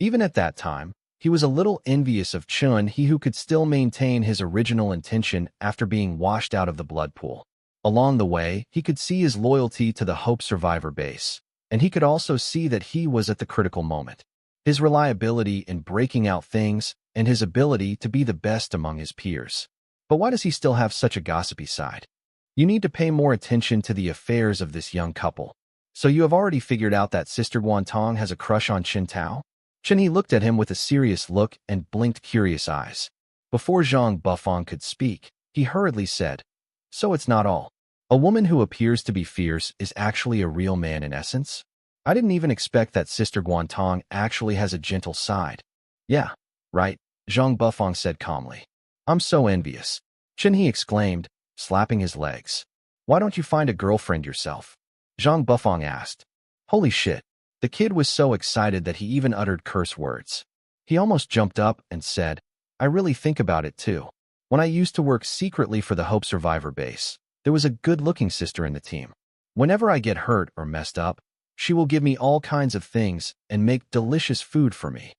Even at that time, he was a little envious of Chun, he who could still maintain his original intention after being washed out of the blood pool. Along the way, he could see his loyalty to the Hope Survivor base, and he could also see that he was at the critical moment. His reliability in breaking out things and his ability to be the best among his peers. But why does he still have such a gossipy side? You need to pay more attention to the affairs of this young couple. So you have already figured out that Sister Guantong has a crush on Chen Tao? Chen He looked at him with a serious look and blinked curious eyes. Before Zhang Bufang could speak, he hurriedly said, "So it's not all. A woman who appears to be fierce is actually a real man in essence? I didn't even expect that Sister Guantong actually has a gentle side." "Yeah, right," Zhang Bufang said calmly. "I'm so envious," Chen He exclaimed, slapping his legs. "Why don't you find a girlfriend yourself?" Zhang Bufang asked. Holy shit. The kid was so excited that he even uttered curse words. He almost jumped up and said, "I really think about it too. When I used to work secretly for the Hope Survivor base, there was a good-looking sister in the team. Whenever I get hurt or messed up, she will give me all kinds of things and make delicious food for me.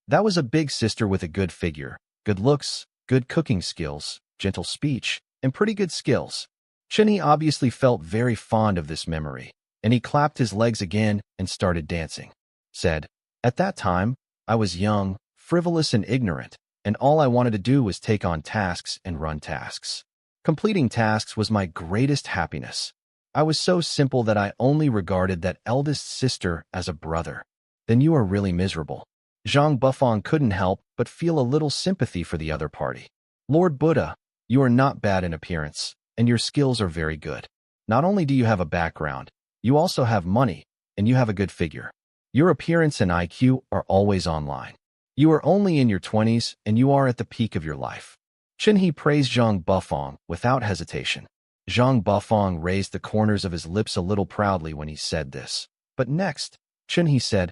That was a big sister with a good figure, good looks, good cooking skills, gentle speech, and pretty good skills." Chen He obviously felt very fond of this memory, and he clapped his legs again and started dancing. Said, "At that time, I was young, frivolous, and ignorant, and all I wanted to do was take on tasks and run tasks. Completing tasks was my greatest happiness. I was so simple that I only regarded that eldest sister as a brother." "Then you are really miserable." Zhang Bufang couldn't help but feel a little sympathy for the other party. "Lord Buddha, you are not bad in appearance, and your skills are very good. Not only do you have a background, you also have money, and you have a good figure. Your appearance and IQ are always online. You are only in your 20s, and you are at the peak of your life." Chen He praised Zhang Bufang without hesitation. Zhang Bufang raised the corners of his lips a little proudly when he said this. But next, Chen He said,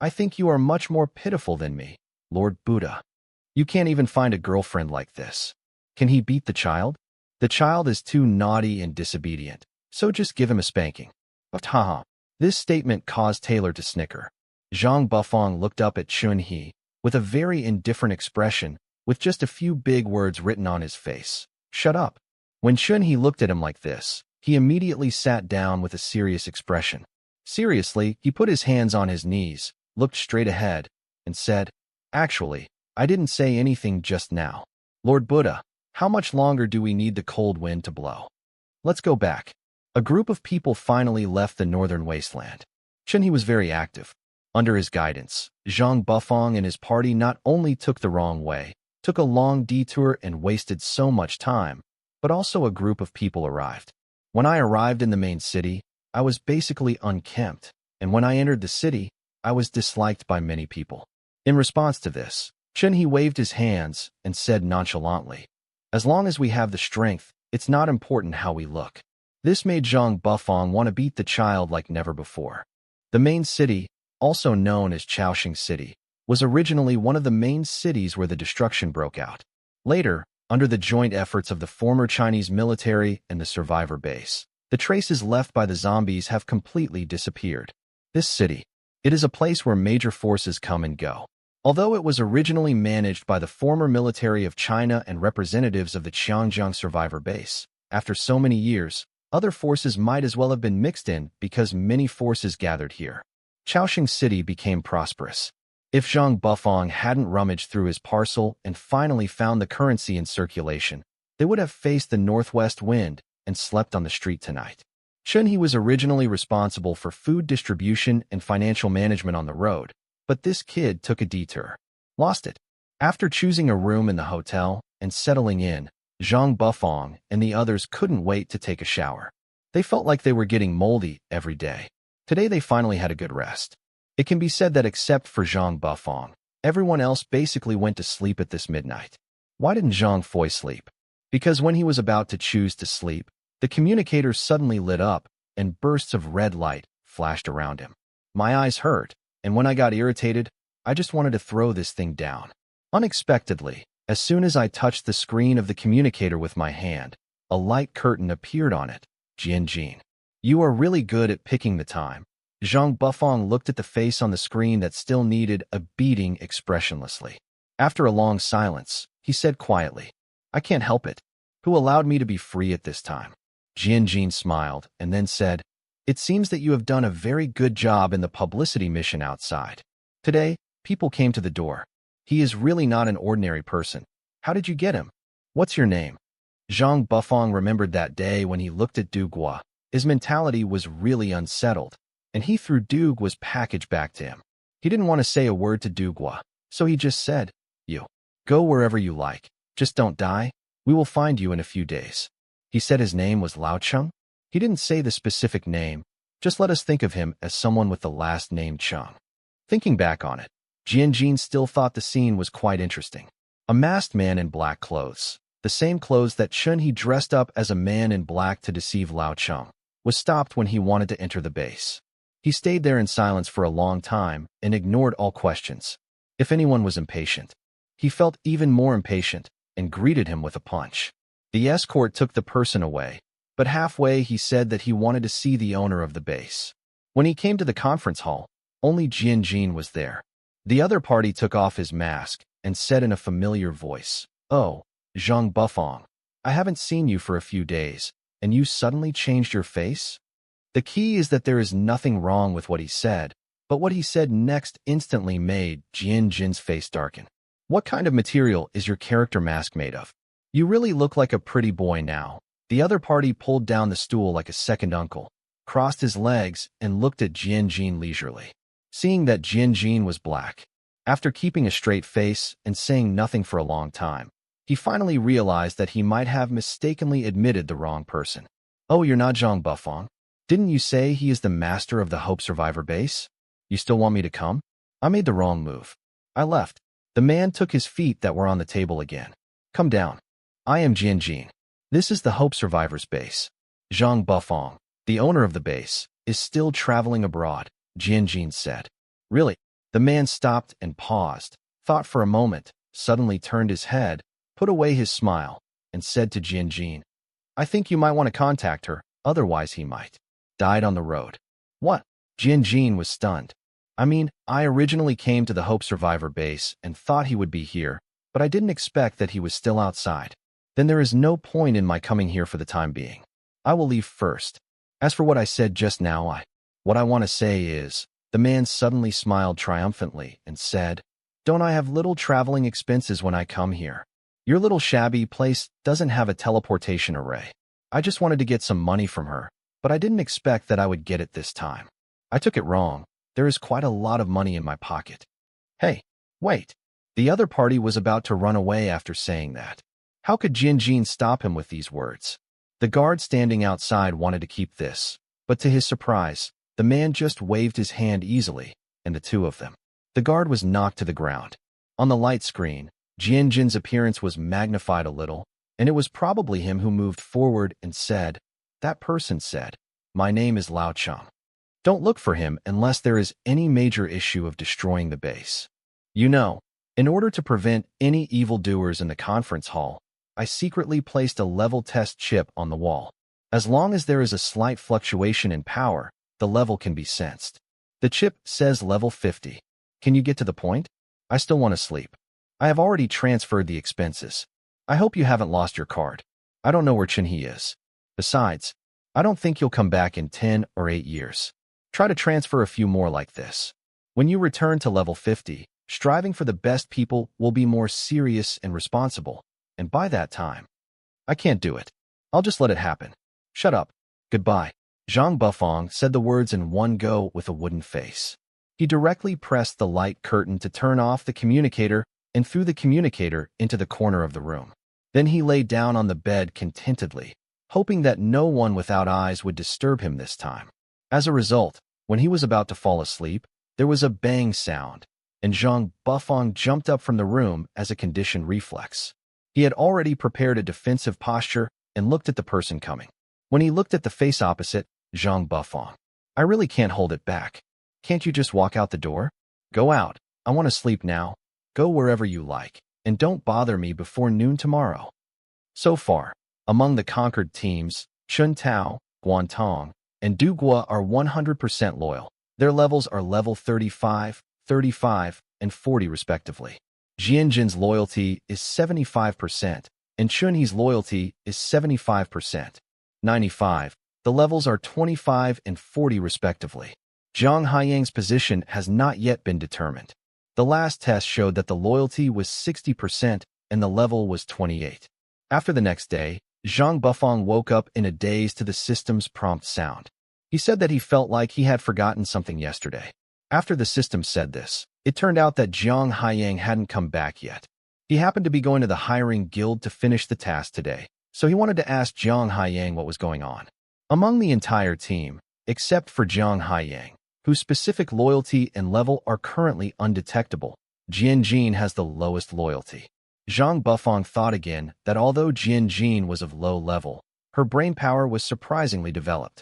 "I think you are much more pitiful than me, Lord Buddha. You can't even find a girlfriend like this. Can he beat the child? The child is too naughty and disobedient, so just give him a spanking." Haha. This statement caused Taylor to snicker. Zhang Bufang looked up at Chun He with a very indifferent expression, with just a few big words written on his face. "Shut up." When Chun He looked at him like this, he immediately sat down with a serious expression. Seriously, he put his hands on his knees, looked straight ahead, and said, "Actually, I didn't say anything just now. Lord Buddha, how much longer do we need the cold wind to blow? Let's go back." A group of people finally left the northern wasteland. Chen He was very active. Under his guidance, Zhang Bufang and his party not only took the wrong way, took a long detour and wasted so much time, but also a group of people arrived. When I arrived in the main city, I was basically unkempt, and when I entered the city, I was disliked by many people. In response to this, Chen He waved his hands and said nonchalantly, "As long as we have the strength, it's not important how we look." This made Zhang Bufang want to beat the child like never before. The main city, also known as Chaoxing City, was originally one of the main cities where the destruction broke out. Later, under the joint efforts of the former Chinese military and the survivor base, the traces left by the zombies have completely disappeared. This city, it is a place where major forces come and go. Although it was originally managed by the former military of China and representatives of the Qianjiang survivor base, after so many years, other forces might as well have been mixed in because many forces gathered here. Chaoxing City became prosperous. If Zhang Bufang hadn't rummaged through his parcel and finally found the currency in circulation, they would have faced the northwest wind and slept on the street tonight. Chen He was originally responsible for food distribution and financial management on the road, but this kid took a detour. Lost it. After choosing a room in the hotel and settling in, Zhang Bufang and the others couldn't wait to take a shower. They felt like they were getting moldy every day. Today they finally had a good rest. It can be said that except for Zhang Bufang, everyone else basically went to sleep at this midnight. Why didn't Zhang Fui sleep? Because when he was about to choose to sleep, the communicator suddenly lit up and bursts of red light flashed around him. My eyes hurt, and when I got irritated, I just wanted to throw this thing down. Unexpectedly, as soon as I touched the screen of the communicator with my hand, a light curtain appeared on it. Jin Jin. You are really good at picking the time. Zhang Bufang looked at the face on the screen that still needed a beating expressionlessly. After a long silence, he said quietly, I can't help it. Who allowed me to be free at this time? Jian smiled and then said, It seems that you have done a very good job in the publicity mission outside. Today, people came to the door. He is really not an ordinary person. How did you get him? What's your name? Zhang Bufang remembered that day when he looked at Dugua. His mentality was really unsettled, and he threw Dugua's package back to him. He didn't want to say a word to Dugua, so he just said, You. Go wherever you like. Just don't die. We will find you in a few days. He said his name was Lao Chung. He didn't say the specific name. Just let us think of him as someone with the last name Chung. Thinking back on it, Jian still thought the scene was quite interesting. A masked man in black clothes, the same clothes that Chun he dressed up as a man in black to deceive Lao Chung, was stopped when he wanted to enter the base. He stayed there in silence for a long time and ignored all questions. If anyone was impatient, he felt even more impatient and greeted him with a punch. The escort took the person away, but halfway he said that he wanted to see the owner of the base. When he came to the conference hall, only Jian was there. The other party took off his mask and said in a familiar voice, Oh, Zhang Bufang, I haven't seen you for a few days, and you suddenly changed your face? The key is that there is nothing wrong with what he said, but what he said next instantly made Jian's face darken. What kind of material is your character mask made of? You really look like a pretty boy now. The other party pulled down the stool like a second uncle, crossed his legs, and looked at Jian leisurely. Seeing that Jian was black, after keeping a straight face and saying nothing for a long time, he finally realized that he might have mistakenly admitted the wrong person. Oh, you're not Zhang Bufang? Didn't you say he is the master of the Hope Survivor base? You still want me to come? I made the wrong move. I left. The man took his feet that were on the table again. Come down. I am Jian. This is the Hope Survivors base. Zhang Bufang, the owner of the base, is still traveling abroad, Jian said. Really? The man stopped and paused, thought for a moment, suddenly turned his head, put away his smile, and said to Jian, I think you might want to contact her, otherwise he might. Died on the road. What? Jian was stunned. I mean, I originally came to the Hope Survivor base and thought he would be here, but I didn't expect that he was still outside. Then there is no point in my coming here for the time being. I will leave first. As for what I said just now, what I want to say is, the man suddenly smiled triumphantly and said, Don't I have little traveling expenses when I come here? Your little shabby place doesn't have a teleportation array. I just wanted to get some money from her, but I didn't expect that I would get it this time. I took it wrong. There is quite a lot of money in my pocket. Hey, wait. The other party was about to run away after saying that. How could Jian stop him with these words? The guard standing outside wanted to keep this, but to his surprise, the man just waved his hand easily, and the two of them. The guard was knocked to the ground. On the light screen, Jian's appearance was magnified a little, and it was probably him who moved forward and said, That person said, My name is Lao Chung. Don't look for him unless there is any major issue of destroying the base. You know, in order to prevent any evildoers in the conference hall, I secretly placed a level test chip on the wall. As long as there is a slight fluctuation in power, the level can be sensed. The chip says level 50. Can you get to the point? I still want to sleep. I have already transferred the expenses. I hope you haven't lost your card. I don't know where Chin-hee is. Besides, I don't think you'll come back in 10 or 8 years. Try to transfer a few more like this. When you return to level 50, striving for the best people will be more serious and responsible, and by that time, I can't do it. I'll just let it happen. Shut up. Goodbye. Zhang Bufang said the words in one go with a wooden face. He directly pressed the light curtain to turn off the communicator and threw the communicator into the corner of the room. Then he lay down on the bed contentedly, hoping that no one without eyes would disturb him this time. As a result, when he was about to fall asleep, there was a bang sound, and Zhang Bufang jumped up from the room as a conditioned reflex. He had already prepared a defensive posture and looked at the person coming. When he looked at the face opposite, Zhang Bufang, I really can't hold it back. Can't you just walk out the door? Go out. I want to sleep now. Go wherever you like, and don't bother me before noon tomorrow. So far, among the conquered teams, Chun Tao, Guantong, and Dugua are 100% loyal. Their levels are level 35, 35, and 40 respectively. Jianjin's loyalty is 75%, and Chunhe's loyalty is 75%. 95. The levels are 25 and 40 respectively. Zhang Haiyang's position has not yet been determined. The last test showed that the loyalty was 60% and the level was 28. After the next day, Zhang Bufang woke up in a daze to the system's prompt sound. He said that he felt like he had forgotten something yesterday. After the system said this, it turned out that Zhang Haiyang hadn't come back yet. He happened to be going to the hiring guild to finish the task today, so he wanted to ask Zhang Haiyang what was going on. Among the entire team, except for Zhang Haiyang, whose specific loyalty and level are currently undetectable, Jianjin has the lowest loyalty. Zhang Bufang thought again that although Jianjin was of low level, her brain power was surprisingly developed.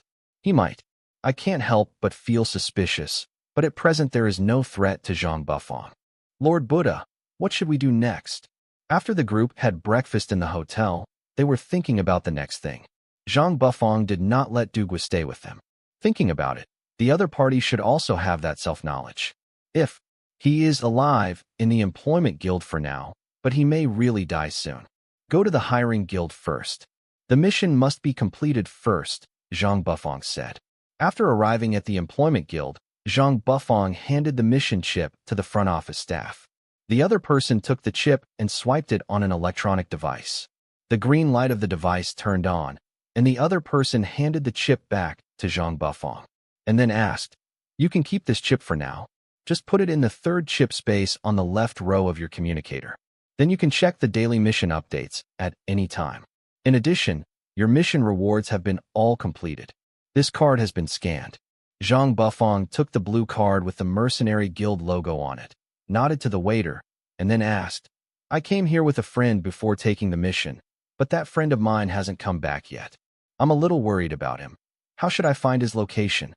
I can't help but feel suspicious, but at present there is no threat to Zhang Bufang. Lord Buddha, what should we do next? After the group had breakfast in the hotel, they were thinking about the next thing. Zhang Bufang did not let Dugua stay with them. Thinking about it, the other party should also have that self-knowledge. If he is alive in the employment guild for now, but he may really die soon. Go to the hiring guild first. The mission must be completed first, Zhang Bufang said. After arriving at the employment guild, Zhang Bufang handed the mission chip to the front office staff. The other person took the chip and swiped it on an electronic device. The green light of the device turned on, and the other person handed the chip back to Zhang Bufang, and then asked, "You can keep this chip for now. Just put it in the third chip space on the left row of your communicator. Then you can check the daily mission updates at any time. In addition, your mission rewards have been all completed. This card has been scanned." Zhang Bufang took the blue card with the Mercenary Guild logo on it, nodded to the waiter, and then asked, "I came here with a friend before taking the mission, but that friend of mine hasn't come back yet. I'm a little worried about him. How should I find his location?"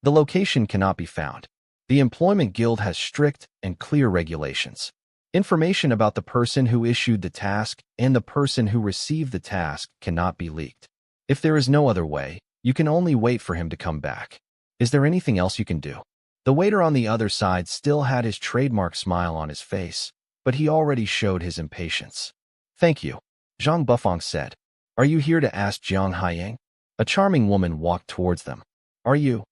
The location cannot be found. The Employment Guild has strict and clear regulations. Information about the person who issued the task and the person who received the task cannot be leaked. If there is no other way, you can only wait for him to come back. Is there anything else you can do? The waiter on the other side still had his trademark smile on his face, but he already showed his impatience. "Thank you," Zhang Bufang said. "Are you here to ask Zhang Haiyang?" A charming woman walked towards them. "Are you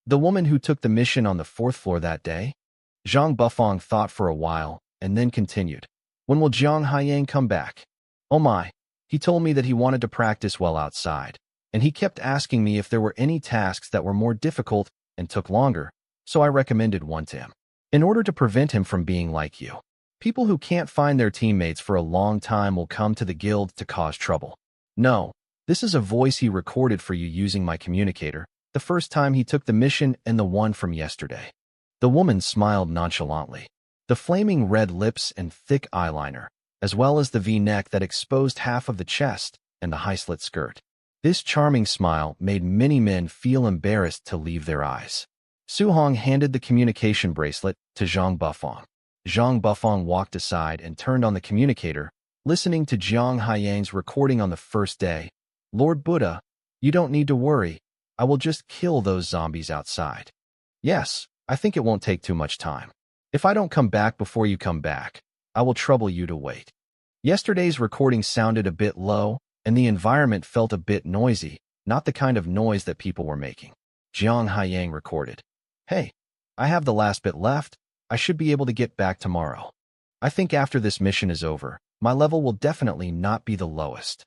the woman who took the mission on the 4th floor that day?" Zhang Bufang thought for a while, and then continued. "When will Zhang Haiyang come back?" "Oh my, he told me that he wanted to practice well outside, and he kept asking me if there were any tasks that were more difficult and took longer, so I recommended one to him. In order to prevent him from being like you. People who can't find their teammates for a long time will come to the guild to cause trouble. No, this is a voice he recorded for you using my communicator, the first time he took the mission and the one from yesterday." The woman smiled nonchalantly. The flaming red lips and thick eyeliner, as well as the V-neck that exposed half of the chest and the high-slit skirt. This charming smile made many men feel embarrassed to leave their eyes. Su Hong handed the communication bracelet to Zhang Bufang. Zhang Bufang walked aside and turned on the communicator, listening to Zhang Haiyang's recording on the first day. "Lord Buddha, you don't need to worry. I will just kill those zombies outside. Yes, I think it won't take too much time. If I don't come back before you come back, I will trouble you to wait." Yesterday's recording sounded a bit low, and the environment felt a bit noisy, not the kind of noise that people were making. Zhang Haiyang recorded. "Hey, I have the last bit left. I should be able to get back tomorrow. I think after this mission is over, my level will definitely not be the lowest.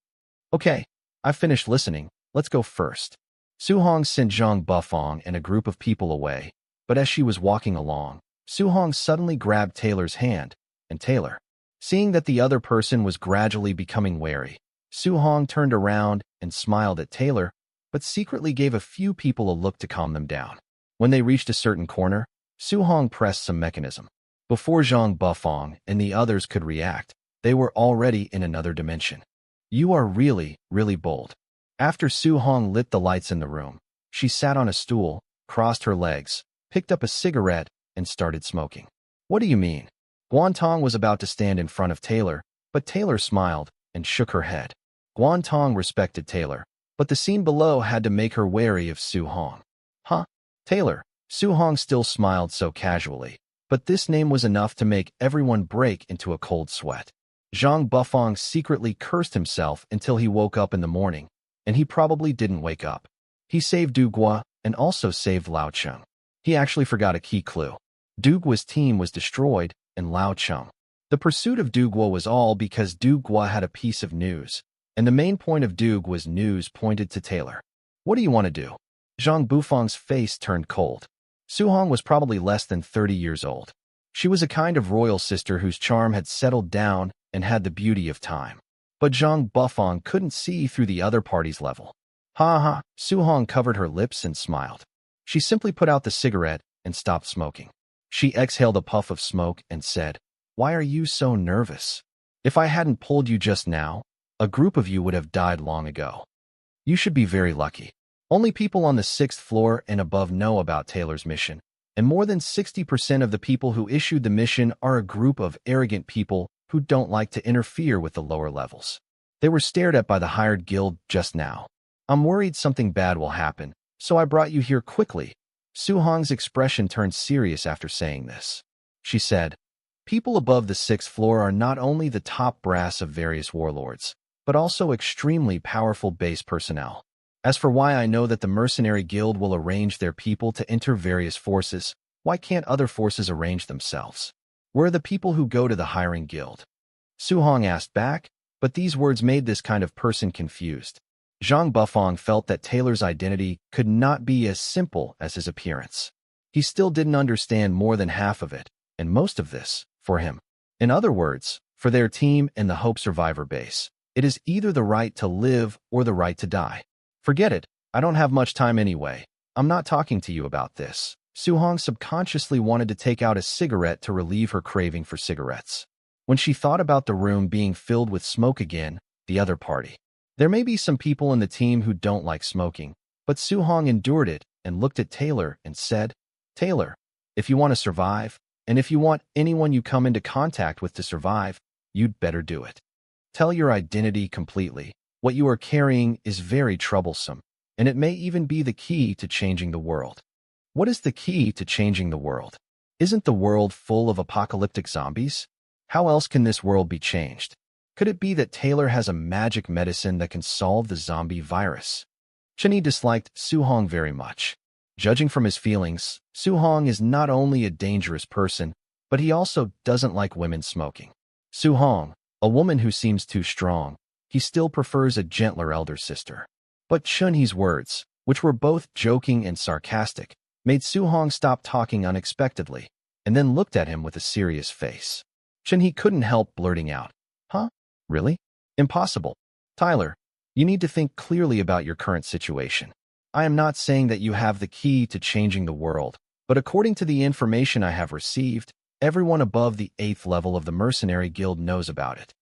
Okay, I've finished listening. Let's go first." Su Hong sent Zhang Bufang and a group of people away, but as she was walking along, Su Hong suddenly grabbed Taylor's hand, and Taylor, seeing that the other person was gradually becoming wary, Su Hong turned around and smiled at Taylor, but secretly gave a few people a look to calm them down. When they reached a certain corner, Su Hong pressed some mechanism. Before Zhang Bufang and the others could react, they were already in another dimension. "You are really, really bold." After Su Hong lit the lights in the room, she sat on a stool, crossed her legs, picked up a cigarette, and started smoking. "What do you mean?" Guantong was about to stand in front of Taylor, but Taylor smiled and shook her head. Guantong respected Taylor, but the scene below had to make her wary of Su Hong. "Huh? Taylor," Su Hong still smiled so casually, but this name was enough to make everyone break into a cold sweat. Zhang Bufang secretly cursed himself until he woke up in the morning, and he probably didn't wake up. He saved Du Gua and also saved Lao Cheng. He actually forgot a key clue. Du Gua's team was destroyed, and Lao Cheng. The pursuit of Du Gua was all because Du Gua had a piece of news, and the main point of Du Gua's news pointed to Taylor. What do you want to do? Zhang Bufang's face turned cold. Su Hong was probably less than 30 years old. She was a kind of royal sister whose charm had settled down and had the beauty of time. But Zhang Bufang couldn't see through the other party's level. Ha ha, Su Hong covered her lips and smiled. She simply put out the cigarette and stopped smoking. She exhaled a puff of smoke and said, "Why are you so nervous? If I hadn't pulled you just now, a group of you would have died long ago. You should be very lucky. Only people on the 6th floor and above know about Taylor's mission, and more than 60% of the people who issued the mission are a group of arrogant people who don't like to interfere with the lower levels. They were stared at by the hired guild just now. I'm worried something bad will happen, so I brought you here quickly." Su Hong's expression turned serious after saying this. She said, "People above the 6th floor are not only the top brass of various warlords, but also extremely powerful base personnel. As for why I know that the mercenary guild will arrange their people to enter various forces, why can't other forces arrange themselves? Where are the people who go to the hiring guild?" Su Hong asked back, but these words made this kind of person confused. Zhang Bufang felt that Taylor's identity could not be as simple as his appearance. He still didn't understand more than half of it, and most of this, for him. In other words, for their team and the Hope Survivor base, it is either the right to live or the right to die. "Forget it, I don't have much time anyway. I'm not talking to you about this." Su Hong subconsciously wanted to take out a cigarette to relieve her craving for cigarettes. When she thought about the room being filled with smoke again, the other party. There may be some people in the team who don't like smoking, but Su Hong endured it and looked at Taylor and said, "Taylor, if you want to survive, and if you want anyone you come into contact with to survive, you'd better do it. Tell your identity completely. What you are carrying is very troublesome, and it may even be the key to changing the world." What is the key to changing the world? Isn't the world full of apocalyptic zombies? How else can this world be changed? Could it be that Taylor has a magic medicine that can solve the zombie virus? Chenny disliked Su Hong very much. Judging from his feelings, Su Hong is not only a dangerous person, but he also doesn't like women smoking. Su Hong, a woman who seems too strong, he still prefers a gentler elder sister. But Chun-Hee's words, which were both joking and sarcastic, made Su Hong stop talking unexpectedly, and then looked at him with a serious face. Chun-Hee couldn't help blurting out, "Huh? Really? Impossible. Tyler, you need to think clearly about your current situation. I am not saying that you have the key to changing the world, but according to the information I have received, everyone above the 8th level of the Mercenary Guild knows about it.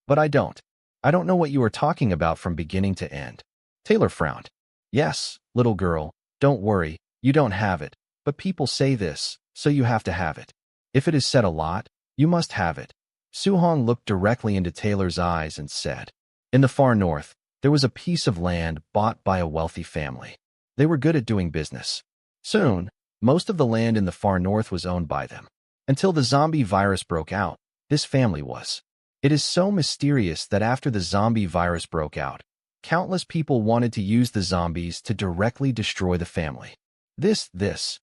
But I don't. I don't know what you are talking about from beginning to end." Taylor frowned. "Yes, little girl, don't worry, you don't have it, but people say this, so you have to have it. If it is said a lot, you must have it." Su Hong looked directly into Taylor's eyes and said, "In the far north, there was a piece of land bought by a wealthy family. They were good at doing business. Soon, most of the land in the far north was owned by them. Until the zombie virus broke out, this family was. It is so mysterious that after the zombie virus broke out, countless people wanted to use the zombies to directly destroy the family. This.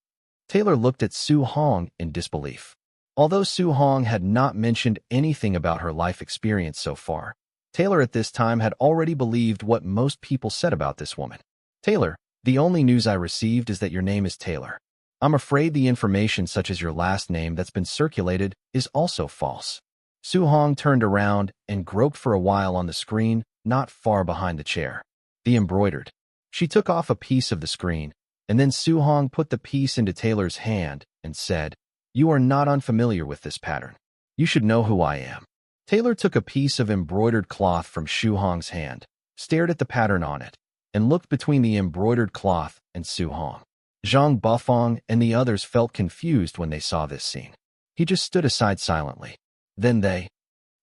Taylor looked at Su Hong in disbelief. Although Su Hong had not mentioned anything about her life experience so far, Taylor at this time had already believed what most people said about this woman. "Taylor, the only news I received is that your name is Taylor. I'm afraid the information such as your last name that's been circulated is also false." Su Hong turned around and groped for a while on the screen not far behind the chair. The embroidered. She took off a piece of the screen, and then Su Hong put the piece into Taylor's hand and said, "You are not unfamiliar with this pattern. You should know who I am." Taylor took a piece of embroidered cloth from Su Hong's hand, stared at the pattern on it, and looked between the embroidered cloth and Su Hong. Zhang Bufang and the others felt confused when they saw this scene. He just stood aside silently. Then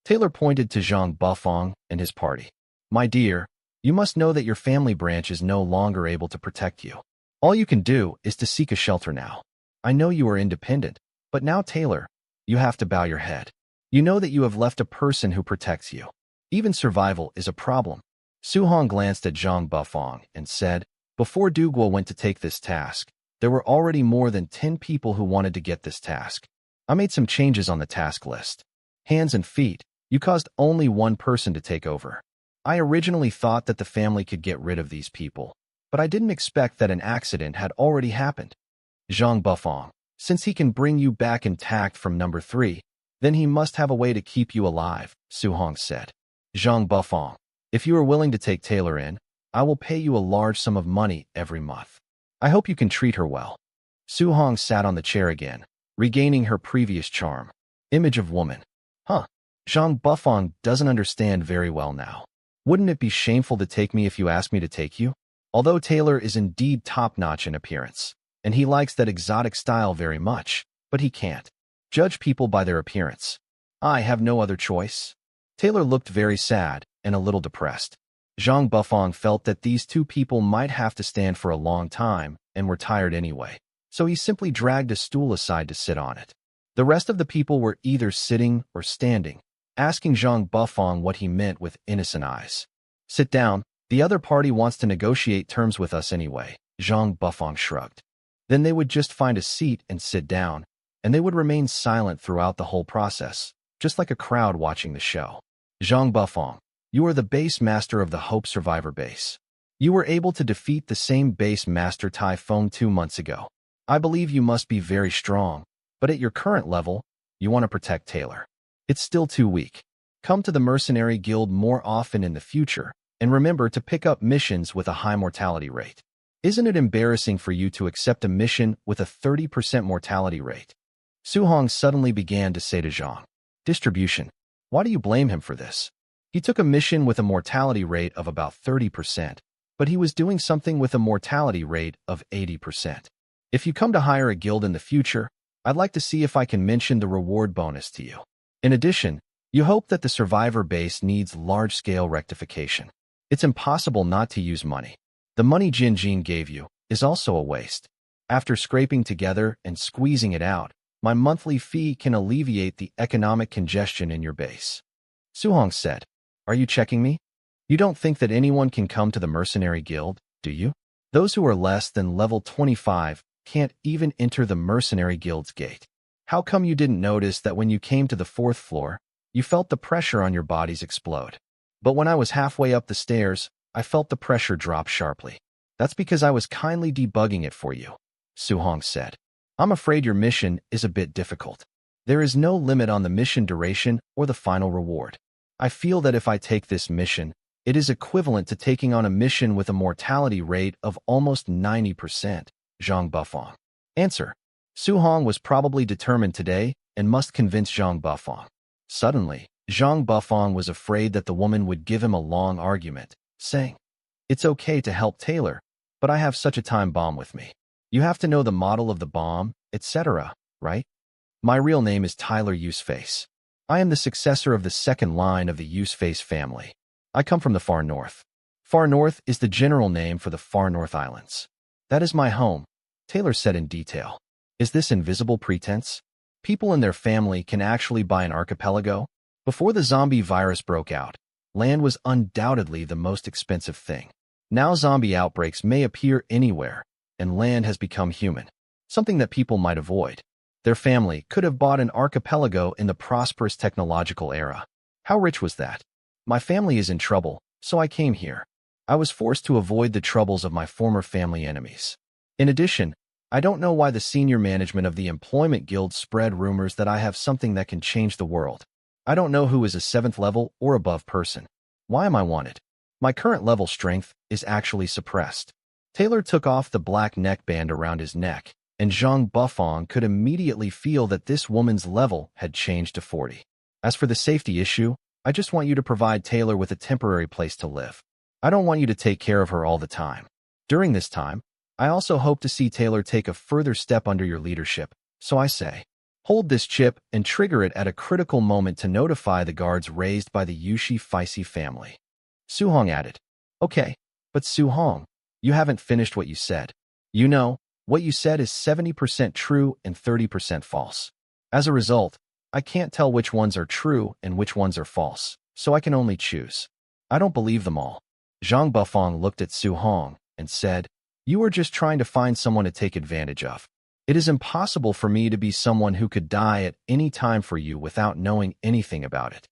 Taylor pointed to Zhang Bufang and his party. "My dear, you must know that your family branch is no longer able to protect you. All you can do is to seek a shelter now. I know you are independent, but now, Taylor, you have to bow your head. You know that you have left a person who protects you. Even survival is a problem. Su-hong glanced at Zhang Bufang and said, before Du Guo went to take this task, there were already more than 10 people who wanted to get this task. I made some changes on the task list. Hands and feet, you caused only one person to take over. I originally thought that the family could get rid of these people, but I didn't expect that an accident had already happened. Zhang Bufang, since he can bring you back intact from number 3, then he must have a way to keep you alive, Su-hong said. Zhang Bufang, if you are willing to take Taylor in, I will pay you a large sum of money every month. I hope you can treat her well. Su-hong sat on the chair again, regaining her previous charm. Image of woman. Huh. Zhang Bufang doesn't understand very well now. Wouldn't it be shameful to take me if you asked me to take you? Although Taylor is indeed top-notch in appearance, and he likes that exotic style very much, but he can't judge people by their appearance. I have no other choice. Taylor looked very sad and a little depressed. Zhang Bufang felt that these two people might have to stand for a long time and were tired anyway, so he simply dragged a stool aside to sit on it. The rest of the people were either sitting or standing, asking Zhang Bufang what he meant with innocent eyes. Sit down, the other party wants to negotiate terms with us anyway, Zhang Bufang shrugged. Then they would just find a seat and sit down, and they would remain silent throughout the whole process, just like a crowd watching the show. Zhang Bufang, you are the base master of the Hope Survivor base. You were able to defeat the same base master Typhoon 2 months ago. I believe you must be very strong, but at your current level, you want to protect Taylor. It's still too weak. Come to the Mercenary Guild more often in the future, and remember to pick up missions with a high mortality rate. Isn't it embarrassing for you to accept a mission with a 30% mortality rate? Su-hong suddenly began to say to Zhang, distribution, why do you blame him for this? He took a mission with a mortality rate of about 30%, but he was doing something with a mortality rate of 80%. If you come to hire a guild in the future, I'd like to see if I can mention the reward bonus to you. In addition, you hope that the survivor base needs large-scale rectification. It's impossible not to use money. The money Jin Jin gave you is also a waste. After scraping together and squeezing it out, my monthly fee can alleviate the economic congestion in your base. Su-hong said, are you checking me? You don't think that anyone can come to the Mercenary Guild, do you? Those who are less than level 25 can't even enter the Mercenary Guild's gate. How come you didn't notice that when you came to the 4th floor, you felt the pressure on your bodies explode? But when I was halfway up the stairs, I felt the pressure drop sharply. That's because I was kindly debugging it for you, Su-hong said. I'm afraid your mission is a bit difficult. There is no limit on the mission duration or the final reward. I feel that if I take this mission, it is equivalent to taking on a mission with a mortality rate of almost 90%, Zhang Bufang. Answer. Su-hong was probably determined today and must convince Zhang Bufang. Suddenly, Zhang Bufang was afraid that the woman would give him a long argument, saying, it's okay to help Taylor, but I have such a time bomb with me. You have to know the model of the bomb, etc., right? My real name is Tyler Useface. I am the successor of the second line of the Useface family. I come from the far north. Far north is the general name for the far north islands. That is my home, Taylor said in detail. Is this invisible pretense? People and their family can actually buy an archipelago? Before the zombie virus broke out, land was undoubtedly the most expensive thing. Now zombie outbreaks may appear anywhere, and land has become human, something that people might avoid. Their family could have bought an archipelago in the prosperous technological era. How rich was that? My family is in trouble, so I came here. I was forced to avoid the troubles of my former family enemies. In addition, I don't know why the senior management of the Employment Guild spread rumors that I have something that can change the world. I don't know who is a 7th level or above person. Why am I wanted? My current level strength is actually suppressed. Taylor took off the black neckband around his neck, and Zhang Bufang could immediately feel that this woman's level had changed to 40. As for the safety issue, I just want you to provide Taylor with a temporary place to live. I don't want you to take care of her all the time. During this time, I also hope to see Taylor take a further step under your leadership, so I say, hold this chip and trigger it at a critical moment to notify the guards raised by the Yushi Faisi family. Su-hong added, okay, but Su-hong, you haven't finished what you said. You know, What you said is 70% true and 30% false. As a result, I can't tell which ones are true and which ones are false, so I can only choose. I don't believe them all. Zhang Bufang looked at Su Hong and said, "You are just trying to find someone to take advantage of. It is impossible for me to be someone who could die at any time for you without knowing anything about it."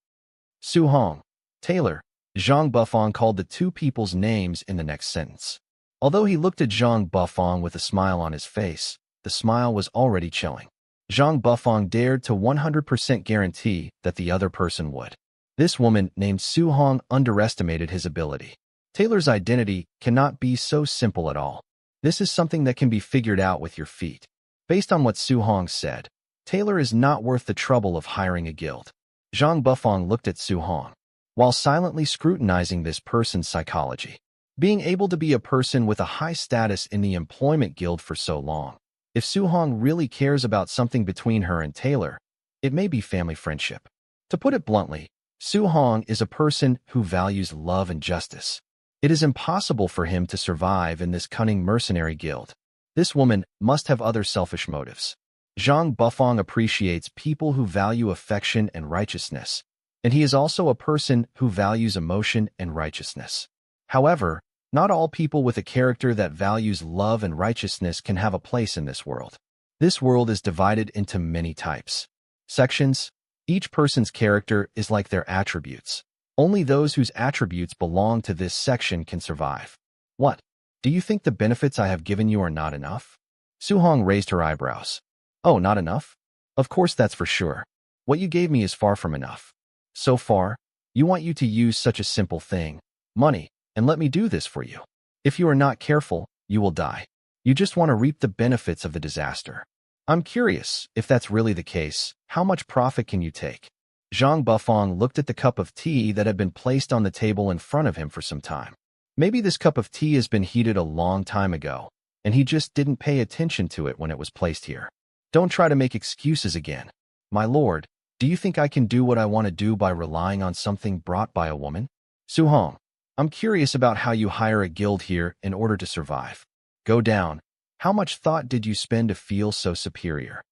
Su Hong, Taylor, Zhang Bufang called the two people's names in the next sentence. Although he looked at Zhang Bufang with a smile on his face, the smile was already chilling. Zhang Bufang dared to 100% guarantee that the other person would. This woman named Su Hong underestimated his ability. Taylor's identity cannot be so simple at all. This is something that can be figured out with your feet. Based on what Su Hong said, Taylor is not worth the trouble of hiring a guild. Zhang Bufang looked at Su Hong, while silently scrutinizing this person's psychology. Being able to be a person with a high status in the employment guild for so long. If Su Hong really cares about something between her and Taylor, it may be family friendship. To put it bluntly, Su Hong is a person who values love and justice. It is impossible for him to survive in this cunning mercenary guild. This woman must have other selfish motives. Zhang Bufang appreciates people who value affection and righteousness, and he is also a person who values emotion and righteousness. However, not all people with a character that values love and righteousness can have a place in this world. This world is divided into many types. Sections. Each person's character is like their attributes. Only those whose attributes belong to this section can survive. What? Do you think the benefits I have given you are not enough? Su Hong raised her eyebrows. Oh, not enough? Of course that's for sure. What you gave me is far from enough. So far, you want you to use such a simple thing, money, and let me do this for you. If you are not careful, you will die. You just want to reap the benefits of the disaster. I'm curious, if that's really the case, how much profit can you take? Zhang Bufang looked at the cup of tea that had been placed on the table in front of him for some time. Maybe this cup of tea has been heated a long time ago, and he just didn't pay attention to it when it was placed here. Don't try to make excuses again. My lord, do you think I can do what I want to do by relying on something brought by a woman? Su Hong, I'm curious about how you hire a guild here in order to survive. Go down. How much thought did you spend to feel so superior?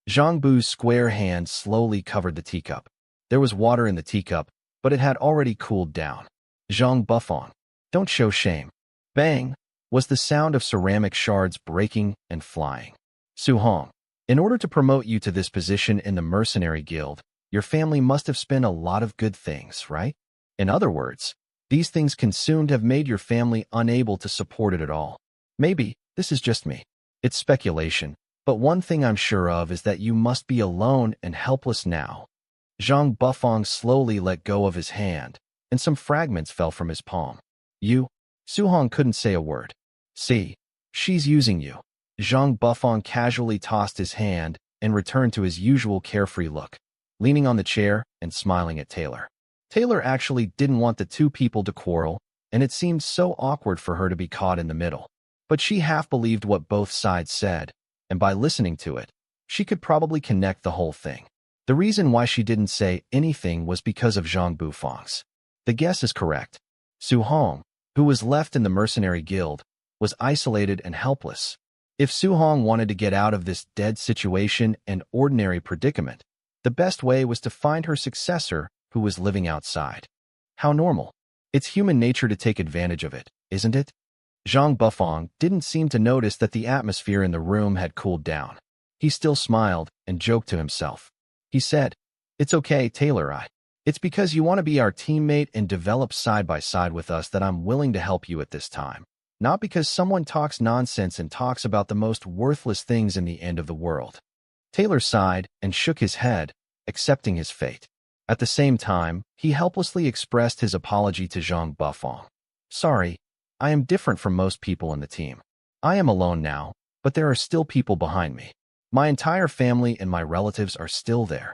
Zhang Bu's square hand slowly covered the teacup. There was water in the teacup, but it had already cooled down. Zhang Bufang, don't show shame. Bang! Was the sound of ceramic shards breaking and flying. Su Hong, in order to promote you to this position in the mercenary guild, your family must have spent a lot of good things, right? In other words, these things consumed have made your family unable to support it at all. Maybe, this is just me. It's speculation, but one thing I'm sure of is that you must be alone and helpless now. Zhang Bufang slowly let go of his hand, and some fragments fell from his palm. You? Su Hong couldn't say a word. See, she's using you. Zhang Bufang casually tossed his hand and returned to his usual carefree look, leaning on the chair and smiling at Taylor. Taylor actually didn't want the two people to quarrel, and it seemed so awkward for her to be caught in the middle. But she half believed what both sides said, and by listening to it, she could probably connect the whole thing. The reason why she didn't say anything was because of Zhang Bufang's. The guess is correct. Su Hong, who was left in the mercenary guild, was isolated and helpless. If Su Hong wanted to get out of this dead situation and ordinary predicament, the best way was to find her successor who was living outside. How normal. It's human nature to take advantage of it, isn't it? Zhang Bufang didn't seem to notice that the atmosphere in the room had cooled down. He still smiled and joked to himself. He said, "It's okay, Taylor. It's because you want to be our teammate and develop side by side with us that I'm willing to help you at this time. Not because someone talks nonsense and talks about the most worthless things in the end of the world." Taylor sighed and shook his head, accepting his fate. At the same time, he helplessly expressed his apology to Zhang Bufang. "Sorry, I am different from most people in the team. I am alone now, but there are still people behind me. My entire family and my relatives are still there."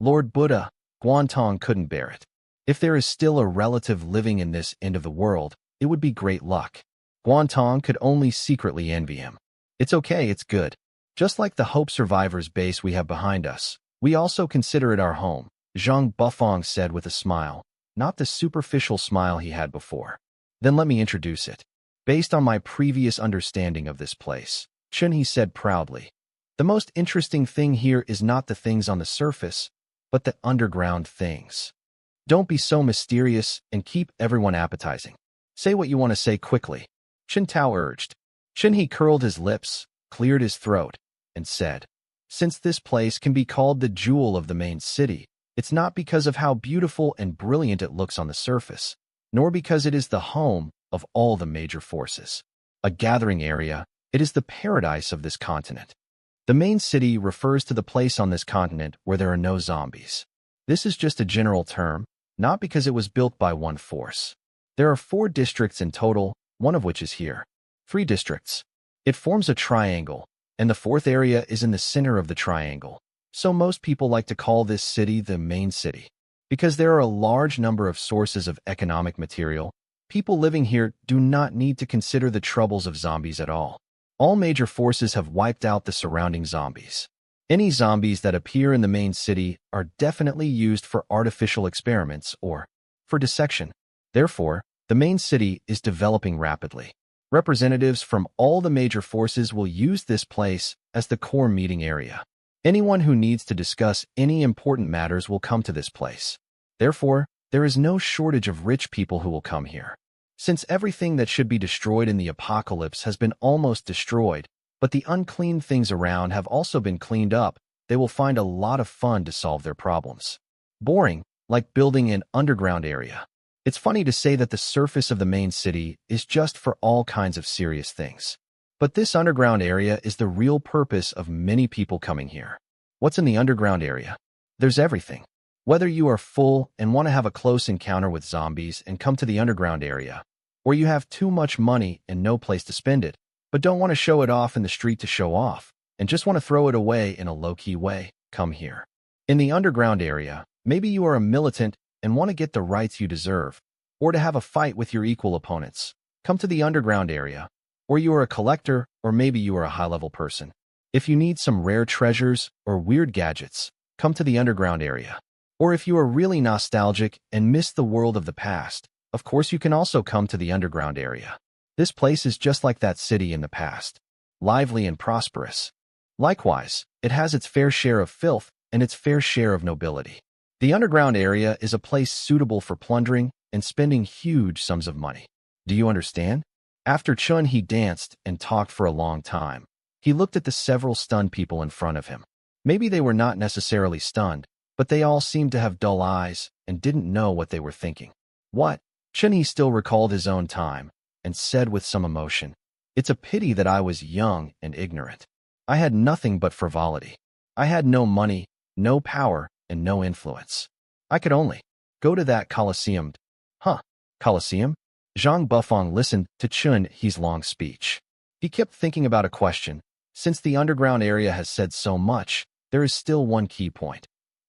Lord Buddha, Guantong couldn't bear it. If there is still a relative living in this end of the world, it would be great luck. Guantong could only secretly envy him. "It's okay, it's good. Just like the Hope Survivors base we have behind us, we also consider it our home," Zhang Bufang said with a smile, not the superficial smile he had before. "Then let me introduce it. Based on my previous understanding of this place, Chunhee said proudly. The most interesting thing here is not the things on the surface, but the underground things. Don't be so mysterious and keep everyone appetizing. Say what you want to say quickly, Chen Tao urged. Chunhee curled his lips, cleared his throat, and said, since this place can be called the jewel of the main city, it's not because of how beautiful and brilliant it looks on the surface, nor because it is the home of all the major forces. A gathering area, it is the paradise of this continent. The main city refers to the place on this continent where there are no zombies. This is just a general term, not because it was built by one force. There are 4 districts in total, one of which is here. 3 districts. It forms a triangle, and the 4th area is in the center of the triangle. So most people like to call this city the main city. Because there are a large number of sources of economic material, people living here do not need to consider the troubles of zombies at all. All major forces have wiped out the surrounding zombies. Any zombies that appear in the main city are definitely used for artificial experiments or for dissection. Therefore, the main city is developing rapidly. Representatives from all the major forces will use this place as the core meeting area. Anyone who needs to discuss any important matters will come to this place. Therefore, there is no shortage of rich people who will come here. Since everything that should be destroyed in the apocalypse has been almost destroyed, but the unclean things around have also been cleaned up, they will find a lot of fun to solve their problems. Boring, like building an underground area. It's funny to say that the surface of the main city is just for all kinds of serious things. But this underground area is the real purpose of many people coming here. What's in the underground area? There's everything. Whether you are full and want to have a close encounter with zombies and come to the underground area, or you have too much money and no place to spend it, but don't want to show it off in the street to show off, and just want to throw it away in a low-key way, come here. In the underground area, maybe you are a militant and want to get the rights you deserve, or to have a fight with your equal opponents. Come to the underground area. Or you are a collector, or maybe you are a high-level person. If you need some rare treasures or weird gadgets, come to the underground area. Or if you are really nostalgic and miss the world of the past, of course you can also come to the underground area. This place is just like that city in the past, lively and prosperous. Likewise, it has its fair share of filth and its fair share of nobility. The underground area is a place suitable for plundering and spending huge sums of money. Do you understand? After Chunhee danced and talked for a long time, he looked at the several stunned people in front of him. Maybe they were not necessarily stunned, but they all seemed to have dull eyes and didn't know what they were thinking. What? Chunhee still recalled his own time and said with some emotion, it's a pity that I was young and ignorant. I had nothing but frivolity. I had no money, no power, and no influence. I could only go to that Colosseum. Huh? Colosseum? Zhang Bufang listened to Chunhee's long speech. He kept thinking about a question. Since the underground area has said so much, there is still one key point.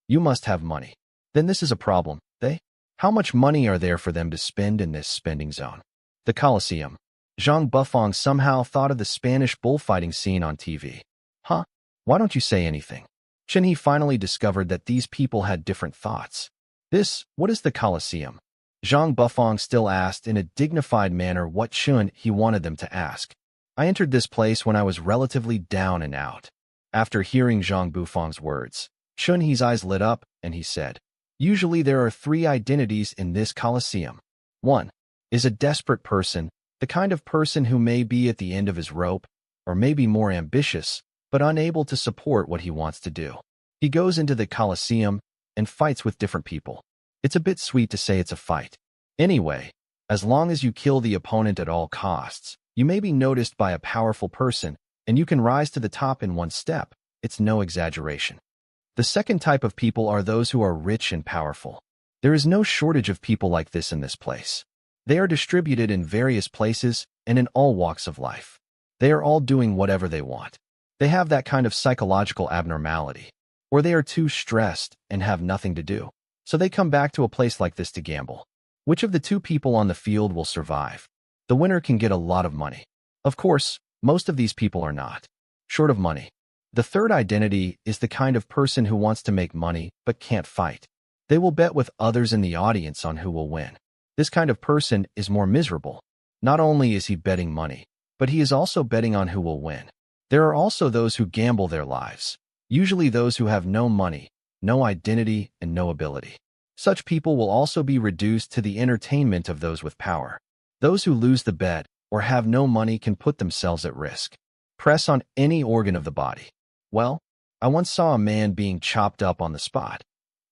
You must have money. Then this is a problem. How much money are there for them to spend in this spending zone? The Colosseum. Zhang Bufang somehow thought of the Spanish bullfighting scene on TV. Huh? Why don't you say anything? Chunhee finally discovered that these people had different thoughts. What is the Colosseum? Zhang Bufang still asked in a dignified manner what Chunhee wanted them to ask. I entered this place when I was relatively down and out. After hearing Zhang Bufang's words, Chunhee's eyes lit up and he said, usually there are 3 identities in this Colosseum. 1 is a desperate person, the kind of person who may be at the end of his rope, or may be more ambitious, but unable to support what he wants to do. He goes into the Colosseum and fights with different people. It's a bit sweet to say it's a fight. Anyway, as long as you kill the opponent at all costs, you may be noticed by a powerful person, and you can rise to the top in one step. It's no exaggeration. The second type of people are those who are rich and powerful. There is no shortage of people like this in this place. They are distributed in various places and in all walks of life. They are all doing whatever they want. They have that kind of psychological abnormality, or they are too stressed and have nothing to do. So they come back to a place like this to gamble. Which of the 2 people on the field will survive? The winner can get a lot of money. Of course, most of these people are not short of money. The third identity is the kind of person who wants to make money but can't fight. They will bet with others in the audience on who will win. This kind of person is more miserable. Not only is he betting money, but he is also betting on who will win. There are also those who gamble their lives, usually those who have no money, no identity, and no ability. Such people will also be reduced to the entertainment of those with power. Those who lose the bet or have no money can put themselves at risk. Press on any organ of the body. Well, I once saw a man being chopped up on the spot.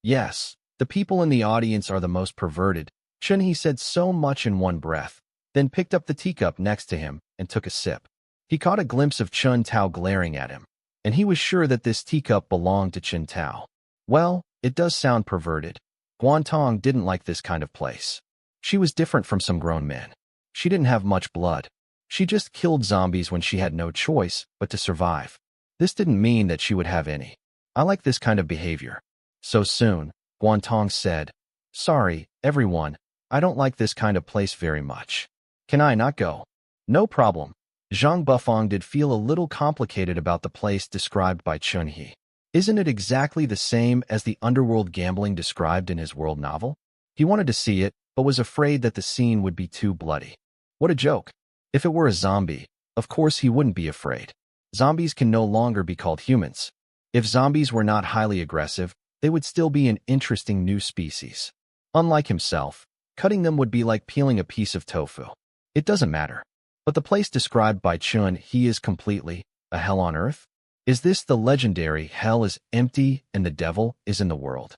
Yes, the people in the audience are the most perverted. Chun-Hee said so much in one breath, then picked up the teacup next to him and took a sip. He caught a glimpse of Chun Tao glaring at him, and he was sure that this teacup belonged to Chun Tao. Well, it does sound perverted. Guantong didn't like this kind of place. She was different from some grown men. She didn't have much blood. She just killed zombies when she had no choice but to survive. This didn't mean that she would have any. I like this kind of behavior. So soon, Guantong said, "Sorry, everyone, I don't like this kind of place very much. Can I not go?" "No problem." Zhang Bufang did feel a little complicated about the place described by Chun-Hee. Isn't it exactly the same as the underworld gambling described in his world novel? He wanted to see it, but was afraid that the scene would be too bloody. What a joke. If it were a zombie, of course he wouldn't be afraid. Zombies can no longer be called humans. If zombies were not highly aggressive, they would still be an interesting new species. Unlike himself, cutting them would be like peeling a piece of tofu. It doesn't matter. But the place described by Chun-Hee is completely a hell on earth? Is this the legendary hell is empty and the devil is in the world?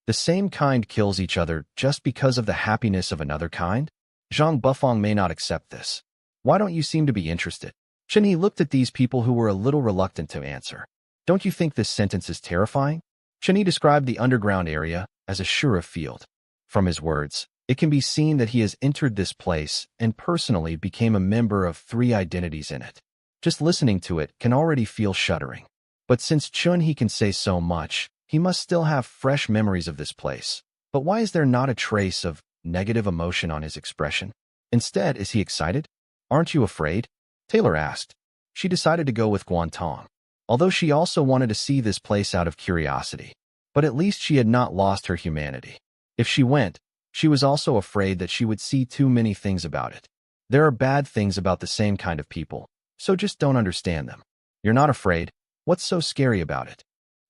The same kind kills each other just because of the happiness of another kind? Zhang Bufang may not accept this. Why don't you seem to be interested? Chun-Hee looked at these people who were a little reluctant to answer. Don't you think this sentence is terrifying? Chun-Hee described the underground area as a Shura field. From his words, it can be seen that he has entered this place and personally became a member of 3 identities in it. Just listening to it can already feel shuddering. But since Chun-Hee can say so much, he must still have fresh memories of this place. But why is there not a trace of negative emotion on his expression? Instead, is he excited? "Aren't you afraid?" Taylor asked. She decided to go with Guantong, although she also wanted to see this place out of curiosity. But at least she had not lost her humanity. If she went, she was also afraid that she would see too many things about it. There are bad things about the same kind of people, so just don't understand them. You're not afraid. What's so scary about it?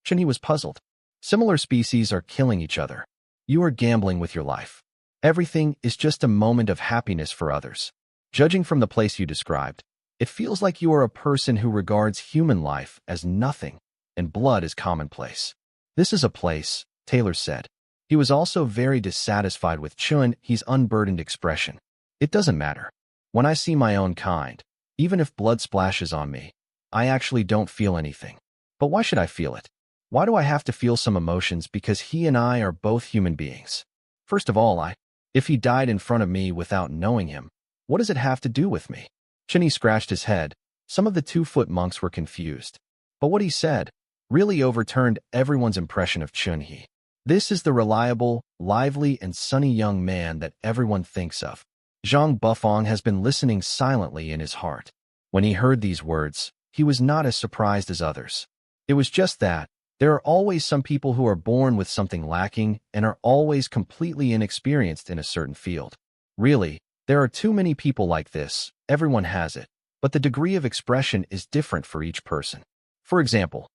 Chun-Hee was puzzled. Similar species are killing each other. You are gambling with your life. Everything is just a moment of happiness for others. Judging from the place you described, it feels like you are a person who regards human life as nothing and blood as commonplace. This is a place, Taylor said. He was also very dissatisfied with Chun-Hee's unburdened expression. It doesn't matter. When I see my own kind, even if blood splashes on me, I actually don't feel anything. But why should I feel it? Why do I have to feel some emotions because he and I are both human beings? First of all, if he died in front of me without knowing him, what does it have to do with me? Chun-Hee scratched his head. Some of the 2-foot monks were confused. But what he said really overturned everyone's impression of Chun-Hee. This is the reliable, lively, and sunny young man that everyone thinks of. Zhang Bufang has been listening silently in his heart. When he heard these words, he was not as surprised as others. It was just that there are always some people who are born with something lacking and are always completely inexperienced in a certain field. Really, there are too many people like this. Everyone has it, but the degree of expression is different for each person. For example,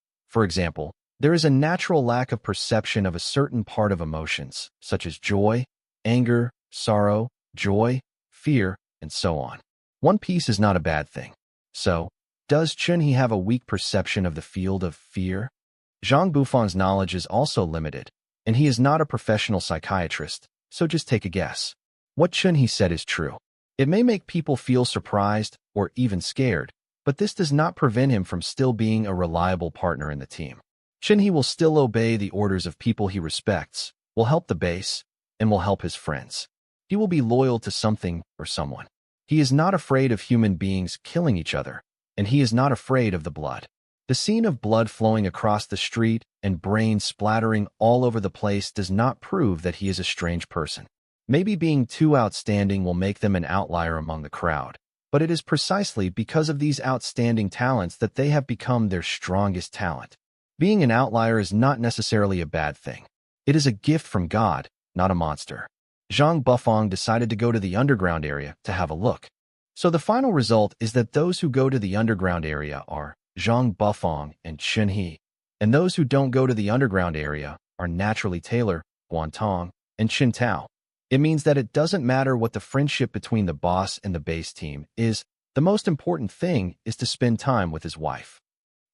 there is a natural lack of perception of a certain part of emotions, such as joy, anger, sorrow, joy, fear, and so on. One piece is not a bad thing. So, does Chun-Hee have a weak perception of the field of fear? Zhang Bufang's knowledge is also limited, and he is not a professional psychiatrist, so just take a guess. What Chun-Hee said is true. It may make people feel surprised or even scared, but this does not prevent him from still being a reliable partner in the team. Chun-Hee will still obey the orders of people he respects, will help the base, and will help his friends. He will be loyal to something or someone. He is not afraid of human beings killing each other, and he is not afraid of the blood. The scene of blood flowing across the street and brains splattering all over the place does not prove that he is a strange person. Maybe being too outstanding will make them an outlier among the crowd, but it is precisely because of these outstanding talents that they have become their strongest talent. Being an outlier is not necessarily a bad thing. It is a gift from God, not a monster. Zhang Bufang decided to go to the underground area to have a look. So the final result is that those who go to the underground area are Zhang Bufang, and Chen He. And those who don't go to the underground area are naturally Taylor, Guantong, and Qin Tao. It means that it doesn't matter what the friendship between the boss and the base team is, the most important thing is to spend time with his wife.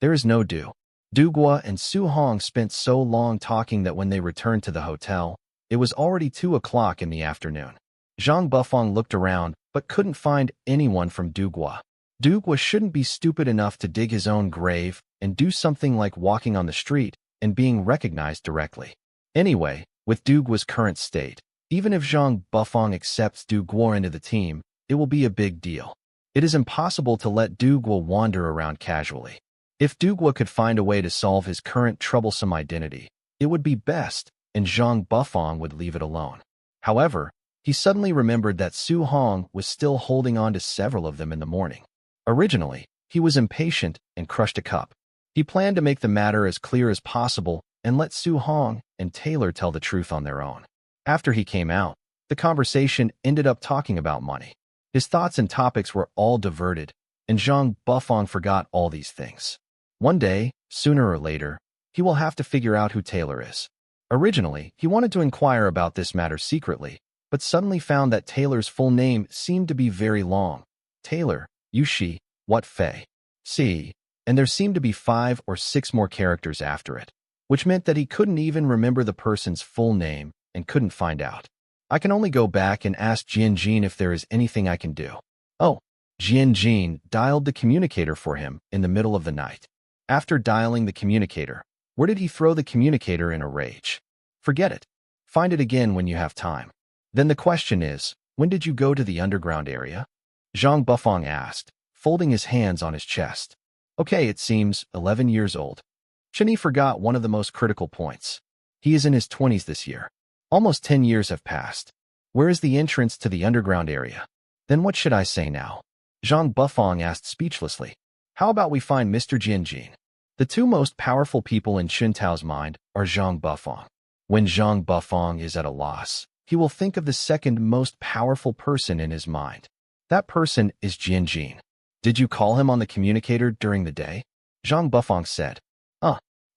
There is no Du. Guo and Su Hong spent so long talking that when they returned to the hotel, it was already 2 o'clock in the afternoon. Zhang Bufang looked around, but couldn't find anyone from Du Guo. Du Guo shouldn't be stupid enough to dig his own grave and do something like walking on the street and being recognized directly. Anyway, with Du Guo's current state, even if Zhang Bufang accepts Du Guo into the team, it will be a big deal. It is impossible to let Du Guo wander around casually. If Du Guo could find a way to solve his current troublesome identity, it would be best, and Zhang Bufang would leave it alone. However, he suddenly remembered that Su Hong was still holding on to several of them in the morning. Originally, he was impatient and crushed a cup. He planned to make the matter as clear as possible and let Su Hong and Taylor tell the truth on their own. After he came out, the conversation ended up talking about money. His thoughts and topics were all diverted, and Zhang Bufang forgot all these things. One day, sooner or later, he will have to figure out who Taylor is. Originally, he wanted to inquire about this matter secretly, but suddenly found that Taylor's full name seemed to be very long. Taylor, Yushi, What Fei. See, and there seemed to be 5 or 6 more characters after it, which meant that he couldn't even remember the person's full name and couldn't find out. I can only go back and ask Jianjin if there is anything I can do. Oh, Jianjin dialed the communicator for him in the middle of the night. After dialing the communicator, where did he throw the communicator in a rage? Forget it. Find it again when you have time. Then the question is, when did you go to the underground area? Zhang Bufang asked, folding his hands on his chest. Okay, it seems 11 years old. Chen He forgot one of the most critical points. He is in his 20s this year. Almost 10 years have passed. Where is the entrance to the underground area? Then what should I say now? Zhang Bufang asked speechlessly. How about we find Mr. Jianjin? The 2 most powerful people in Qin Tao's mind are Zhang Bufang. When Zhang Bufang is at a loss, he will think of the second most powerful person in his mind. That person is Jianjin. Did you call him on the communicator during the day? Zhang Bufang said.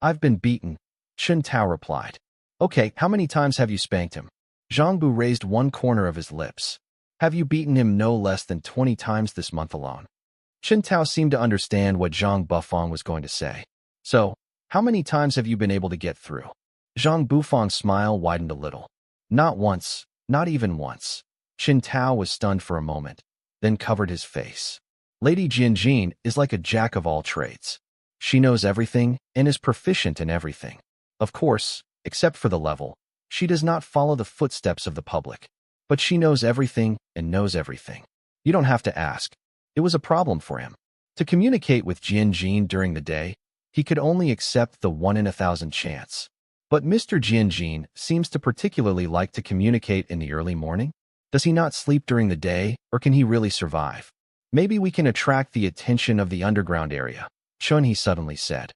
I've been beaten, Qin Tao replied. Okay, how many times have you spanked him? Zhang Bu raised one corner of his lips. Have you beaten him no less than 20 times this month alone? Qin Tao seemed to understand what Zhang Bufang was going to say. So, how many times have you been able to get through? Zhang Bufang's smile widened a little. Not once, not even once. Qin Tao was stunned for a moment, then covered his face. Lady Jianjin is like a jack of all trades. She knows everything and is proficient in everything. Of course, except for the level, she does not follow the footsteps of the public. But she knows everything and knows everything. You don't have to ask. It was a problem for him. To communicate with Jianjin during the day, he could only accept the 1 in 1,000 chance. But Mr. Jianjin seems to particularly like to communicate in the early morning. Does he not sleep during the day, or can he really survive? Maybe we can attract the attention of the underground area, Chun He suddenly said.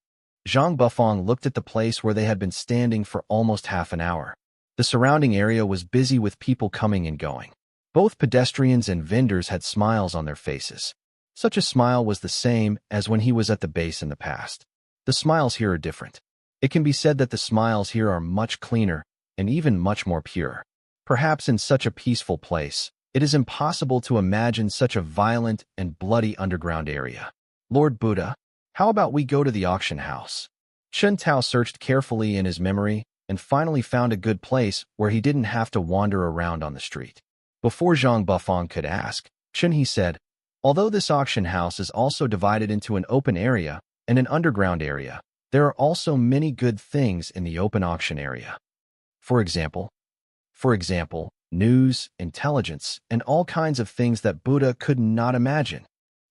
Zhang Bufang looked at the place where they had been standing for almost half an hour. The surrounding area was busy with people coming and going. Both pedestrians and vendors had smiles on their faces. Such a smile was the same as when he was at the base in the past. The smiles here are different. It can be said that the smiles here are much cleaner and even much more pure. Perhaps in such a peaceful place, it is impossible to imagine such a violent and bloody underground area. Lord Buddha, how about we go to the auction house? Chen Tao searched carefully in his memory and finally found a good place where he didn't have to wander around on the street. Before Zhang Bufang could ask, Chen He said, although this auction house is also divided into an open area and an underground area, there are also many good things in the open auction area. For example, news, intelligence, and all kinds of things that Buddha could not imagine.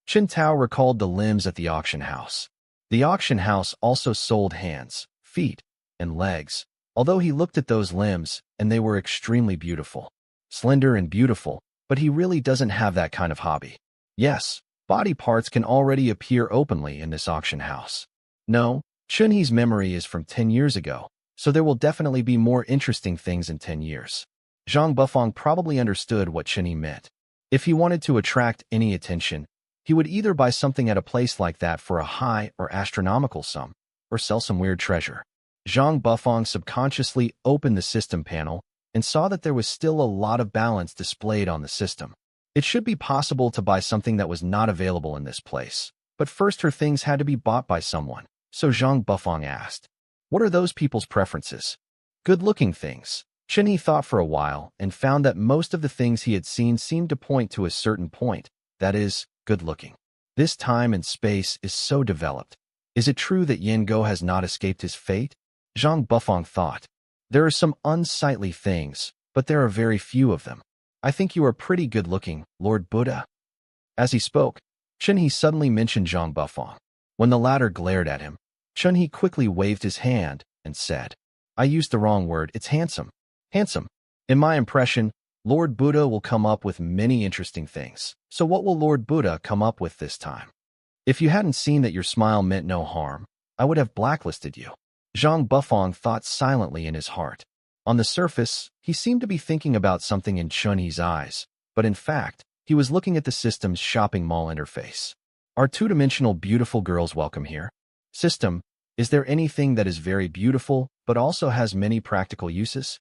Qin Tao recalled the limbs at the auction house. The auction house also sold hands, feet, and legs, although he looked at those limbs and they were extremely beautiful. Slender and beautiful, but he really doesn't have that kind of hobby. Yes, body parts can already appear openly in this auction house. No, Chun He's memory is from 10 years ago, so there will definitely be more interesting things in 10 years. Zhang Bufang probably understood what Chun He meant. If he wanted to attract any attention, He would either buy something at a place like that for a high or astronomical sum, or sell some weird treasure. Zhang Bufang subconsciously opened the system panel and saw that there was still a lot of balance displayed on the system. It should be possible to buy something that was not available in this place, but first her things had to be bought by someone, so Zhang Bufang asked, "What are those people's preferences?" "Good-looking things." Chenhe thought for a while and found that most of the things he had seen seemed to point to a certain point, that is, good-looking. This time and space is so developed. Is it true that Yin Go has not escaped his fate? Zhang Bufang thought. There are some unsightly things, but there are very few of them. I think you are pretty good-looking, Lord Buddha. As he spoke, Chenhe suddenly mentioned Zhang Bufang. When the latter glared at him, Chenhe quickly waved his hand and said, "I used the wrong word, it's handsome." Handsome. In my impression, Lord Buddha will come up with many interesting things. So what will Lord Buddha come up with this time? If you hadn't seen that your smile meant no harm, I would have blacklisted you. Zhang Bufang thought silently in his heart. On the surface, he seemed to be thinking about something in Chenhe's eyes, but in fact, he was looking at the system's shopping mall interface. Are two-dimensional beautiful girls welcome here? System, is there anything that is very beautiful but also has many practical uses?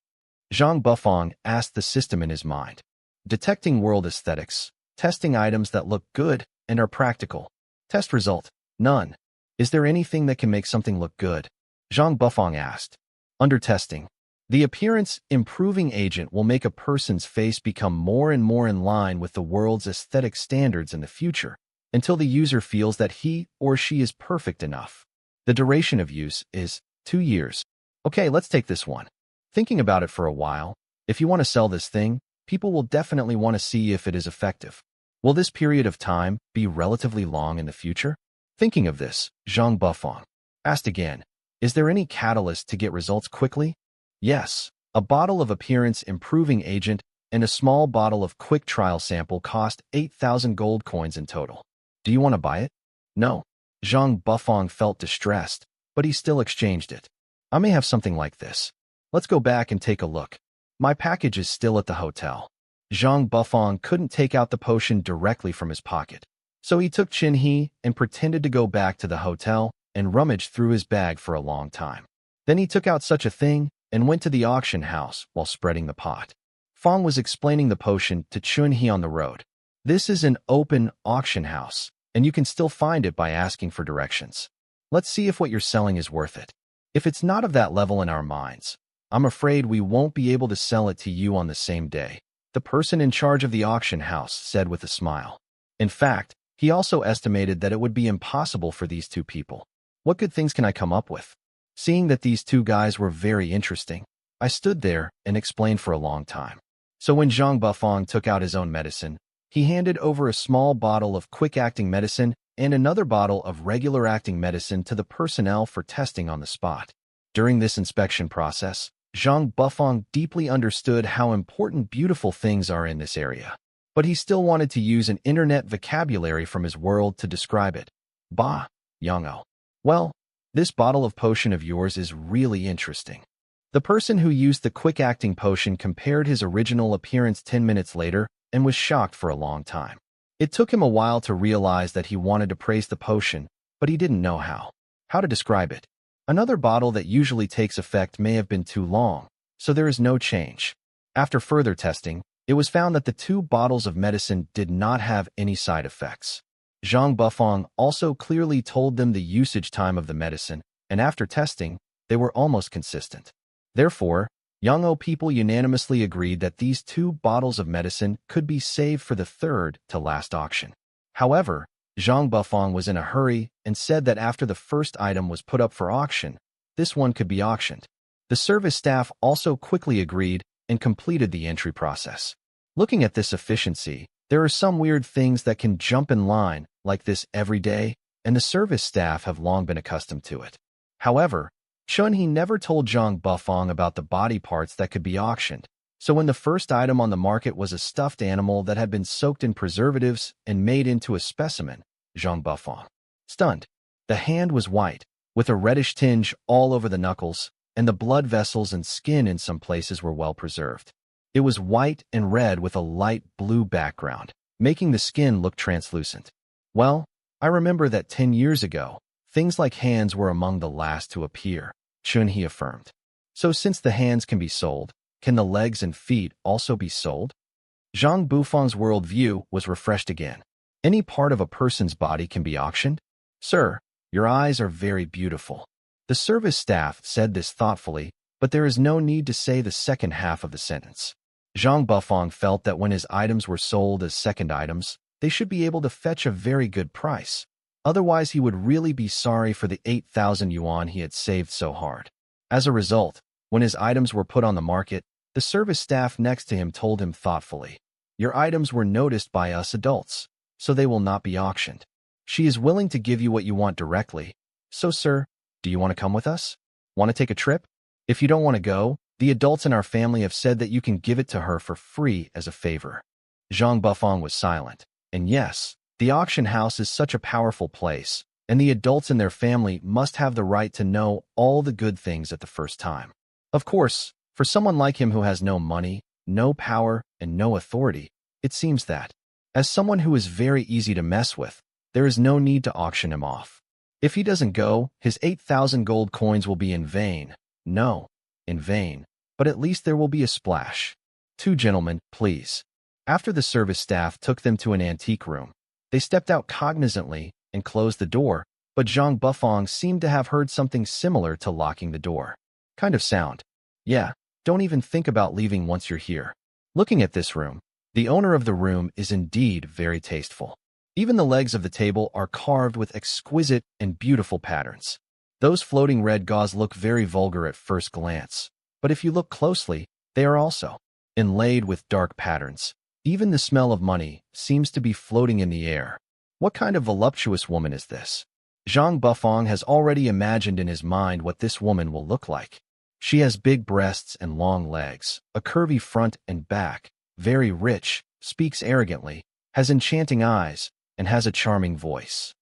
Zhang Bufang asked the system in his mind. Detecting world aesthetics, testing items that look good and are practical. Test result, none. Is there anything that can make something look good? Zhang Bufang asked. Under testing, the appearance improving agent will make a person's face become more and more in line with the world's aesthetic standards in the future, until the user feels that he or she is perfect enough. The duration of use is 2 years. Okay, let's take this one. Thinking about it for a while, if you want to sell this thing, people will definitely want to see if it is effective. Will this period of time be relatively long in the future? Thinking of this, Zhang Bufang asked again, is there any catalyst to get results quickly? Yes, a bottle of appearance improving agent and a small bottle of quick trial sample cost 8,000 gold coins in total. Do you want to buy it? No. Zhang Bufang felt distressed, but he still exchanged it. I may have something like this. Let's go back and take a look. My package is still at the hotel. Zhang Bufang couldn't take out the potion directly from his pocket, so he took Chenhe and pretended to go back to the hotel and rummaged through his bag for a long time. Then he took out such a thing and went to the auction house while spreading the pot. Fong was explaining the potion to Chenhe on the road. This is an open auction house, and you can still find it by asking for directions. Let's see if what you're selling is worth it. If it's not of that level in our minds, I'm afraid we won't be able to sell it to you on the same day, the person in charge of the auction house said with a smile. In fact, he also estimated that it would be impossible for these two people. What good things can I come up with? Seeing that these two guys were very interesting, I stood there and explained for a long time. So when Zhang Bufang took out his own medicine, he handed over a small bottle of quick-acting medicine and another bottle of regular-acting medicine to the personnel for testing on the spot. During this inspection process, Zhang Bufang deeply understood how important beautiful things are in this area, but he still wanted to use an internet vocabulary from his world to describe it. Bah, Yango. Well, this bottle of potion of yours is really interesting. The person who used the quick-acting potion compared his original appearance 10 minutes later and was shocked for a long time. It took him a while to realize that he wanted to praise the potion, but he didn't know how to describe it. Another bottle that usually takes effect may have been too long, so there is no change. After further testing, it was found that the 2 bottles of medicine did not have any side effects. Zhang Bufang also clearly told them the usage time of the medicine, and after testing, they were almost consistent. Therefore, Yango people unanimously agreed that these 2 bottles of medicine could be saved for the third to last auction. However, Zhang Bufang was in a hurry and said that after the first item was put up for auction, this one could be auctioned. The service staff also quickly agreed and completed the entry process. Looking at this efficiency, there are some weird things that can jump in line like this every day, and the service staff have long been accustomed to it. However, Chenhe never told Zhang Bufang about the body parts that could be auctioned, so when the first item on the market was a stuffed animal that had been soaked in preservatives and made into a specimen, Zhang Bufang stunned. The hand was white, with a reddish tinge all over the knuckles, and the blood vessels and skin in some places were well preserved. It was white and red with a light blue background, making the skin look translucent. Well, I remember that 10 years ago, things like hands were among the last to appear, Chun-hee affirmed. So since the hands can be sold, can the legs and feet also be sold? Zhang Bufang's worldview was refreshed again. Any part of a person's body can be auctioned? Sir, your eyes are very beautiful. The service staff said this thoughtfully, but there is no need to say the second half of the sentence. Zhang Bufang felt that when his items were sold as second items, they should be able to fetch a very good price. Otherwise, he would really be sorry for the 8,000 yuan he had saved so hard. As a result, when his items were put on the market, the service staff next to him told him thoughtfully, "Your items were noticed by us adults, so they will not be auctioned. She is willing to give you what you want directly. So, sir, do you want to come with us? Want to take a trip? If you don't want to go, the adults in our family have said that you can give it to her for free as a favor." Zhang Bufang was silent. And yes, the auction house is such a powerful place, and the adults in their family must have the right to know all the good things at the first time. Of course, for someone like him who has no money, no power, and no authority, it seems that, as someone who is very easy to mess with, there is no need to auction him off. If he doesn't go, his 8,000 gold coins will be in vain. No, in vain, but at least there will be a splash. Two gentlemen, please. After the service staff took them to an antique room, they stepped out cognizantly and closed the door, but Zhang Bufang seemed to have heard something similar to locking the door. Kind of sound. Yeah, don't even think about leaving once you're here. Looking at this room, the owner of the room is indeed very tasteful. Even the legs of the table are carved with exquisite and beautiful patterns. Those floating red gauze look very vulgar at first glance, but if you look closely, they are also inlaid with dark patterns. Even the smell of money seems to be floating in the air. What kind of voluptuous woman is this? Zhang Bufang has already imagined in his mind what this woman will look like. She has big breasts and long legs, a curvy front and back, very rich, speaks arrogantly, has enchanting eyes, and has a charming voice.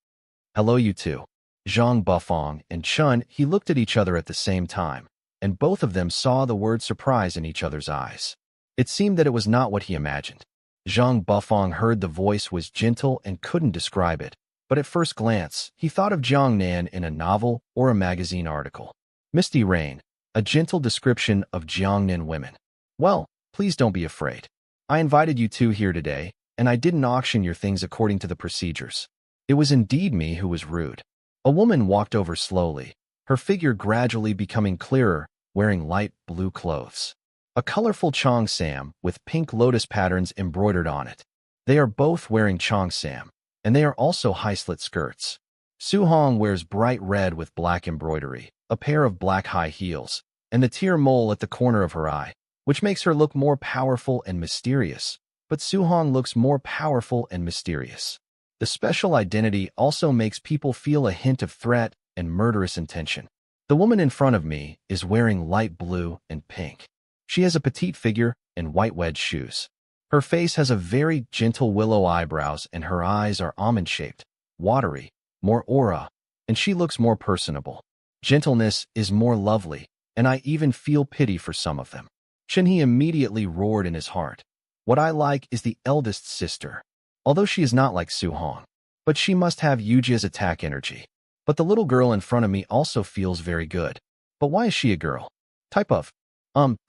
Hello, you two. Zhang Bufang and Chun-hee looked at each other at the same time, and both of them saw the word surprise in each other's eyes. It seemed that it was not what he imagined. Zhang Bufang heard the voice was gentle and couldn't describe it, but at first glance, he thought of Jiangnan in a novel or a magazine article. Misty Rain, a gentle description of Jiangnan women. Well, please don't be afraid. I invited you two here today, and I didn't auction your things according to the procedures. It was indeed me who was rude. A woman walked over slowly, her figure gradually becoming clearer, wearing light blue clothes. A colorful cheongsam with pink lotus patterns embroidered on it. They are both wearing cheongsam, and they are also high-slit skirts. Su Hong wears bright red with black embroidery, a pair of black high heels, and the tear mole at the corner of her eye, which makes her look more powerful and mysterious, but Su Hong looks more powerful and mysterious. The special identity also makes people feel a hint of threat and murderous intention. The woman in front of me is wearing light blue and pink. She has a petite figure and white wedge shoes. Her face has a very gentle willow eyebrows and her eyes are almond-shaped, watery, more aura, and she looks more personable. Gentleness is more lovely, and I even feel pity for some of them. Chun-hee immediately roared in his heart. What I like is the eldest sister, although she is not like Su Hong, but she must have Yujia's attack energy. But the little girl in front of me also feels very good. But why is she a girl? Type of,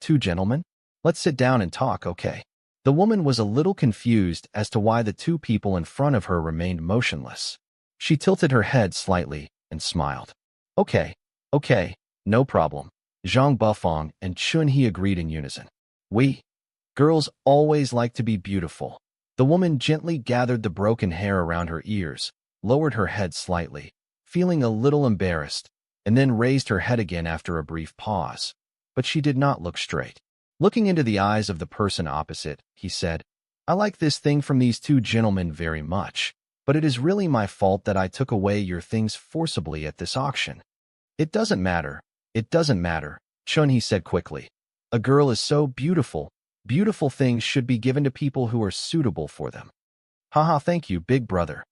two gentlemen? Let's sit down and talk, okay? The woman was a little confused as to why the two people in front of her remained motionless. She tilted her head slightly and smiled. Okay, no problem. Zhang Bufang and Chun-hee agreed in unison. Girls always like to be beautiful. The woman gently gathered the broken hair around her ears, lowered her head slightly, feeling a little embarrassed, and then raised her head again after a brief pause. But she did not look straight. Looking into the eyes of the person opposite, he said, I like this thing from these two gentlemen very much, but it is really my fault that I took away your things forcibly at this auction. It doesn't matter, Chun-hee said quickly. A girl is so beautiful. Beautiful things should be given to people who are suitable for them. Haha, thank you, big brother.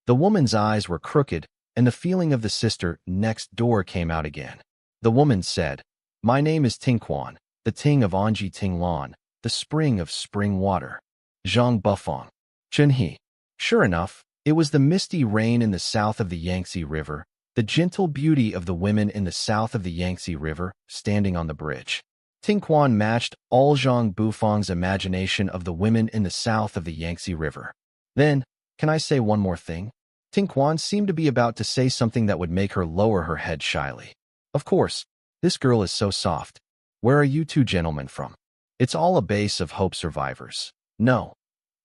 The woman's eyes were crooked, and the feeling of the sister next door came out again. The woman said, My name is Tingquan, the Ting of Anji Tinglan, the spring of spring water. Zhang Bufang. Chun-hee. Sure enough, It was the misty rain in the south of the Yangtze River, the gentle beauty of the women in the south of the Yangtze River, standing on the bridge. Ting Quan matched all Zhang Bufang's imagination of the women in the south of the Yangtze River. Then, can I say one more thing? Ting Quan seemed to be about to say something that would make her lower her head shyly. Of course, this girl is so soft. Where are you two gentlemen from? It's all a base of hope survivors. No.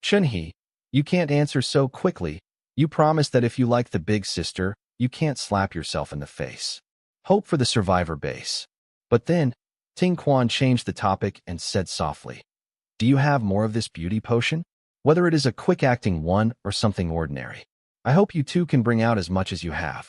Chunhee, you can't answer so quickly. You promised that if you like the big sister, you can't slap yourself in the face. Hope for the survivor base. But then, Ting Quan changed the topic and said softly, do you have more of this beauty potion? Whether it is a quick-acting one or something ordinary. I hope you two can bring out as much as you have.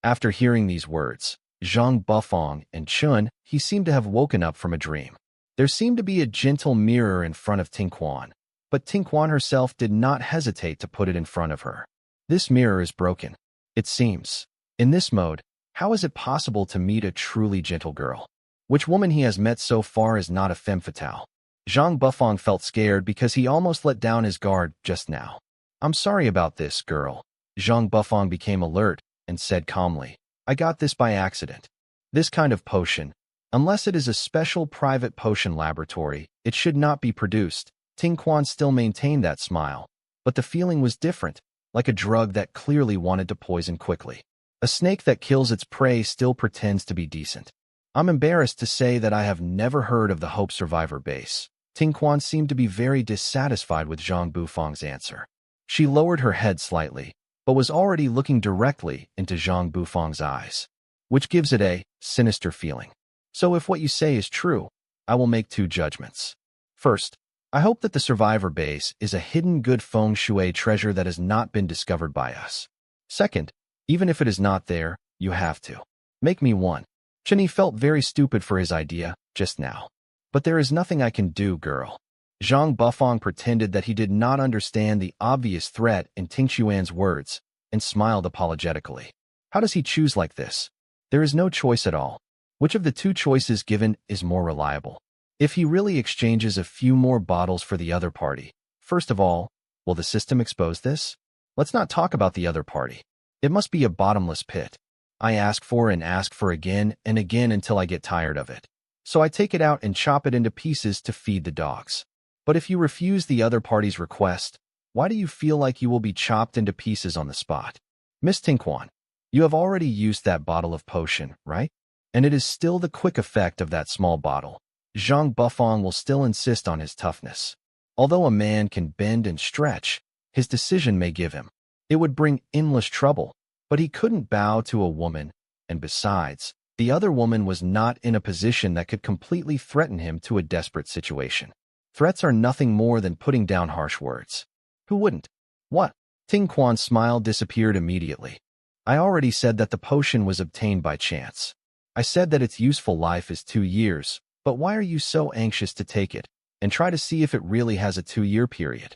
After hearing these words, Zhang Bufang and Chun, he seemed to have woken up from a dream. There seemed to be a gentle mirror in front of Ting Quan, but Ting Quan herself did not hesitate to put it in front of her. This mirror is broken. It seems. In this mode, how is it possible to meet a truly gentle girl? Which woman he has met so far is not a femme fatale? Zhang Bufang felt scared because he almost let down his guard just now. I'm sorry about this, girl. Zhang Bufang became alert and said calmly, I got this by accident. This kind of potion, unless it is a special private potion laboratory, it should not be produced. Ting Quan still maintained that smile, but the feeling was different, like a drug that clearly wanted to poison quickly. A snake that kills its prey still pretends to be decent. I'm embarrassed to say that I have never heard of the Hope Survivor base. Ting Quan seemed to be very dissatisfied with Zhang Bufang's answer. She lowered her head slightly, but was already looking directly into Zhang Bufang's eyes, which gives it a sinister feeling. So if what you say is true, I will make two judgments. First, I hope that the survivor base is a hidden good feng shui treasure that has not been discovered by us. Second, even if it is not there, you have to make me one. Chenny felt very stupid for his idea just now. But there is nothing I can do, girl. Zhang Bufang pretended that he did not understand the obvious threat in Ting Xuan's words and smiled apologetically. How does he choose like this? There is no choice at all. Which of the two choices given is more reliable? If he really exchanges a few more bottles for the other party, first of all, will the system expose this? Let's not talk about the other party. It must be a bottomless pit. I ask for and ask for again and again until I get tired of it. So I take it out and chop it into pieces to feed the dogs. But if you refuse the other party's request, why do you feel like you will be chopped into pieces on the spot? Miss Ting Quan, you have already used that bottle of potion, right? And it is still the quick effect of that small bottle. Zhang Bufang will still insist on his toughness. Although a man can bend and stretch, his decision may give him. It would bring endless trouble, but he couldn't bow to a woman, and besides, the other woman was not in a position that could completely threaten him to a desperate situation. Threats are nothing more than putting down harsh words. Who wouldn't? What? Ting Quan's smile disappeared immediately. I already said that the potion was obtained by chance. I said that its useful life is 2 years, but why are you so anxious to take it and try to see if it really has a 2-year period?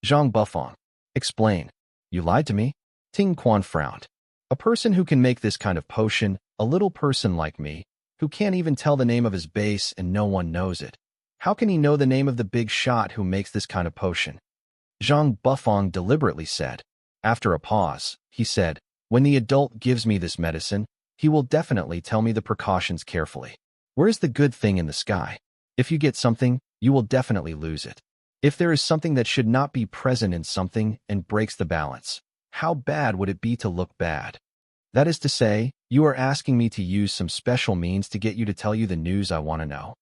Zhang Bufang, explain. You lied to me? Ting Quan frowned. A person who can make this kind of potion, a little person like me, who can't even tell the name of his base and no one knows it. How can he know the name of the big shot who makes this kind of potion? Zhang Bufang deliberately said. After a pause, he said, when the adult gives me this medicine, he will definitely tell me the precautions carefully. Where's the good thing in the sky? If you get something, you will definitely lose it. If there is something that should not be present in something and breaks the balance, how bad would it be to look bad? That is to say, you are asking me to use some special means to get you to tell you the news I want to know.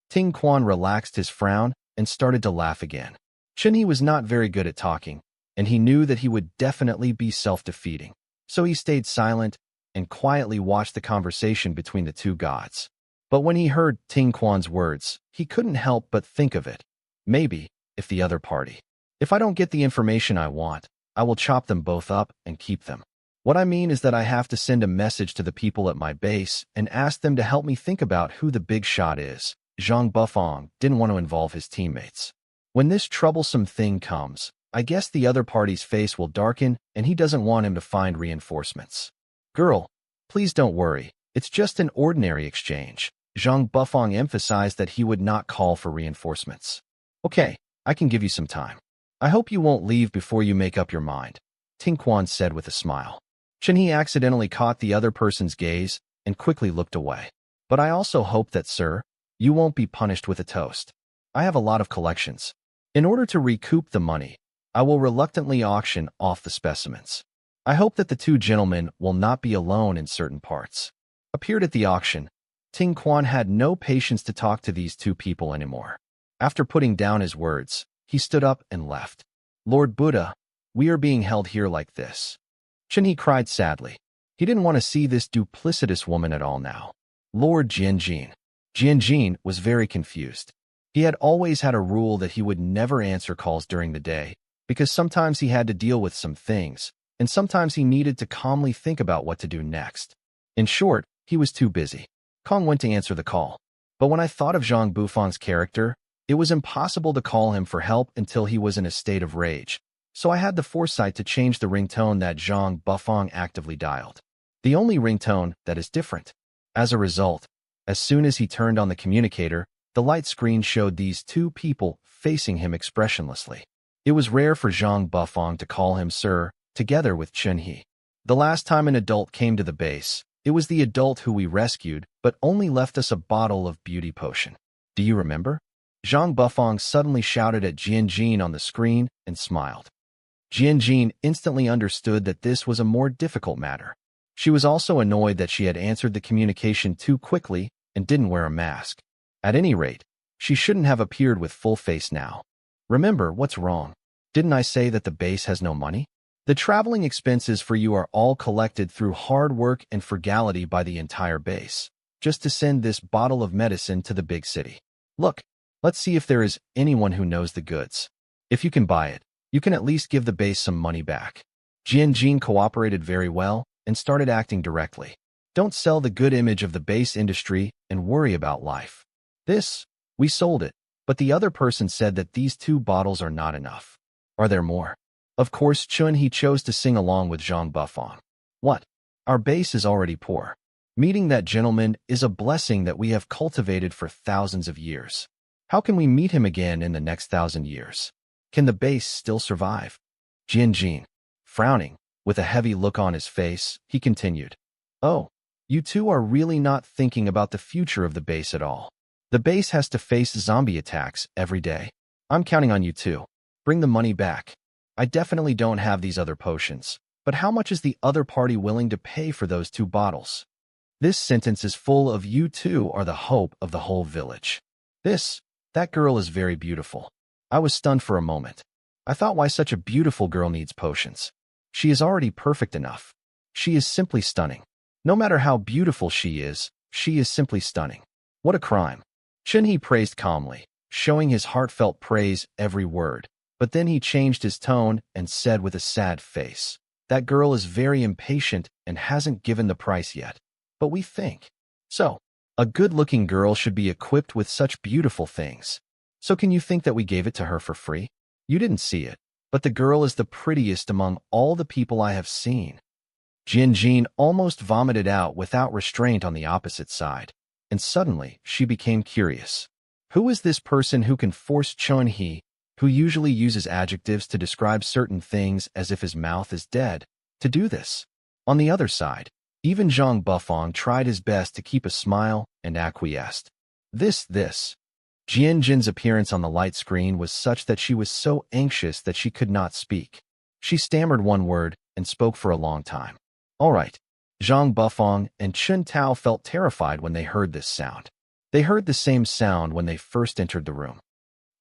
Ting Quan relaxed his frown and started to laugh again. Chenhe was not very good at talking, and he knew that he would definitely be self-defeating. So he stayed silent and quietly watched the conversation between the two gods. But when he heard Ting Quan's words, he couldn't help but think of it. Maybe, if the other party. If I don't get the information I want, I will chop them both up and keep them. What I mean is that I have to send a message to the people at my base and ask them to help me think about who the big shot is. Zhang Bufang didn't want to involve his teammates. When this troublesome thing comes, I guess the other party's face will darken and he doesn't want him to find reinforcements. Girl, please don't worry. It's just an ordinary exchange. Zhang Bufang emphasized that he would not call for reinforcements. Okay, I can give you some time. I hope you won't leave before you make up your mind. Ting Quan said with a smile. Chun-Hee accidentally caught the other person's gaze and quickly looked away. But I also hope that, sir, you won't be punished with a toast. I have a lot of collections. In order to recoup the money, I will reluctantly auction off the specimens. I hope that the two gentlemen will not be alone in certain parts. Appeared at the auction, Ting Quan had no patience to talk to these two people anymore. After putting down his words, he stood up and left. Lord Buddha, we are being held here like this. Chun-Hee cried sadly. He didn't want to see this duplicitous woman at all now. Lord Jianjin. Jianjin was very confused. He had always had a rule that he would never answer calls during the day, because sometimes he had to deal with some things, and sometimes he needed to calmly think about what to do next. In short, he was too busy. Kong went to answer the call. But when I thought of Zhang Bufang's character, it was impossible to call him for help until he was in a state of rage. So I had the foresight to change the ringtone that Zhang Bufang actively dialed. The only ringtone that is different. As a result, as soon as he turned on the communicator, the light screen showed these two people facing him expressionlessly. It was rare for Zhang Bufang to call him sir, together with Chun-Hee. The last time an adult came to the base, it was the adult who we rescued, but only left us a bottle of beauty potion. Do you remember? Zhang Bufang suddenly shouted at Jianjin on the screen and smiled. Jianjin instantly understood that this was a more difficult matter. She was also annoyed that she had answered the communication too quickly and didn't wear a mask. At any rate, she shouldn't have appeared with full face now. Remember, what's wrong? Didn't I say that the base has no money? The traveling expenses for you are all collected through hard work and frugality by the entire base, just to send this bottle of medicine to the big city. Look, let's see if there is anyone who knows the goods. If you can buy it, you can at least give the base some money back. Jianjin cooperated very well and started acting directly. Don't sell the good image of the base industry and worry about life. We sold it, but the other person said that these 2 bottles are not enough. Are there more? Of course, Chun-Hee chose to sing along with Zhang Bufang. What? Our base is already poor. Meeting that gentleman is a blessing that we have cultivated for thousands of years. How can we meet him again in the next 1,000 years? Can the base still survive? Jianjin, frowning, with a heavy look on his face, he continued. Oh, you two are really not thinking about the future of the base at all. The base has to face zombie attacks every day. I'm counting on you too. Bring the money back. I definitely don't have these other potions, but how much is the other party willing to pay for those 2 bottles? This sentence is full of you two are the hope of the whole village. That girl is very beautiful. I was stunned for a moment. I thought, why such a beautiful girl needs potions? She is already perfect enough. She is simply stunning. No matter how beautiful she is simply stunning. What a crime. Chun-Hee praised calmly, showing his heartfelt praise every word, but then he changed his tone and said with a sad face, that girl is very impatient and hasn't given the price yet. But we think. So, a good-looking girl should be equipped with such beautiful things. So can you think that we gave it to her for free? You didn't see it, but the girl is the prettiest among all the people I have seen. Jianjin almost vomited out without restraint on the opposite side, and suddenly she became curious. Who is this person who can force Chun-Hee, who usually uses adjectives to describe certain things as if his mouth is dead, to do this? On the other side, even Zhang Bufang tried his best to keep a smile and acquiesced. Jianjin's appearance on the light screen was such that she was so anxious that she could not speak. She stammered one word and spoke for a long time. All right. Zhang Bufang and Chun Tao felt terrified when they heard this sound. They heard the same sound when they first entered the room.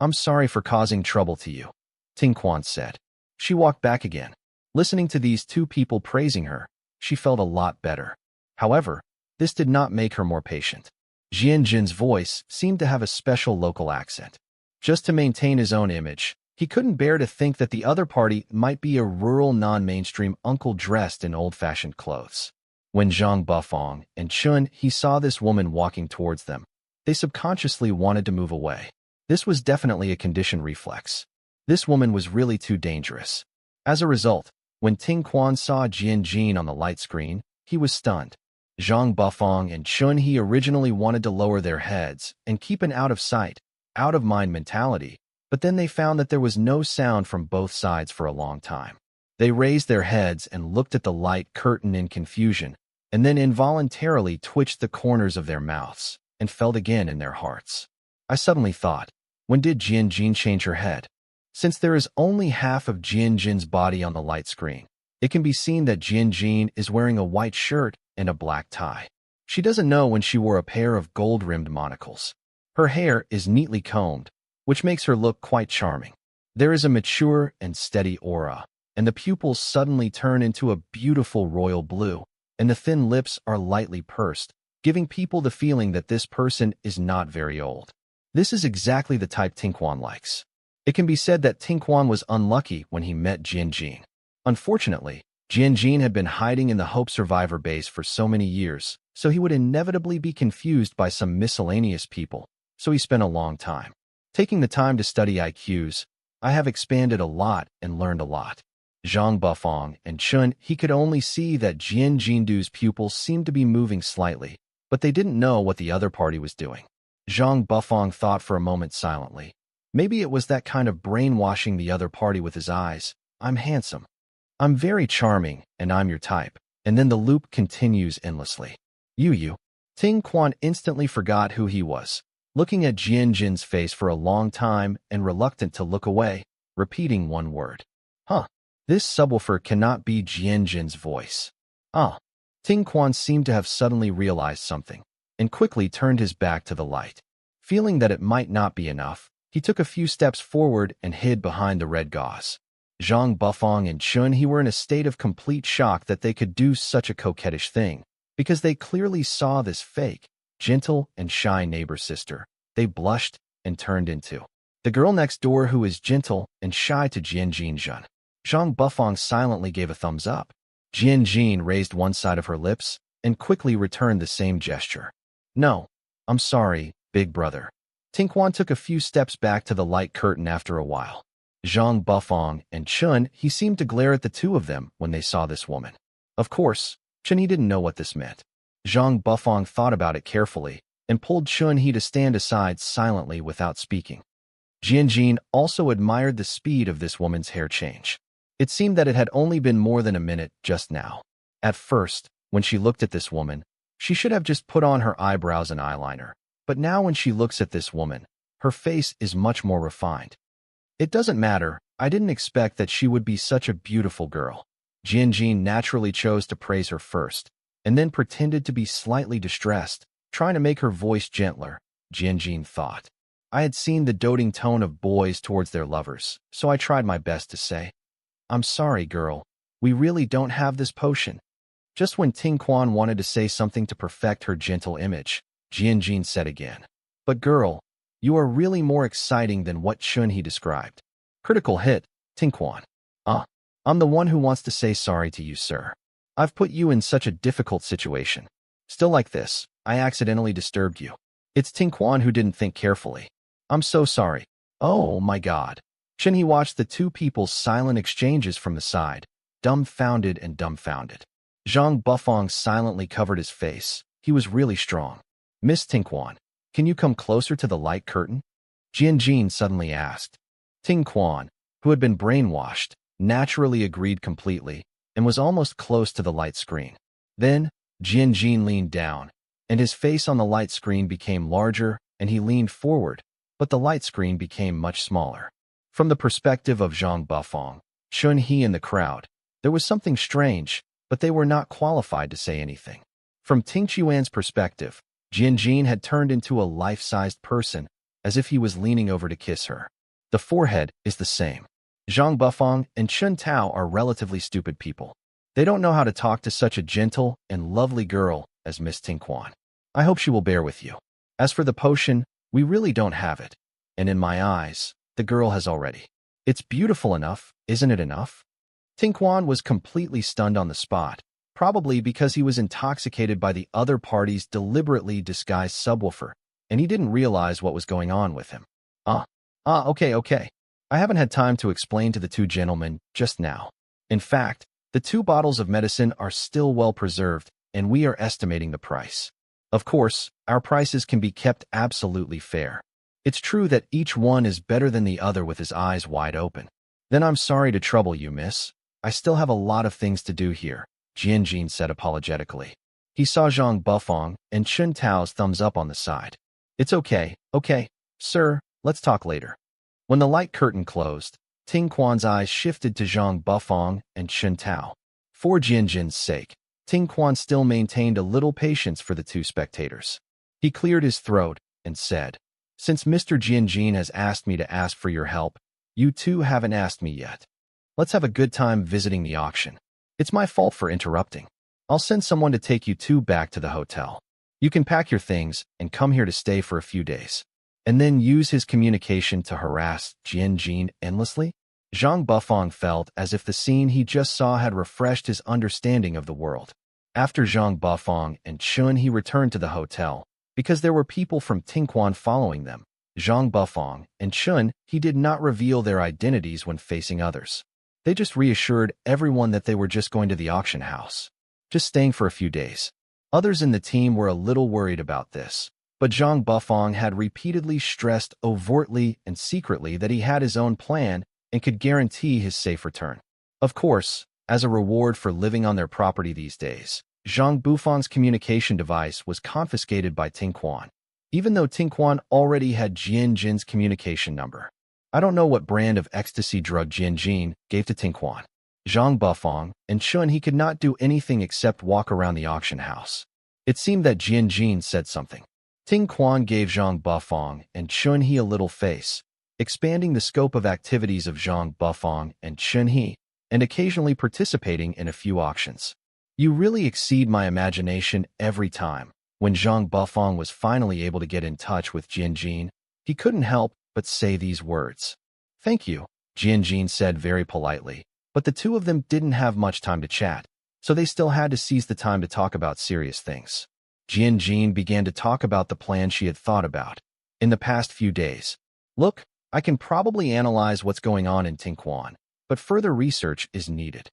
I'm sorry for causing trouble to you, Ting Quan said. She walked back again. Listening to these 2 people praising her, she felt a lot better. However, this did not make her more patient. Jianjin's voice seemed to have a special local accent. Just to maintain his own image, he couldn't bear to think that the other party might be a rural non-mainstream uncle dressed in old-fashioned clothes. When Zhang Bufang and Chun-Hee saw this woman walking towards them, they subconsciously wanted to move away. This was definitely a conditioned reflex. This woman was really too dangerous. As a result, when Ting Quan saw Jianjin on the light screen, he was stunned. Zhang Bufang and Chun-Hee originally wanted to lower their heads and keep an out-of-sight, out-of-mind mentality, but then they found that there was no sound from both sides for a long time. They raised their heads and looked at the light curtain in confusion, and then involuntarily twitched the corners of their mouths and felt again in their hearts. I suddenly thought, when did Jian-Jin change her head? Since there is only half of Jian-Jin's body on the light screen, it can be seen that Jian-Jin is wearing a white shirt and a black tie. She doesn't know when she wore a pair of gold-rimmed monocles. Her hair is neatly combed, which makes her look quite charming. There is a mature and steady aura, and the pupils suddenly turn into a beautiful royal blue, and the thin lips are lightly pursed, giving people the feeling that this person is not very old. This is exactly the type Tinquan likes. It can be said that Tinquan was unlucky when he met Jian-Jin. Unfortunately, Jian-Jin had been hiding in the Hope Survivor base for so many years, so he would inevitably be confused by some miscellaneous people, so he spent a long time. Taking the time to study IQs, I have expanded a lot and learned a lot. Zhang Bufang and Chun, he could only see that Jian-Jindu's pupils seemed to be moving slightly, but they didn't know what the other party was doing. Zhang Bufang thought for a moment silently. Maybe it was that kind of brainwashing the other party with his eyes. I'm handsome. I'm very charming, and I'm your type. And then the loop continues endlessly. You. Ting Quan instantly forgot who he was, looking at Jian-Jin's face for a long time and reluctant to look away, repeating one word. Huh. This subwoofer cannot be Jian-Jin's voice. Ting Quan seemed to have suddenly realized something, and quickly turned his back to the light. Feeling that it might not be enough, he took a few steps forward and hid behind the red gauze. Zhang Bufang and Chun, he were in a state of complete shock that they could do such a coquettish thing, because they clearly saw this fake, gentle and shy neighbor sister. They blushed and turned into the girl next door who is gentle and shy to Jian-Jin Jun. Zhang Bufang silently gave a thumbs up. Jian-Jin raised one side of her lips and quickly returned the same gesture. No, I'm sorry, big brother. Tinquan took a few steps back to the light curtain after a while. Zhang Bufang and Chun, he seemed to glare at the two of them when they saw this woman. Of course, Chun he didn't know what this meant. Zhang Bufang thought about it carefully and pulled Chun he to stand aside silently without speaking. Jian-Jin also admired the speed of this woman's hair change. It seemed that it had only been more than a minute just now. At first, when she looked at this woman, she should have just put on her eyebrows and eyeliner. But now when she looks at this woman, her face is much more refined. It doesn't matter, I didn't expect that she would be such a beautiful girl. Jian-Jin naturally chose to praise her first, and then pretended to be slightly distressed, trying to make her voice gentler. Jian-Jin thought. I had seen the doting tone of boys towards their lovers, so I tried my best to say, I'm sorry, girl. We really don't have this potion. Just when Ting Quan wanted to say something to perfect her gentle image, Jian-Jin said again. But girl, you are really more exciting than what Chun he described. Critical hit, Ting Quan. I'm the one who wants to say sorry to you, sir. I've put you in such a difficult situation. Still like this, I accidentally disturbed you. It's Ting Quan who didn't think carefully. I'm so sorry. Oh my God. Chun he watched the two people's silent exchanges from the side, dumbfounded and dumbfounded. Zhang Bufang silently covered his face. He was really strong. Miss Tinquan, can you come closer to the light curtain? Jian-Jin suddenly asked. Tinquan, who had been brainwashed, naturally agreed completely and was almost close to the light screen. Then, Jian-Jin leaned down, and his face on the light screen became larger, and he leaned forward, but the light screen became much smaller. From the perspective of Zhang Bufang, Chun-He and the crowd, there was something strange, but they were not qualified to say anything. From Ting Chuan's perspective, Jian-Jin had turned into a life-sized person, as if he was leaning over to kiss her. The forehead is the same. Zhang Bufang and Chun Tao are relatively stupid people. They don't know how to talk to such a gentle and lovely girl as Miss Tinquan. I hope she will bear with you. As for the potion, we really don't have it. And in my eyes, the girl has already. It's beautiful enough, isn't it enough? Tinquan was completely stunned on the spot, probably because he was intoxicated by the other party's deliberately disguised subwoofer, and he didn't realize what was going on with him. Okay. I haven't had time to explain to the two gentlemen just now. In fact, the 2 bottles of medicine are still well preserved, and we are estimating the price. Of course, our prices can be kept absolutely fair. It's true that each one is better than the other with his eyes wide open. Then I'm sorry to trouble you, miss, I still have a lot of things to do here, Jianjin said apologetically. He saw Zhang Bufang and Chun Tao's thumbs up on the side. It's okay, sir, let's talk later. When the light curtain closed, Ting Quan's eyes shifted to Zhang Bufang and Chun Tao. For Jianjin's sake, Ting Quan still maintained a little patience for the two spectators. He cleared his throat and said, "Since Mr. Jianjin has asked me to ask for your help, you two haven't asked me yet. Let's have a good time visiting the auction. It's my fault for interrupting. I'll send someone to take you two back to the hotel. You can pack your things and come here to stay for a few days." And then use his communication to harass Jianjin endlessly? Zhang Bufang felt as if the scene he just saw had refreshed his understanding of the world. After Zhang Bufang and Chun he returned to the hotel, because there were people from Tingquan following them. Zhang Bufang and Chun, he did not reveal their identities when facing others. They just reassured everyone that they were just going to the auction house, just staying for a few days. Others in the team were a little worried about this, but Zhang Bufang had repeatedly stressed overtly and secretly that he had his own plan and could guarantee his safe return. Of course, as a reward for living on their property these days, Zhang Bufang's communication device was confiscated by Tingquan, even though Tingquan already had Jianjin's communication number. I don't know what brand of ecstasy drug Jianjin gave to Tingquan. Zhang Bufang and Chun he could not do anything except walk around the auction house. It seemed that Jianjin said something. Tingquan gave Zhang Bufang and Chun he a little face, expanding the scope of activities of Zhang Bufang and Chun he, and occasionally participating in a few auctions. You really exceed my imagination every time. When Zhang Bufang was finally able to get in touch with Jianjin, he couldn't help but say these words. "Thank you," Jianjin said very politely, but the two of them didn't have much time to chat, so they still had to seize the time to talk about serious things. Jianjin began to talk about the plan she had thought about in the past few days. "Look, I can probably analyze what's going on in Tingquan, but further research is needed.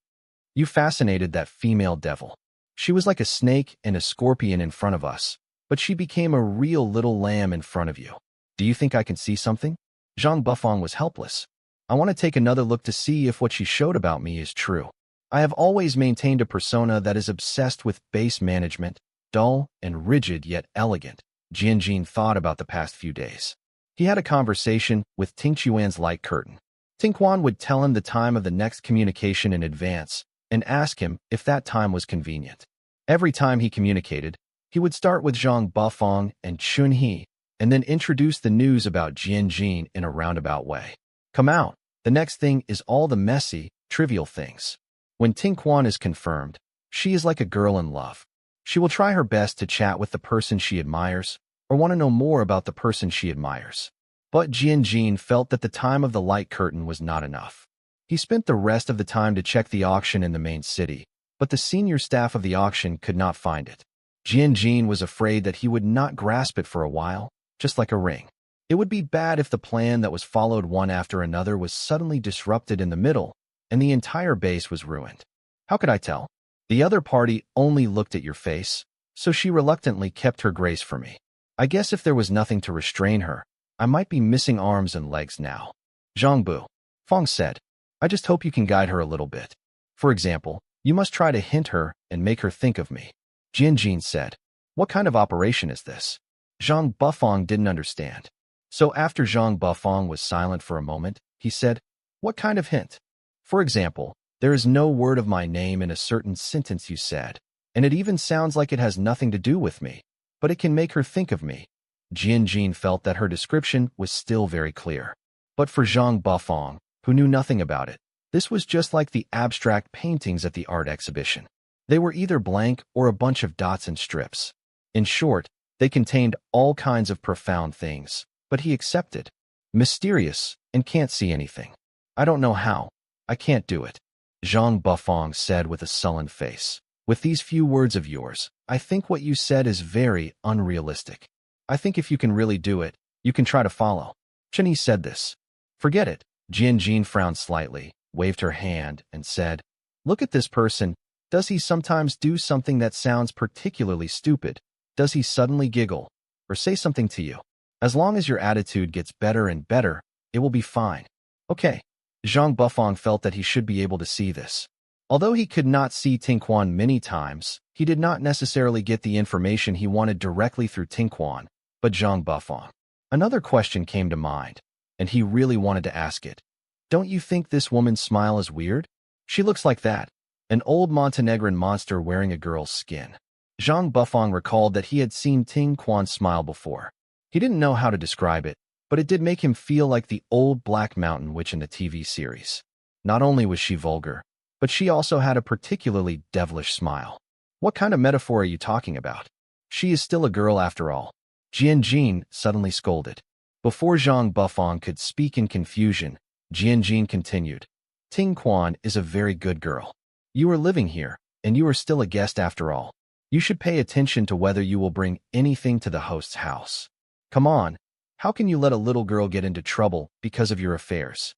You fascinated that female devil. She was like a snake and a scorpion in front of us, but she became a real little lamb in front of you. Do you think I can see something?" Zhang Bufang was helpless. "I want to take another look to see if what she showed about me is true. I have always maintained a persona that is obsessed with base management, dull and rigid yet elegant." Jianjin thought about the past few days. He had a conversation with Tingquan's light curtain. Tingquan would tell him the time of the next communication in advance and ask him if that time was convenient. Every time he communicated, he would start with Zhang Bufang and Chun he, and then introduce the news about Jianjin in a roundabout way. Come out. The next thing is all the messy, trivial things. When Tingquan is confirmed, she is like a girl in love. She will try her best to chat with the person she admires or want to know more about the person she admires. But Jianjin felt that the time of the light curtain was not enough. He spent the rest of the time to check the auction in the main city, but the senior staff of the auction could not find it. Jianjin was afraid that he would not grasp it for a while, just like a ring. It would be bad if the plan that was followed one after another was suddenly disrupted in the middle, and the entire base was ruined. How could I tell? The other party only looked at your face, so she reluctantly kept her grace for me. I guess if there was nothing to restrain her, I might be missing arms and legs now. Zhang Bufang said, "I just hope you can guide her a little bit. For example, you must try to hint her and make her think of me." Jianjin said, "What kind of operation is this?" Zhang Bufang didn't understand. So after Zhang Bufang was silent for a moment, he said, "What kind of hint?" "For example, there is no word of my name in a certain sentence you said, and it even sounds like it has nothing to do with me, but it can make her think of me." Jianjin felt that her description was still very clear. But for Zhang Bufang, who knew nothing about it, this was just like the abstract paintings at the art exhibition. They were either blank or a bunch of dots and strips. In short, they contained all kinds of profound things, but he accepted. Mysterious, and can't see anything. "I don't know how. I can't do it," Zhang Bufang said with a sullen face. "With these few words of yours, I think what you said is very unrealistic. I think if you can really do it, you can try to follow." Chun He said this. "Forget it." Jianjin frowned slightly, waved her hand, and said, "Look at this person. Does he sometimes do something that sounds particularly stupid? Does he suddenly giggle or say something to you? As long as your attitude gets better and better, it will be fine." "Okay." Zhang Bufang felt that he should be able to see this. Although he could not see Tinquan many times, he did not necessarily get the information he wanted directly through Tinquan, but Zhang Bufang. Another question came to mind, and he really wanted to ask it. Don't you think this woman's smile is weird? She looks like that, an old Montenegrin monster wearing a girl's skin. Zhang Bufang recalled that he had seen Tinquan smile before. He didn't know how to describe it, but it did make him feel like the old Black Mountain Witch in the TV series. Not only was she vulgar, but she also had a particularly devilish smile. What kind of metaphor are you talking about? She is still a girl after all. Jianjin suddenly scolded. Before Zhang Bufang could speak in confusion, Jianjin continued. Tinquan is a very good girl. You are living here, and you are still a guest after all. You should pay attention to whether you will bring anything to the host's house. Come on, how can you let a little girl get into trouble because of your affairs?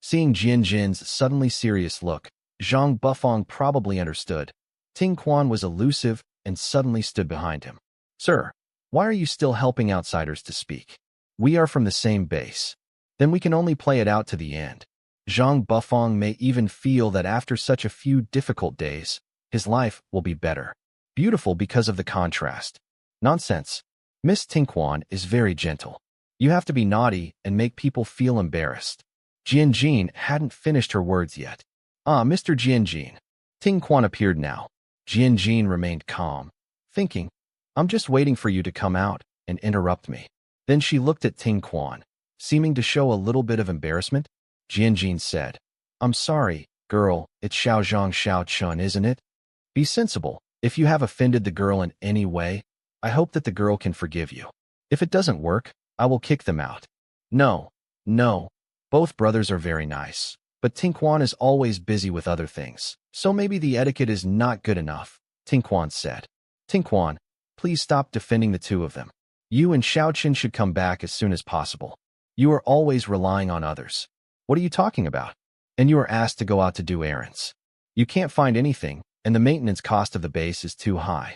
Seeing Jianjin's suddenly serious look, Zhang Bufang probably understood. Tinquan was elusive and suddenly stood behind him. Sir, why are you still helping outsiders to speak? We are from the same base. Then we can only play it out to the end. Zhang Bufang may even feel that after such a few difficult days, his life will be better. Beautiful because of the contrast. Nonsense. Miss Tinquan is very gentle. You have to be naughty and make people feel embarrassed. Jianjin hadn't finished her words yet. Ah, Mr. Jianjin. Tinquan appeared now. Jianjin remained calm, thinking, I'm just waiting for you to come out and interrupt me. Then she looked at Tinquan, seeming to show a little bit of embarrassment. Jianjin said, I'm sorry, girl, it's Xiaozhang Xiaochun, isn't it? Be sensible. If you have offended the girl in any way, I hope that the girl can forgive you. If it doesn't work, I will kick them out. No. Both brothers are very nice, but Tinquan is always busy with other things, so maybe the etiquette is not good enough, Tinquan said. Tinquan, please stop defending the two of them. You and Xiaoqin should come back as soon as possible. You are always relying on others. What are you talking about? And you are asked to go out to do errands. You can't find anything, and the maintenance cost of the base is too high.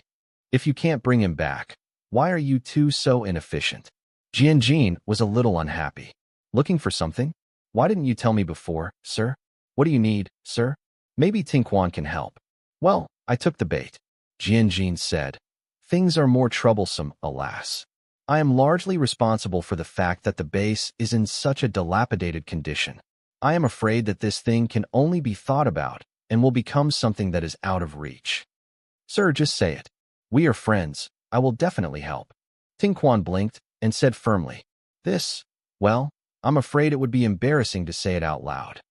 If you can't bring him back, why are you two so inefficient? Jianjin was a little unhappy. Looking for something? Why didn't you tell me before, sir? What do you need, sir? Maybe Tinquan can help. Well, I took the bait. Jianjin said. Things are more troublesome, alas. I am largely responsible for the fact that the base is in such a dilapidated condition. I am afraid that this thing can only be thought about and will become something that is out of reach. Sir, just say it. We are friends. I will definitely help. Tinquan blinked and said firmly, well, I'm afraid it would be embarrassing to say it out loud.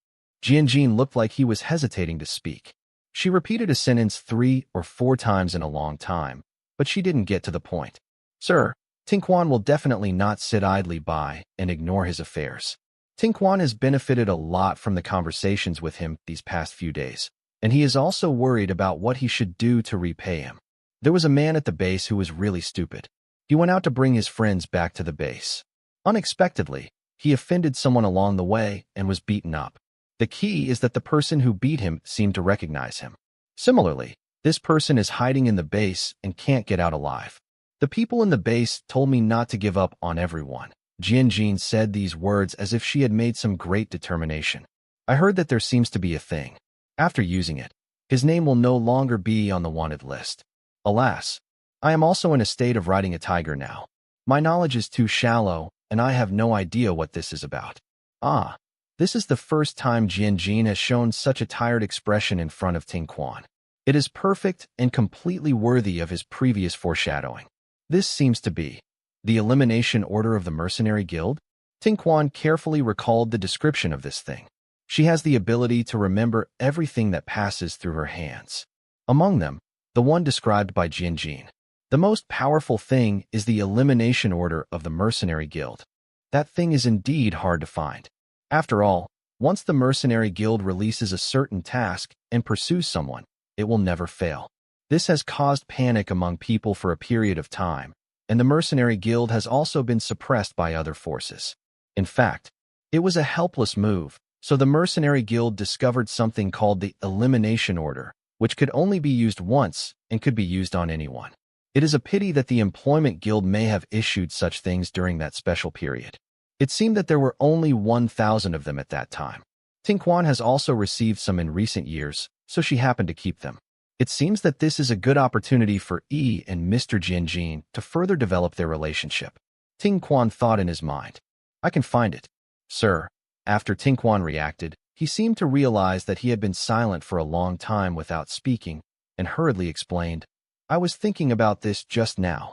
Jianjin looked like he was hesitating to speak. She repeated a sentence 3 or 4 times in a long time, but she didn't get to the point. Sir, Tinquan will definitely not sit idly by and ignore his affairs. Tinquan has benefited a lot from the conversations with him these past few days, and he is also worried about what he should do to repay him. There was a man at the base who was really stupid. He went out to bring his friends back to the base. Unexpectedly, he offended someone along the way and was beaten up. The key is that the person who beat him seemed to recognize him. Similarly, this person is hiding in the base and can't get out alive. The people in the base told me not to give up on everyone. Jianjin said these words as if she had made some great determination. I heard that there seems to be a thing. After using it, his name will no longer be on the wanted list. Alas, I am also in a state of riding a tiger now. My knowledge is too shallow, and I have no idea what this is about. Ah, this is the first time Jianjin has shown such a tired expression in front of Tinquan. It is perfect and completely worthy of his previous foreshadowing. This seems to be the elimination order of the Mercenary Guild. Tinquan carefully recalled the description of this thing. She has the ability to remember everything that passes through her hands. Among them, the one described by Jianjin. The most powerful thing is the elimination order of the Mercenary Guild. That thing is indeed hard to find. After all, once the Mercenary Guild releases a certain task and pursues someone, it will never fail. This has caused panic among people for a period of time, and the Mercenary Guild has also been suppressed by other forces. In fact, it was a helpless move, so the Mercenary Guild discovered something called the Elimination Order, which could only be used once and could be used on anyone. It is a pity that the Employment Guild may have issued such things during that special period. It seemed that there were only 1,000 of them at that time. Tinquan has also received some in recent years, so she happened to keep them. It seems that this is a good opportunity for E and Mr. Jianjin to further develop their relationship. Tinquan thought in his mind. I can find it. Sir. After Tinquan reacted, he seemed to realize that he had been silent for a long time without speaking, and hurriedly explained, I was thinking about this just now.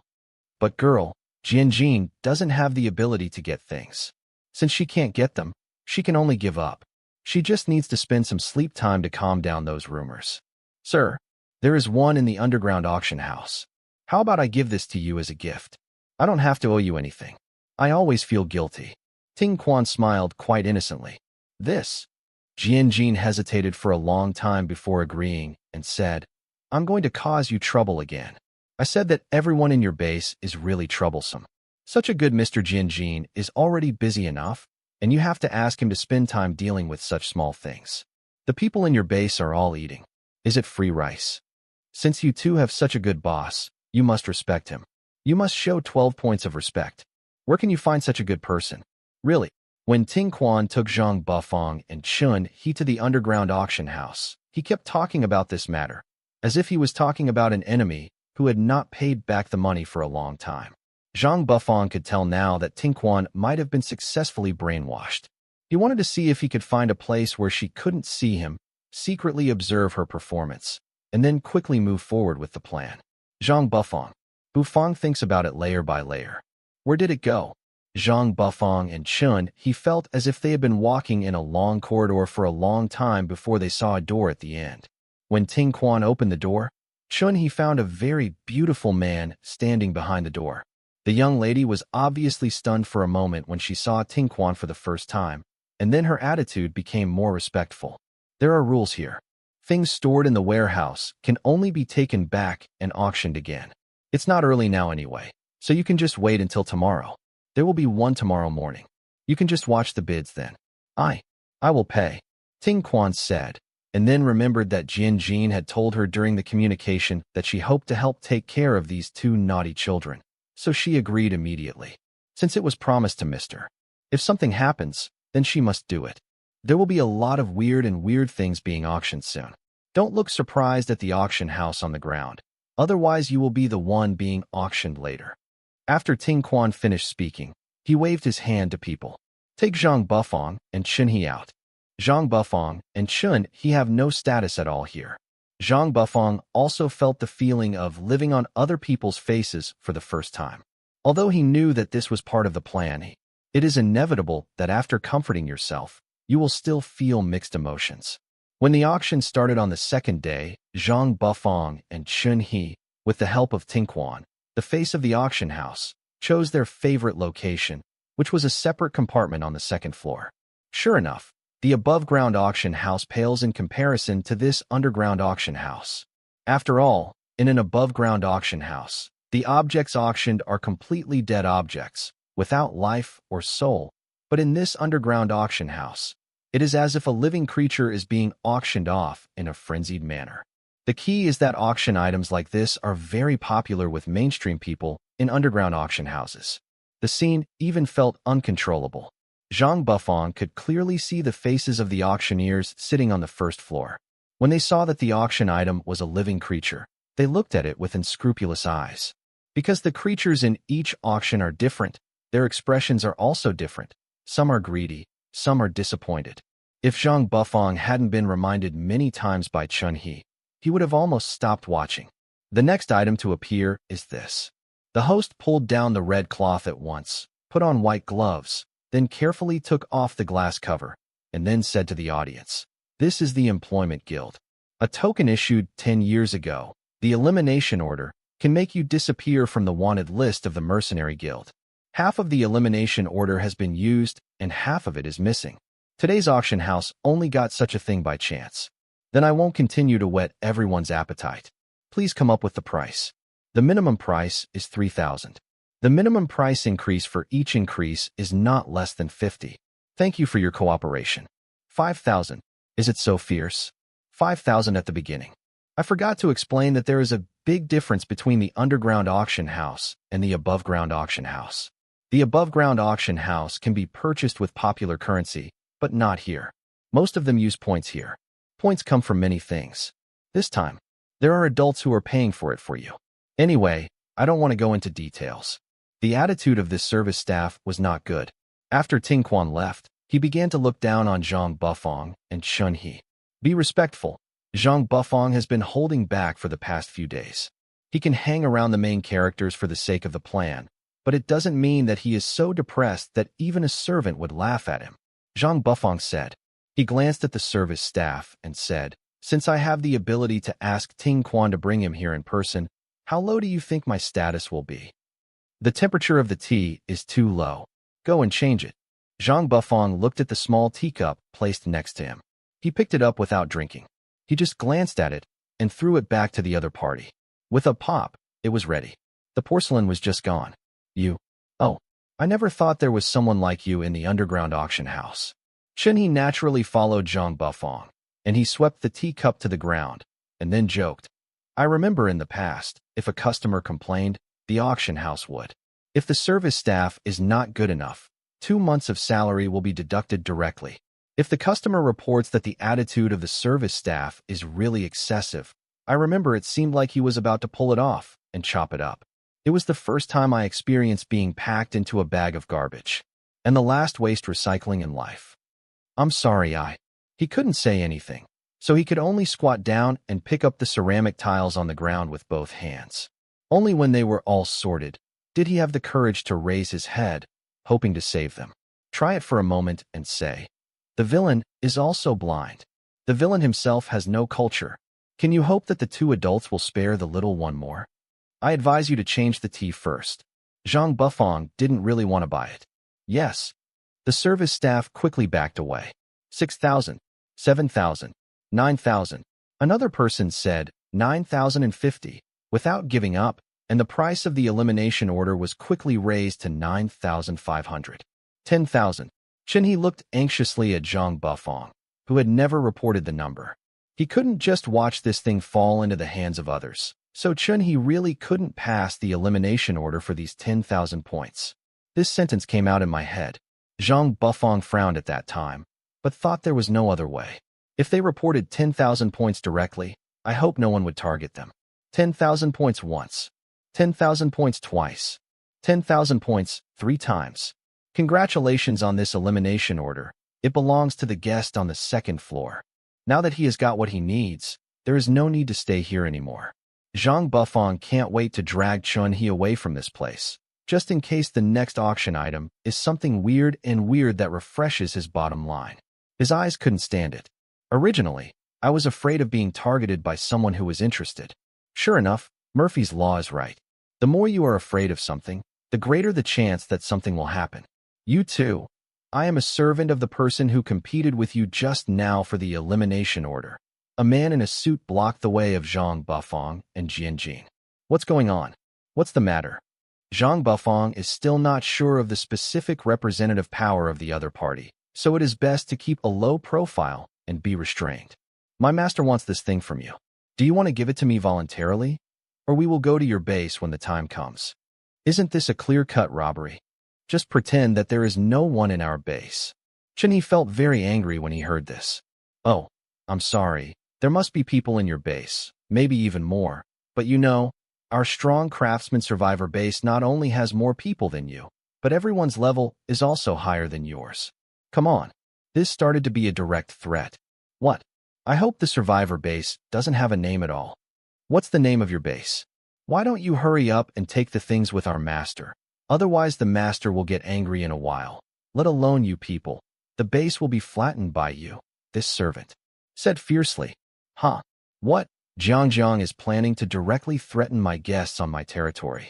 But girl, Jianjin doesn't have the ability to get things. Since she can't get them, she can only give up. She just needs to spend some sleep time to calm down those rumors. Sir, there is one in the underground auction house. How about I give this to you as a gift? I don't have to owe you anything. I always feel guilty. Tinquan smiled quite innocently. This? Jianjin hesitated for a long time before agreeing and said, I'm going to cause you trouble again. I said that everyone in your base is really troublesome. Such a good Mr. Jianjin is already busy enough, and you have to ask him to spend time dealing with such small things. The people in your base are all eating. Is it free rice? Since you two have such a good boss, you must respect him. You must show 12 points of respect. Where can you find such a good person? Really? When Tinquan took Zhang Bufang and Chun He to the underground auction house, he kept talking about this matter, as if he was talking about an enemy who had not paid back the money for a long time. Zhang Bufang could tell now that Tinquan might have been successfully brainwashed. He wanted to see if he could find a place where she couldn't see him, secretly observe her performance, and then quickly move forward with the plan. Zhang Bufang. Bufang thinks about it layer by layer. Where did it go? Zhang Bufang and Chun He felt as if they had been walking in a long corridor for a long time before they saw a door at the end. When Tinquan opened the door, Chun He found a very beautiful man standing behind the door. The young lady was obviously stunned for a moment when she saw Tinquan for the first time, and then her attitude became more respectful. There are rules here. Things stored in the warehouse can only be taken back and auctioned again. It's not early now anyway, so you can just wait until tomorrow. There will be one tomorrow morning. You can just watch the bids then. I will pay, Tinquan said, and then remembered that Jianjin had told her during the communication that she hoped to help take care of these two naughty children, so she agreed immediately. Since it was promised to Mr. If something happens, then she must do it. There will be a lot of weird things being auctioned soon. Don't look surprised at the auction house on the ground. Otherwise, you will be the one being auctioned later. After Tinquan finished speaking, he waved his hand to people. Take Zhang Bufang and Chun He out. Zhang Bufang and Chun He have no status at all here. Zhang Bufang also felt the feeling of living on other people's faces for the first time. Although he knew that this was part of the plan, it is inevitable that after comforting yourself, you will still feel mixed emotions. When the auction started on the second day, Zhang Bufang and Chun He, with the help of Tinquan, the face of the auction house, chose their favorite location, which was a separate compartment on the second floor. Sure enough, the above-ground auction house pales in comparison to this underground auction house. After all, in an above-ground auction house, the objects auctioned are completely dead objects, without life or soul. But in this underground auction house, it is as if a living creature is being auctioned off in a frenzied manner. The key is that auction items like this are very popular with mainstream people in underground auction houses. The scene even felt uncontrollable. Zhang Bufang could clearly see the faces of the auctioneers sitting on the first floor. When they saw that the auction item was a living creature, they looked at it with unscrupulous eyes. Because the creatures in each auction are different, their expressions are also different. Some are greedy, some are disappointed. If Zhang Bufang hadn't been reminded many times by Chun He, he would have almost stopped watching. The next item to appear is this. The host pulled down the red cloth at once, put on white gloves, then carefully took off the glass cover, and then said to the audience, "This is the Employment Guild. A token issued 10 years ago. The elimination order can make you disappear from the wanted list of the Mercenary Guild. Half of the elimination order has been used, and half of it is missing. Today's auction house only got such a thing by chance. Then I won't continue to whet everyone's appetite. Please come up with the price. The minimum price is 3,000. The minimum price increase for each increase is not less than 50. Thank you for your cooperation. 5,000. Is it so fierce? 5,000 at the beginning. I forgot to explain that there is a big difference between the underground auction house and the above-ground auction house. The above-ground auction house can be purchased with popular currency, but not here. Most of them use points here. Points come from many things. This time, there are adults who are paying for it for you. Anyway, I don't want to go into details. The attitude of this service staff was not good. After Ting Quan left, he began to look down on Zhang Bufang and Chun He. Be respectful. Zhang Bufang has been holding back for the past few days. He can hang around the main characters for the sake of the plan, but it doesn't mean that he is so depressed that even a servant would laugh at him. Zhang Bufang said. He glanced at the service staff and said, since I have the ability to ask Ting Quan to bring him here in person, how low do you think my status will be? The temperature of the tea is too low. Go and change it. Zhang Bufang looked at the small teacup placed next to him. He picked it up without drinking. He just glanced at it and threw it back to the other party. With a pop, it was ready. The porcelain was just gone. Oh, I never thought there was someone like you in the underground auction house. Chun He naturally followed Zhang Bufang, and he swept the teacup to the ground, and then joked. I remember in the past, if a customer complained, the auction house would. If the service staff is not good enough, 2 months of salary will be deducted directly. If the customer reports that the attitude of the service staff is really excessive, I remember it seemed like he was about to pull it off and chop it up. It was the first time I experienced being packed into a bag of garbage, and the last waste recycling in life. I'm sorry, He couldn't say anything, so he could only squat down and pick up the ceramic tiles on the ground with both hands. Only when they were all sorted did he have the courage to raise his head, hoping to save them. Try it for a moment and say, the villain is also blind. The villain himself has no culture. Can you hope that the 2 adults will spare the little one more? I advise you to change the tea first. Zhang Bufang didn't really want to buy it. Yes. The service staff quickly backed away. 6,000, 7,000, 9,000. Another person said 9,050 without giving up, and the price of the elimination order was quickly raised to 9,500. 10,000. Chun He looked anxiously at Zhang Bufang, who had never reported the number. He couldn't just watch this thing fall into the hands of others, so Chun He really couldn't pass the elimination order for these 10,000 points. This sentence came out in my head. Zhang Bufang frowned at that time, but thought there was no other way. If they reported 10,000 points directly, I hope no one would target them. 10,000 points once. 10,000 points twice. 10,000 points 3 times. Congratulations on this elimination order. It belongs to the guest on the 2nd floor. Now that he has got what he needs, there is no need to stay here anymore. Zhang Bufang can't wait to drag Chun He away from this place, just in case the next auction item is something weird that refreshes his bottom line. His eyes couldn't stand it. Originally, I was afraid of being targeted by someone who was interested. Sure enough, Murphy's Law is right. The more you are afraid of something, the greater the chance that something will happen. You too. I am a servant of the person who competed with you just now for the elimination order. A man in a suit blocked the way of Zhang Bufang and Jianjin. What's going on? What's the matter? Zhang Bufang is still not sure of the specific representative power of the other party, so it is best to keep a low profile and be restrained. My master wants this thing from you. Do you want to give it to me voluntarily? Or we will go to your base when the time comes. Isn't this a clear-cut robbery? Just pretend that there is no one in our base. Chun He felt very angry when he heard this. Oh, I'm sorry. There must be people in your base, maybe even more. But you know, our strong craftsman survivor base not only has more people than you, but everyone's level is also higher than yours. Come on. This started to be a direct threat. What? I hope the survivor base doesn't have a name at all. What's the name of your base? Why don't you hurry up and take the things with our master? Otherwise the master will get angry in a while. Let alone you people. The base will be flattened by you. This servant said fiercely. Huh? What? Jiang is planning to directly threaten my guests on my territory.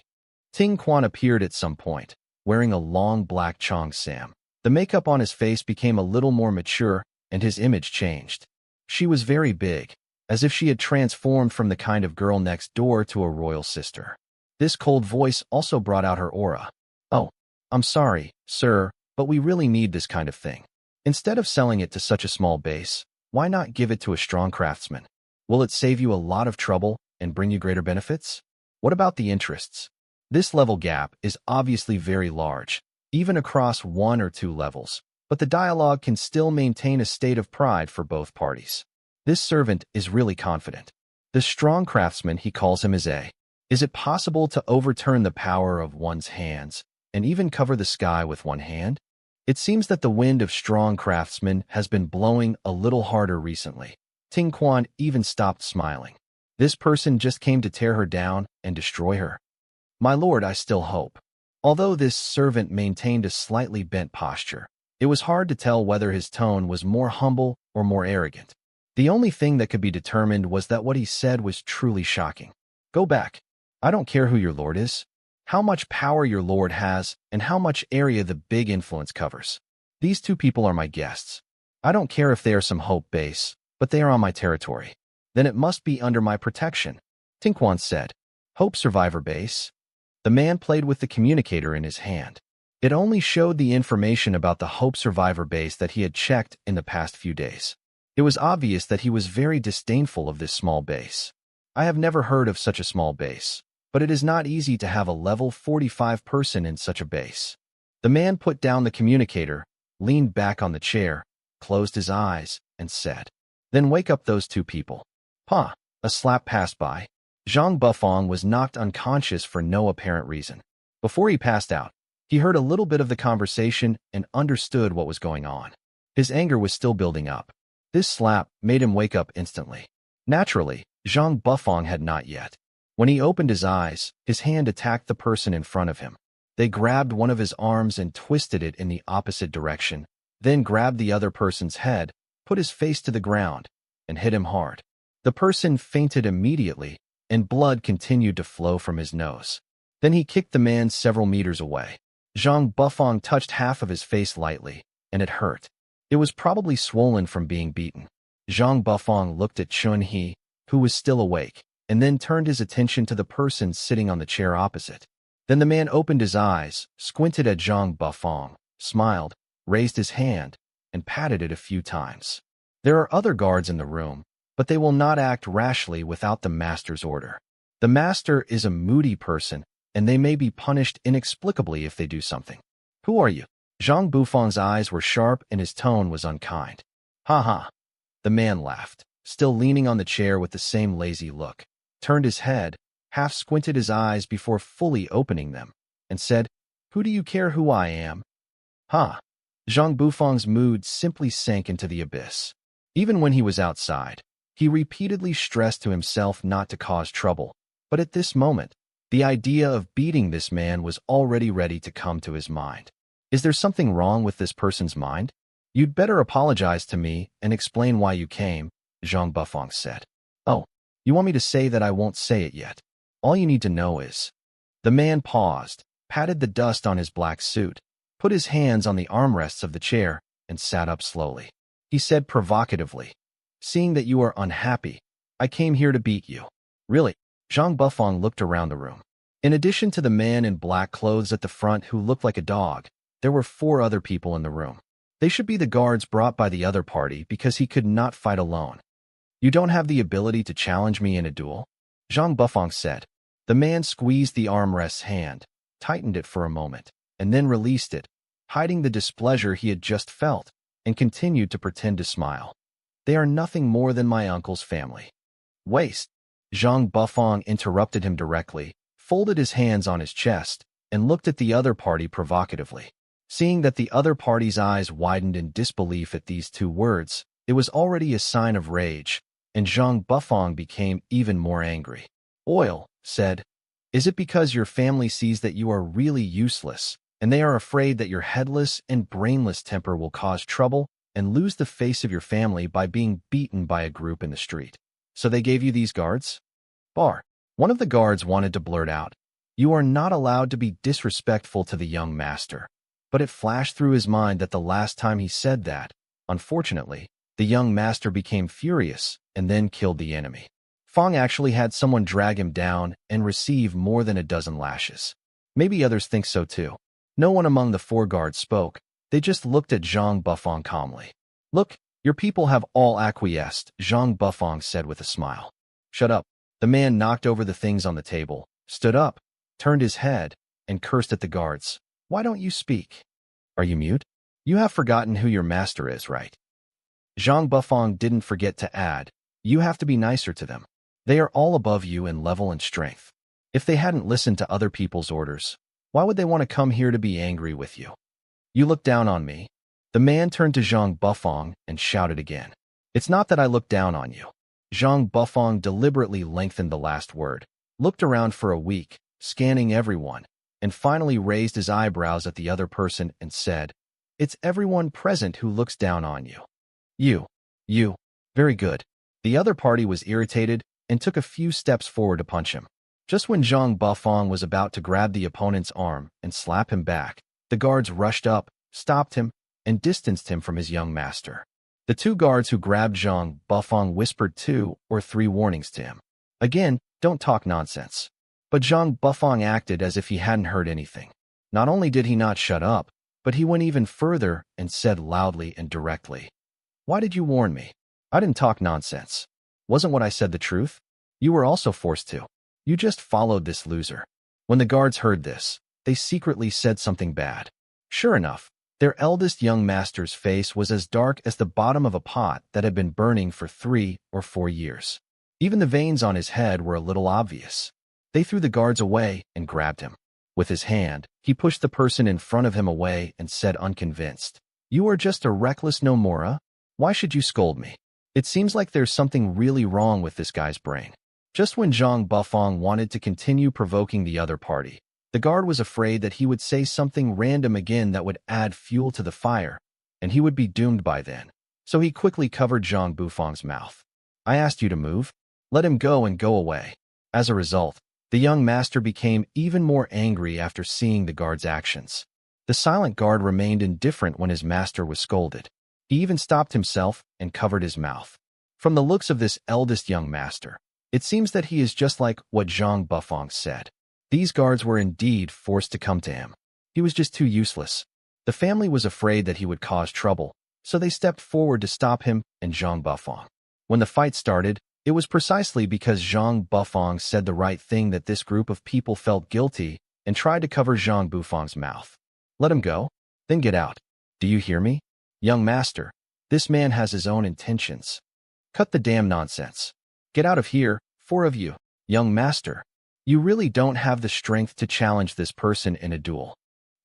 Ting Quan appeared at some point, wearing a long black cheongsam. The makeup on his face became a little more mature, and his image changed. She was very big, as if she had transformed from the kind of girl next door to a royal sister. This cold voice also brought out her aura. Oh, I'm sorry, sir, but we really need this kind of thing. Instead of selling it to such a small base, why not give it to a strong craftsman? Will it save you a lot of trouble and bring you greater benefits? What about the interests? This level gap is obviously very large, even across 1 or 2 levels. but the dialogue can still maintain a state of pride for both parties. This servant is really confident. The strong craftsman, he calls him, is it possible to overturn the power of one's hands and even cover the sky with one hand? It seems that the wind of strong craftsmen has been blowing a little harder recently. Ting Quan even stopped smiling. This person just came to tear her down and destroy her. My lord, I still hope. Although this servant maintained a slightly bent posture, it was hard to tell whether his tone was more humble or more arrogant. The only thing that could be determined was that what he said was truly shocking. Go back. I don't care who your lord is, how much power your lord has, and how much area the big influence covers. These two people are my guests. I don't care if they are some Hope base, but they are on my territory. Then it must be under my protection. Tinquan said. Hope Survivor Base? The man played with the communicator in his hand. It only showed the information about the Hope Survivor Base that he had checked in the past few days. It was obvious that he was very disdainful of this small base. I have never heard of such a small base, but it is not easy to have a level 45 person in such a base. The man put down the communicator, leaned back on the chair, closed his eyes, and said, Then wake up those two people. Pa! A slap passed by. Zhang Bufang was knocked unconscious for no apparent reason. Before he passed out, he heard a little bit of the conversation and understood what was going on. His anger was still building up. This slap made him wake up instantly. Naturally, Zhang Bufang had not yet. When he opened his eyes, his hand attacked the person in front of him. They grabbed one of his arms and twisted it in the opposite direction, then grabbed the other person's head, put his face to the ground, and hit him hard. The person fainted immediately, and blood continued to flow from his nose. Then he kicked the man several meters away. Zhang Bufang touched half of his face lightly, and it hurt. It was probably swollen from being beaten. Zhang Bufang looked at Chun He, who was still awake, and then turned his attention to the person sitting on the chair opposite. Then the man opened his eyes, squinted at Zhang Bufang, smiled, raised his hand, and patted it a few times. There are other guards in the room, but they will not act rashly without the master's order. The master is a moody person, and they may be punished inexplicably if they do something. Who are you? Zhang Bufang's eyes were sharp and his tone was unkind. Ha ha. The man laughed, still leaning on the chair with the same lazy look, turned his head, half squinted his eyes before fully opening them, and said, Who do you care who I am? Ha. Zhang Bufang's mood simply sank into the abyss. Even when he was outside, he repeatedly stressed to himself not to cause trouble, but at this moment, the idea of beating this man was already ready to come to his mind. Is there something wrong with this person's mind? You'd better apologize to me and explain why you came, Zhang Bufang said. Oh, you want me to say that? I won't say it yet. All you need to know is... The man paused, patted the dust on his black suit, put his hands on the armrests of the chair, and sat up slowly. He said provocatively, Seeing that you are unhappy, I came here to beat you. Really? Zhang Bufang looked around the room. In addition to the man in black clothes at the front who looked like a dog, there were 4 other people in the room. They should be the guards brought by the other party because he could not fight alone. You don't have the ability to challenge me in a duel? Zhang Bufang said. The man squeezed the armrest's hand, tightened it for a moment, and then released it, hiding the displeasure he had just felt, and continued to pretend to smile. They are nothing more than my uncle's family. Waste. Zhang Bufang interrupted him directly, folded his hands on his chest, and looked at the other party provocatively. Seeing that the other party's eyes widened in disbelief at these 2 words, it was already a sign of rage, and Zhang Bufang became even more angry. Oil said, Is it because your family sees that you are really useless, and they are afraid that your headless and brainless temper will cause trouble and lose the face of your family by being beaten by a group in the street? So they gave you these guards? Bar. One of the guards wanted to blurt out, You are not allowed to be disrespectful to the young master. But it flashed through his mind that the last time he said that, unfortunately, the young master became furious and then killed the enemy. Fong actually had someone drag him down and receive more than a dozen lashes. Maybe others think so too. No one among the 4 guards spoke. They just looked at Zhang Bufang calmly. Look, your people have all acquiesced, Zhang Bufang said with a smile. Shut up. The man knocked over the things on the table, stood up, turned his head, and cursed at the guards. Why don't you speak? Are you mute? You have forgotten who your master is, right? Zhang Bufang didn't forget to add, you have to be nicer to them. They are all above you in level and strength. If they hadn't listened to other people's orders, why would they want to come here to be angry with you? You look down on me. The man turned to Zhang Bufang and shouted again. It's not that I look down on you. Zhang Bufang deliberately lengthened the last word, looked around for a week, scanning everyone, and finally raised his eyebrows at the other person and said, it's everyone present who looks down on you. You. Very good. The other party was irritated and took a few steps forward to punch him. Just when Zhang Bufang was about to grab the opponent's arm and slap him back, the guards rushed up, stopped him, and distanced him from his young master. The two guards who grabbed Zhang Bufang whispered 2 or 3 warnings to him. Again, don't talk nonsense. But Zhang Bufang acted as if he hadn't heard anything. Not only did he not shut up, but he went even further and said loudly and directly, why did you warn me? I didn't talk nonsense. Wasn't what I said the truth? You were also forced to. You just followed this loser. When the guards heard this, they secretly said something bad. Sure enough, their eldest young master's face was as dark as the bottom of a pot that had been burning for 3 or 4 years. Even the veins on his head were a little obvious. They threw the guards away and grabbed him. With his hand, he pushed the person in front of him away and said unconvinced, you are just a reckless Nomura? Why should you scold me? It seems like there's something really wrong with this guy's brain. Just when Zhang Bufang wanted to continue provoking the other party, the guard was afraid that he would say something random again that would add fuel to the fire, and he would be doomed by then. So he quickly covered Zhang Bufang's mouth. I asked you to move. Let him go and go away. As a result, the young master became even more angry after seeing the guard's actions. The silent guard remained indifferent when his master was scolded. He even stopped himself and covered his mouth. From the looks of this eldest young master, it seems that he is just like what Zhang Bufang said. These guards were indeed forced to come to him. He was just too useless. The family was afraid that he would cause trouble, so they stepped forward to stop him and Zhang Bufang. When the fight started, it was precisely because Zhang Bufang said the right thing that this group of people felt guilty and tried to cover Zhang Bufang's mouth. Let him go, then get out. Do you hear me? Young master, this man has his own intentions. Cut the damn nonsense. Get out of here, 4 of you. Young master, you really don't have the strength to challenge this person in a duel.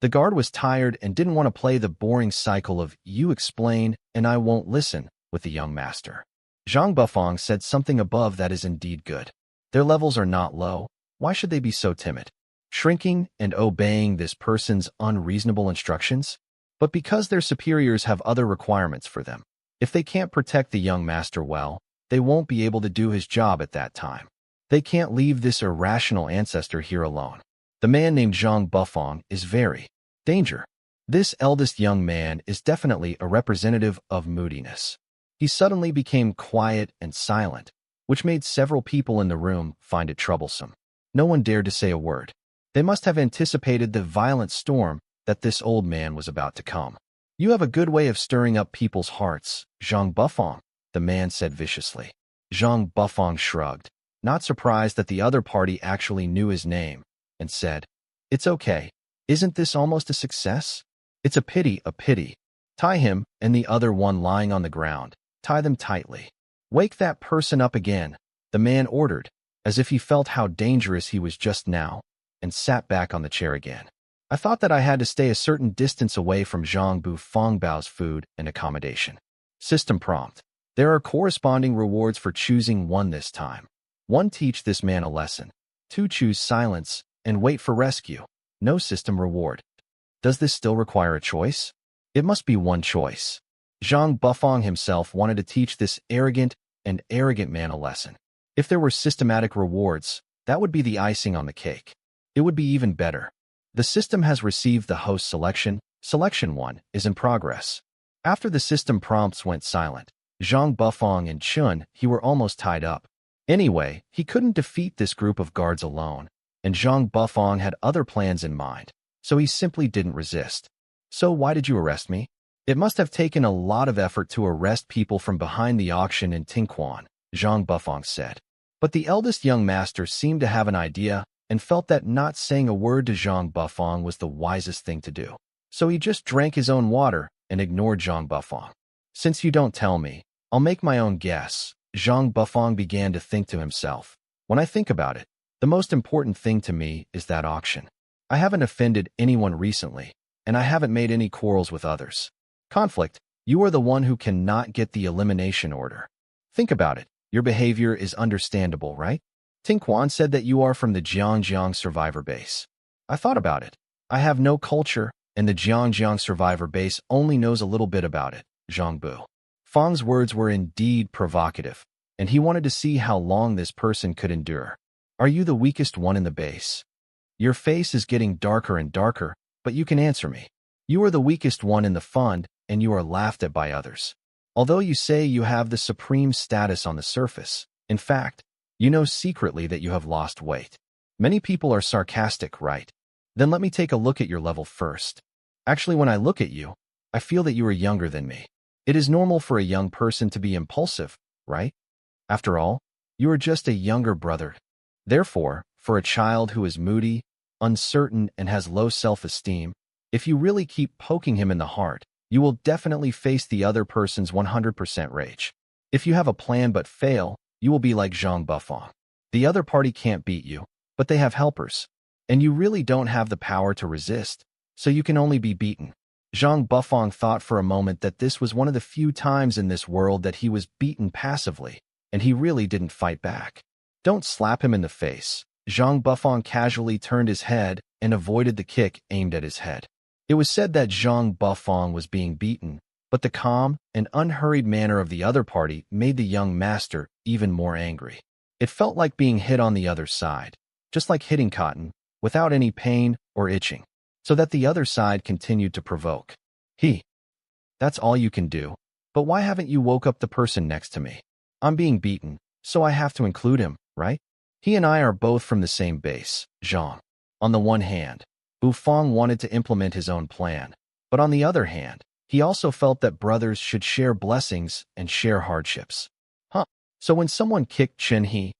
The guard was tired and didn't want to play the boring cycle of you explain and I won't listen with the young master. Zhang Bufang said something above that is indeed good. Their levels are not low. Why should they be so timid? Shrinking and obeying this person's unreasonable instructions? But because their superiors have other requirements for them. If they can't protect the young master well, they won't be able to do his job at that time. They can't leave this irrational ancestor here alone. The man named Zhang Bufang is very danger. This eldest young man is definitely a representative of moodiness. He suddenly became quiet and silent, which made several people in the room find it troublesome. No one dared to say a word. They must have anticipated the violent storm that this old man was about to come. You have a good way of stirring up people's hearts, Zhang Bufang, the man said viciously. Zhang Bufang shrugged, not surprised that the other party actually knew his name, and said, it's okay. Isn't this almost a success? It's a pity. Tie him and the other one lying on the ground. Tie them tightly. Wake that person up again, the man ordered, as if he felt how dangerous he was just now, and sat back on the chair again. I thought that I had to stay a certain distance away from Zhang Bufangbao's food and accommodation. System prompt. There are corresponding rewards for choosing 1 this time. 1. Teach this man a lesson. 2. Choose silence and wait for rescue. No system reward. Does this still require a choice? It must be 1 choice. Zhang Bufang himself wanted to teach this arrogant man a lesson. If there were systematic rewards, that would be the icing on the cake. It would be even better. The system has received the host selection. Selection 1 is in progress. After the system prompts went silent, Zhang Bufang and Chun, he were almost tied up. Anyway, he couldn't defeat this group of guards alone, and Zhang Bufang had other plans in mind, so he simply didn't resist. So why did you arrest me? It must have taken a lot of effort to arrest people from behind the auction in Tinquan, Zhang Bufang said. But the eldest young master seemed to have an idea and felt that not saying a word to Zhang Bufang was the wisest thing to do. So he just drank his own water and ignored Zhang Bufang. Since you don't tell me, I'll make my own guess. Zhang Bufang began to think to himself. When I think about it, the most important thing to me is that auction. I haven't offended anyone recently, and I haven't made any quarrels with others. Conflict, you are the one who cannot get the elimination order. Think about it. Your behavior is understandable, right? Ting Quan said that you are from the Jiangjiang survivor base. I thought about it. I have no culture, and the Jiangjiang survivor base only knows a little bit about it. Zhang Bu. Fang's words were indeed provocative, and he wanted to see how long this person could endure. Are you the weakest one in the base? Your face is getting darker and darker, but you can answer me. You are the weakest one in the fund, and you are laughed at by others. Although you say you have the supreme status on the surface, in fact, you know secretly that you have lost weight. Many people are sarcastic, right? Then let me take a look at your level first. Actually, when I look at you, I feel that you are younger than me. It is normal for a young person to be impulsive, right? After all, you are just a younger brother. Therefore, for a child who is moody, uncertain, and has low self-esteem, if you really keep poking him in the heart, you will definitely face the other person's 100% rage. If you have a plan but fail, you will be like Zhang Bufang. The other party can't beat you, but they have helpers. And you really don't have the power to resist, so you can only be beaten. Zhang Bufang thought for a moment that this was one of the few times in this world that he was beaten passively, and he really didn't fight back. Don't slap him in the face. Zhang Bufang casually turned his head and avoided the kick aimed at his head. It was said that Zhang Bufang was being beaten, but the calm and unhurried manner of the other party made the young master even more angry. It felt like being hit on the other side, just like hitting cotton, without any pain or itching, so that the other side continued to provoke. That's all you can do. But why haven't you woke up the person next to me? I'm being beaten, so I have to include him, right? He and I are both from the same base, Zhang. On the one hand, Bu Fang wanted to implement his own plan, but on the other hand, he also felt that brothers should share blessings and share hardships. So when someone kicked Chunhee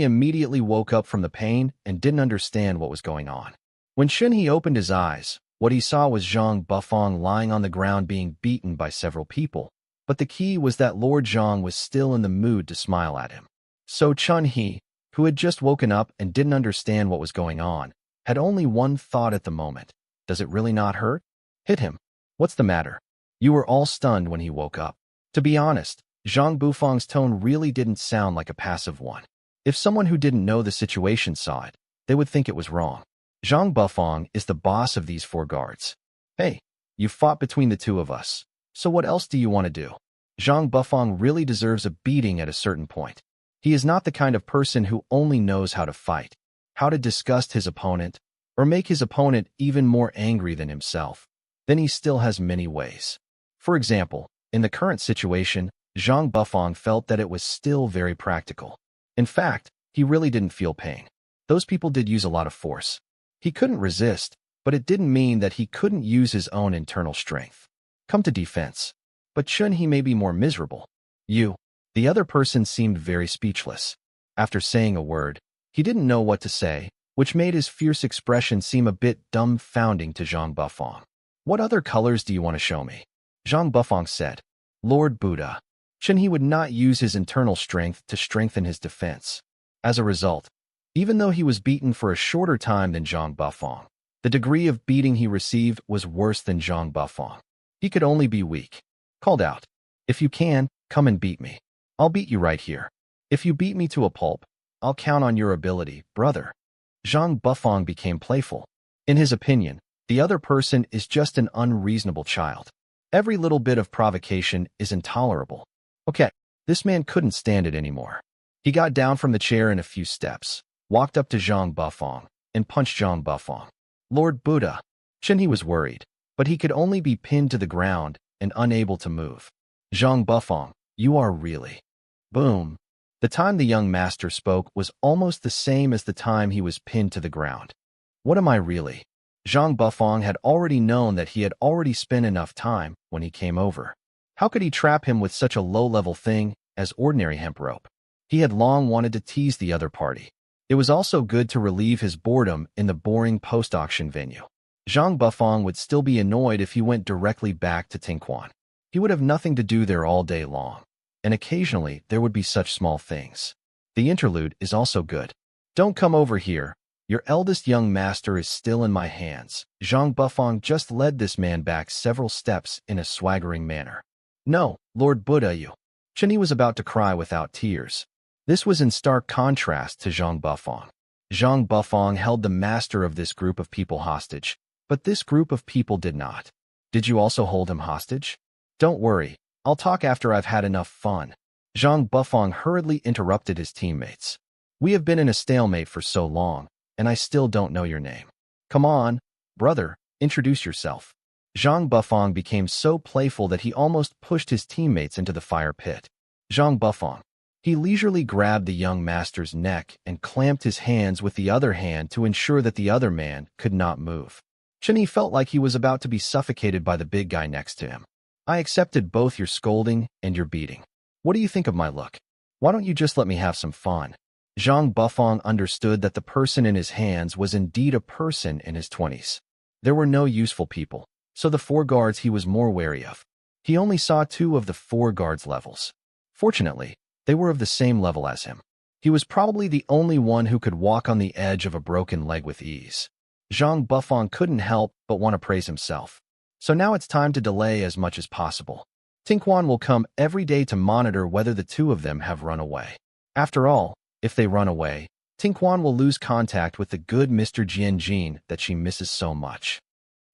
immediately woke up from the pain and didn't understand what was going on. When Chunhee opened his eyes, what he saw was Zhang Bufang lying on the ground being beaten by several people. But the key was that Lord Zhang was still in the mood to smile at him. So Chunhee, who had just woken up and didn't understand what was going on, had only one thought at the moment. Does it really not hurt? Hit him. What's the matter? You were all stunned when he woke up. To be honest, Zhang Bufang's tone really didn't sound like a passive one. If someone who didn't know the situation saw it, they would think it was wrong. Zhang Bufang is the boss of these 4 guards. Hey, you fought between the 2 of us, so what else do you want to do? Zhang Bufang really deserves a beating at a certain point. He is not the kind of person who only knows how to fight, how to disgust his opponent, or make his opponent even more angry than himself. Then he still has many ways. For example, in the current situation, Zhang Bufang felt that it was still very practical. In fact, he really didn't feel pain. Those people did use a lot of force. He couldn't resist, but it didn't mean that he couldn't use his own internal strength. Come to defense. But Chunhee may be more miserable. The other person seemed very speechless. After saying a word, he didn't know what to say, which made his fierce expression seem a bit dumbfounding to Zhang Bufang. What other colors do you want to show me? Zhang Bufang said. Lord Buddha. Chunhee would not use his internal strength to strengthen his defense. As a result, even though he was beaten for a shorter time than Zhang Bufang, the degree of beating he received was worse than Zhang Bufang. He could only be weak. Called out. If you can, come and beat me. I'll beat you right here. If you beat me to a pulp, I'll count on your ability, brother. Zhang Bufang became playful. In his opinion, the other person is just an unreasonable child. Every little bit of provocation is intolerable. Okay, this man couldn't stand it anymore. He got down from the chair in a few steps, walked up to Zhang Bufang, and punched Zhang Bufang. Lord Buddha. Chunhee was worried, but he could only be pinned to the ground and unable to move. Zhang Bufang, you are really... Boom. The time the young master spoke was almost the same as the time he was pinned to the ground. What am I really? Zhang Bufang had already known that he had already spent enough time when he came over. How could he trap him with such a low-level thing as ordinary hemp rope? He had long wanted to tease the other party. It was also good to relieve his boredom in the boring post-auction venue. Zhang Bufang would still be annoyed if he went directly back to Tinquan. He would have nothing to do there all day long, and occasionally there would be such small things. The interlude is also good. Don't come over here. Your eldest young master is still in my hands. Zhang Bufang just led this man back several steps in a swaggering manner. No, Lord Buddha, you. Chenyi was about to cry without tears. This was in stark contrast to Zhang Bufang. Zhang Bufang held the master of this group of people hostage, but this group of people did not. Did you also hold him hostage? Don't worry, I'll talk after I've had enough fun. Zhang Bufang hurriedly interrupted his teammates. We have been in a stalemate for so long, and I still don't know your name. Come on, brother, introduce yourself. Zhang Bufang became so playful that he almost pushed his teammates into the fire pit. Zhang Bufang. He leisurely grabbed the young master's neck and clamped his hands with the other hand to ensure that the other man could not move. Chenyi felt like he was about to be suffocated by the big guy next to him. I accepted both your scolding and your beating. What do you think of my look? Why don't you just let me have some fun? Zhang Bufang understood that the person in his hands was indeed a person in his 20s. There were no useful people, so the 4 guards he was more wary of. He only saw 2 of the 4 guards' levels. Fortunately, they were of the same level as him. He was probably the only one who could walk on the edge of a broken leg with ease. Zhang Bufang couldn't help but want to praise himself. So now it's time to delay as much as possible. Tinquan will come every day to monitor whether the 2 of them have run away. After all, if they run away, Tinquan will lose contact with the good Mr. Jianjin that she misses so much.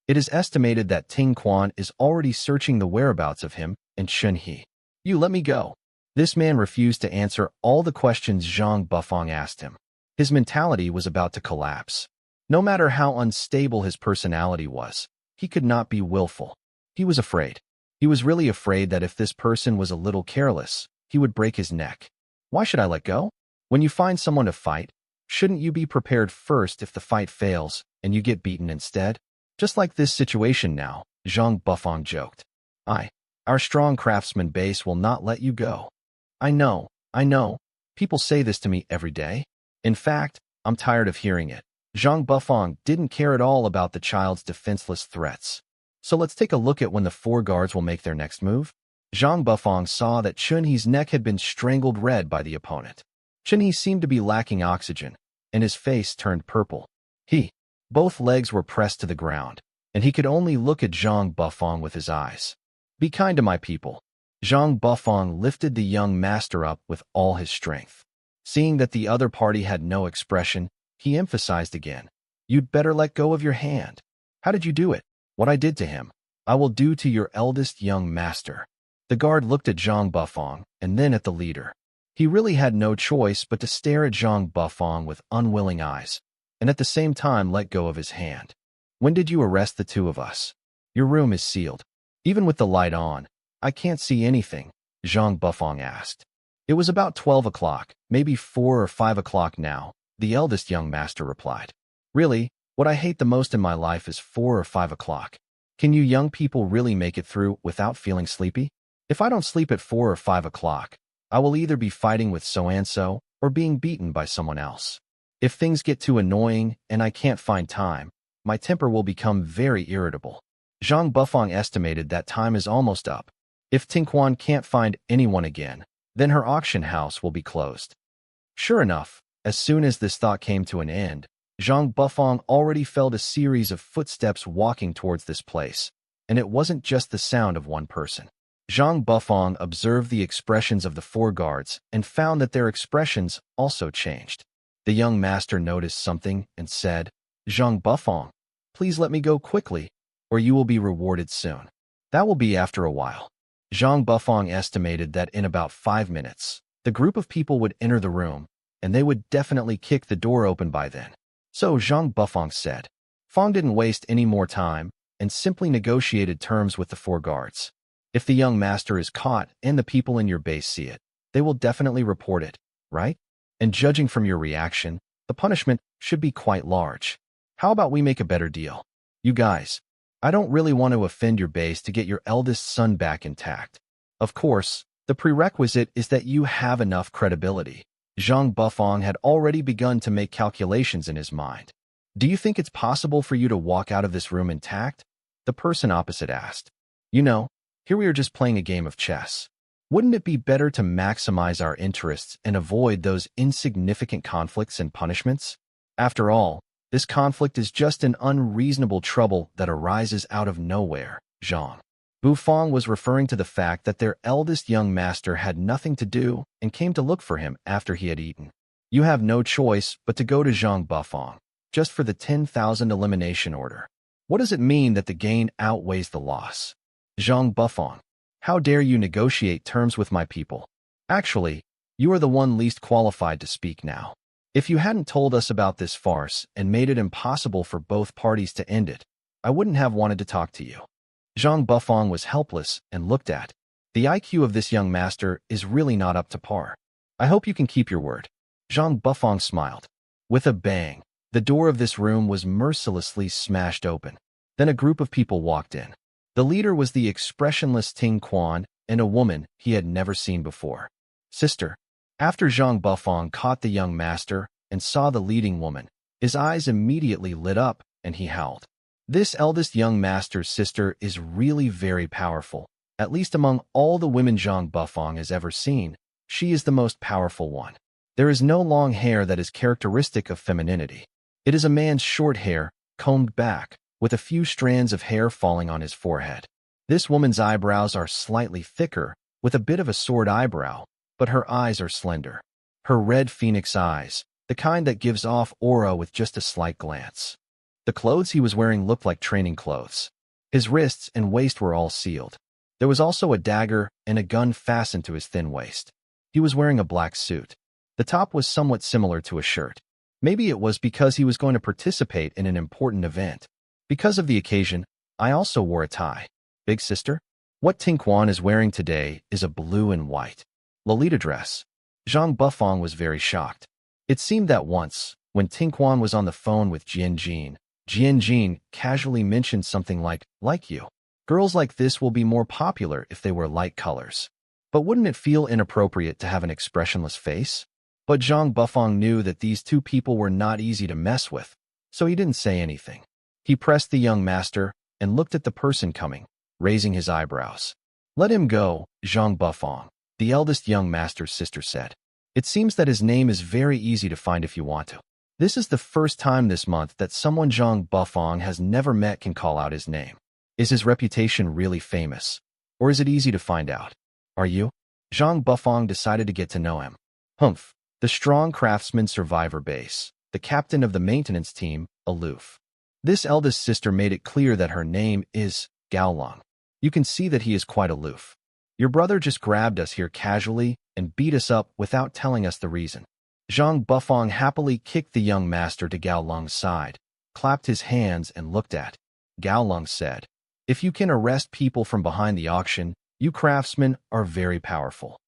It is estimated that Tinquan is already searching the whereabouts of him and Shunhe. You let me go. This man refused to answer all the questions Zhang Bufang asked him. His mentality was about to collapse. No matter how unstable his personality was, he could not be willful. He was afraid. He was really afraid that if this person was a little careless, he would break his neck. Why should I let go? When you find someone to fight, shouldn't you be prepared first if the fight fails and you get beaten instead? Just like this situation now, Zhang Bufang joked. Our strong craftsman base will not let you go. I know. People say this to me every day. In fact, I'm tired of hearing it. Zhang Bufang didn't care at all about the child's defenseless threats. So let's take a look at when the 4 guards will make their next move. Zhang Bufang saw that Chunhe's neck had been strangled red by the opponent. Chunhe seemed to be lacking oxygen, and his face turned purple. Both legs were pressed to the ground, and he could only look at Zhang Bufang with his eyes. Be kind to my people. Zhang Bufang lifted the young master up with all his strength. Seeing that the other party had no expression, he emphasized again. You'd better let go of your hand. How did you do it? What I did to him, I will do to your eldest young master. The guard looked at Zhang Bufang and then at the leader. He really had no choice but to stare at Zhang Bufang with unwilling eyes, and at the same time let go of his hand. When did you arrest the 2 of us? Your room is sealed. Even with the light on, I can't see anything, Zhang Bufang asked. It was about 12 o'clock, maybe 4 or 5 o'clock now, the eldest young master replied. Really, what I hate the most in my life is 4 or 5 o'clock. Can you young people really make it through without feeling sleepy? If I don't sleep at 4 or 5 o'clock, I will either be fighting with so-and-so or being beaten by someone else. If things get too annoying and I can't find time, my temper will become very irritable. Zhang Bufang estimated that time is almost up. If Tinquan can't find anyone again, then her auction house will be closed. Sure enough, as soon as this thought came to an end, Zhang Bufang already felt a series of footsteps walking towards this place, and it wasn't just the sound of one person. Zhang Bufang observed the expressions of the 4 guards and found that their expressions also changed. The young master noticed something and said, Zhang Bufang, please let me go quickly, or you will be rewarded soon. That will be after a while. Zhang Bufang estimated that in about 5 minutes, the group of people would enter the room, and they would definitely kick the door open by then. So Zhang Bufang said. Fang didn't waste any more time and simply negotiated terms with the 4 guards. If the young master is caught and the people in your base see it, they will definitely report it, right? And judging from your reaction, the punishment should be quite large. How about we make a better deal? You guys, I don't really want to offend your base to get your eldest son back intact. Of course, the prerequisite is that you have enough credibility. Zhang Bufang had already begun to make calculations in his mind. Do you think it's possible for you to walk out of this room intact? The person opposite asked. You know, here we are just playing a game of chess. Wouldn't it be better to maximize our interests and avoid those insignificant conflicts and punishments? After all, this conflict is just an unreasonable trouble that arises out of nowhere, Zhang. Bufang was referring to the fact that their eldest young master had nothing to do and came to look for him after he had eaten. You have no choice but to go to Zhang Bufang, just for the 10,000 elimination order. What does it mean that the gain outweighs the loss? Zhang Bufang, how dare you negotiate terms with my people? Actually, you are the one least qualified to speak now. If you hadn't told us about this farce and made it impossible for both parties to end it, I wouldn't have wanted to talk to you. Zhang Bufang was helpless and looked at. The IQ of this young master is really not up to par. I hope you can keep your word. Zhang Bufang smiled. With a bang, the door of this room was mercilessly smashed open. Then a group of people walked in. The leader was the expressionless Ting Quan and a woman he had never seen before. Sister. After Zhang Bufang caught the young master and saw the leading woman, his eyes immediately lit up and he howled. This eldest young master's sister is really very powerful. At least among all the women Zhang Bufang has ever seen, she is the most powerful one. There is no long hair that is characteristic of femininity. It is a man's short hair, combed back, with a few strands of hair falling on his forehead. This woman's eyebrows are slightly thicker, with a bit of a sword eyebrow, but her eyes are slender. Her red phoenix eyes, the kind that gives off aura with just a slight glance. The clothes he was wearing looked like training clothes. His wrists and waist were all sealed. There was also a dagger and a gun fastened to his thin waist. He was wearing a black suit. The top was somewhat similar to a shirt. Maybe it was because he was going to participate in an important event. Because of the occasion, I also wore a tie. Big sister? What Ting Quan is wearing today is a blue and white Lolita dress. Zhang Bufang was very shocked. It seemed that once, when Ting Quan was on the phone with Jian Jin casually mentioned something like you. Girls like this will be more popular if they wear light colors. But wouldn't it feel inappropriate to have an expressionless face? But Zhang Bufang knew that these two people were not easy to mess with, so he didn't say anything. He pressed the young master and looked at the person coming, raising his eyebrows. Let him go, Zhang Bufang, the eldest young master's sister said. It seems that his name is very easy to find if you want to. This is the first time this month that someone Zhang Bufang has never met can call out his name. Is his reputation really famous? Or is it easy to find out? Are you? Zhang Bufang decided to get to know him. Humph. The strong craftsman survivor base. The captain of the maintenance team, aloof. This eldest sister made it clear that her name is Gaolong. You can see that he is quite aloof. Your brother just grabbed us here casually and beat us up without telling us the reason. Zhang Bufang happily kicked the young master to Gaolong's side, clapped his hands and looked at. Gaolong said, if you can arrest people from behind the auction, you craftsmen are very powerful.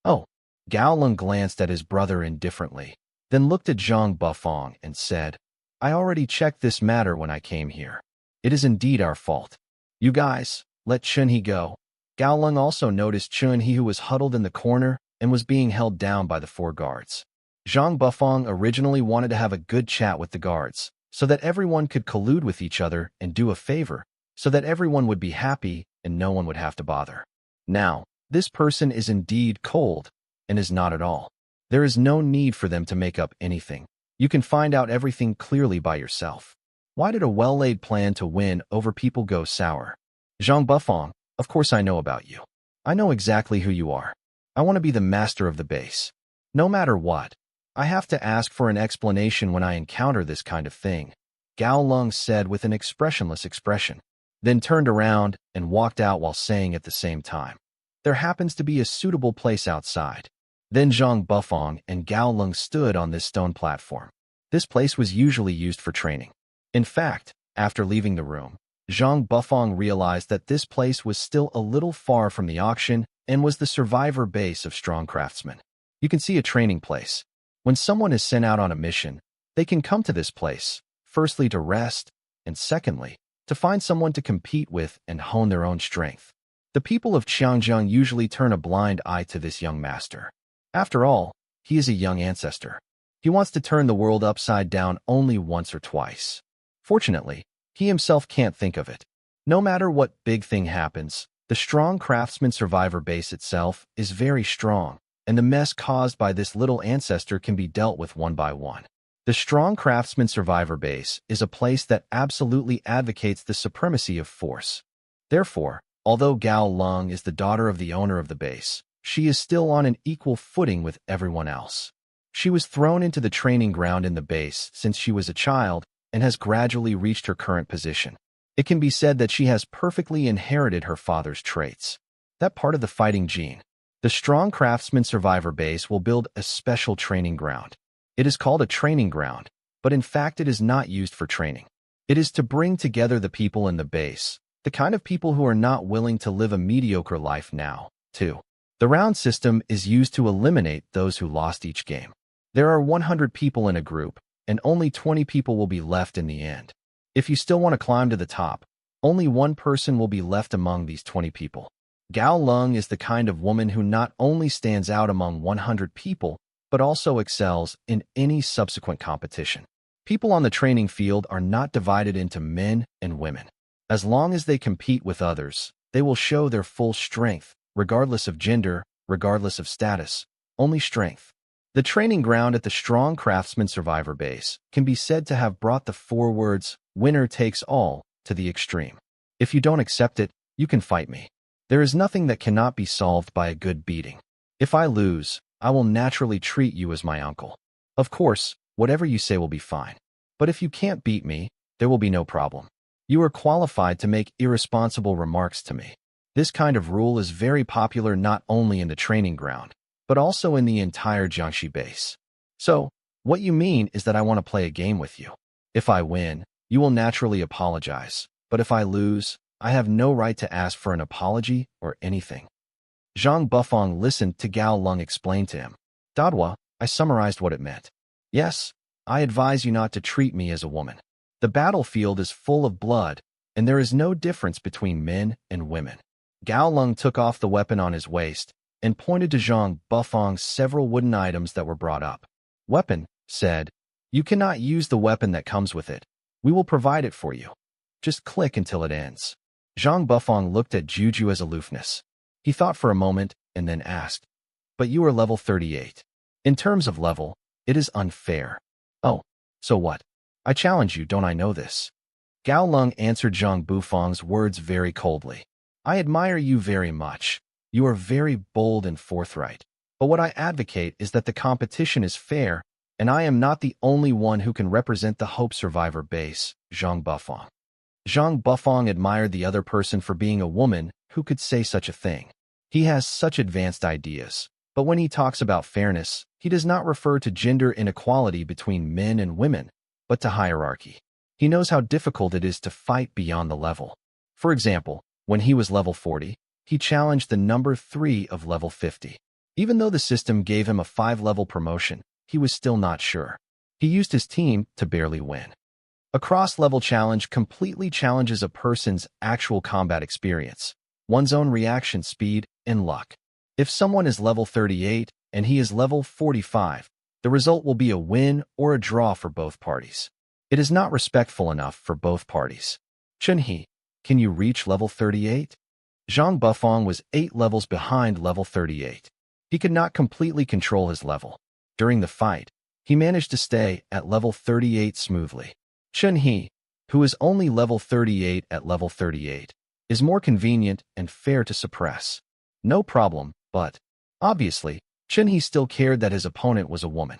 Oh. Gaolong glanced at his brother indifferently, then looked at Zhang Bufang and said, I already checked this matter when I came here. It is indeed our fault. You guys, let Chunhee go. Gaolong also noticed Chunhee, who was huddled in the corner and was being held down by the 4 guards. Zhang Bufang originally wanted to have a good chat with the guards, so that everyone could collude with each other and do a favor, so that everyone would be happy and no one would have to bother. Now, this person is indeed cold, and is not at all. There is no need for them to make up anything. You can find out everything clearly by yourself. Why did a well-laid plan to win over people go sour? Zhang Bufang, of course I know about you. I know exactly who you are. I want to be the master of the base. No matter what, I have to ask for an explanation when I encounter this kind of thing, Gaolong said with an expressionless expression, then turned around and walked out while saying at the same time, there happens to be a suitable place outside. Then Zhang Bufang and Gaolong stood on this stone platform. This place was usually used for training. In fact, after leaving the room, Zhang Bufang realized that this place was still a little far from the auction and was the survivor base of strong craftsmen. You can see a training place. When someone is sent out on a mission, they can come to this place, firstly to rest, and secondly, to find someone to compete with and hone their own strength. The people of Qianzheng usually turn a blind eye to this young master. After all, he is a young ancestor. He wants to turn the world upside down only once or twice. Fortunately, he himself can't think of it. No matter what big thing happens, the strong craftsman survivor base itself is very strong, and the mess caused by this little ancestor can be dealt with one by one. The strong craftsman survivor base is a place that absolutely advocates the supremacy of force. Therefore, although Gao Lung is the daughter of the owner of the base, she is still on an equal footing with everyone else. She was thrown into the training ground in the base since she was a child and has gradually reached her current position. It can be said that she has perfectly inherited her father's traits. That part of the fighting gene. The strong craftsman survivor base will build a special training ground. It is called a training ground, but in fact it is not used for training. It is to bring together the people in the base, the kind of people who are not willing to live a mediocre life now, too. The round system is used to eliminate those who lost each game. There are 100 people in a group, and only 20 people will be left in the end. If you still want to climb to the top, only one person will be left among these 20 people. Gao Lung is the kind of woman who not only stands out among 100 people, but also excels in any subsequent competition. People on the training field are not divided into men and women. As long as they compete with others, they will show their full strength, regardless of gender, regardless of status, only strength. The training ground at the Strong Craftsman Survivor Base can be said to have brought the 4 words, winner takes all, to the extreme. If you don't accept it, you can fight me. There is nothing that cannot be solved by a good beating. If I lose, I will naturally treat you as my uncle. Of course, whatever you say will be fine. But if you can't beat me, there will be no problem. You are qualified to make irresponsible remarks to me. This kind of rule is very popular not only in the training ground, but also in the entire Jiangxi base. So, what you mean is that I want to play a game with you. If I win, you will naturally apologize. But if I lose, I have no right to ask for an apology or anything. Zhang Bufang listened to Gao Lung explain to him. Dadwa, I summarized what it meant. Yes, I advise you not to treat me as a woman. The battlefield is full of blood, and there is no difference between men and women. Gao Lung took off the weapon on his waist and pointed to Zhang Bufang's several wooden items that were brought up. Weapon, said, you cannot use the weapon that comes with it. We will provide it for you. Just click until it ends. Zhang Bufang looked at Juju as aloofness. He thought for a moment and then asked, but you are level 38. In terms of level, it is unfair. Oh, so what? I challenge you, don't I know this? Gao Lung answered Zhang Bufang's words very coldly. I admire you very much. You are very bold and forthright. But what I advocate is that the competition is fair, and I am not the only one who can represent the Hope Survivor base, Zhang Bufang. Zhang Bufang admired the other person for being a woman who could say such a thing. He has such advanced ideas, but when he talks about fairness, he does not refer to gender inequality between men and women, but to hierarchy. He knows how difficult it is to fight beyond the level. For example, when he was level 40, he challenged the number 3 of level 50. Even though the system gave him a 5-level promotion, he was still not sure. He used his team to barely win. A cross-level challenge completely challenges a person's actual combat experience, one's own reaction speed, and luck. If someone is level 38 and he is level 45, the result will be a win or a draw for both parties. It is not respectful enough for both parties. Chunhee, can you reach level 38? Zhang Bufang was 8 levels behind level 38. He could not completely control his level. During the fight, he managed to stay at level 38 smoothly. Chunhee, who is only level 38 at level 38, is more convenient and fair to suppress. No problem, but obviously, Chunhee still cared that his opponent was a woman.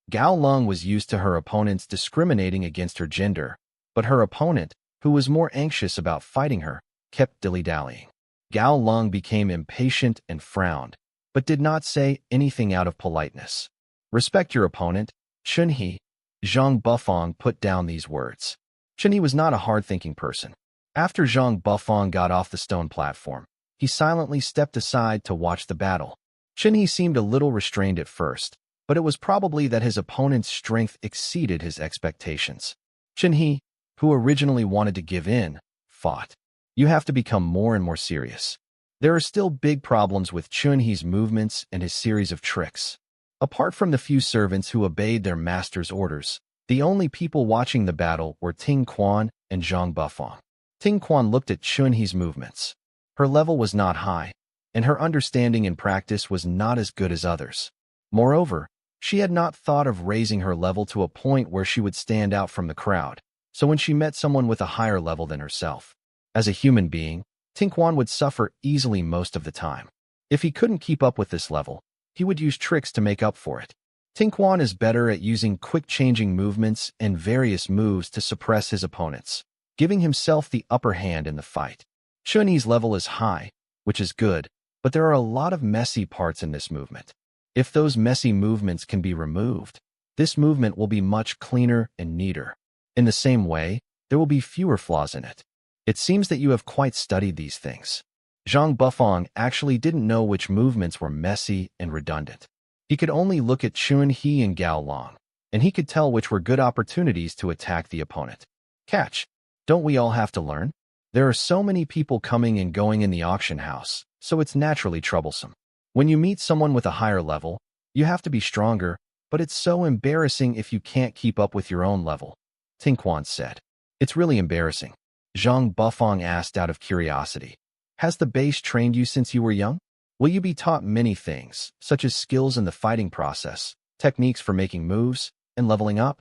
Gao Lung was used to her opponents discriminating against her gender, but her opponent, who was more anxious about fighting her, kept dilly-dallying. Gao Lung became impatient and frowned, but did not say anything out of politeness. Respect your opponent, Chunhee. Zhang Bufang put down these words. Chunhee was not a hard-thinking person. After Zhang Bufang got off the stone platform, he silently stepped aside to watch the battle. Chunhee seemed a little restrained at first, but it was probably that his opponent's strength exceeded his expectations. Chunhee, who originally wanted to give in, fought. You have to become more and more serious. There are still big problems with Chunhee's movements and his series of tricks. Apart from the few servants who obeyed their master's orders, the only people watching the battle were Ting Quan and Zhang Bufang. Ting Quan looked at Chun-Hee's movements. Her level was not high, and her understanding and practice was not as good as others. Moreover, she had not thought of raising her level to a point where she would stand out from the crowd, so when she met someone with a higher level than herself, as a human being, Ting Quan would suffer easily most of the time. If he couldn't keep up with this level, he would use tricks to make up for it. Ting Quan is better at using quick-changing movements and various moves to suppress his opponents, giving himself the upper hand in the fight. Chun-Hee's level is high, which is good, but there are a lot of messy parts in this movement. If those messy movements can be removed, this movement will be much cleaner and neater. In the same way, there will be fewer flaws in it. It seems that you have quite studied these things. Zhang Bufang actually didn't know which movements were messy and redundant. He could only look at Chun-Hee and Gao Long, and he could tell which were good opportunities to attack the opponent. Catch. Don't we all have to learn? There are so many people coming and going in the auction house, so it's naturally troublesome. When you meet someone with a higher level, you have to be stronger, but it's so embarrassing if you can't keep up with your own level, Ting Quan said. It's really embarrassing. Zhang Bufang asked out of curiosity. Has the base trained you since you were young? Will you be taught many things, such as skills in the fighting process, techniques for making moves, and leveling up?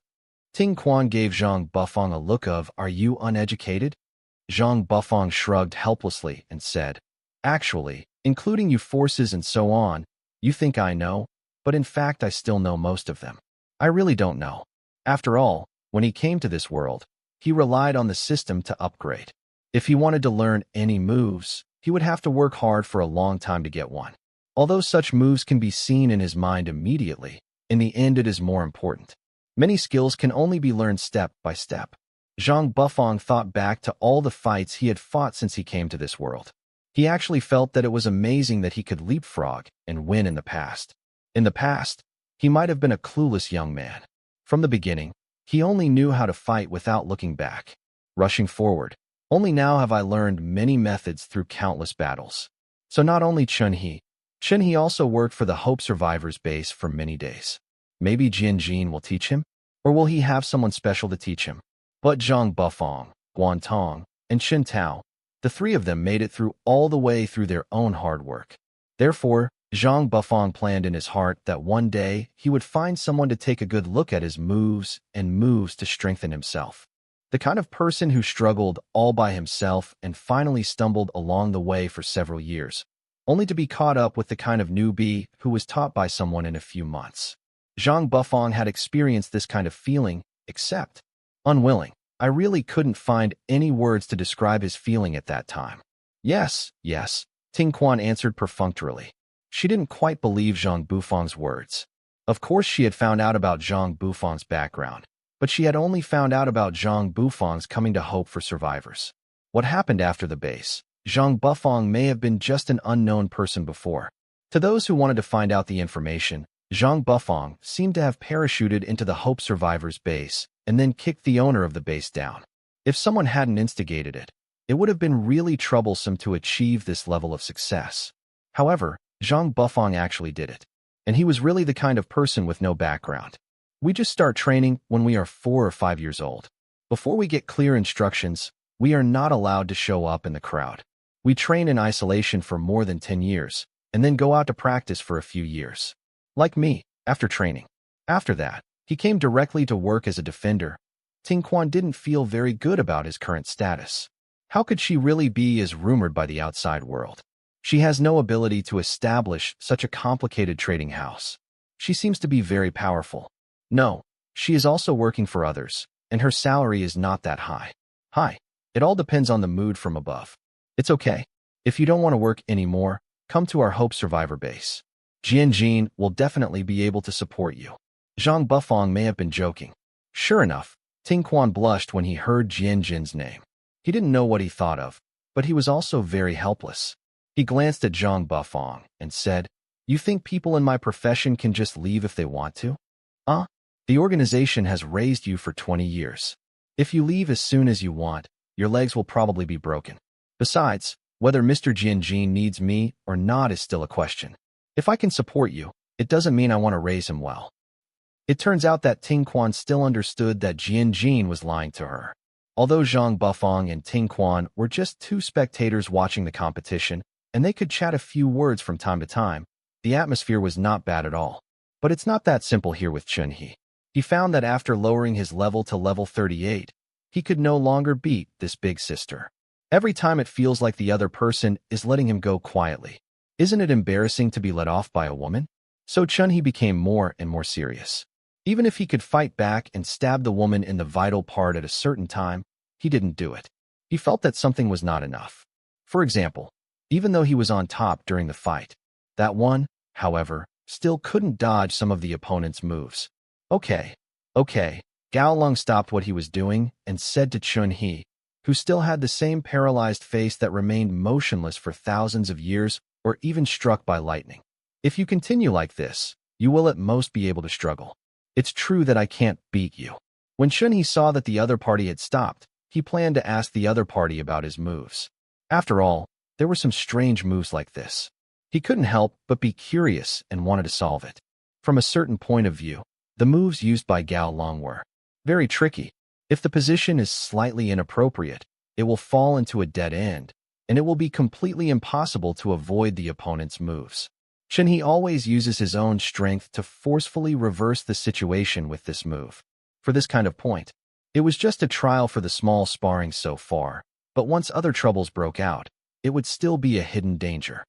Ting Quan gave Zhang Bufang a look of, "Are you uneducated?" Zhang Bufang shrugged helplessly and said, "Actually, including you forces and so on, you think I know, but in fact I still know most of them. I really don't know." After all, when he came to this world, he relied on the system to upgrade. If he wanted to learn any moves, he would have to work hard for a long time to get one. Although such moves can be seen in his mind immediately, in the end it is more important. Many skills can only be learned step by step. Zhang Bufang thought back to all the fights he had fought since he came to this world. He actually felt that it was amazing that he could leapfrog and win in the past. In the past, he might have been a clueless young man. From the beginning, he only knew how to fight without looking back, rushing forward. Only now have I learned many methods through countless battles. So not only Chun-Hee also worked for the Hope Survivors base for many days. Maybe Jian will teach him? Or will he have someone special to teach him? But Zhang Bufang, Guan Tong, and Chen Tao, the three of them made it through all the way through their own hard work. Therefore, Zhang Bufang planned in his heart that one day he would find someone to take a good look at his moves and moves to strengthen himself. The kind of person who struggled all by himself and finally stumbled along the way for several years, only to be caught up with the kind of newbie who was taught by someone in a few months. Zhang Bufang had experienced this kind of feeling, except unwilling. I really couldn't find any words to describe his feeling at that time. Yes, Ting Quan answered perfunctorily. She didn't quite believe Zhang Bufang's words. Of course she had found out about Zhang Bufang's background, but she had only found out about Zhang Bufang's coming to Hope for Survivors. What happened after the base? Zhang Bufang may have been just an unknown person before. To those who wanted to find out the information, Zhang Bufang seemed to have parachuted into the Hope Survivors base and then kicked the owner of the base down. If someone hadn't instigated it, it would have been really troublesome to achieve this level of success. However, Zhang Bufang actually did it, and he was really the kind of person with no background. We just start training when we are 4 or 5 years old. Before we get clear instructions, we are not allowed to show up in the crowd. We train in isolation for more than 10 years, and then go out to practice for a few years. Like me, after training. After that, he came directly to work as a defender. Ting Quan didn't feel very good about his current status. How could she really be as rumored by the outside world? She has no ability to establish such a complicated trading house. She seems to be very powerful. No, she is also working for others, and her salary is not that high. It all depends on the mood from above. It's okay. If you don't want to work anymore, come to our Hope Survivor base. Jian will definitely be able to support you. Zhang Bufang may have been joking. Sure enough, Ting Quan blushed when he heard Jian's name. He didn't know what he thought of, but he was also very helpless. He glanced at Zhang Bufang and said, "You think people in my profession can just leave if they want to? The organization has raised you for 20 years. If you leave as soon as you want, your legs will probably be broken. Besides, whether Mr. Jian needs me or not is still a question. If I can support you, it doesn't mean I want to raise him well. It turns out that Ting Quan still understood that Jian Jin was lying to her. Although Zhang Bufang and Ting Quan were just two spectators watching the competition, and they could chat a few words from time to time, the atmosphere was not bad at all. But it's not that simple here with Chunhee. He found that after lowering his level to level 38, he could no longer beat this big sister. Every time it feels like the other person is letting him go quietly. Isn't it embarrassing to be let off by a woman? So Chunhee became more and more serious. Even if he could fight back and stab the woman in the vital part at a certain time, he didn't do it. He felt that something was not enough. For example, even though he was on top during the fight, that one, however, still couldn't dodge some of the opponent's moves. Okay. Gao Long stopped what he was doing and said to Chunhee, who still had the same paralyzed face that remained motionless for thousands of years or even struck by lightning. If you continue like this, you will at most be able to struggle. It's true that I can't beat you. When Chunhee saw that the other party had stopped, he planned to ask the other party about his moves. After all, there were some strange moves like this. He couldn't help but be curious and wanted to solve it. From a certain point of view, the moves used by Gao Long were very tricky. If the position is slightly inappropriate, it will fall into a dead end, and it will be completely impossible to avoid the opponent's moves. Chunhee always uses his own strength to forcefully reverse the situation with this move. For this kind of point, it was just a trial for the small sparring so far, but once other troubles broke out, it would still be a hidden danger.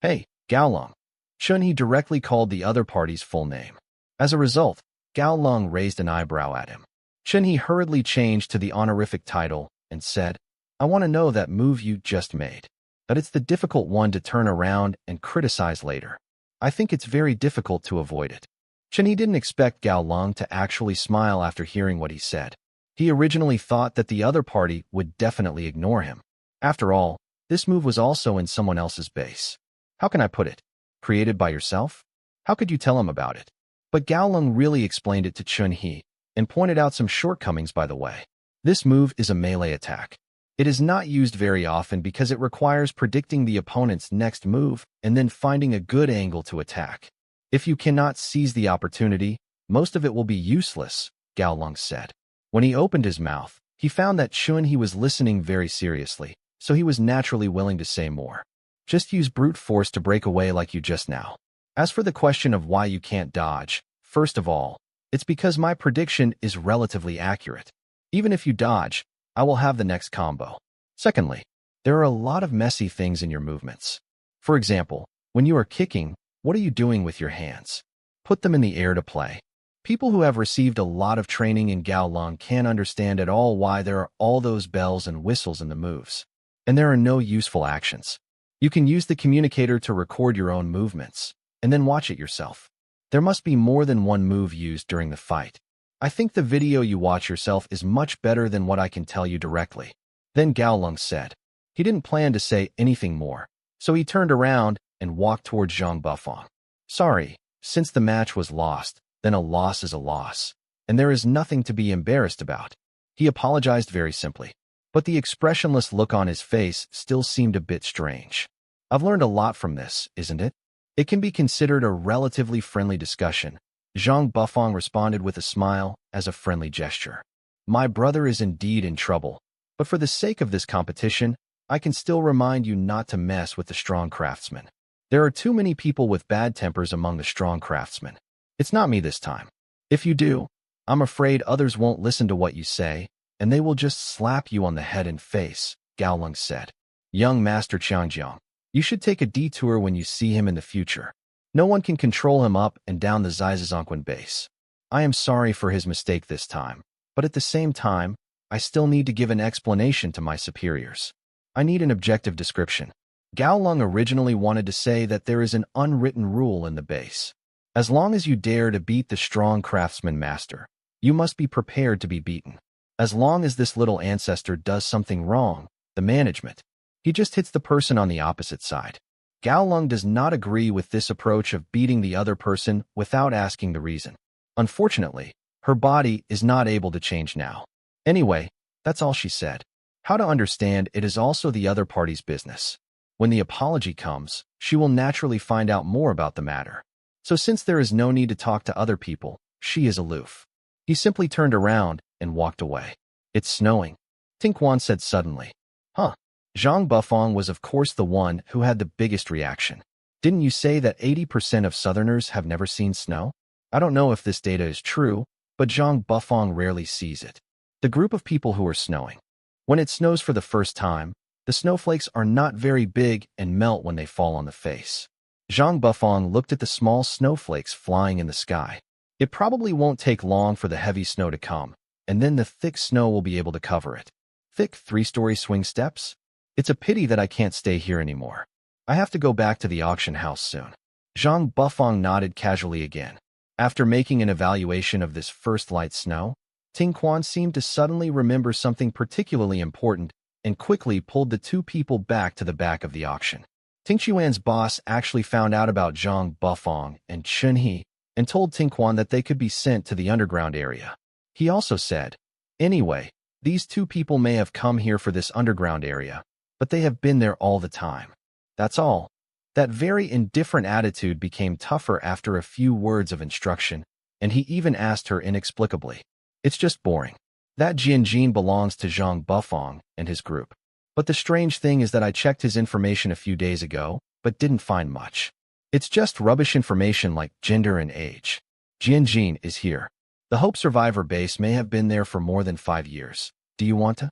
Hey, Gao Long. Chunhee directly called the other party's full name. As a result, Gao Long raised an eyebrow at him. Chunhee hurriedly changed to the honorific title and said, I want to know that move you just made. But it's the difficult one to turn around and criticize later. I think it's very difficult to avoid it. Chunhee didn't expect Gao Long to actually smile after hearing what he said. He originally thought that the other party would definitely ignore him. After all, this move was also in someone else's base. How can I put it? Created by yourself? How could you tell him about it? But Gao Long really explained it to Chunhee and pointed out some shortcomings by the way. This move is a melee attack. It is not used very often because it requires predicting the opponent's next move and then finding a good angle to attack. If you cannot seize the opportunity, most of it will be useless, Gao Long said. When he opened his mouth, he found that Chunhee was listening very seriously, so he was naturally willing to say more. Just use brute force to break away like you just now. As for the question of why you can't dodge, first of all, it's because my prediction is relatively accurate. Even if you dodge, I will have the next combo. Secondly, there are a lot of messy things in your movements. For example, when you are kicking, what are you doing with your hands? Put them in the air to play. People who have received a lot of training in Gao Long can't understand at all why there are all those bells and whistles in the moves. And there are no useful actions. You can use the communicator to record your own movements, and then watch it yourself. There must be more than one move used during the fight. I think the video you watch yourself is much better than what I can tell you directly. Then Gao Long said. He didn't plan to say anything more, so he turned around and walked towards Zhang Bufang. Sorry, since the match was lost, then a loss is a loss, and there is nothing to be embarrassed about. He apologized very simply, but the expressionless look on his face still seemed a bit strange. I've learned a lot from this, isn't it? It can be considered a relatively friendly discussion. Zhang Bufang responded with a smile as a friendly gesture. My brother is indeed in trouble, but for the sake of this competition, I can still remind you not to mess with the strong craftsmen. There are too many people with bad tempers among the strong craftsmen. It's not me this time. If you do, I'm afraid others won't listen to what you say, and they will just slap you on the head and face, Gao Long said. Young Master Changjiang, you should take a detour when you see him in the future. No one can control him up and down the Zizazongquan base. I am sorry for his mistake this time, but at the same time, I still need to give an explanation to my superiors. I need an objective description. Gao Long originally wanted to say that there is an unwritten rule in the base. As long as you dare to beat the strong craftsman master, you must be prepared to be beaten. As long as this little ancestor does something wrong, the management, he just hits the person on the opposite side. Gao Long does not agree with this approach of beating the other person without asking the reason. Unfortunately, her body is not able to change now. Anyway, that's all she said. How to understand it is also the other party's business. When the apology comes, she will naturally find out more about the matter. So since there is no need to talk to other people, she is aloof. He simply turned around and walked away. It's snowing, Tinquan said suddenly. Huh. Zhang Bufang was of course the one who had the biggest reaction. Didn't you say that 80% of Southerners have never seen snow? I don't know if this data is true, but Zhang Bufang rarely sees it. The group of people who are snowing. When it snows for the first time, the snowflakes are not very big and melt when they fall on the face. Zhang Bufang looked at the small snowflakes flying in the sky. It probably won't take long for the heavy snow to come, and then the thick snow will be able to cover it. Thick 3-story swing steps? It's a pity that I can't stay here anymore. I have to go back to the auction house soon. Zhang Bufang nodded casually again. After making an evaluation of this first light snow, Tinquan seemed to suddenly remember something particularly important and quickly pulled the two people back to the back of the auction. Tingquan's boss actually found out about Zhang Bufang and Chunhe and told Tinquan that they could be sent to the underground area. He also said, anyway, these two people may have come here for this underground area, but they have been there all the time. That's all. That very indifferent attitude became tougher after a few words of instruction, and he even asked her inexplicably. It's just boring. That Jianjin belongs to Zhang Bufang and his group. But the strange thing is that I checked his information a few days ago, but didn't find much. It's just rubbish information like gender and age. Jianjin is here. The Hope Survivor base may have been there for more than 5 years. Do you want to?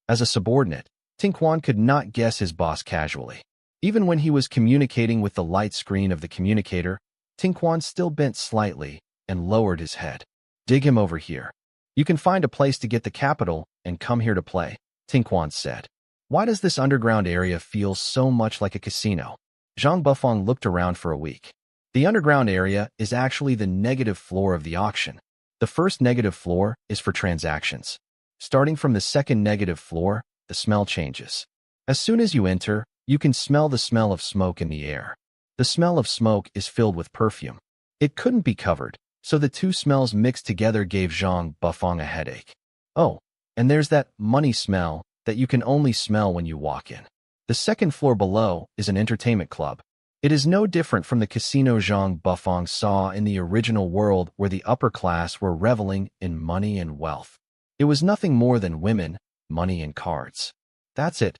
As a subordinate, Tinquan could not guess his boss casually. Even when he was communicating with the light screen of the communicator, Tinquan still bent slightly and lowered his head. Dig him over here. You can find a place to get the capital and come here to play, Tinquan said. Why does this underground area feel so much like a casino? Zhang Bufang looked around for a week. The underground area is actually the negative floor of the auction. The first negative floor is for transactions. Starting from the second negative floor, the smell changes. As soon as you enter, you can smell the smell of smoke in the air. The smell of smoke is filled with perfume. It couldn't be covered, so the two smells mixed together gave Zhang Bufang a headache. Oh, and there's that money smell that you can only smell when you walk in. The second floor below is an entertainment club. It is no different from the casino Zhang Bufang saw in the original world where the upper class were reveling in money and wealth. It was nothing more than women, money, and cards. That's it.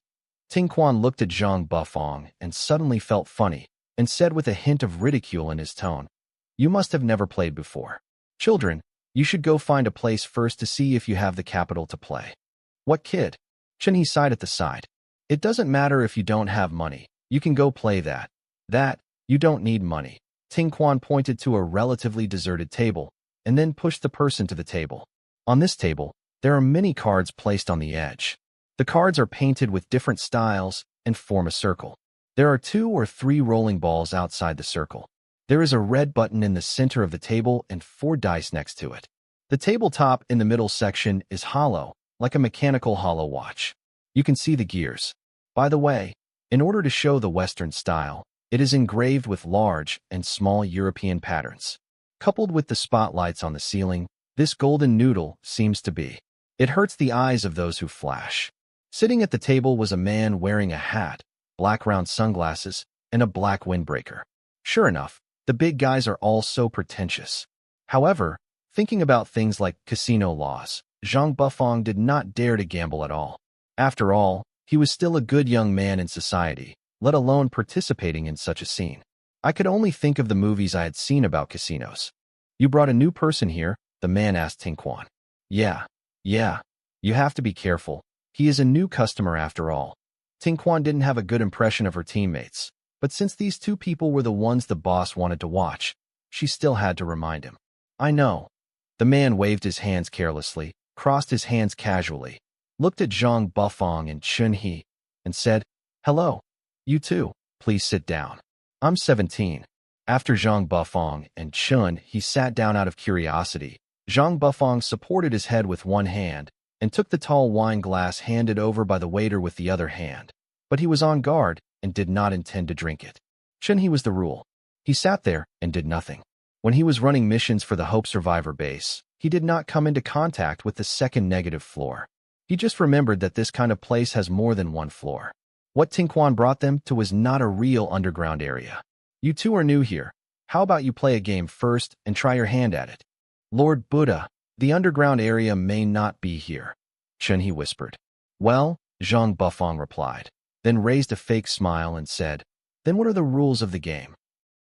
Tinquan looked at Zhang Bufang and suddenly felt funny and said with a hint of ridicule in his tone, You must have never played before. Children, you should go find a place first to see if you have the capital to play. What kid? Chunhe sighed at the side. It doesn't matter if you don't have money. You can go play that. You don't need money. Tinquan pointed to a relatively deserted table and then pushed the person to the table. On this table, there are many cards placed on the edge. The cards are painted with different styles and form a circle. There are 2 or 3 rolling balls outside the circle. There is a red button in the center of the table and 4 dice next to it. The tabletop in the middle section is hollow, like a mechanical hollow watch. You can see the gears. By the way, in order to show the Western style, it is engraved with large and small European patterns. Coupled with the spotlights on the ceiling, this golden noodle seems to be. It hurts the eyes of those who flash. Sitting at the table was a man wearing a hat, black round sunglasses, and a black windbreaker. Sure enough, the big guys are all so pretentious. However, thinking about things like casino laws, Zhang Bufang did not dare to gamble at all. After all, he was still a good young man in society, let alone participating in such a scene. I could only think of the movies I had seen about casinos. You brought a new person here? The man asked Tinquan. Yeah. You have to be careful. He is a new customer after all. Tinquan didn't have a good impression of her teammates, but since these 2 people were the ones the boss wanted to watch, she still had to remind him. I know. The man waved his hands carelessly, crossed his hands casually, looked at Zhang Bufang and Chunhe, and said, Hello. You too, please sit down. I'm 17. After Zhang Bufang and Chunhe sat down out of curiosity, Zhang Bufang supported his head with one hand and took the tall wine glass handed over by the waiter with the other hand. But he was on guard and did not intend to drink it. Chunhe was the rule. He sat there and did nothing. When he was running missions for the Hope Survivor base, he did not come into contact with the second negative floor. He just remembered that this kind of place has more than one floor. What Tinquan brought them to was not a real underground area. You 2 are new here. How about you play a game first and try your hand at it? Lord Buddha, the underground area may not be here, Chunhee whispered. Well, Zhang Bufang replied, then raised a fake smile and said, then what are the rules of the game?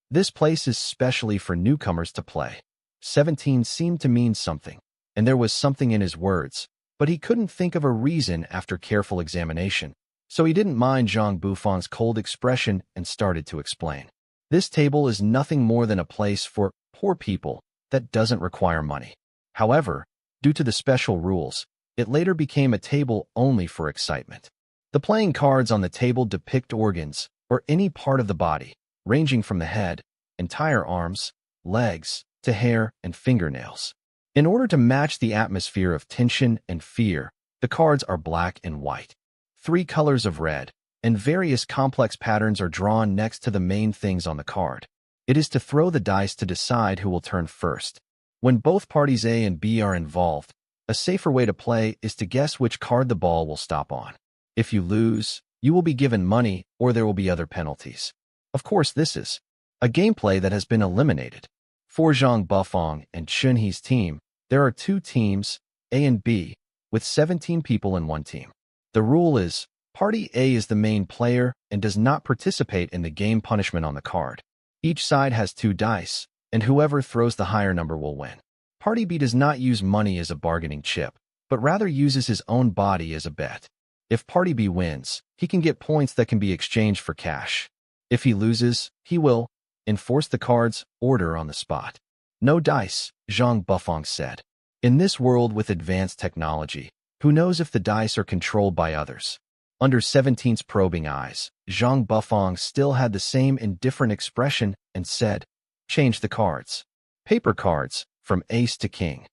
This place is specially for newcomers to play. 17 seemed to mean something, and there was something in his words, but he couldn't think of a reason after careful examination, so he didn't mind Zhang Bufang's cold expression and started to explain. This table is nothing more than a place for poor people that doesn't require money. However, due to the special rules, it later became a table only for excitement. The playing cards on the table depict organs or any part of the body, ranging from the head, entire arms, legs, to hair and fingernails. In order to match the atmosphere of tension and fear, the cards are black and white. 3 colors of red, and various complex patterns are drawn next to the main things on the card. It is to throw the dice to decide who will turn first. When both parties A and B are involved, a safer way to play is to guess which card the ball will stop on. If you lose, you will be given money or there will be other penalties. Of course, this is a gameplay that has been eliminated. For Zhang Bufang and Chunhee's team, there are 2 teams, A and B, with 17 people in one team. The rule is, Party A is the main player and does not participate in the game punishment on the card. Each side has 2 dice, and whoever throws the higher number will win. Party B does not use money as a bargaining chip, but rather uses his own body as a bet. If Party B wins, he can get points that can be exchanged for cash. If he loses, he will enforce the card's order on the spot. No dice, Zhang Bufang said. In this world with advanced technology, who knows if the dice are controlled by others? Under 17's probing eyes, Zhang Bufang still had the same indifferent expression and said, change the cards. Paper cards, from ace to king.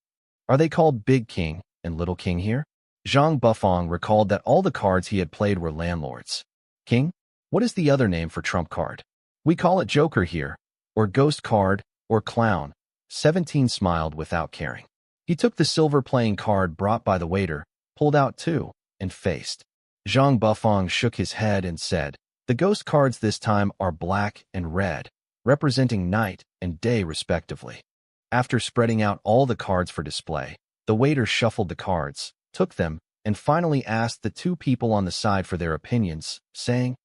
Are they called Big King and Little King here? Zhang Bufang recalled that all the cards he had played were landlords. King? What is the other name for trump card? We call it Joker here, or Ghost card, or Clown. 17 smiled without caring. He took the silver playing card brought by the waiter, pulled out 2, and faced. Zhang Bufang shook his head and said, the ghost cards this time are black and red, representing night and day respectively. After spreading out all the cards for display, the waiter shuffled the cards, took them, and finally asked the 2 people on the side for their opinions, saying,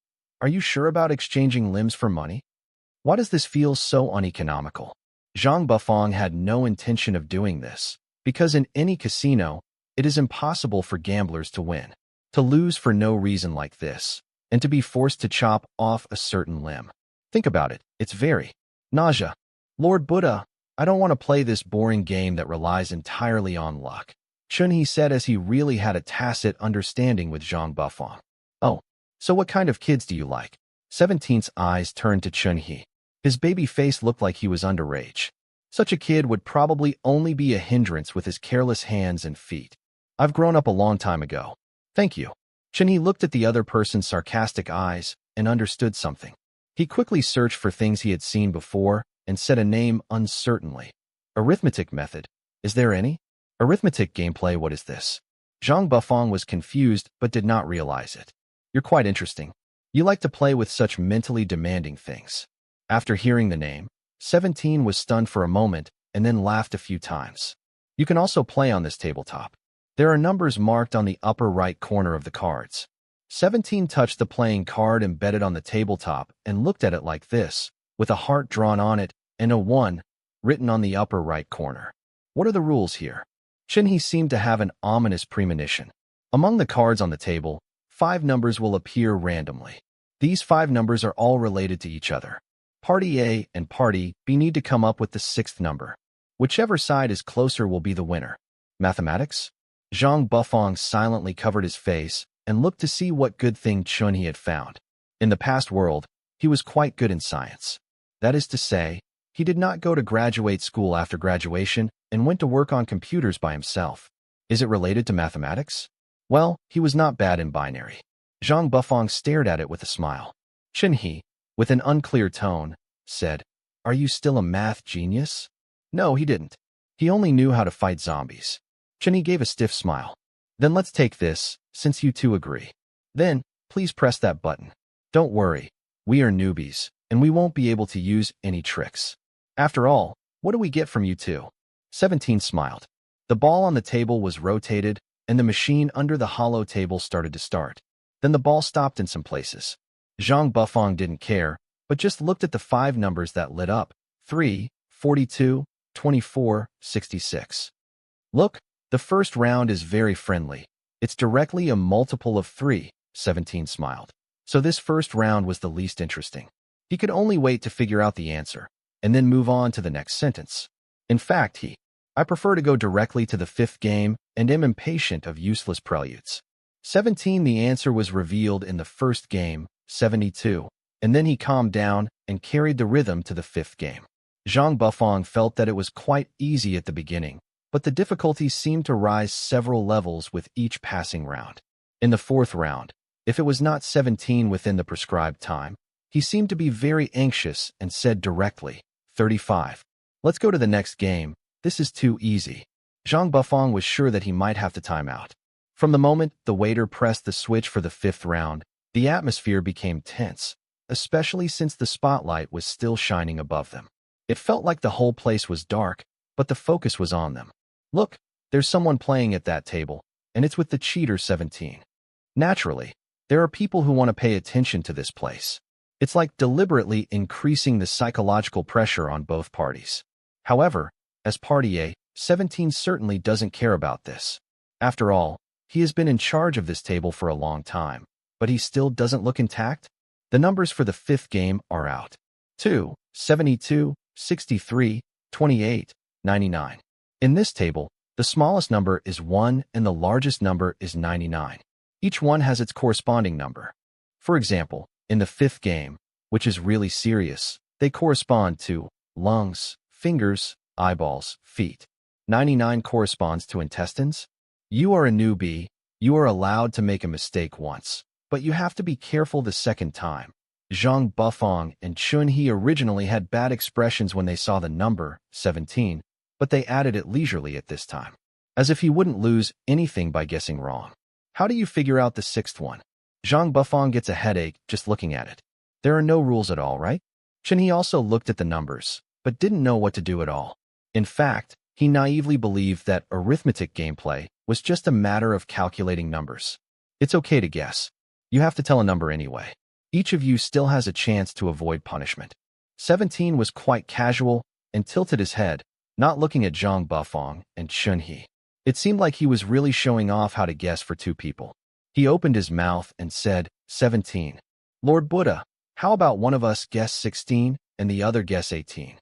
are you sure about exchanging limbs for money? Why does this feel so uneconomical? Zhang Bufang had no intention of doing this, because in any casino, it is impossible for gamblers to win. To lose for no reason like this, and to be forced to chop off a certain limb. Think about it, it's very nausea. Lord Buddha, I don't want to play this boring game that relies entirely on luck, Chunhee said as he really had a tacit understanding with Zhang Bufang. Oh, so what kind of kids do you like? 17's eyes turned to Chunhee. His baby face looked like he was underage. Such a kid would probably only be a hindrance with his careless hands and feet. I've grown up a long time ago. Thank you. Chunhee looked at the other person's sarcastic eyes and understood something. He quickly searched for things he had seen before and said a name uncertainly. Arithmetic method. Is there any? Arithmetic gameplay, what is this? Zhang Bufang was confused but did not realize it. You're quite interesting. You like to play with such mentally demanding things. After hearing the name, 17 was stunned for a moment and then laughed a few times. You can also play on this tabletop. There are numbers marked on the upper right corner of the cards. 17 touched the playing card embedded on the tabletop and looked at it like this, with a heart drawn on it and a 1 written on the upper right corner. What are the rules here? Chunhee seemed to have an ominous premonition. Among the cards on the table, 5 numbers will appear randomly. These 5 numbers are all related to each other. Party A and Party B need to come up with the 6th number. Whichever side is closer will be the winner. Mathematics? Zhang Bufang silently covered his face and looked to see what good thing Chunhee had found. In the past world, he was quite good in science. That is to say, he did not go to graduate school after graduation and went to work on computers by himself. Is it related to mathematics? Well, he was not bad in binary. Zhang Bufang stared at it with a smile. Chunhee, with an unclear tone, said, are you still a math genius? No, he didn't. He only knew how to fight zombies. Chunhee gave a stiff smile. Then let's take this, since you 2 agree. Then, please press that button. Don't worry, we are newbies, and we won't be able to use any tricks. After all, what do we get from you two? 17 smiled. The ball on the table was rotated, and the machine under the hollow table started to start. Then the ball stopped in some places. Zhang Bufang didn't care, but just looked at the 5 numbers that lit up: 3, 42, 24, 66. Look, the first round is very friendly. It's directly a multiple of 3, 17 smiled. So this first round was the least interesting. He could only wait to figure out the answer, and then move on to the next sentence. In fact, I prefer to go directly to the 5th game and am impatient of useless preludes. 17 The answer was revealed in the first game, 72, and then he calmed down and carried the rhythm to the 5th game. Zhang Bufang felt that it was quite easy at the beginning, but the difficulty seemed to rise several levels with each passing round. In the 4th round, if it was not 17 within the prescribed time, he seemed to be very anxious and said directly, 35. Let's go to the next game. This is too easy. Zhang Bufang was sure that he might have to time out. From the moment the waiter pressed the switch for the 5th round, the atmosphere became tense, especially since the spotlight was still shining above them. It felt like the whole place was dark, but the focus was on them. Look, there's someone playing at that table, and it's with the cheater 17. Naturally, there are people who want to pay attention to this place. It's like deliberately increasing the psychological pressure on both parties. However, as Party A, 17 certainly doesn't care about this. After all, he has been in charge of this table for a long time, but he still doesn't look intact. The numbers for the 5th game are out: 2, 72, 63, 28, 99. In this table, the smallest number is 1 and the largest number is 99. Each one has its corresponding number. For example, in the 5th game, which is really serious, they correspond to lungs, fingers, eyeballs, feet. 99 corresponds to intestines. You are a newbie. You are allowed to make a mistake once, but you have to be careful the second time. Zhang Bufang and Chun-He originally had bad expressions when they saw the number 17, but they added it leisurely at this time, as if he wouldn't lose anything by guessing wrong. How do you figure out the 6th one? Zhang Bufang gets a headache just looking at it. There are no rules at all, right? Chun-He also looked at the numbers, but didn't know what to do at all. In fact, he naively believed that arithmetic gameplay was just a matter of calculating numbers. It's okay to guess. You have to tell a number anyway. Each of you still has a chance to avoid punishment. 17 was quite casual and tilted his head, not looking at Zhang Bufang and Chun-He. It seemed like he was really showing off how to guess for 2 people. He opened his mouth and said, 17. Lord Buddha, how about one of us guess 16 and the other guess 18?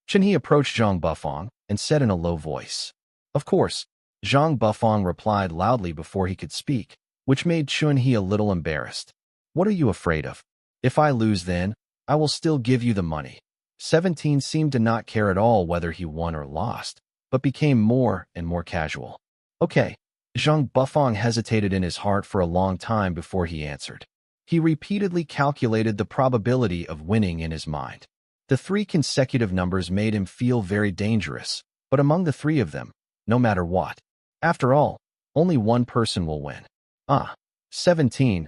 Chun-He approached Zhang Bufang and said in a low voice. Of course, Zhang Bufang replied loudly before he could speak, which made Chun-He a little embarrassed. What are you afraid of? If I lose then, I will still give you the money. 17 seemed to not care at all whether he won or lost, but became more and more casual. Okay. Zhang Bufang hesitated in his heart for a long time before he answered. He repeatedly calculated the probability of winning in his mind. The 3 consecutive numbers made him feel very dangerous, but among the 3 of them, no matter what. After all, only one person will win. 17.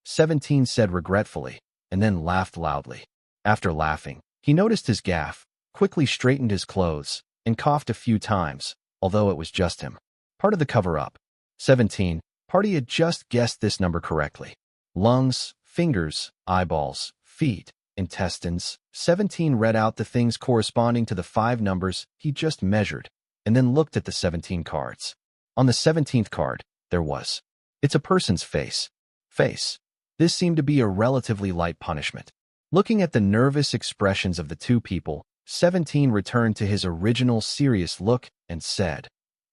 17 said regretfully, and then laughed loudly. After laughing, he noticed his gaffe, quickly straightened his clothes, and coughed a few times, although it was just him. Part of the cover-up. 17. Party had just guessed this number correctly. Lungs, fingers, eyeballs, feet, intestines. 17 read out the things corresponding to the 5 numbers he just measured, and then looked at the 17 cards. On the 17th card, there was. It's a person's face. This seemed to be a relatively light punishment. Looking at the nervous expressions of the 2 people, 17 returned to his original serious look and said,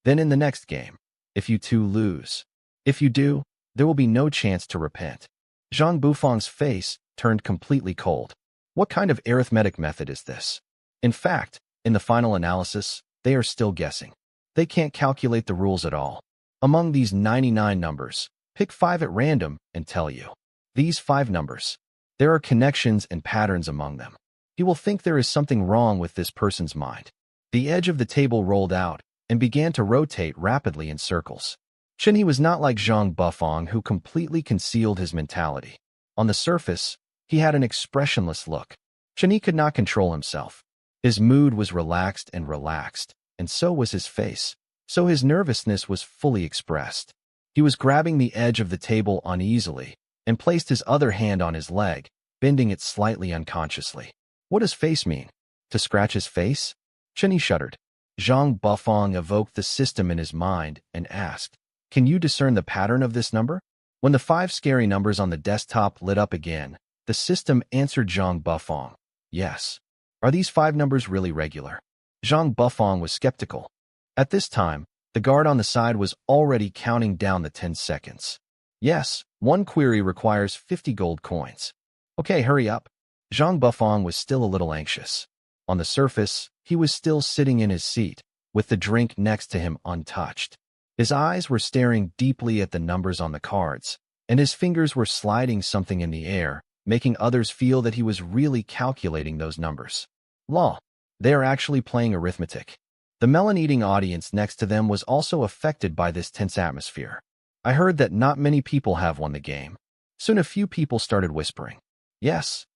then in the next game, if you 2 lose. If you do, there will be no chance to repent. Zhang Bufang's face turned completely cold. What kind of arithmetic method is this? In fact, in the final analysis, they are still guessing. They can't calculate the rules at all. Among these 99 numbers, pick 5 at random and tell you. These 5 numbers. There are connections and patterns among them. He will think there is something wrong with this person's mind. The edge of the table rolled out and began to rotate rapidly in circles. Chun-He was not like Zhang Bufang, who completely concealed his mentality. On the surface, he had an expressionless look. Chani could not control himself. His mood was relaxed, and so was his face. So his nervousness was fully expressed. He was grabbing the edge of the table uneasily and placed his other hand on his leg, bending it slightly unconsciously. What does face mean? To scratch his face? Chani shuddered. Zhang Bufang evoked the system in his mind and asked, "Can you discern the pattern of this number?" When the 5 scary numbers on the desktop lit up again, the system answered Zhang Bufang, "Yes." Are these 5 numbers really regular? Zhang Bufang was skeptical. At this time, the guard on the side was already counting down the 10 seconds. Yes, one query requires 50 gold coins. Okay, hurry up. Zhang Bufang was still a little anxious. On the surface, he was still sitting in his seat, with the drink next to him untouched. His eyes were staring deeply at the numbers on the cards, and his fingers were sliding something in the air, making others feel that he was really calculating those numbers. Law. They are actually playing arithmetic. The melon-eating audience next to them was also affected by this tense atmosphere. I heard that not many people have won the game. Soon a few people started whispering. Yes,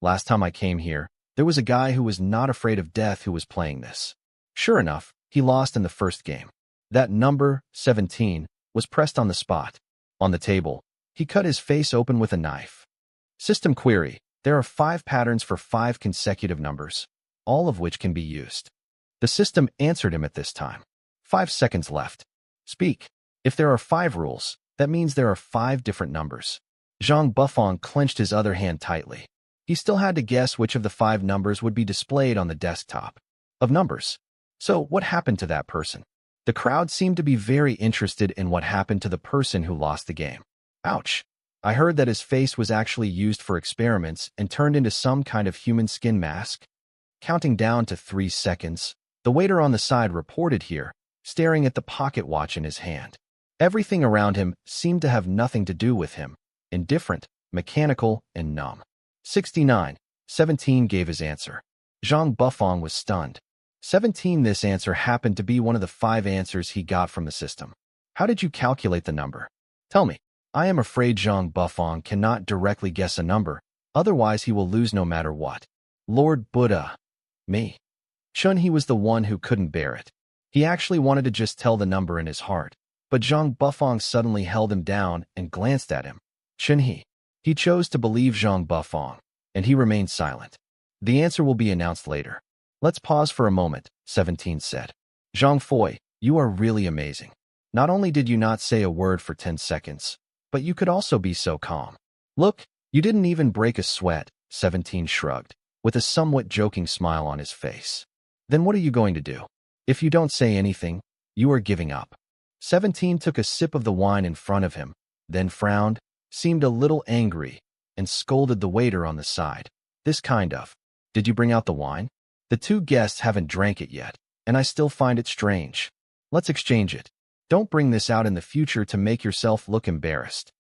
last time I came here, there was a guy who was not afraid of death who was playing this. Sure enough, he lost in the first game. That number, 17, was pressed on the spot. On the table, he cut his face open with a knife. System query. There are 5 patterns for 5 consecutive numbers, all of which can be used. The system answered him at this time. 5 seconds left. Speak. If there are 5 rules, that means there are 5 different numbers. Zhang Bufang clenched his other hand tightly. He still had to guess which of the 5 numbers would be displayed on the desktop. Of numbers. So, what happened to that person? The crowd seemed to be very interested in what happened to the person who lost the game. Ouch. I heard that his face was actually used for experiments and turned into some kind of human skin mask. Counting down to 3 seconds, the waiter on the side reported here, staring at the pocket watch in his hand. Everything around him seemed to have nothing to do with him, indifferent, mechanical, and numb. 69. 17 gave his answer. Zhang Bufang was stunned. 17. This answer happened to be one of the 5 answers he got from the system. How did you calculate the number? Tell me. I am afraid Zhang Bufang cannot directly guess a number, otherwise he will lose no matter what. Lord Buddha. Me. Chun-He was the one who couldn't bear it. He actually wanted to just tell the number in his heart, but Zhang Bufang suddenly held him down and glanced at him. Chun-He. He chose to believe Zhang Bufang, and he remained silent. The answer will be announced later. Let's pause for a moment, 17 said. Zhang Fui, you are really amazing. Not only did you not say a word for 10 seconds, but you could also be so calm. Look, you didn't even break a sweat, 17 shrugged, with a somewhat joking smile on his face. Then what are you going to do? If you don't say anything, you are giving up. 17 took a sip of the wine in front of him, then frowned, seemed a little angry, and scolded the waiter on the side. This kind of, did you bring out the wine? The 2 guests haven't drank it yet, and I still find it strange. Let's exchange it. Don't bring this out in the future to make yourself look embarrassed.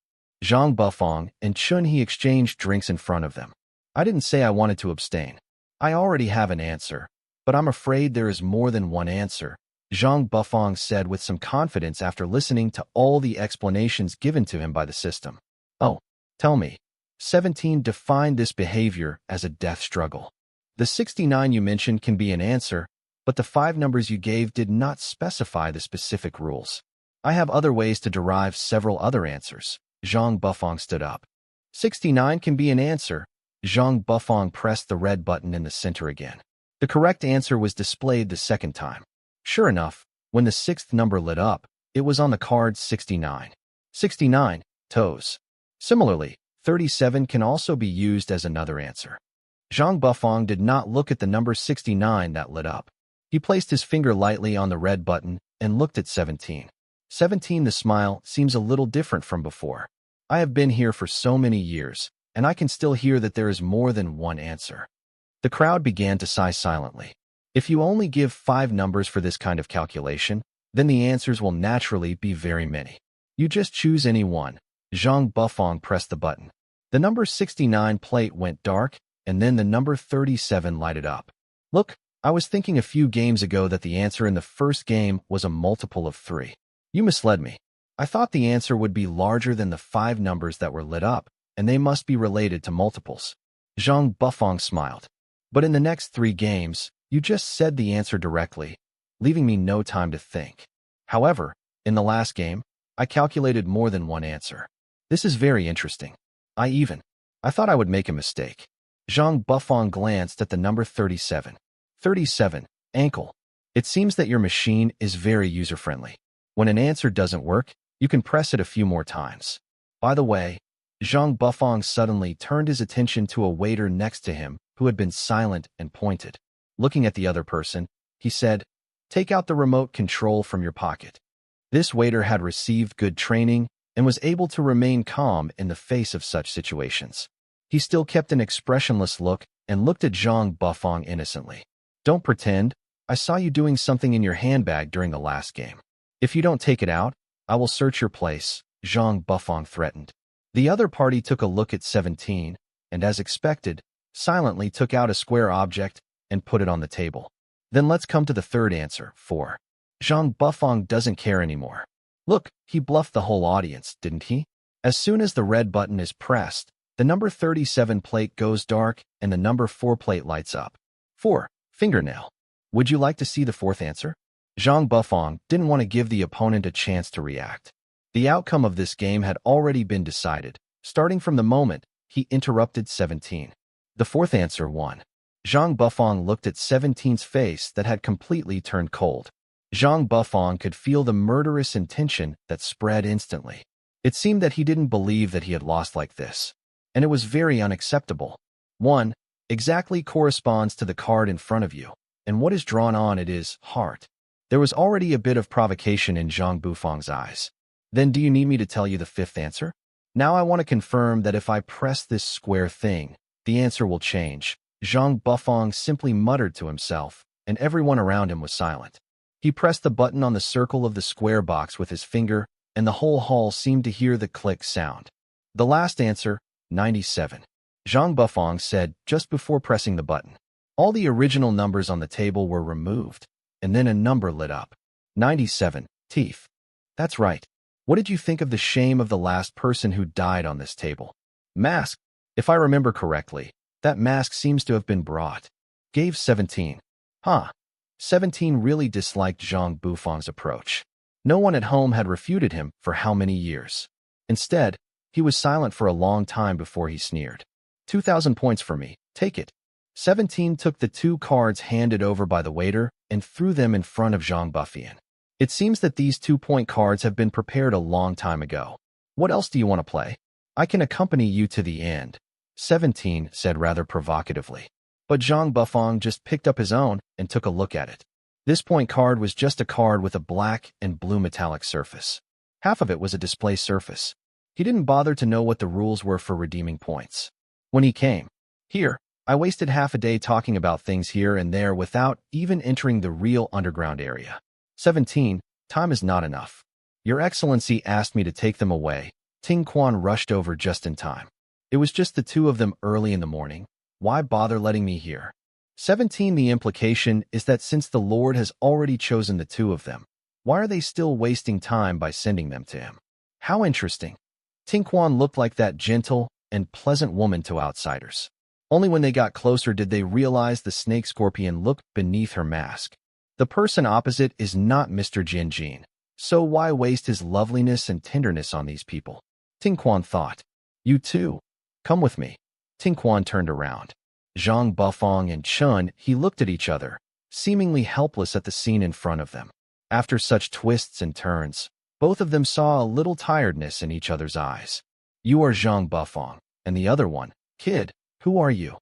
Zhang Bufang and Chun-He exchanged drinks in front of them. I didn't say I wanted to abstain. I already have an answer, but I'm afraid there is more than one answer, Zhang Bufang said with some confidence after listening to all the explanations given to him by the system. Oh, tell me. 17 defined this behavior as a death struggle. The 69 you mentioned can be an answer, but the 5 numbers you gave did not specify the specific rules. I have other ways to derive several other answers. Zhang Bufang stood up. 69 can be an answer. Zhang Bufang pressed the red button in the center again. The correct answer was displayed the second time. Sure enough, when the 6th number lit up, it was on the card 69. 69, toes. Similarly, 37 can also be used as another answer. Zhang Bufang did not look at the number 69 that lit up. He placed his finger lightly on the red button and looked at 17. 17, the smile seems a little different from before. I have been here for so many years, and I can still hear that there is more than one answer. The crowd began to sigh silently. If you only give 5 numbers for this kind of calculation, then the answers will naturally be very many. You just choose any one. Zhang Bufang pressed the button. The number 69 plate went dark, and then the number 37 lighted up. Look, I was thinking a few games ago that the answer in the first game was a multiple of 3. You misled me. I thought the answer would be larger than the 5 numbers that were lit up, and they must be related to multiples. Zhang Bufang smiled. But in the next 3 games, you just said the answer directly, leaving me no time to think. However, in the last game, I calculated more than one answer. This is very interesting. I thought I would make a mistake. Zhang Bufang glanced at the number 37. 37, ankle. It seems that your machine is very user-friendly. When an answer doesn't work, you can press it a few more times. By the way, Zhang Bufang suddenly turned his attention to a waiter next to him who had been silent and pointed. Looking at the other person, he said, "Take out the remote control from your pocket." This waiter had received good training and was able to remain calm in the face of such situations. He still kept an expressionless look and looked at Zhang Bufang innocently. "Don't pretend. I saw you doing something in your handbag during the last game. If you don't take it out, I will search your place," Zhang Bufang threatened. The other party took a look at 17, and as expected, silently took out a square object and put it on the table. Then let's come to the third answer, 4. Zhang Bufang doesn't care anymore. Look, he bluffed the whole audience, didn't he? As soon as the red button is pressed, the number 37 plate goes dark and the number 4 plate lights up. 4. Fingernail. Would you like to see the fourth answer? Zhang Bufang didn't want to give the opponent a chance to react. The outcome of this game had already been decided, starting from the moment he interrupted 17. The fourth answer won. Zhang Bufang looked at 17's face that had completely turned cold. Zhang Bufang could feel the murderous intention that spread instantly. It seemed that he didn't believe that he had lost like this, and it was very unacceptable. 1 exactly corresponds to the card in front of you, and what is drawn on it is heart. There was already a bit of provocation in Zhang Bufang's eyes. Then do you need me to tell you the fifth answer? Now I want to confirm that if I press this square thing, the answer will change. Zhang Bufang simply muttered to himself, and everyone around him was silent. He pressed the button on the circle of the square box with his finger, and the whole hall seemed to hear the click sound. The last answer, 97. Zhang Bufang said just before pressing the button. All the original numbers on the table were removed, and then a number lit up. 97, teeth. That's right. What did you think of the shame of the last person who died on this table? Mask. If I remember correctly, that mask seems to have been brought. Gave 17. Huh. 17 really disliked Zhang Bufang's approach. No one at home had refuted him for how many years. Instead, he was silent for a long time before he sneered. 2,000 points for me. Take it. 17 took the 2 cards handed over by the waiter and threw them in front of Zhang Bufang. It seems that these 2-point cards have been prepared a long time ago. What else do you want to play? I can accompany you to the end, 17 said rather provocatively. But Zhang Bufang just picked up his own and took a look at it. This point card was just a card with a black and blue metallic surface. Half of it was a display surface. He didn't bother to know what the rules were for redeeming points. When he came here, I wasted half a day talking about things here and there without even entering the real underground area. 17, time is not enough. Your Excellency asked me to take them away. Ting Quan rushed over just in time. It was just the 2 of them early in the morning. Why bother letting me here? 17, the implication is that since the Lord has already chosen the 2 of them, why are they still wasting time by sending them to him? How interesting. Ting Quan looked like that gentle and pleasant woman to outsiders. Only when they got closer did they realize the snake scorpion looked beneath her mask. The person opposite is not Mr. Jin Jin, so why waste his loveliness and tenderness on these people? Ting Quan thought. You too. Come with me. Ting Quan turned around. Zhang Bufang and Chun, he looked at each other, seemingly helpless at the scene in front of them. After such twists and turns, both of them saw a little tiredness in each other's eyes. You are Zhang Bufang, and the other one, kid, who are you?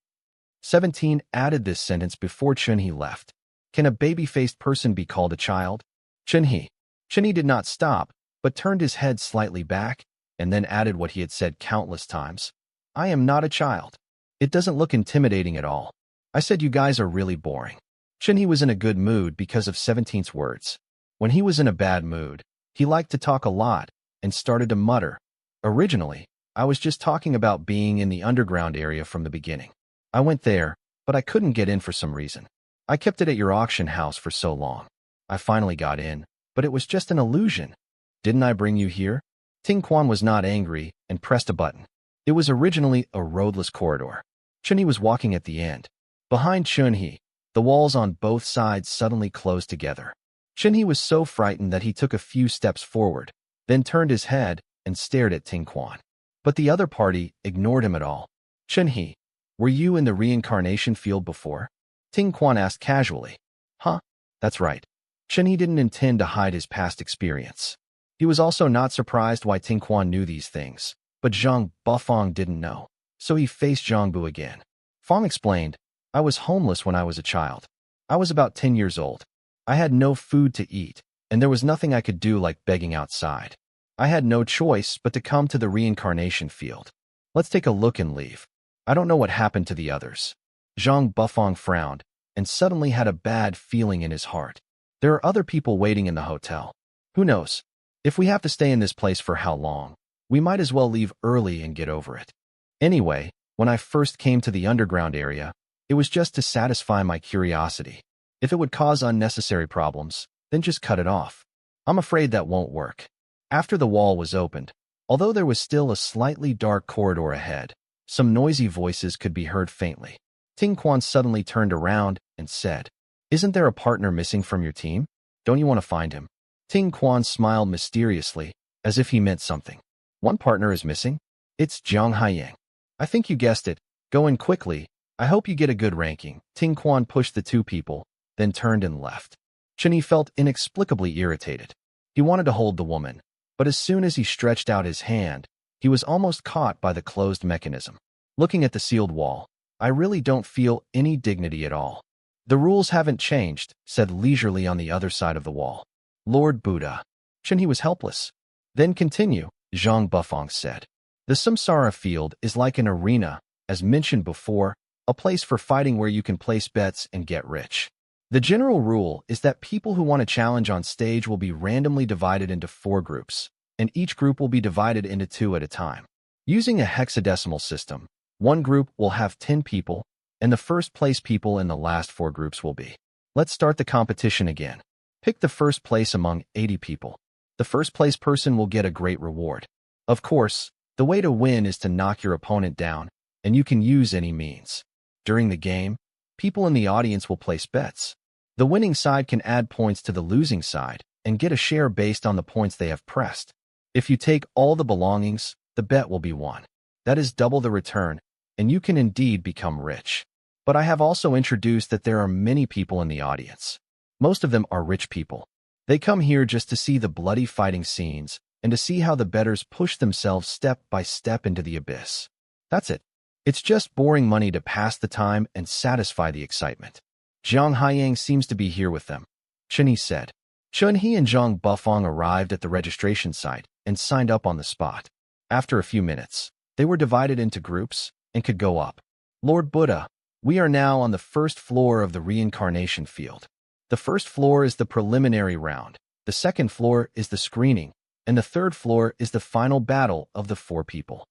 17 added this sentence before Chun-He left. Can a baby-faced person be called a child? Chun-He. Chun-He did not stop, but turned his head slightly back, and then added what he had said countless times. I am not a child. It doesn't look intimidating at all. I said you guys are really boring. Chun-He was in a good mood because of 17's words. When he was in a bad mood, he liked to talk a lot and started to mutter. Originally, I was just talking about being in the underground area from the beginning. I went there, but I couldn't get in for some reason. I kept it at your auction house for so long. I finally got in, but it was just an illusion. Didn't I bring you here? Ting Quan was not angry and pressed a button. It was originally a roadless corridor. Chunhee was walking at the end. Behind Chunhee, the walls on both sides suddenly closed together. Chunhee was so frightened that he took a few steps forward, then turned his head and stared at Ting Quan. But the other party ignored him at all. Chunhee, were you in the reincarnation field before? Ting Quan asked casually. Huh? That's right. Chunhee didn't intend to hide his past experience. He was also not surprised why Ting Quan knew these things, but Zhang Bufang didn't know, so he faced Zhang Bu again. Fong explained, I was homeless when I was a child. I was about 10 years old. I had no food to eat, and there was nothing I could do like begging outside. I had no choice but to come to the reincarnation field. Let's take a look and leave. I don't know what happened to the others. Zhang Bufang frowned and suddenly had a bad feeling in his heart. There are other people waiting in the hotel. Who knows? If we have to stay in this place for how long, we might as well leave early and get over it. Anyway, when I first came to the underground area, it was just to satisfy my curiosity. If it would cause unnecessary problems, then just cut it off. I'm afraid that won't work. After the wall was opened, although there was still a slightly dark corridor ahead, some noisy voices could be heard faintly. Ting Quan suddenly turned around and said, Isn't there a partner missing from your team? Don't you want to find him? Ting Quan smiled mysteriously, as if he meant something. One partner is missing? It's Jiang Haiyang. I think you guessed it. Go in quickly. I hope you get a good ranking. Ting Quan pushed the two people, then turned and left. Chunhee felt inexplicably irritated. He wanted to hold the woman, but as soon as he stretched out his hand, he was almost caught by the closed mechanism. Looking at the sealed wall, I really don't feel any dignity at all. The rules haven't changed, said leisurely on the other side of the wall. Lord Buddha. Chunhee was helpless. Then continue, Zhang Bufang said. The Samsara field is like an arena, as mentioned before, a place for fighting where you can place bets and get rich. The general rule is that people who want to challenge on stage will be randomly divided into 4 groups, and each group will be divided into 2 at a time. Using a hexadecimal system, one group will have 10 people, and the first place people in the last 4 groups will be. Let's start the competition again. Pick the first place among 80 people. The first place person will get a great reward. Of course, the way to win is to knock your opponent down, and you can use any means. During the game, people in the audience will place bets. The winning side can add points to the losing side and get a share based on the points they have pressed. If you take all the belongings, the bet will be won. That is double the return, and you can indeed become rich. But I have also introduced that there are many people in the audience. Most of them are rich people. They come here just to see the bloody fighting scenes and to see how the bettors push themselves step by step into the abyss. That's it. It's just boring money to pass the time and satisfy the excitement. Jiang Haiyang seems to be here with them, Chunhee said. Chunhee and Zhang Bufang arrived at the registration site and signed up on the spot. After a few minutes, they were divided into groups and could go up. Lord Buddha, we are now on the first floor of the reincarnation field. The first floor is the preliminary round, the second floor is the screening, and the third floor is the final battle of the 4 people.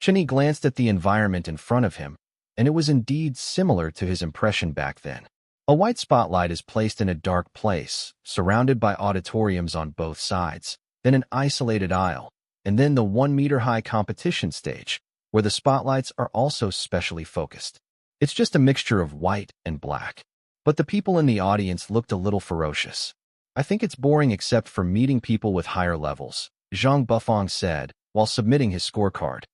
Chunhee glanced at the environment in front of him, and it was indeed similar to his impression back then. A white spotlight is placed in a dark place, surrounded by auditoriums on both sides, then an isolated aisle, and then the 1-meter-high competition stage, where the spotlights are also specially focused. It's just a mixture of white and black. But the people in the audience looked a little ferocious. I think it's boring except for meeting people with higher levels, Zhang Bufang said, while submitting his scorecard.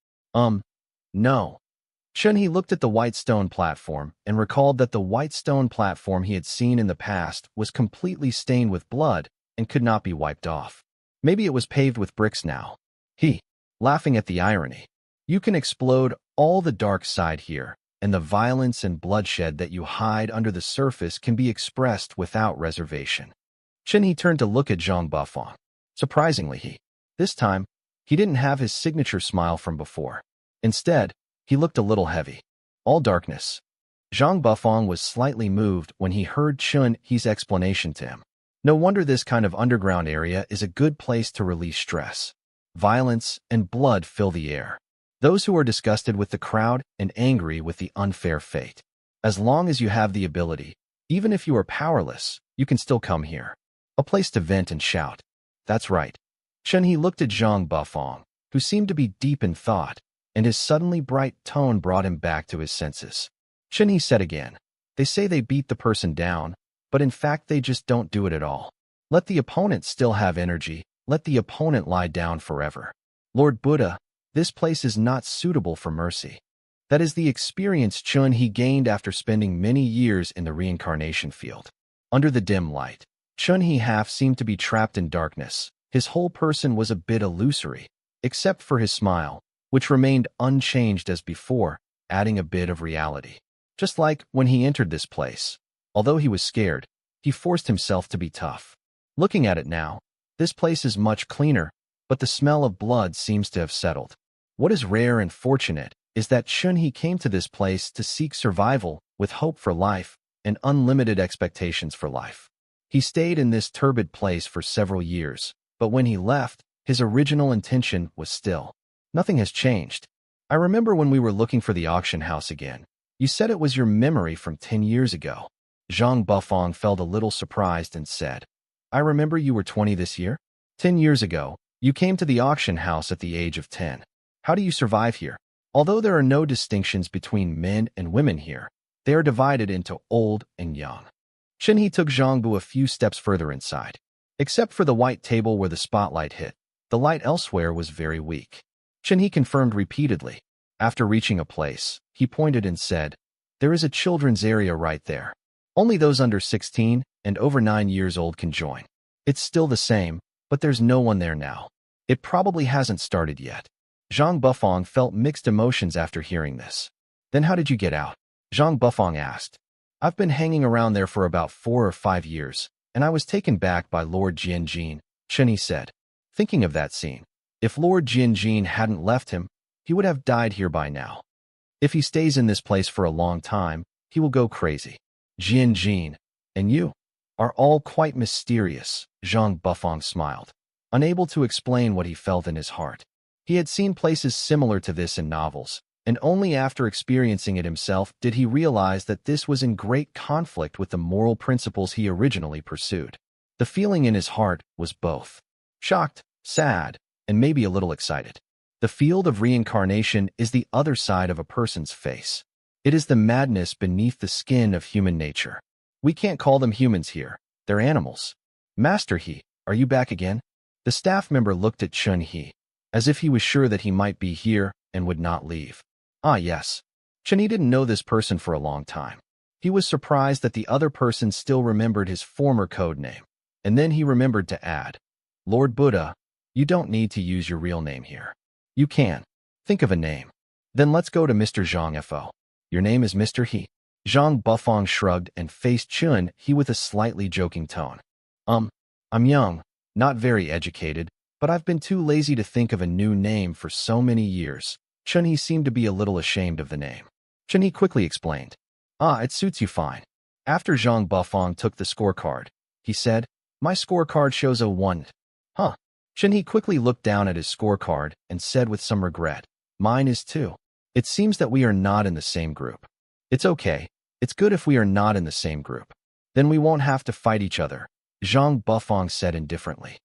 No. Chunhee looked at the white stone platform and recalled that the white stone platform he had seen in the past was completely stained with blood and could not be wiped off. Maybe it was paved with bricks now. Laughing at the irony. You can explode all the dark side here, and the violence and bloodshed that you hide under the surface can be expressed without reservation. Chunhee turned to look at Zhang Bufang. Surprisingly, this time, he didn't have his signature smile from before. Instead, he looked a little heavy. All darkness. Zhang Bufang was slightly moved when he heard Chunhee's explanation to him. No wonder this kind of underground area is a good place to release stress. Violence and blood fill the air. Those who are disgusted with the crowd and angry with the unfair fate. As long as you have the ability, even if you are powerless, you can still come here. A place to vent and shout. That's right. Chunhee looked at Zhang Bufang, who seemed to be deep in thought, and his suddenly bright tone brought him back to his senses. Chun-Hee said again, "They say they beat the person down, but in fact they just don't do it at all. Let the opponent still have energy, let the opponent lie down forever. Lord Buddha, this place is not suitable for mercy." That is the experience Chun-Hee gained after spending many years in the reincarnation field. Under the dim light, Chun-Hee half seemed to be trapped in darkness. His whole person was a bit illusory, except for his smile, which remained unchanged as before, adding a bit of reality. Just like when he entered this place. Although he was scared, he forced himself to be tough. Looking at it now, this place is much cleaner, but the smell of blood seems to have settled. What is rare and fortunate is that Chun-Hee came to this place to seek survival with hope for life and unlimited expectations for life. He stayed in this turbid place for several years, but when he left, his original intention was still. Nothing has changed. I remember when we were looking for the auction house again. You said it was your memory from 10 years ago. Zhang Bufang felt a little surprised and said, "I remember you were 20 this year? 10 years ago, you came to the auction house at the age of 10. How do you survive here? Although there are no distinctions between men and women here, they are divided into old and young." Chun-Hee took Zhangbu a few steps further inside. Except for the white table where the spotlight hit, the light elsewhere was very weak. Chun-Hee confirmed repeatedly. After reaching a place, he pointed and said, "There is a children's area right there. Only those under 16 and over 9 years old can join. It's still the same, but there's no one there now. It probably hasn't started yet." Zhang Bufang felt mixed emotions after hearing this. "Then how did you get out?" Zhang Bufang asked. "I've been hanging around there for about 4 or 5 years, and I was taken back by Lord Jianjin," Chun-Hee said. Thinking of that scene, if Lord Jianjin hadn't left him, he would have died here by now. If he stays in this place for a long time, he will go crazy. Jianjin, and you, are all quite mysterious, Zhang Bufang smiled, unable to explain what he felt in his heart. He had seen places similar to this in novels, and only after experiencing it himself did he realize that this was in great conflict with the moral principles he originally pursued. The feeling in his heart was both shocked, sad, and maybe a little excited. The field of reincarnation is the other side of a person's face. It is the madness beneath the skin of human nature. We can't call them humans here. They're animals. Master He, are you back again? The staff member looked at Chun-Hee, as if he was sure that he might be here and would not leave. Ah, yes. Chun-Hee didn't know this person for a long time. He was surprised that the other person still remembered his former code name. And then he remembered to add, "Lord Buddha, you don't need to use your real name here. You can. Think of a name. Then let's go to Mr. Zhang Fo. Your name is Mr. He." Zhang Bufang shrugged and faced Chun-Hee with a slightly joking tone. I'm young, not very educated, but I've been too lazy to think of a new name for so many years." Chun-Hee seemed to be a little ashamed of the name. Chun-Hee quickly explained, "Ah, it suits you fine." After Zhang Bufang took the scorecard, he said, "My scorecard shows a 1. Huh." Chun-Hee quickly looked down at his scorecard and said with some regret, "Mine is 2. It seems that we are not in the same group." "It's okay. It's good if we are not in the same group. Then we won't have to fight each other," Zhang Bufang said indifferently.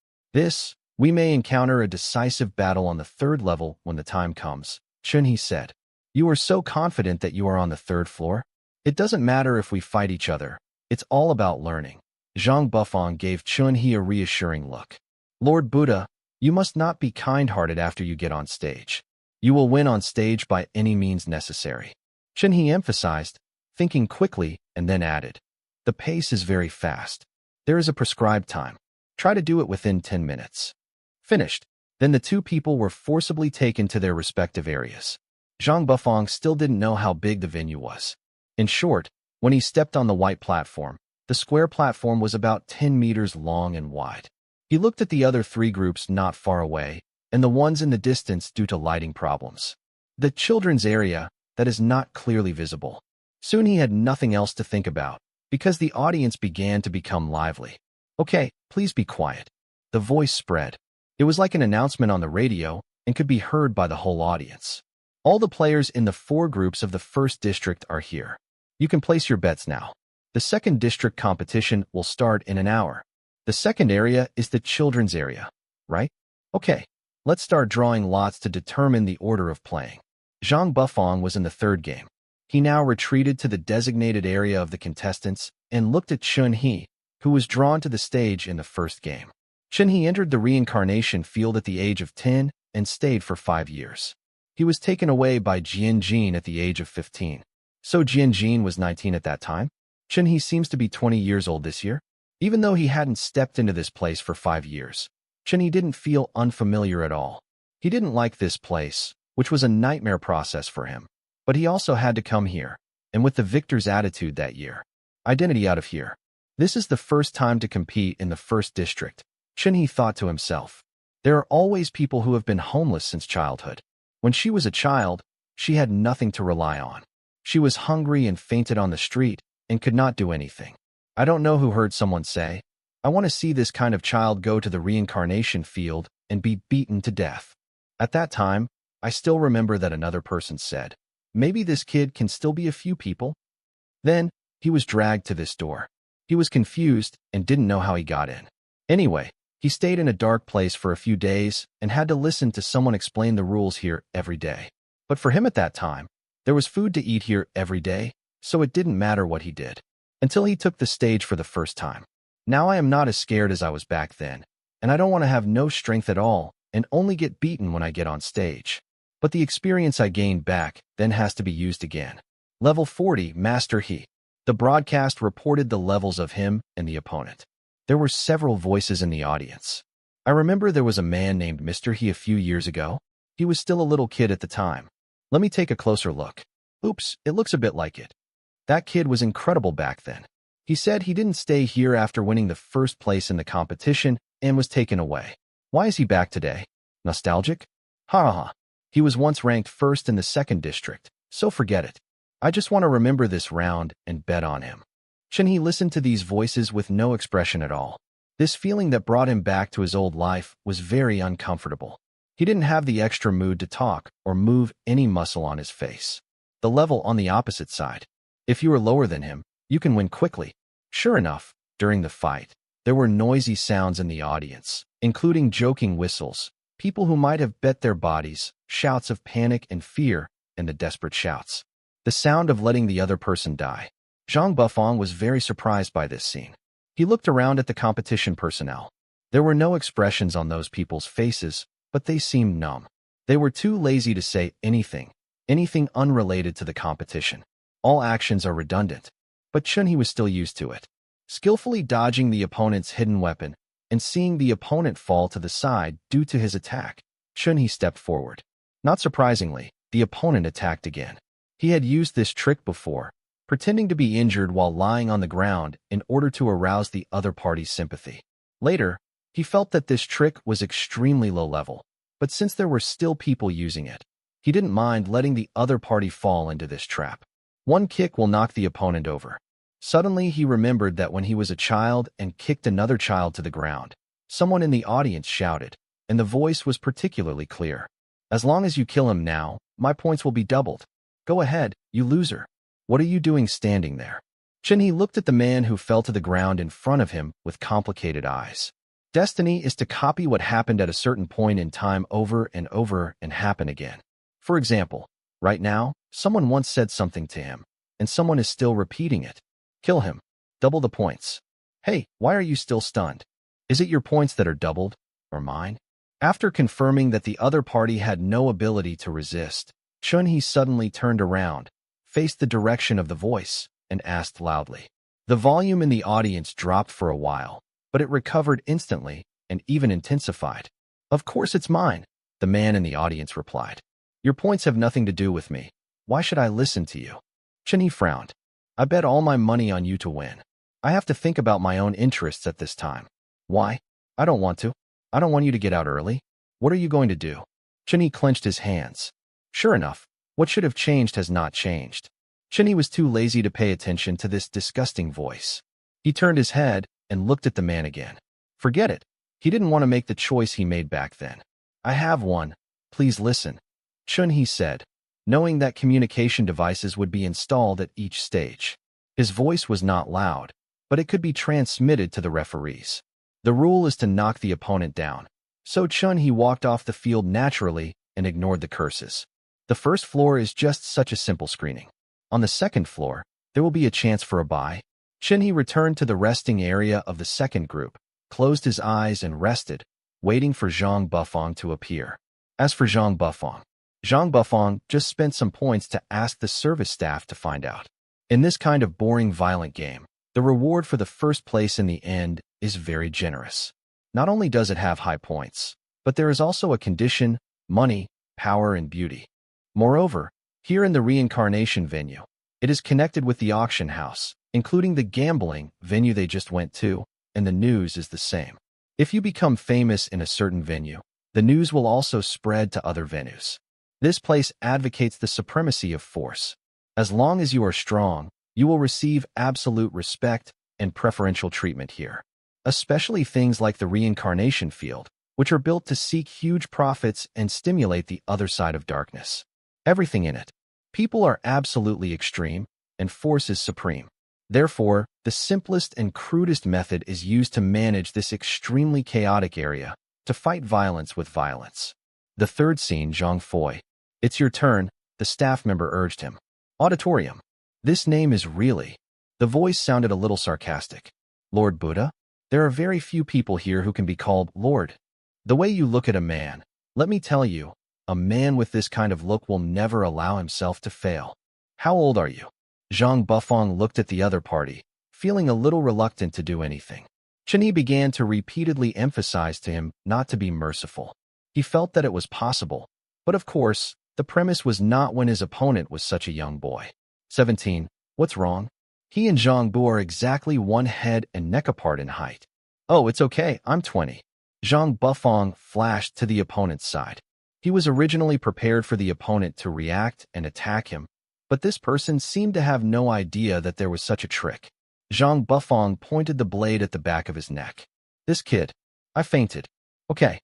We may encounter a decisive battle on the 3rd level when the time comes," Chun-Hee said. "You are so confident that you are on the 3rd floor? It doesn't matter if we fight each other. It's all about learning." Zhang Bufang gave Chun-Hee a reassuring look. "Lord Buddha, you must not be kind-hearted after you get on stage. You will win on stage by any means necessary." Chun-Hee emphasized, thinking quickly, and then added, "The pace is very fast. There is a prescribed time. Try to do it within 10 minutes. Finished. Then the 2 people were forcibly taken to their respective areas. Zhang Bufang still didn't know how big the venue was. In short, when he stepped on the white platform, the square platform was about 10 meters long and wide. He looked at the other 3 groups not far away, and the ones in the distance due to lighting problems. The children's area, that is not clearly visible. Soon he had nothing else to think about, because the audience began to become lively. "Okay, please be quiet." The voice spread. It was like an announcement on the radio and could be heard by the whole audience. "All the players in the 4 groups of the 1st district are here. You can place your bets now. The 2nd district competition will start in an hour. The 2nd area is the children's area, right? Okay, let's start drawing lots to determine the order of playing." Zhang Bufang was in the third game. He now retreated to the designated area of the contestants and looked at Chun-Hee, who was drawn to the stage in the first game. Chun-Hee entered the reincarnation field at the age of 10 and stayed for 5 years. He was taken away by Jian Jin at the age of 15. So Jian Jin was 19 at that time? Chun-Hee seems to be 20 years old this year. Even though he hadn't stepped into this place for 5 years, Chun-Hee didn't feel unfamiliar at all. He didn't like this place, which was a nightmare process for him. But he also had to come here, and with the victor's attitude that year. Identity out of here. This is the first time to compete in the first district, Chun-Hee thought to himself. There are always people who have been homeless since childhood. When she was a child, she had nothing to rely on. She was hungry and fainted on the street and could not do anything. I don't know who heard someone say, I want to see this kind of child go to the reincarnation field and be beaten to death. At that time, I still remember that another person said, maybe this kid can still be a few people. Then, he was dragged to this door. He was confused and didn't know how he got in. Anyway, he stayed in a dark place for a few days and had to listen to someone explain the rules here every day. But for him at that time, there was food to eat here every day, so it didn't matter what he did. Until he took the stage for the first time. Now I am not as scared as I was back then, and I don't want to have no strength at all and only get beaten when I get on stage. But the experience I gained back then has to be used again. Level 40, Master He. The broadcast reported the levels of him and the opponent. There were several voices in the audience. I remember there was a man named Mr. He a few years ago. He was still a little kid at the time. Let me take a closer look. Oops, it looks a bit like it. That kid was incredible back then. He said he didn't stay here after winning the first place in the competition and was taken away. Why is he back today? Nostalgic? Ha ha ha. He was once ranked first in the second district, so forget it. I just want to remember this round and bet on him. Chun-Hee listened to these voices with no expression at all. This feeling that brought him back to his old life was very uncomfortable. He didn't have the extra mood to talk or move any muscle on his face. The level on the opposite side. If you are lower than him, you can win quickly. Sure enough, during the fight, there were noisy sounds in the audience, including joking whistles, people who might have bet their bodies, shouts of panic and fear, and the desperate shouts. The sound of letting the other person die. Zhang Bufang was very surprised by this scene. He looked around at the competition personnel. There were no expressions on those people's faces, but they seemed numb. They were too lazy to say anything unrelated to the competition. All actions are redundant, but Chun-Hee was still used to it. Skillfully dodging the opponent's hidden weapon and seeing the opponent fall to the side due to his attack, Chun-Hee stepped forward. Not surprisingly, the opponent attacked again. He had used this trick before, pretending to be injured while lying on the ground in order to arouse the other party's sympathy. Later, he felt that this trick was extremely low level, but since there were still people using it, he didn't mind letting the other party fall into this trap. One kick will knock the opponent over. Suddenly, he remembered that when he was a child and kicked another child to the ground, someone in the audience shouted, and the voice was particularly clear. As long as you kill him now, my points will be doubled. Go ahead, you loser. What are you doing standing there? Chun-Hee looked at the man who fell to the ground in front of him with complicated eyes. Destiny is to copy what happened at a certain point in time over and happen again. For example, right now, someone once said something to him, and someone is still repeating it. Kill him. Double the points. Hey, why are you still stunned? Is it your points that are doubled, or mine? After confirming that the other party had no ability to resist, Chun-Hee suddenly turned around, faced the direction of the voice, and asked loudly. The volume in the audience dropped for a while, but it recovered instantly and even intensified. Of course it's mine, the man in the audience replied. Your points have nothing to do with me. Why should I listen to you? Chun-Hee frowned. I bet all my money on you to win. I have to think about my own interests at this time. Why? I don't want to. I don't want you to get out early. What are you going to do? Chun-Hee clenched his hands. Sure enough, what should have changed has not changed. Chun-Hee was too lazy to pay attention to this disgusting voice. He turned his head and looked at the man again. Forget it. He didn't want to make the choice he made back then. I have one. Please listen. Chun-Hee said, knowing that communication devices would be installed at each stage. His voice was not loud, but it could be transmitted to the referees. The rule is to knock the opponent down. So Chun-Hee walked off the field naturally and ignored the curses. The first floor is just such a simple screening. On the second floor, there will be a chance for a buy. Chun-Hee returned to the resting area of the second group, closed his eyes and rested, waiting for Zhang Bufang to appear. As for Zhang Bufang just spent some points to ask the service staff to find out. In this kind of boring, violent game, the reward for the first place in the end is very generous. Not only does it have high points, but there is also a condition, money, power, and beauty. Moreover, here in the reincarnation venue, it is connected with the auction house, including the gambling venue they just went to, and the news is the same. If you become famous in a certain venue, the news will also spread to other venues. This place advocates the supremacy of force. As long as you are strong, you will receive absolute respect and preferential treatment here. Especially things like the reincarnation field, which are built to seek huge profits and stimulate the other side of darkness. Everything in it. People are absolutely extreme, and force is supreme. Therefore, the simplest and crudest method is used to manage this extremely chaotic area, to fight violence with violence. The third scene, Zhang Fui. It's your turn, the staff member urged him. Auditorium. This name is really. The voice sounded a little sarcastic. Lord Buddha? There are very few people here who can be called Lord. The way you look at a man, let me tell you, a man with this kind of look will never allow himself to fail. How old are you? Zhang Bufang looked at the other party, feeling a little reluctant to do anything. Chun-Hee began to repeatedly emphasize to him not to be merciful. He felt that it was possible, but of course, the premise was not when his opponent was such a young boy. 17. What's wrong? He and Zhang Bu are exactly one head and neck apart in height. Oh, it's okay, I'm 20. Zhang Bufang flashed to the opponent's side. He was originally prepared for the opponent to react and attack him, but this person seemed to have no idea that there was such a trick. Zhang Bufang pointed the blade at the back of his neck. This kid. I fainted. Okay.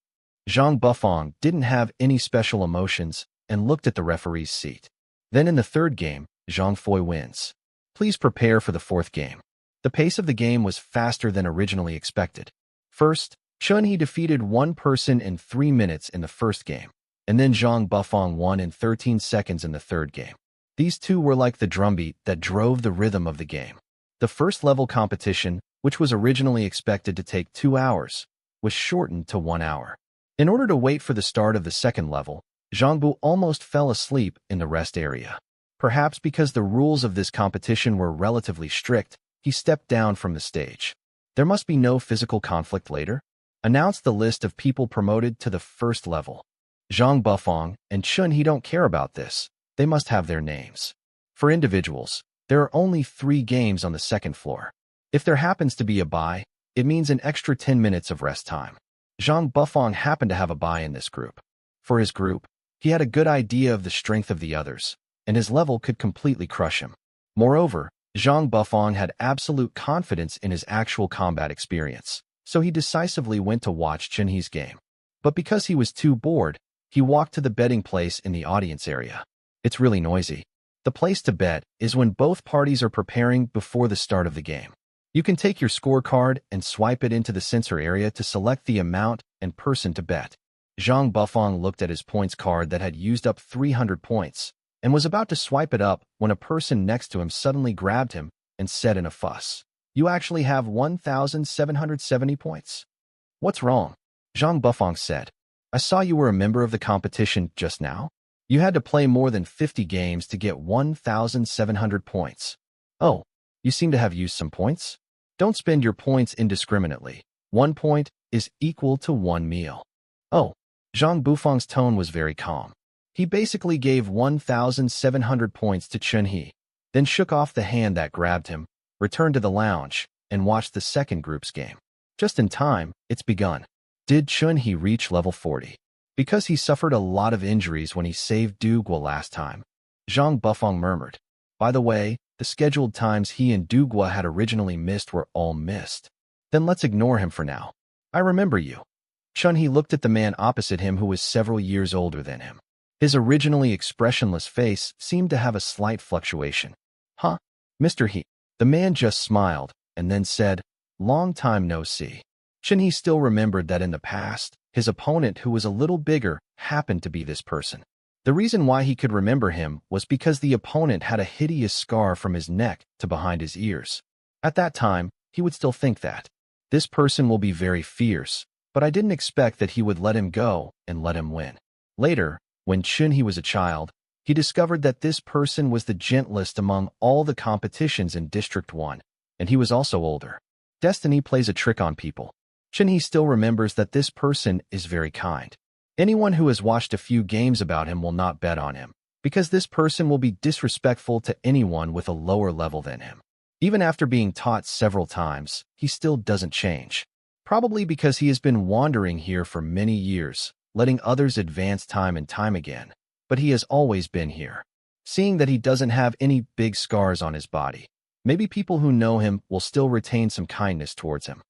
Zhang Bufang didn't have any special emotions and looked at the referee's seat. Then in the third game, Zhang Fui wins. Please prepare for the fourth game. The pace of the game was faster than originally expected. First, Chun-Hee defeated one person in 3 minutes in the first game, and then Zhang Bufang won in 13 seconds in the third game. These two were like the drumbeat that drove the rhythm of the game. The first level competition, which was originally expected to take 2 hours, was shortened to 1 hour. In order to wait for the start of the second level, Zhang Bu almost fell asleep in the rest area. Perhaps because the rules of this competition were relatively strict, he stepped down from the stage. There must be no physical conflict later. Announce the list of people promoted to the first level. Zhang Bufang and Chun-Hee don't care about this. They must have their names. For individuals, there are only 3 games on the second floor. If there happens to be a bye, it means an extra 10 minutes of rest time. Zhang Bufang happened to have a bye in this group. For his group, he had a good idea of the strength of the others, and his level could completely crush him. Moreover, Zhang Bufang had absolute confidence in his actual combat experience, so he decisively went to watch Chun-Hee's game. But because he was too bored, he walked to the betting place in the audience area. It's really noisy. The place to bet is when both parties are preparing before the start of the game. You can take your scorecard and swipe it into the sensor area to select the amount and person to bet. Zhang Bufang looked at his points card that had used up 300 points and was about to swipe it up when a person next to him suddenly grabbed him and said in a fuss, "You actually have 1,770 points. What's wrong?" Zhang Bufang said, "I saw you were a member of the competition just now. You had to play more than 50 games to get 1,700 points. Oh, you seem to have used some points? Don't spend your points indiscriminately. 1 point is equal to 1 meal." Oh, Zhang Bufang's tone was very calm. He basically gave 1,700 points to Chun-Hee, then shook off the hand that grabbed him, returned to the lounge, and watched the second group's game. Just in time, it's begun. Did Chun-Hee reach level 40? Because he suffered a lot of injuries when he saved Dugua last time. Zhang Bufang murmured. By the way, the scheduled times he and Dugua had originally missed were all missed. Then let's ignore him for now. I remember you. Chun-Hee looked at the man opposite him who was several years older than him. His originally expressionless face seemed to have a slight fluctuation. Huh? Mr. He. The man just smiled and then said, "Long time no see." Chun-Hee still remembered that in the past, his opponent who was a little bigger happened to be this person. The reason why he could remember him was because the opponent had a hideous scar from his neck to behind his ears. At that time, he would still think that this person will be very fierce, but I didn't expect that he would let him go and let him win. Later, when Chun-Hee was a child, he discovered that this person was the gentlest among all the competitions in District 1, and he was also older. Destiny plays a trick on people. Chun-Hee still remembers that this person is very kind. Anyone who has watched a few games about him will not bet on him, because this person will be disrespectful to anyone with a lower level than him. Even after being taught several times, he still doesn't change. Probably because he has been wandering here for many years, letting others advance time and time again. But he has always been here. Seeing that he doesn't have any big scars on his body, maybe people who know him will still retain some kindness towards him.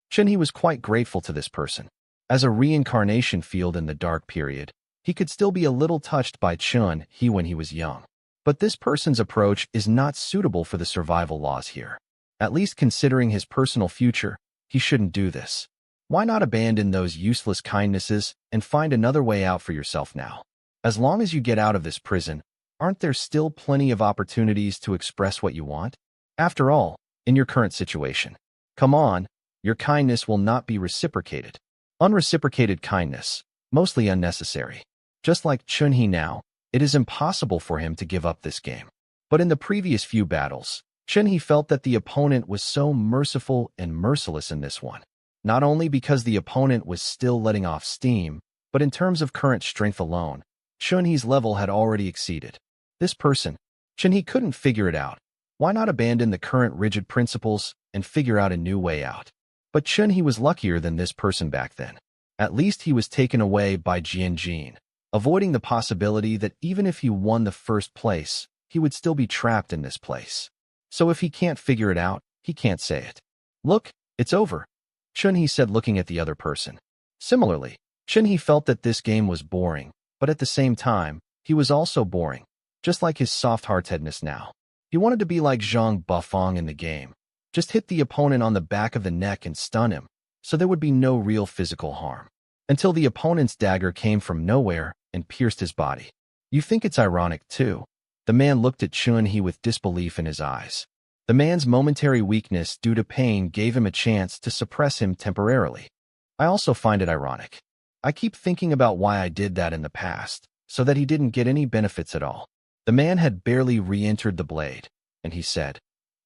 Chun-Hee was quite grateful to this person. As a reincarnation field in the dark period, he could still be a little touched by Chun-Hee when he was young. But this person's approach is not suitable for the survival laws here. At least considering his personal future, he shouldn't do this. Why not abandon those useless kindnesses and find another way out for yourself now? As long as you get out of this prison, aren't there still plenty of opportunities to express what you want? After all, in your current situation, come on, your kindness will not be reciprocated. Unreciprocated kindness, mostly unnecessary. Just like Chun-Hee now, it is impossible for him to give up this game. But in the previous few battles, Chun-Hee felt that the opponent was so merciful and merciless in this one. Not only because the opponent was still letting off steam, but in terms of current strength alone, Chun-Hee's level had already exceeded. This person, Chun-Hee couldn't figure it out. Why not abandon the current rigid principles and figure out a new way out? But Chun-Hee was luckier than this person back then. At least he was taken away by Jian, avoiding the possibility that even if he won the first place, he would still be trapped in this place. So if he can't figure it out, he can't say it. Look, it's over, Chun-Hee said looking at the other person. Similarly, Chun-Hee felt that this game was boring, but at the same time, he was also boring, just like his soft-heartedness now. He wanted to be like Zhang Bufang in the game. Just hit the opponent on the back of the neck and stun him, so there would be no real physical harm. Until the opponent's dagger came from nowhere and pierced his body. You think it's ironic, too. The man looked at Chun-Hee with disbelief in his eyes. The man's momentary weakness due to pain gave him a chance to suppress him temporarily. I also find it ironic. I keep thinking about why I did that in the past, so that he didn't get any benefits at all. The man had barely re-entered the blade, and he said,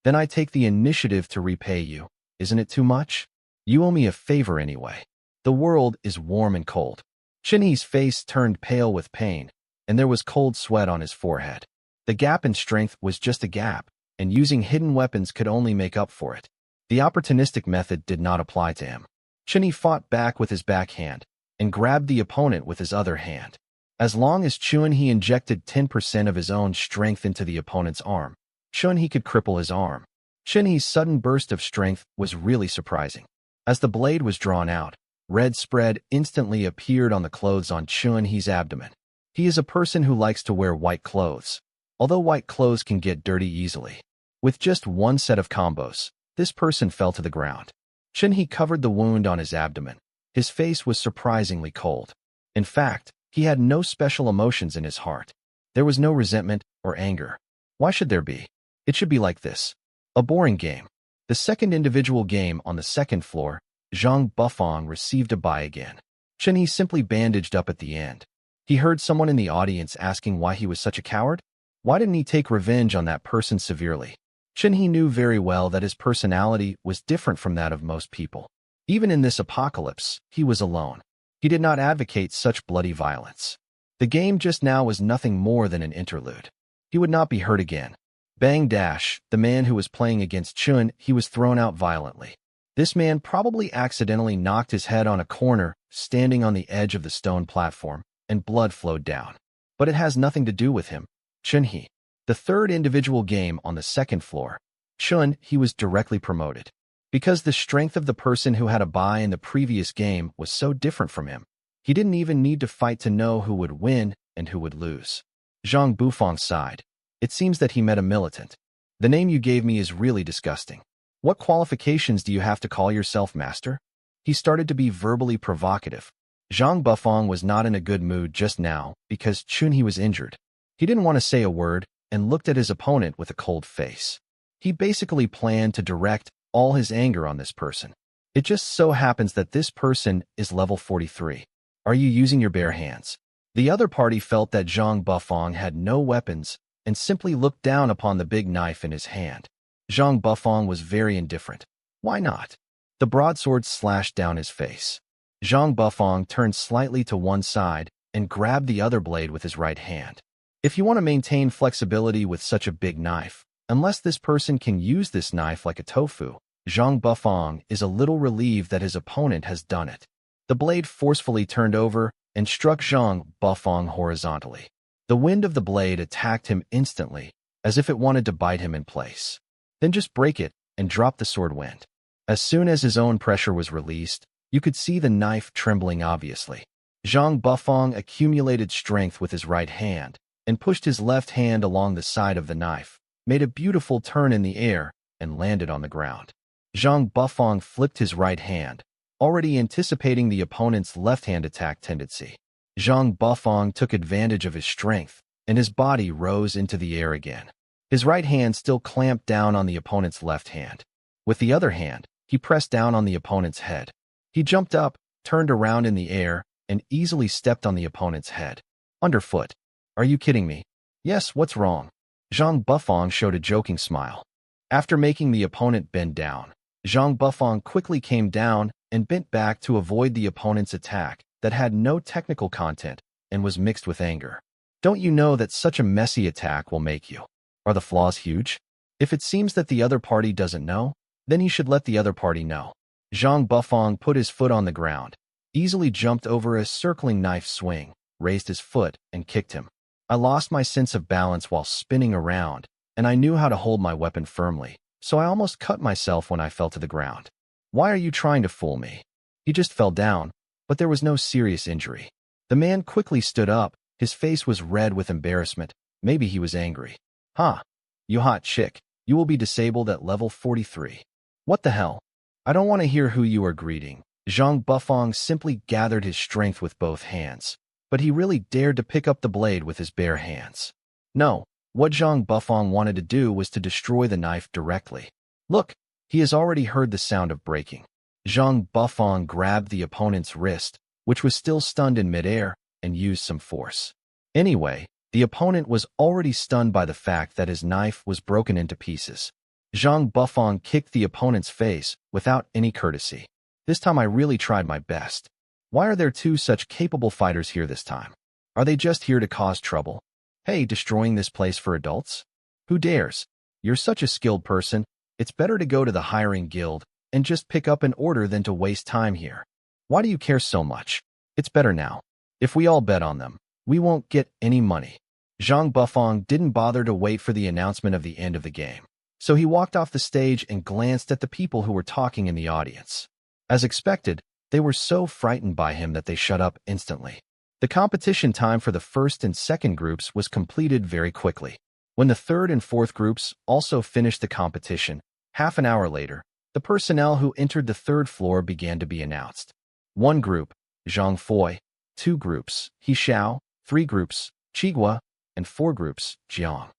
"Then I take the initiative to repay you. Isn't it too much? You owe me a favor anyway. The world is warm and cold." Chun-Hee's face turned pale with pain, and there was cold sweat on his forehead. The gap in strength was just a gap, and using hidden weapons could only make up for it. The opportunistic method did not apply to him. Chun-Hee fought back with his backhand and grabbed the opponent with his other hand. As long as Chun-Hee injected 10% of his own strength into the opponent's arm, Chun-Hee could cripple his arm. Chun-Hee's sudden burst of strength was really surprising. As the blade was drawn out, red spread instantly appeared on the clothes on Chun-Hee's abdomen. He is a person who likes to wear white clothes, although white clothes can get dirty easily. With just one set of combos, this person fell to the ground. Chun-Hee covered the wound on his abdomen. His face was surprisingly cold. In fact, he had no special emotions in his heart. There was no resentment or anger. Why should there be? It should be like this. A boring game. The second individual game on the second floor, Zhang Bufang received a bye again. Chun-Hee simply bandaged up at the end. He heard someone in the audience asking why he was such a coward. Why didn't he take revenge on that person severely? Chun-Hee knew very well that his personality was different from that of most people. Even in this apocalypse, he was alone. He did not advocate such bloody violence. The game just now was nothing more than an interlude. He would not be hurt again. Bang dash, the man who was playing against Chun-Hee was thrown out violently. This man probably accidentally knocked his head on a corner, standing on the edge of the stone platform, and blood flowed down. But it has nothing to do with him. Chun-Hee. The third individual game on the second floor, Chun-Hee was directly promoted. Because the strength of the person who had a bye in the previous game was so different from him, he didn't even need to fight to know who would win and who would lose. Zhang Bufang sighed. It seems that he met a militant. The name you gave me is really disgusting. What qualifications do you have to call yourself master? He started to be verbally provocative. Zhang Bufang was not in a good mood just now because Chunhee was injured. He didn't want to say a word and looked at his opponent with a cold face. He basically planned to direct all his anger on this person. It just so happens that this person is level 43. Are you using your bare hands? The other party felt that Zhang Bufang had no weapons and simply looked down upon the big knife in his hand. Zhang Bufang was very indifferent. Why not? The broadsword slashed down his face. Zhang Bufang turned slightly to one side and grabbed the other blade with his right hand. If you want to maintain flexibility with such a big knife, unless this person can use this knife like a tofu, Zhang Bufang is a little relieved that his opponent has done it. The blade forcefully turned over and struck Zhang Bufang horizontally. The wind of the blade attacked him instantly, as if it wanted to bite him in place. Then just break it and drop the sword wind. As soon as his own pressure was released, you could see the knife trembling obviously. Zhang Bufang accumulated strength with his right hand and pushed his left hand along the side of the knife, made a beautiful turn in the air, and landed on the ground. Zhang Bufang flipped his right hand, already anticipating the opponent's left-hand attack tendency. Zhang Bufang took advantage of his strength, and his body rose into the air again. His right hand still clamped down on the opponent's left hand. With the other hand, he pressed down on the opponent's head. He jumped up, turned around in the air, and easily stepped on the opponent's head. Underfoot. Are you kidding me? Yes, what's wrong? Zhang Bufang showed a joking smile. After making the opponent bend down, Zhang Bufang quickly came down and bent back to avoid the opponent's attack that had no technical content and was mixed with anger. Don't you know that such a messy attack will make you? Are the flaws huge? If it seems that the other party doesn't know, then he should let the other party know. Zhang Bufang put his foot on the ground, easily jumped over a circling knife swing, raised his foot, and kicked him. I lost my sense of balance while spinning around, and I knew how to hold my weapon firmly, so I almost cut myself when I fell to the ground. Why are you trying to fool me? He just fell down, but there was no serious injury. The man quickly stood up. His face was red with embarrassment. Maybe he was angry. Huh. You hot chick. You will be disabled at level 43. What the hell? I don't want to hear who you are greeting. Zhang Bufang simply gathered his strength with both hands, but he really dared to pick up the blade with his bare hands. No, what Zhang Bufang wanted to do was to destroy the knife directly. Look, he has already heard the sound of breaking. Zhang Bufang grabbed the opponent's wrist, which was still stunned in midair, and used some force. Anyway, the opponent was already stunned by the fact that his knife was broken into pieces. Zhang Bufang kicked the opponent's face without any courtesy. This time I really tried my best. Why are there two such capable fighters here this time? Are they just here to cause trouble? Hey, destroying this place for adults? Who dares? You're such a skilled person. It's better to go to the hiring guild and just pick up an order than to waste time here. Why do you care so much? It's better now. If we all bet on them, we won't get any money. Zhang Bufang didn't bother to wait for the announcement of the end of the game, so he walked off the stage and glanced at the people who were talking in the audience. As expected, they were so frightened by him that they shut up instantly. The competition time for the first and second groups was completed very quickly. When the third and fourth groups also finished the competition, half an hour later, the personnel who entered the third floor began to be announced. 1 group, Zhang Fui; 2 groups, He Xiao; 3 groups, Qigua; and 4 groups, Jiang.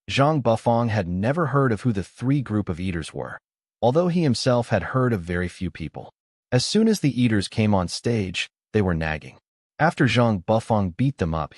Zhang Bufang had never heard of who the 3 group of eaters were, although he himself had heard of very few people. As soon as the eaters came on stage, they were nagging. After Zhang Bufang beat them up,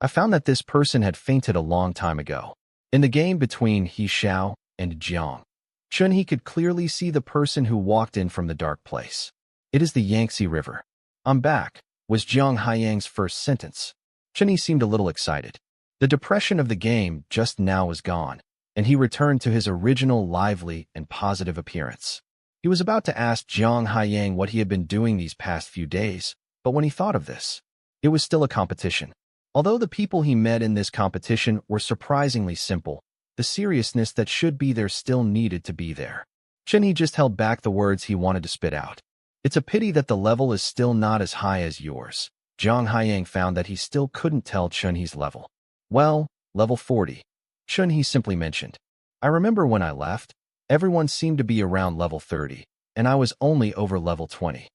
I found that this person had fainted a long time ago. In the game between He Xiao and Jiang, Chunhee could clearly see the person who walked in from the dark place. It is the Yangtze River. I'm back, was Jiang Haiyang's first sentence. Chunhee seemed a little excited. The depression of the game just now was gone, and he returned to his original lively and positive appearance. He was about to ask Jiang Haiyang what he had been doing these past few days, but when he thought of this, it was still a competition. Although the people he met in this competition were surprisingly simple, the seriousness that should be there still needed to be there. Chunhee just held back the words he wanted to spit out. It's a pity that the level is still not as high as yours. Jiang Haiyang found that he still couldn't tell Chunhee's level. Well, level 40. Chunhee simply mentioned. I remember when I left, everyone seemed to be around level 30, and I was only over level 20.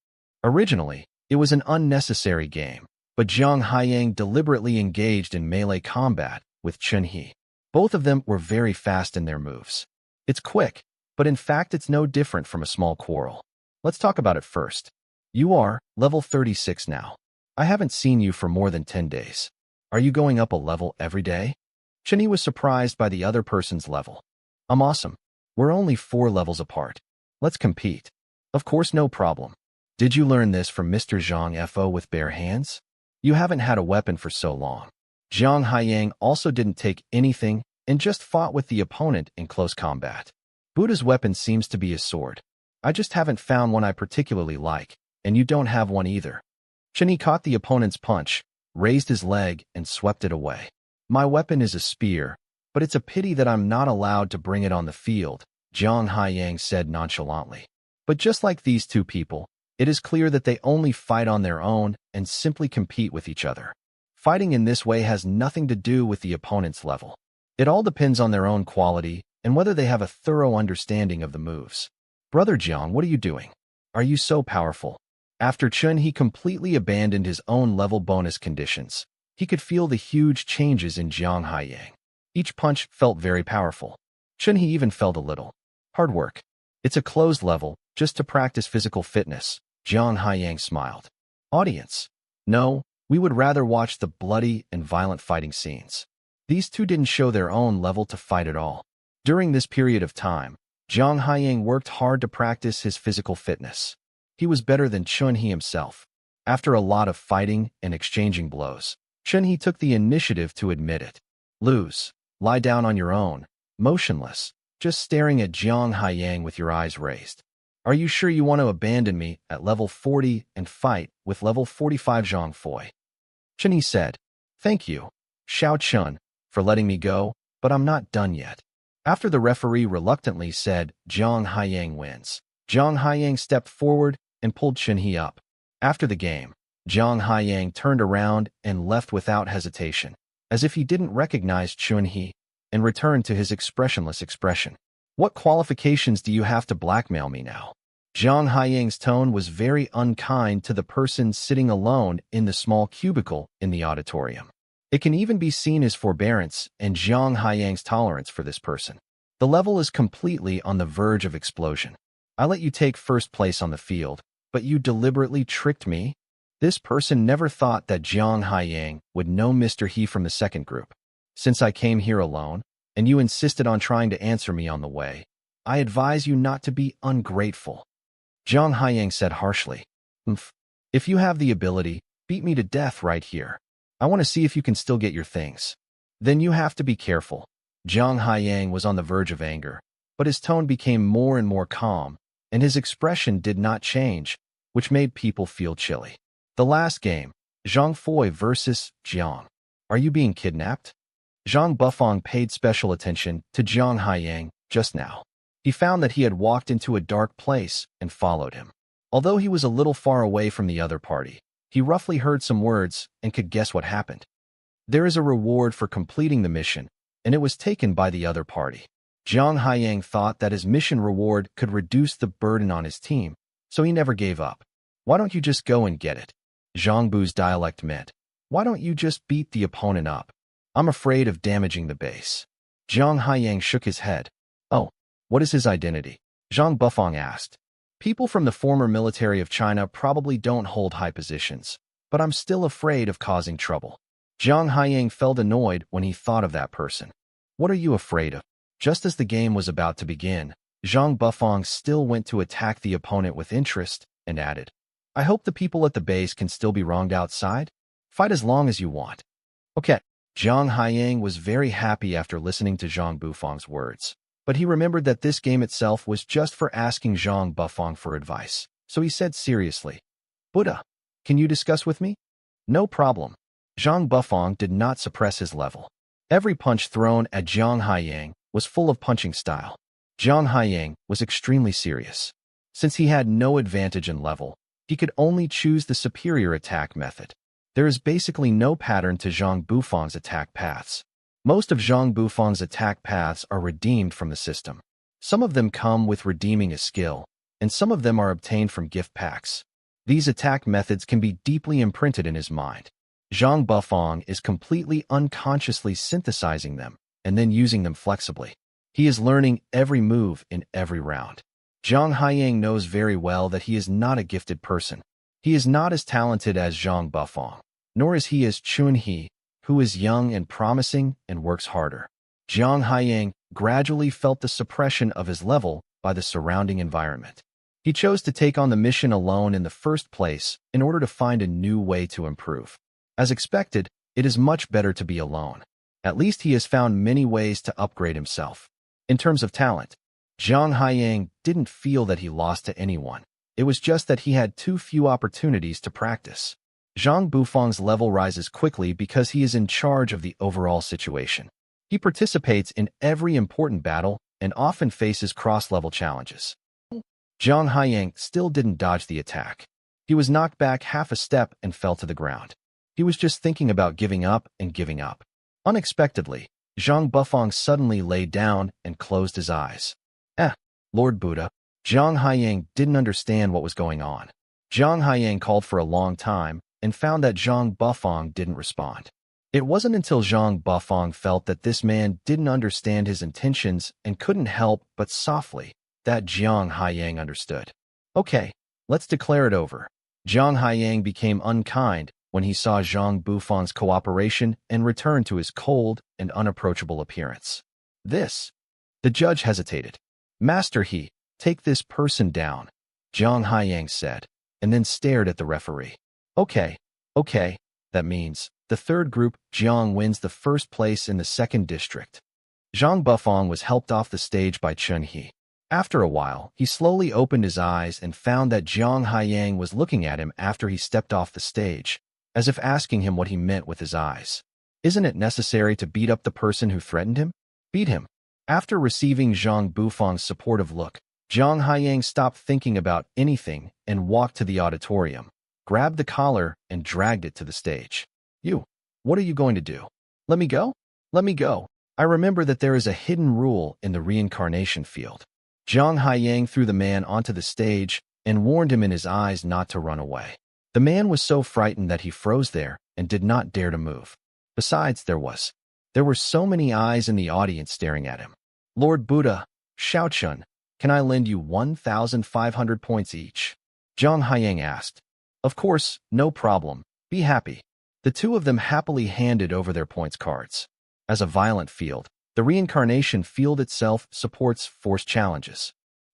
Originally, It was an unnecessary game, but Jiang Haiyang deliberately engaged in melee combat with Chunhee. Both of them were very fast in their moves. It's quick, but in fact it's no different from a small quarrel. Let's talk about it first. You are level 36 now. I haven't seen you for more than 10 days. Are you going up a level every day? Chunhee was surprised by the other person's level. I'm awesome. We're only 4 levels apart. Let's compete. Of course, no problem. Did you learn this from Mr. Zhang Fo with bare hands? You haven't had a weapon for so long. Jiang Haiyang also didn't take anything and just fought with the opponent in close combat. Buddha's weapon seems to be his sword. I just haven't found one I particularly like, and you don't have one either. Chunhee caught the opponent's punch, raised his leg, and swept it away. My weapon is a spear, but it's a pity that I'm not allowed to bring it on the field, Jiang Haiyang said nonchalantly. But just like these two people, it is clear that they only fight on their own and simply compete with each other. Fighting in this way has nothing to do with the opponent's level. It all depends on their own quality and whether they have a thorough understanding of the moves. Brother Jiang, what are you doing? Are you so powerful? After Chunhee completely abandoned his own level bonus conditions, he could feel the huge changes in Jiang Haiyang. Each punch felt very powerful. Chunhee even felt a little. Hard work. It's a closed level, just to practice physical fitness, Jiang Haiyang smiled. Audience. No, we would rather watch the bloody and violent fighting scenes. These two didn't show their own level to fight at all. During this period of time, Jiang Haiyang worked hard to practice his physical fitness. He was better than Chunhee himself. After a lot of fighting and exchanging blows, Chunhee took the initiative to admit it. Lose. Lie down on your own, motionless, just staring at Jiang Haiyang with your eyes raised. Are you sure you want to abandon me at level 40 and fight with level 45 Zhang Fui? Chunhee said, Thank you, Xiao Chun, for letting me go, but I'm not done yet. After the referee reluctantly said, Jiang Haiyang wins, Jiang Haiyang stepped forward and pulled Chunhee up. After the game, Jiang Haiyang turned around and left without hesitation, as if he didn't recognize Chunhee, and returned to his expressionless expression. What qualifications do you have to blackmail me now? Jiang Haiyang's tone was very unkind to the person sitting alone in the small cubicle in the auditorium. It can even be seen as forbearance and Jiang Haiyang's tolerance for this person. The level is completely on the verge of explosion. I let you take first place on the field, but you deliberately tricked me? This person never thought that Jiang Haiyang would know Mr. He from the second group. Since I came here alone, and you insisted on trying to answer me on the way, I advise you not to be ungrateful. Jiang Haiyang said harshly. If you have the ability, beat me to death right here. I want to see if you can still get your things. Then you have to be careful. Jiang Haiyang was on the verge of anger, but his tone became more and more calm, and his expression did not change, which made people feel chilly. The last game, Zhang Fui versus Jiang. Are you being kidnapped? Zhang Bufang paid special attention to Jiang Haiyang just now. He found that he had walked into a dark place and followed him. Although he was a little far away from the other party, he roughly heard some words and could guess what happened. There is a reward for completing the mission, and it was taken by the other party. Jiang Haiyang thought that his mission reward could reduce the burden on his team, so he never gave up. Why don't you just go and get it? Zhang Bu's dialect meant, why don't you just beat the opponent up? I'm afraid of damaging the base. Jiang Haiyang shook his head. Oh, what is his identity? Zhang Bufang asked. People from the former military of China probably don't hold high positions, but I'm still afraid of causing trouble. Jiang Haiyang felt annoyed when he thought of that person. What are you afraid of? Just as the game was about to begin, Zhang Bufang still went to attack the opponent with interest and added, I hope the people at the base can still be wronged outside. Fight as long as you want. Okay. Jiang Haiyang was very happy after listening to Zhang Bufang's words, but he remembered that this game itself was just for asking Zhang Bufang for advice, so he said seriously, Buddha, can you discuss with me? No problem. Zhang Bufang did not suppress his level. Every punch thrown at Jiang Haiyang was full of punching style. Jiang Haiyang was extremely serious. Since he had no advantage in level, he could only choose the superior attack method. There is basically no pattern to Zhang Bufang's attack paths. Most of Zhang Bufang's attack paths are redeemed from the system. Some of them come with redeeming a skill, and some of them are obtained from gift packs. These attack methods can be deeply imprinted in his mind. Zhang Bufang is completely unconsciously synthesizing them and then using them flexibly. He is learning every move in every round. Zhang Haiyang knows very well that he is not a gifted person. He is not as talented as Zhang Bufang, nor is he as Chun He, who is young and promising and works harder. Zhang Haiyang gradually felt the suppression of his level by the surrounding environment. He chose to take on the mission alone in the first place in order to find a new way to improve. As expected, it is much better to be alone. At least he has found many ways to upgrade himself. In terms of talent, Zhang Haiyang didn't feel that he lost to anyone. It was just that he had too few opportunities to practice. Zhang Bufang's level rises quickly because he is in charge of the overall situation. He participates in every important battle and often faces cross-level challenges. Zhang Haiyang still didn't dodge the attack. He was knocked back half a step and fell to the ground. He was just thinking about giving up and giving up. Unexpectedly, Zhang Bufang suddenly lay down and closed his eyes. Lord Buddha. Zhang Haiyang didn't understand what was going on. Zhang Haiyang called for a long time and found that Zhang Bufang didn't respond. It wasn't until Zhang Bufang felt that this man didn't understand his intentions and couldn't help but softly that Zhang Haiyang understood. Okay, let's declare it over. Zhang Haiyang became unkind when he saw Zhang Bufang's cooperation and returned to his cold and unapproachable appearance. The judge hesitated. Master He, take this person down, Zhang Haiyang said, and then stared at the referee. Okay, that means the third group, Jiang, wins the first place in the second district. Zhang Bufang was helped off the stage by Chun He. After a while, he slowly opened his eyes and found that Zhang Haiyang was looking at him after he stepped off the stage, as if asking him what he meant with his eyes. Isn't it necessary to beat up the person who threatened him? Beat him. After receiving Zhang Bufang's supportive look, Zhang Haiyang stopped thinking about anything and walked to the auditorium, grabbed the collar, and dragged it to the stage. You, what are you going to do? Let me go? Let me go. I remember that there is a hidden rule in the reincarnation field. Zhang Haiyang threw the man onto the stage and warned him in his eyes not to run away. The man was so frightened that he froze there and did not dare to move. Besides, there were so many eyes in the audience staring at him. Lord Buddha, Shaochun, can I lend you 1,500 points each? Zhang Haiyang asked. Of course, no problem. Be happy. The two of them happily handed over their points cards. As a violent field, the reincarnation field itself supports force challenges.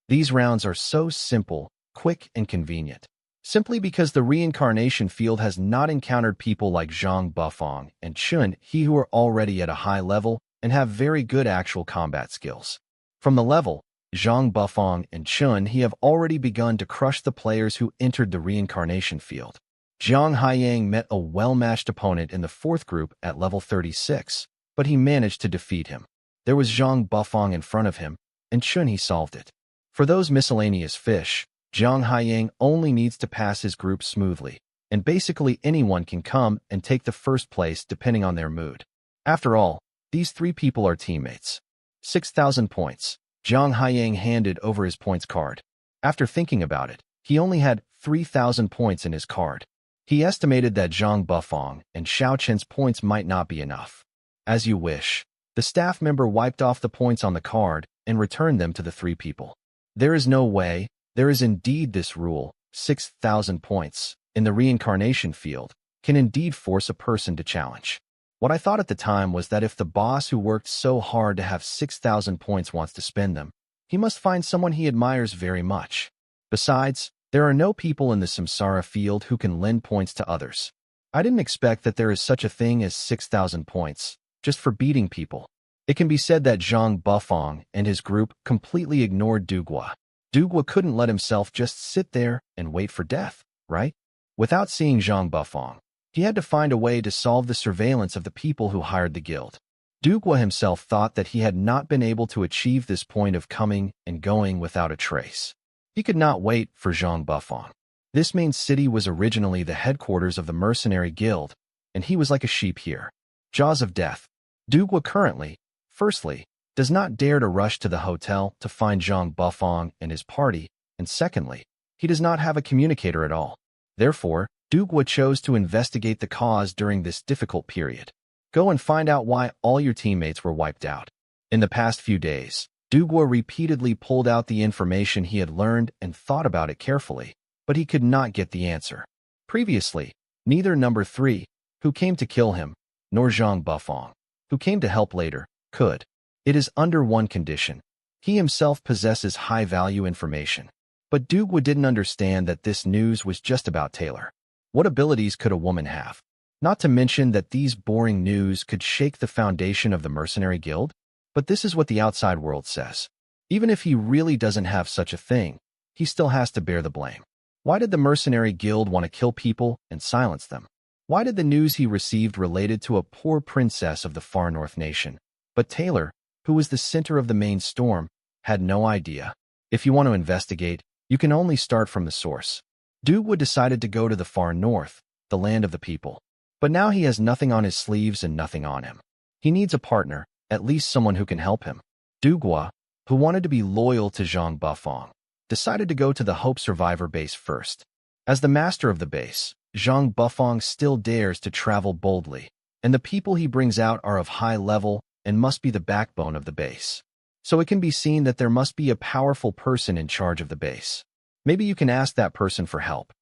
These rounds are so simple, quick, and convenient. Simply because the reincarnation field has not encountered people like Zhang Bufang and Chun He who are already at a high level and have very good actual combat skills. From the level, Zhang Bufang and Chun He have already begun to crush the players who entered the reincarnation field. Zhang Haiyang met a well-matched opponent in the fourth group at level 36, but he managed to defeat him. There was Zhang Bufang in front of him, and Chun He solved it. For those miscellaneous fish, Zhang Haiyang only needs to pass his group smoothly, and basically anyone can come and take the first place depending on their mood. After all, these three people are teammates. 6,000 points. Zhang Haiyang handed over his points card. After thinking about it, he only had 3,000 points in his card. He estimated that Zhang Bufang and Xiaoqin's points might not be enough. As you wish. The staff member wiped off the points on the card and returned them to the three people. There is no way. There is indeed this rule, 6,000 points, in the reincarnation field, can indeed force a person to challenge. What I thought at the time was that if the boss who worked so hard to have 6,000 points wants to spend them, he must find someone he admires very much. Besides, there are no people in the samsara field who can lend points to others. I didn't expect that there is such a thing as 6,000 points, just for beating people. It can be said that Zhang Bufang and his group completely ignored Dugua. Dugua couldn't let himself just sit there and wait for death, right? Without seeing Zhang Bufang, he had to find a way to solve the surveillance of the people who hired the guild. Dugua himself thought that he had not been able to achieve this point of coming and going without a trace. He could not wait for Zhang Bufang. This main city was originally the headquarters of the mercenary guild, and he was like a sheep here. Jaws of death. Dugua currently, firstly, does not dare to rush to the hotel to find Zhang Bufang and his party, and secondly, he does not have a communicator at all. Therefore, Dugwa chose to investigate the cause during this difficult period. Go and find out why all your teammates were wiped out. In the past few days, Dugwa repeatedly pulled out the information he had learned and thought about it carefully, but he could not get the answer. Previously, neither number 3, who came to kill him, nor Zhang Bufang, who came to help later, could. It is under one condition. He himself possesses high-value information. But Dugwa didn't understand that this news was just about Taylor. What abilities could a woman have? Not to mention that these boring news could shake the foundation of the mercenary guild? But this is what the outside world says. Even if he really doesn't have such a thing, he still has to bear the blame. Why did the mercenary guild want to kill people and silence them? Why did the news he received related to a poor princess of the far north nation? But Taylor, who was the center of the main storm, had no idea. If you want to investigate, you can only start from the source. Dugwa decided to go to the far north, the land of the people. But now he has nothing on his sleeves and nothing on him. He needs a partner, at least someone who can help him. Dugwa, who wanted to be loyal to Zhang Bufang, decided to go to the Hope Survivor base first. As the master of the base, Zhang Bufang still dares to travel boldly, and the people he brings out are of high level and must be the backbone of the base. So it can be seen that there must be a powerful person in charge of the base. Maybe you can ask that person for help.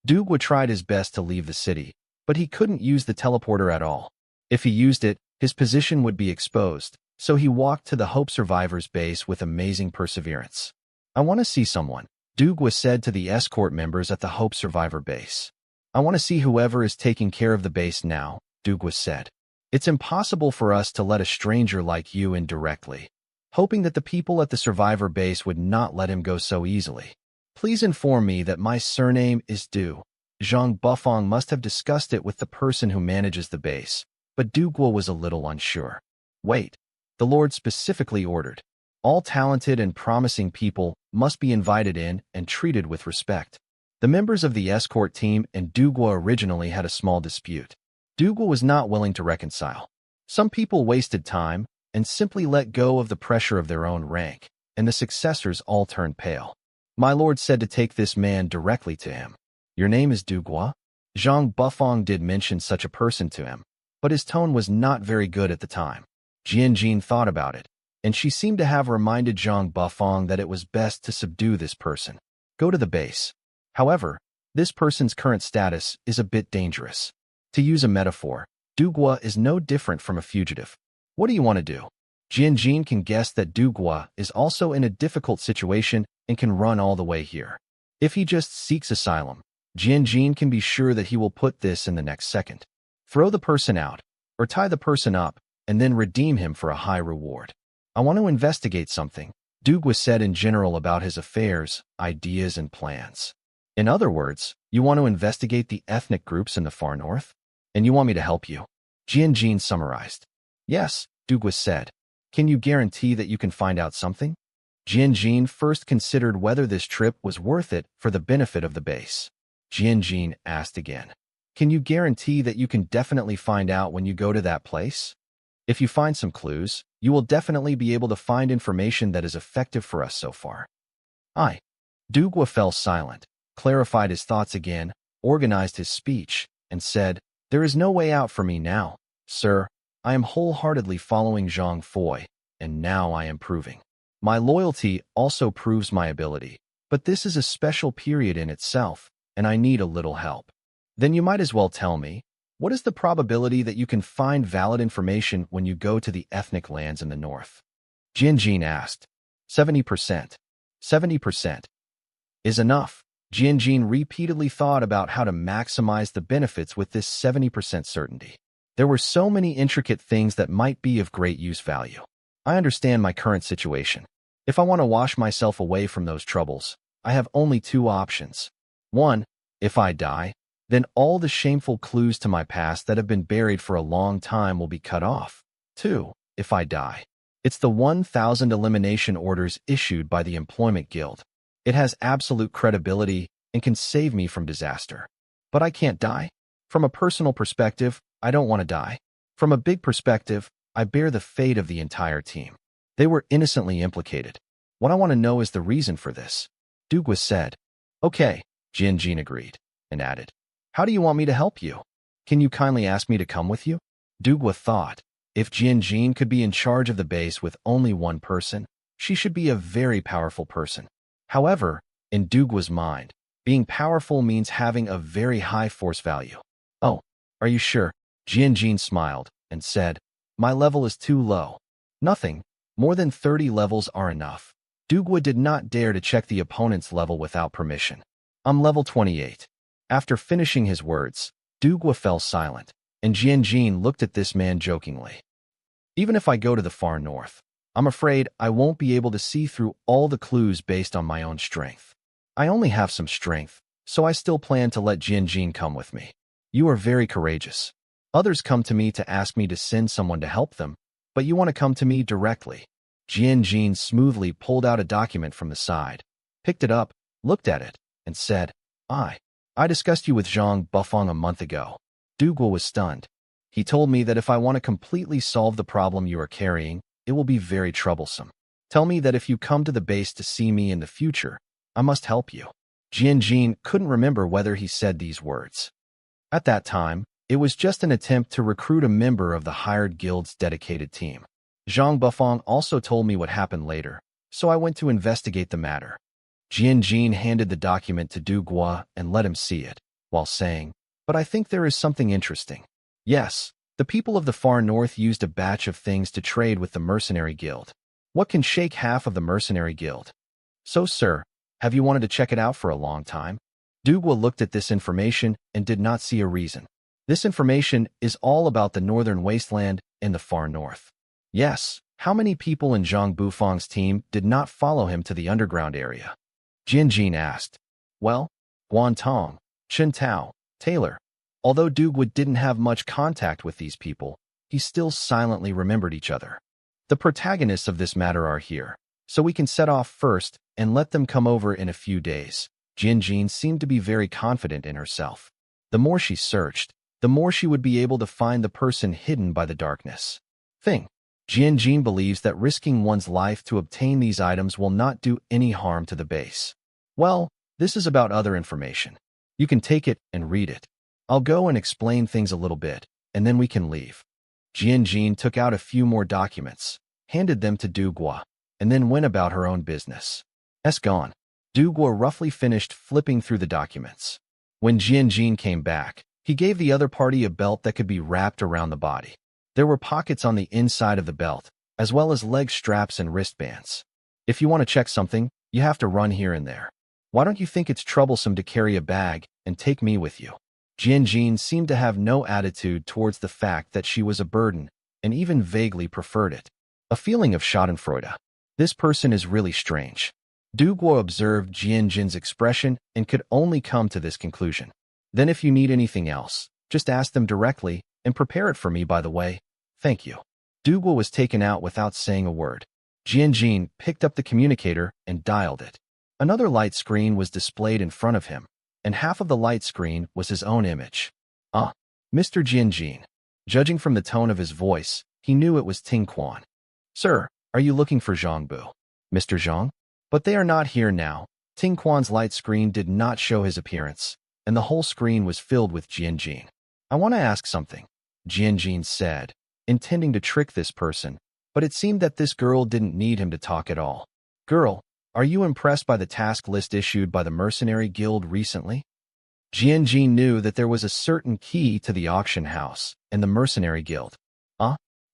Dugwa tried his best to leave the city, but he couldn't use the teleporter at all. If he used it, his position would be exposed, so he walked to the Hope Survivors base with amazing perseverance. I want to see someone, Dugwa said to the escort members at the Hope Survivor base. I want to see whoever is taking care of the base now, Dugwa said. It's impossible for us to let a stranger like you in directly. Hoping that the people at the Survivor base would not let him go so easily. Please inform me that my surname is Du. Zhang Bufang must have discussed it with the person who manages the base, but Dugwa was a little unsure. Wait, the Lord specifically ordered. All talented and promising people must be invited in and treated with respect. The members of the escort team and Dugwa originally had a small dispute. Dugwa was not willing to reconcile. Some people wasted time and simply let go of the pressure of their own rank, and the successors all turned pale. My lord said to take this man directly to him. Your name is Dugwa? Zhang Bufang did mention such a person to him, but his tone was not very good at the time. Jianjin thought about it, and she seemed to have reminded Zhang Bufang that it was best to subdue this person. Go to the base. However, this person's current status is a bit dangerous. To use a metaphor, Dugwa is no different from a fugitive. What do you want to do? Jianjin can guess that Dugwa is also in a difficult situation and can run all the way here. If he just seeks asylum, Jianjin can be sure that he will put this in the next second. Throw the person out, or tie the person up, and then redeem him for a high reward. I want to investigate something, Dugwa said in general about his affairs, ideas, and plans. In other words, you want to investigate the ethnic groups in the far north? And you want me to help you? Jianjin summarized. Yes, Dugwa said. Can you guarantee that you can find out something? Jianjin first considered whether this trip was worth it for the benefit of the base. Jianjin asked again. Can you guarantee that you can definitely find out when you go to that place? If you find some clues, you will definitely be able to find information that is effective for us so far. Dugwa fell silent, clarified his thoughts again, organized his speech, and said, There is no way out for me now, sir. I am wholeheartedly following Zhang Fui, and now I am proving. My loyalty also proves my ability, but this is a special period in itself, and I need a little help. Then you might as well tell me, what is the probability that you can find valid information when you go to the ethnic lands in the north? Jianjin asked. 70%. 70% is enough. Jianjin repeatedly thought about how to maximize the benefits with this 70% certainty. There were so many intricate things that might be of great use value. I understand my current situation. If I want to wash myself away from those troubles, I have only two options. 1. If I die, then all the shameful clues to my past that have been buried for a long time will be cut off. 2. If I die, it's the 1,000 elimination orders issued by the Employment Guild. It has absolute credibility and can save me from disaster. But I can't die. From a personal perspective, I don't want to die. From a big perspective, I bear the fate of the entire team. They were innocently implicated. What I want to know is the reason for this. Dugwa said. Okay, Jianjin agreed. and added, "How do you want me to help you? Can you kindly ask me to come with you?" Dugwa thought, if Jian could be in charge of the base with only one person, she should be a very powerful person. However, in Dugwa's mind, being powerful means having a very high force value. "Oh, are you sure?" Jian smiled and said, "My level is too low." "Nothing. More than 30 levels are enough." Dugwa did not dare to check the opponent's level without permission. "I'm level 28. After finishing his words, Dugwa fell silent, and Jian looked at this man jokingly. "Even if I go to the far north, I'm afraid I won't be able to see through all the clues based on my own strength. I only have some strength, so I still plan to let Jian come with me. You are very courageous. Others come to me to ask me to send someone to help them, but you want to come to me directly." Jian smoothly pulled out a document from the side, picked it up, looked at it, and said, I discussed you with Zhang Bufang a month ago." Dugwa was stunned. "He told me that if I want to completely solve the problem you are carrying, it will be very troublesome. Tell me that if you come to the base to see me in the future, I must help you." Jian couldn't remember whether he said these words. At that time, it was just an attempt to recruit a member of the hired guild's dedicated team. Zhang Bufang also told me what happened later, so I went to investigate the matter. Jian handed the document to Dugwa and let him see it, while saying, "But I think there is something interesting. Yes, the people of the far north used a batch of things to trade with the mercenary guild. What can shake half of the mercenary guild? So, sir, have you wanted to check it out for a long time?" Dugwa looked at this information and did not see a reason. This information is all about the northern wasteland in the far north. Yes, how many people in Zhang Bufang's team did not follow him to the underground area? Jian asked. "Well, Guan Tong, Chen Tao, Taylor." Although Dugwa didn't have much contact with these people, he still silently remembered each other. "The protagonists of this matter are here, so we can set off first and let them come over in a few days." Jian seemed to be very confident in herself. The more she searched, the more she would be able to find the person hidden by the darkness. Jian believes that risking one's life to obtain these items will not do any harm to the base. "Well, this is about other information. You can take it and read it. I'll go and explain things a little bit, and then we can leave." Jian took out a few more documents, handed them to Dugwa, and then went about her own business. Gone. Dugwa roughly finished flipping through the documents. When Jian came back, he gave the other party a belt that could be wrapped around the body. There were pockets on the inside of the belt, as well as leg straps and wristbands. "If you want to check something, you have to run here and there. Why don't you think it's troublesome to carry a bag and take me with you?" Jian seemed to have no attitude towards the fact that she was a burden, and even vaguely preferred it. A feeling of schadenfreude. This person is really strange. Dugwa observed Jian's expression and could only come to this conclusion. "Then if you need anything else, just ask them directly, and prepare it for me, by the way. Thank you." Dugwa was taken out without saying a word. Jian picked up the communicator and dialed it. Another light screen was displayed in front of him, and half of the light screen was his own image. Mr. Jian. Judging from the tone of his voice, he knew it was Ting Quan. "Sir, are you looking for Zhang Bu?" "Mr. Zhang? But they are not here now." Ting Quan's light screen did not show his appearance, and the whole screen was filled with Jian. "I want to ask something," Jian said, intending to trick this person, but it seemed that this girl didn't need him to talk at all. "Girl, are you impressed by the task list issued by the Mercenary Guild recently?" Jian knew that there was a certain key to the auction house and the Mercenary Guild.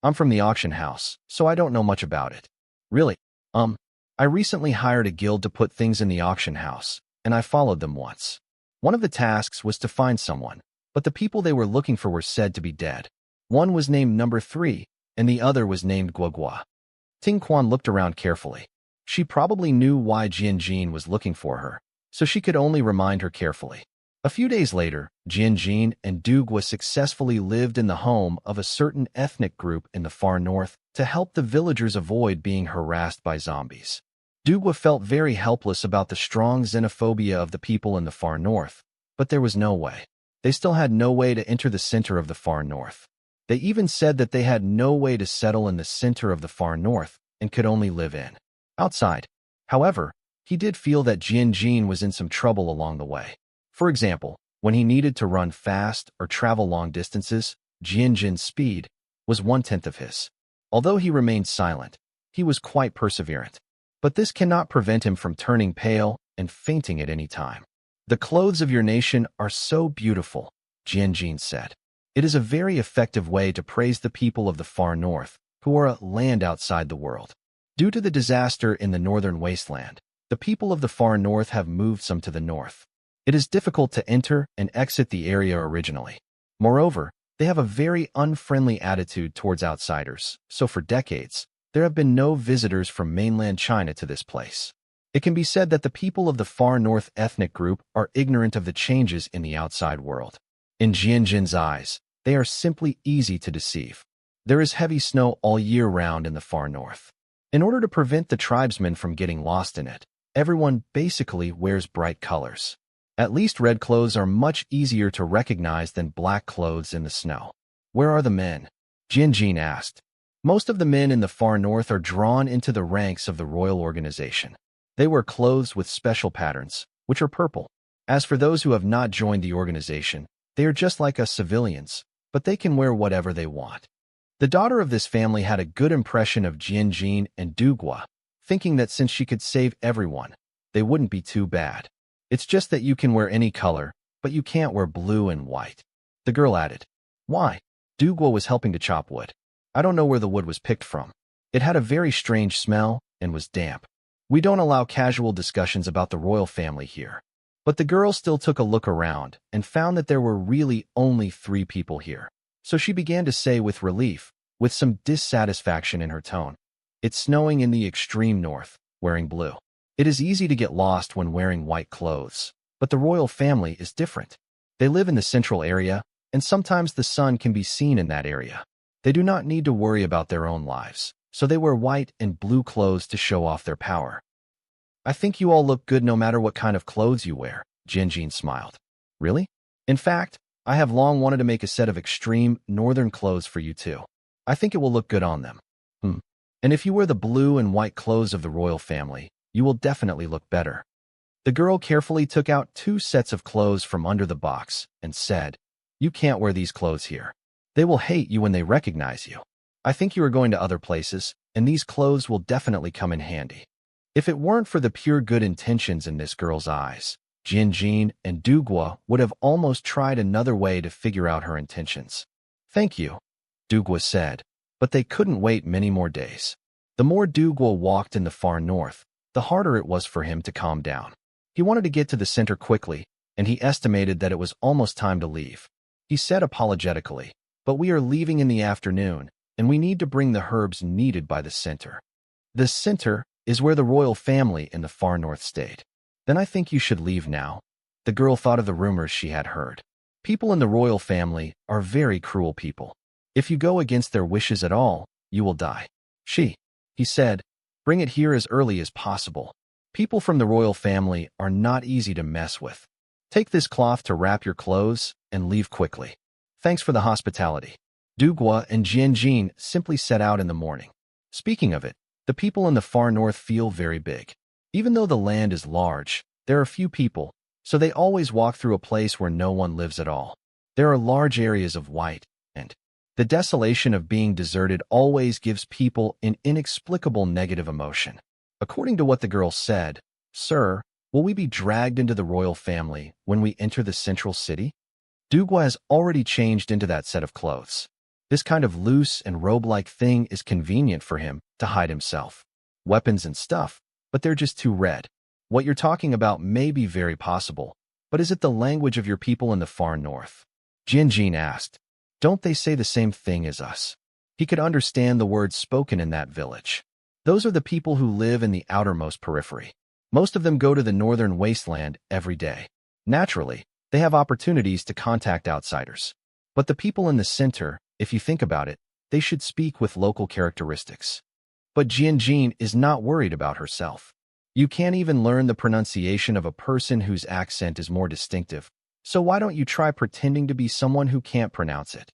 I'm from the auction house, so I don't know much about it." "Really? I recently hired a guild to put things in the auction house, and I followed them once. One of the tasks was to find someone, but the people they were looking for were said to be dead. One was named Number 3, and the other was named Guogua." Ting Quan looked around carefully. She probably knew why Jian was looking for her, so she could only remind her carefully. A few days later, Jian and Dugwa successfully lived in the home of a certain ethnic group in the far north to help the villagers avoid being harassed by zombies. Dugwa felt very helpless about the strong xenophobia of the people in the far north, but there was no way. They still had no way to enter the center of the far north. They even said that they had no way to settle in the center of the far north and could only live outside. However, he did feel that Jian was in some trouble along the way. For example, When he needed to run fast or travel long distances, Jianjin's speed was 1/10 of his. Although he remained silent, he was quite perseverant. But this cannot prevent him from turning pale and fainting at any time. The clothes of your nation are so beautiful, Jianjin said. It is a very effective way to praise the people of the far north, who are a land outside the world. Due to the disaster in the northern wasteland, the people of the far north have moved some to the north. It is difficult to enter and exit the area originally. Moreover, they have a very unfriendly attitude towards outsiders, so for decades, there have been no visitors from mainland China to this place. It can be said that the people of the far north ethnic group are ignorant of the changes in the outside world. In Jianjin's eyes, they are simply easy to deceive. There is heavy snow all year round in the far north. In order to prevent the tribesmen from getting lost in it, everyone basically wears bright colors. At least red clothes are much easier to recognize than black clothes in the snow. Where are the men? Jianjin asked. Most of the men in the far north are drawn into the ranks of the royal organization. They wear clothes with special patterns, which are purple. As for those who have not joined the organization, they are just like us civilians, but they can wear whatever they want. The daughter of this family had a good impression of Jianjin and Dugua, thinking that since she could save everyone, they wouldn't be too bad. It's just that you can wear any color, but you can't wear blue and white. The girl added. Why? Dugua was helping to chop wood. I don't know where the wood was picked from. It had a very strange smell and was damp. We don't allow casual discussions about the royal family here. But the girl still took a look around and found that there were really only 3 people here. So she began to say with relief, with some dissatisfaction in her tone, it's snowing in the extreme north, wearing blue. It is easy to get lost when wearing white clothes, but the royal family is different. They live in the central area, and sometimes the sun can be seen in that area. They do not need to worry about their own lives, so they wear white and blue clothes to show off their power. I think you all look good no matter what kind of clothes you wear, Jianjin smiled. Really? In fact, I have long wanted to make a set of extreme northern clothes for you too. I think it will look good on them. And if you wear the blue and white clothes of the royal family, you will definitely look better. The girl carefully took out 2 sets of clothes from under the box and said, You can't wear these clothes here. They will hate you when they recognize you. I think you are going to other places, and these clothes will definitely come in handy. If it weren't for the pure good intentions in this girl's eyes, Jianjin and Dugua would have almost tried another way to figure out her intentions. Thank you, Dugua said, but they couldn't wait many more days. The more Dugua walked in the far north, the harder it was for him to calm down. He wanted to get to the center quickly, and he estimated that it was almost time to leave. He said apologetically, but we are leaving in the afternoon, and we need to bring the herbs needed by the center. The center is where the royal family in the far north stayed. Then I think you should leave now. The girl thought of the rumors she had heard. People in the royal family are very cruel people. If you go against their wishes at all, you will die. He said, bring it here as early as possible. People from the royal family are not easy to mess with. Take this cloth to wrap your clothes and leave quickly. Thanks for the hospitality. Dugua and Jianjin simply set out in the morning. Speaking of it, the people in the far north feel very big. Even though the land is large, there are few people, so they always walk through a place where no one lives at all. There are large areas of white, and the desolation of being deserted always gives people an inexplicable negative emotion. According to what the girl said, Sir, will we be dragged into the royal family when we enter the central city? Dugua has already changed into that set of clothes. This kind of loose and robe-like thing is convenient for him to hide himself. Weapons and stuff, but they're just too red. What you're talking about may be very possible, but is it the language of your people in the far north? Jianjin asked. Don't they say the same thing as us? He could understand the words spoken in that village. Those are the people who live in the outermost periphery. Most of them go to the northern wasteland every day. Naturally, they have opportunities to contact outsiders. But the people in the center, if you think about it, they should speak with local characteristics. But Jianjin is not worried about herself. You can't even learn the pronunciation of a person whose accent is more distinctive, so why don't you try pretending to be someone who can't pronounce it?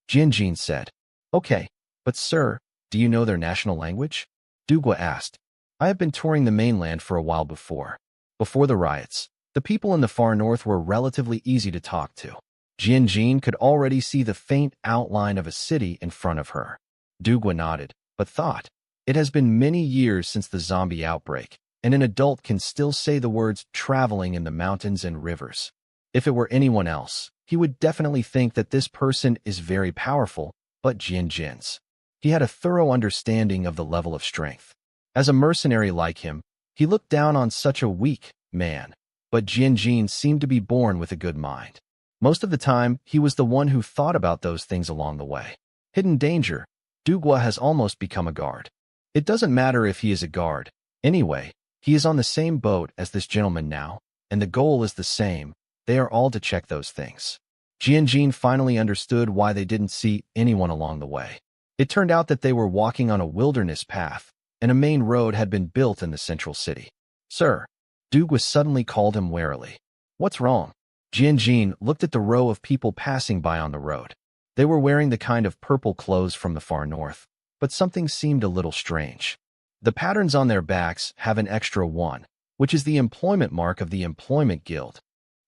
Jianjin said. Okay, but sir, do you know their national language? Dugua asked. I have been touring the mainland for a while before the riots. The people in the far north were relatively easy to talk to. Jian could already see the faint outline of a city in front of her. Dugwa nodded, but thought, it has been many years since the zombie outbreak, and an adult can still say the words traveling in the mountains and rivers. If it were anyone else, he would definitely think that this person is very powerful, but Jin's. He had a thorough understanding of the level of strength. As a mercenary like him, he looked down on such a weak man, but Jian seemed to be born with a good mind. Most of the time, he was the one who thought about those things along the way. Hidden danger. Dugwa has almost become a guard. It doesn't matter if he is a guard. Anyway, he is on the same boat as this gentleman now, and the goal is the same. They are all to check those things. Jian finally understood why they didn't see anyone along the way. It turned out that they were walking on a wilderness path, and a main road had been built in the central city. Sir, Dugwa suddenly called him warily. What's wrong? Jian looked at the row of people passing by on the road. They were wearing the kind of purple clothes from the far north, but something seemed a little strange. The patterns on their backs have an extra 1, which is the employment mark of the employment guild.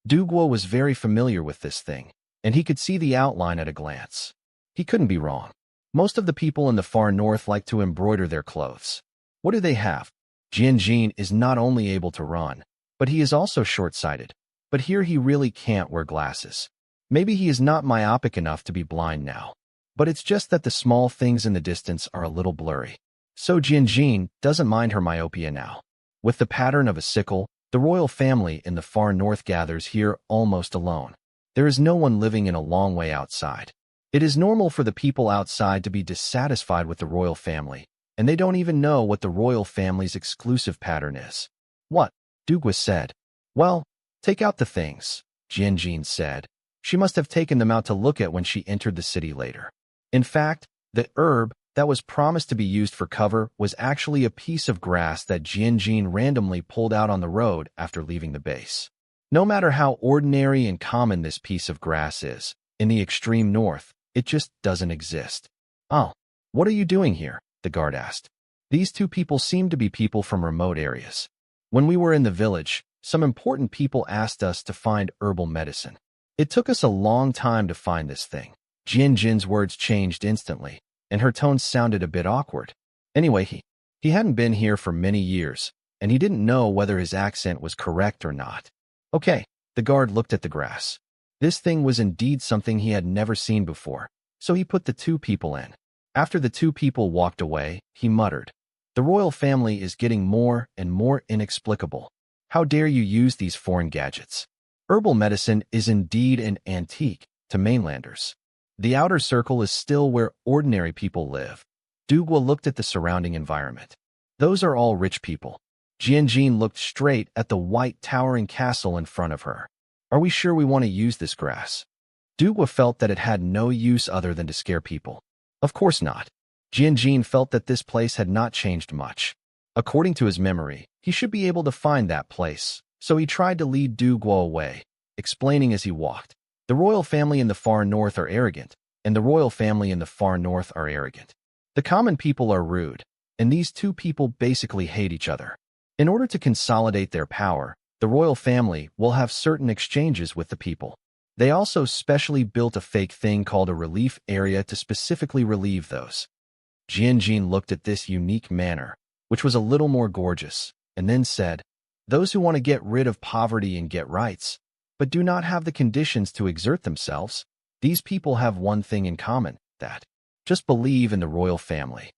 Dugwa was very familiar with this thing, and he could see the outline at a glance. He couldn't be wrong. Most of the people in the far north like to embroider their clothes. What do they have? Jian is not only able to run, but he is also short-sighted. But here he really can't wear glasses. Maybe he is not myopic enough to be blind now. But it's just that the small things in the distance are a little blurry. So Jian doesn't mind her myopia now. With the pattern of a sickle, the royal family in the far north gathers here almost alone. There is no one living in a long way outside. It is normal for the people outside to be dissatisfied with the royal family, and they don't even know what the royal family's exclusive pattern is. What? Dugwa said. Well, take out the things, Jian said. She must have taken them out to look at when she entered the city later. In fact, the herb that was promised to be used for cover was actually a piece of grass that Jian randomly pulled out on the road after leaving the base. No matter how ordinary and common this piece of grass is, in the extreme north, it just doesn't exist. Oh, what are you doing here? The guard asked. These two people seem to be people from remote areas. When we were in the village, some important people asked us to find herbal medicine. It took us a long time to find this thing. Jin's words changed instantly, and her tone sounded a bit awkward. Anyway, he hadn't been here for many years, and he didn't know whether his accent was correct or not. Okay, the guard looked at the grass. This thing was indeed something he had never seen before, so he put the two people in. After the two people walked away, he muttered, "The royal family is getting more and more inexplicable. How dare you use these foreign gadgets? Herbal medicine is indeed an antique to mainlanders. The outer circle is still where ordinary people live." Dugwa looked at the surrounding environment. Those are all rich people. Jian looked straight at the white towering castle in front of her. Are we sure we want to use this grass? Dugwa felt that it had no use other than to scare people. Of course not. Jian felt that this place had not changed much. According to his memory, he should be able to find that place, so he tried to lead Dugwa away, explaining as he walked. The royal family in the far north are arrogant, and the royal family in the far north are arrogant. The common people are rude, and these two people basically hate each other. In order to consolidate their power, the royal family will have certain exchanges with the people. They also specially built a fake thing called a relief area to specifically relieve those. Jian looked at this unique manor, which was a little more gorgeous, and then said, "Those who want to get rid of poverty and get rights, but do not have the conditions to exert themselves, these people have one thing in common, that just believe in the royal family."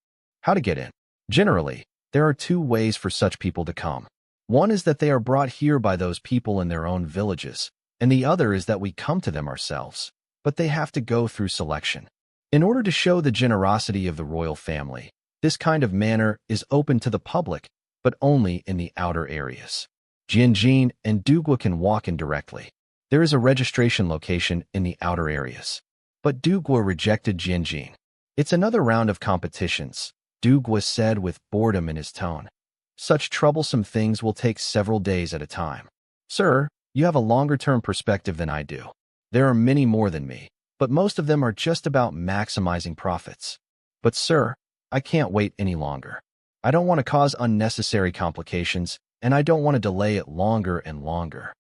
How to get in? Generally, there are two ways for such people to come. One is that they are brought here by those people in their own villages, and the other is that we come to them ourselves, but they have to go through selection. In order to show the generosity of the royal family, this kind of manor is open to the public, but only in the outer areas. Jian and Dugwa can walk in directly. There is a registration location in the outer areas. But Dugwa rejected Jian. "It's another round of competitions," Dugwa said with boredom in his tone. "Such troublesome things will take several days at a time. Sir, you have a longer-term perspective than I do. There are many more than me, but most of them are just about maximizing profits. But sir, I can't wait any longer. I don't want to cause unnecessary complications, and I don't want to delay it longer and longer."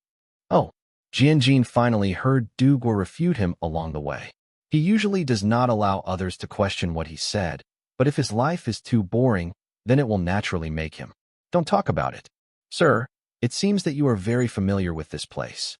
Oh, Jianjin finally heard Du Guo refute him along the way. He usually does not allow others to question what he said, but if his life is too boring, then it will naturally make him. Don't talk about it. Sir, it seems that you are very familiar with this place.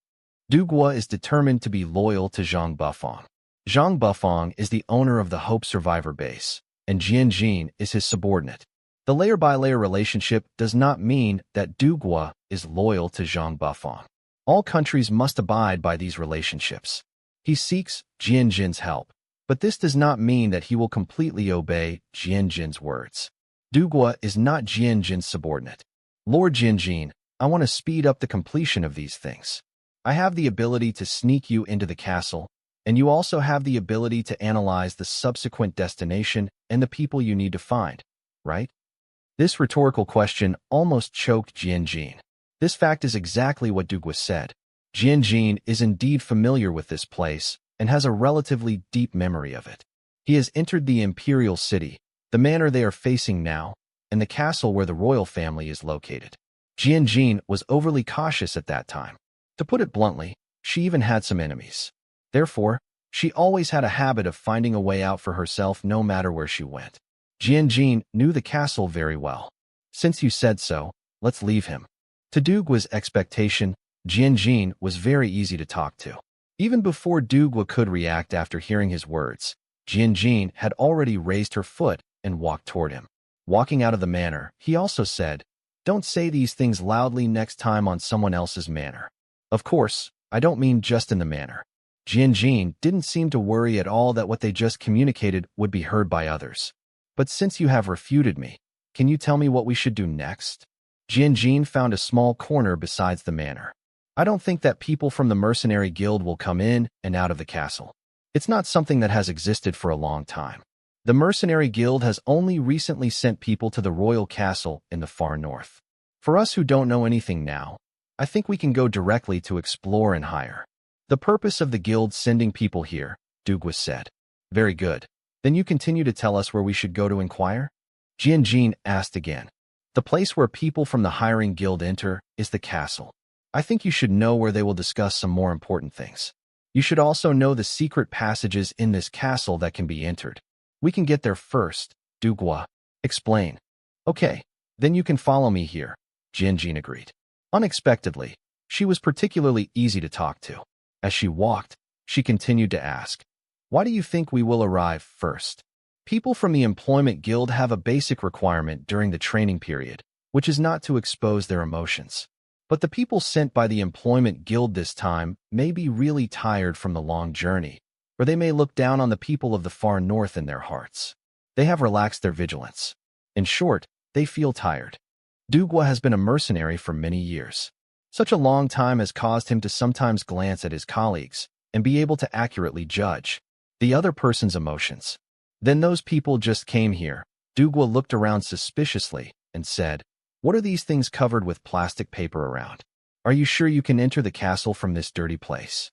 Du Guo is determined to be loyal to Zhang Bufang. Zhang Bufang is the owner of the Hope Survivor base, and Jianjin is his subordinate. The layer-by-layer relationship does not mean that Du Guo is loyal to Zhang Bufang. All countries must abide by these relationships. He seeks Jianjin's help, but this does not mean that he will completely obey Jianjin's words. Du Guo is not Jianjin's subordinate. Lord Jianjin, I want to speed up the completion of these things. I have the ability to sneak you into the castle, and you also have the ability to analyze the subsequent destination and the people you need to find, right? This rhetorical question almost choked Jianjin. This fact is exactly what Du Guo said. Jianjin is indeed familiar with this place and has a relatively deep memory of it. He has entered the imperial city, the manor they are facing now, and the castle where the royal family is located. Jianjin was overly cautious at that time. To put it bluntly, she even had some enemies. Therefore, she always had a habit of finding a way out for herself no matter where she went. Jianjin knew the castle very well. Since you said so, let's leave him. To Du Guo's expectation, Jianjin was very easy to talk to. Even before Du Guo could react after hearing his words, Jianjin had already raised her foot and walked toward him. Walking out of the manor, he also said, "Don't say these things loudly next time on someone else's manor." Of course, I don't mean just in the manor. Jianjin didn't seem to worry at all that what they just communicated would be heard by others. But since you have refuted me, can you tell me what we should do next? Jianjin found a small corner besides the manor. I don't think that people from the mercenary guild will come in and out of the castle. It's not something that has existed for a long time. The mercenary guild has only recently sent people to the royal castle in the far north. For us who don't know anything now, I think we can go directly to explore and hire. The purpose of the guild sending people here, Du Guo said. Very good. Then you continue to tell us where we should go to inquire? Jianjin asked again. The place where people from the hiring guild enter is the castle. I think you should know where they will discuss some more important things. You should also know the secret passages in this castle that can be entered. We can get there first, Du Guo. Explain. Okay, then you can follow me here, Jianjin agreed. Unexpectedly, she was particularly easy to talk to. As she walked, she continued to ask, "Why do you think we will arrive first?" People from the employment guild have a basic requirement during the training period, which is not to expose their emotions. But the people sent by the employment guild this time may be really tired from the long journey, or they may look down on the people of the far north in their hearts. They have relaxed their vigilance. In short, they feel tired. Du Guo has been a mercenary for many years. Such a long time has caused him to sometimes glance at his colleagues and be able to accurately judge the other person's emotions. Then those people just came here. Du Guo looked around suspiciously and said, "What are these things covered with plastic paper around? Are you sure you can enter the castle from this dirty place?"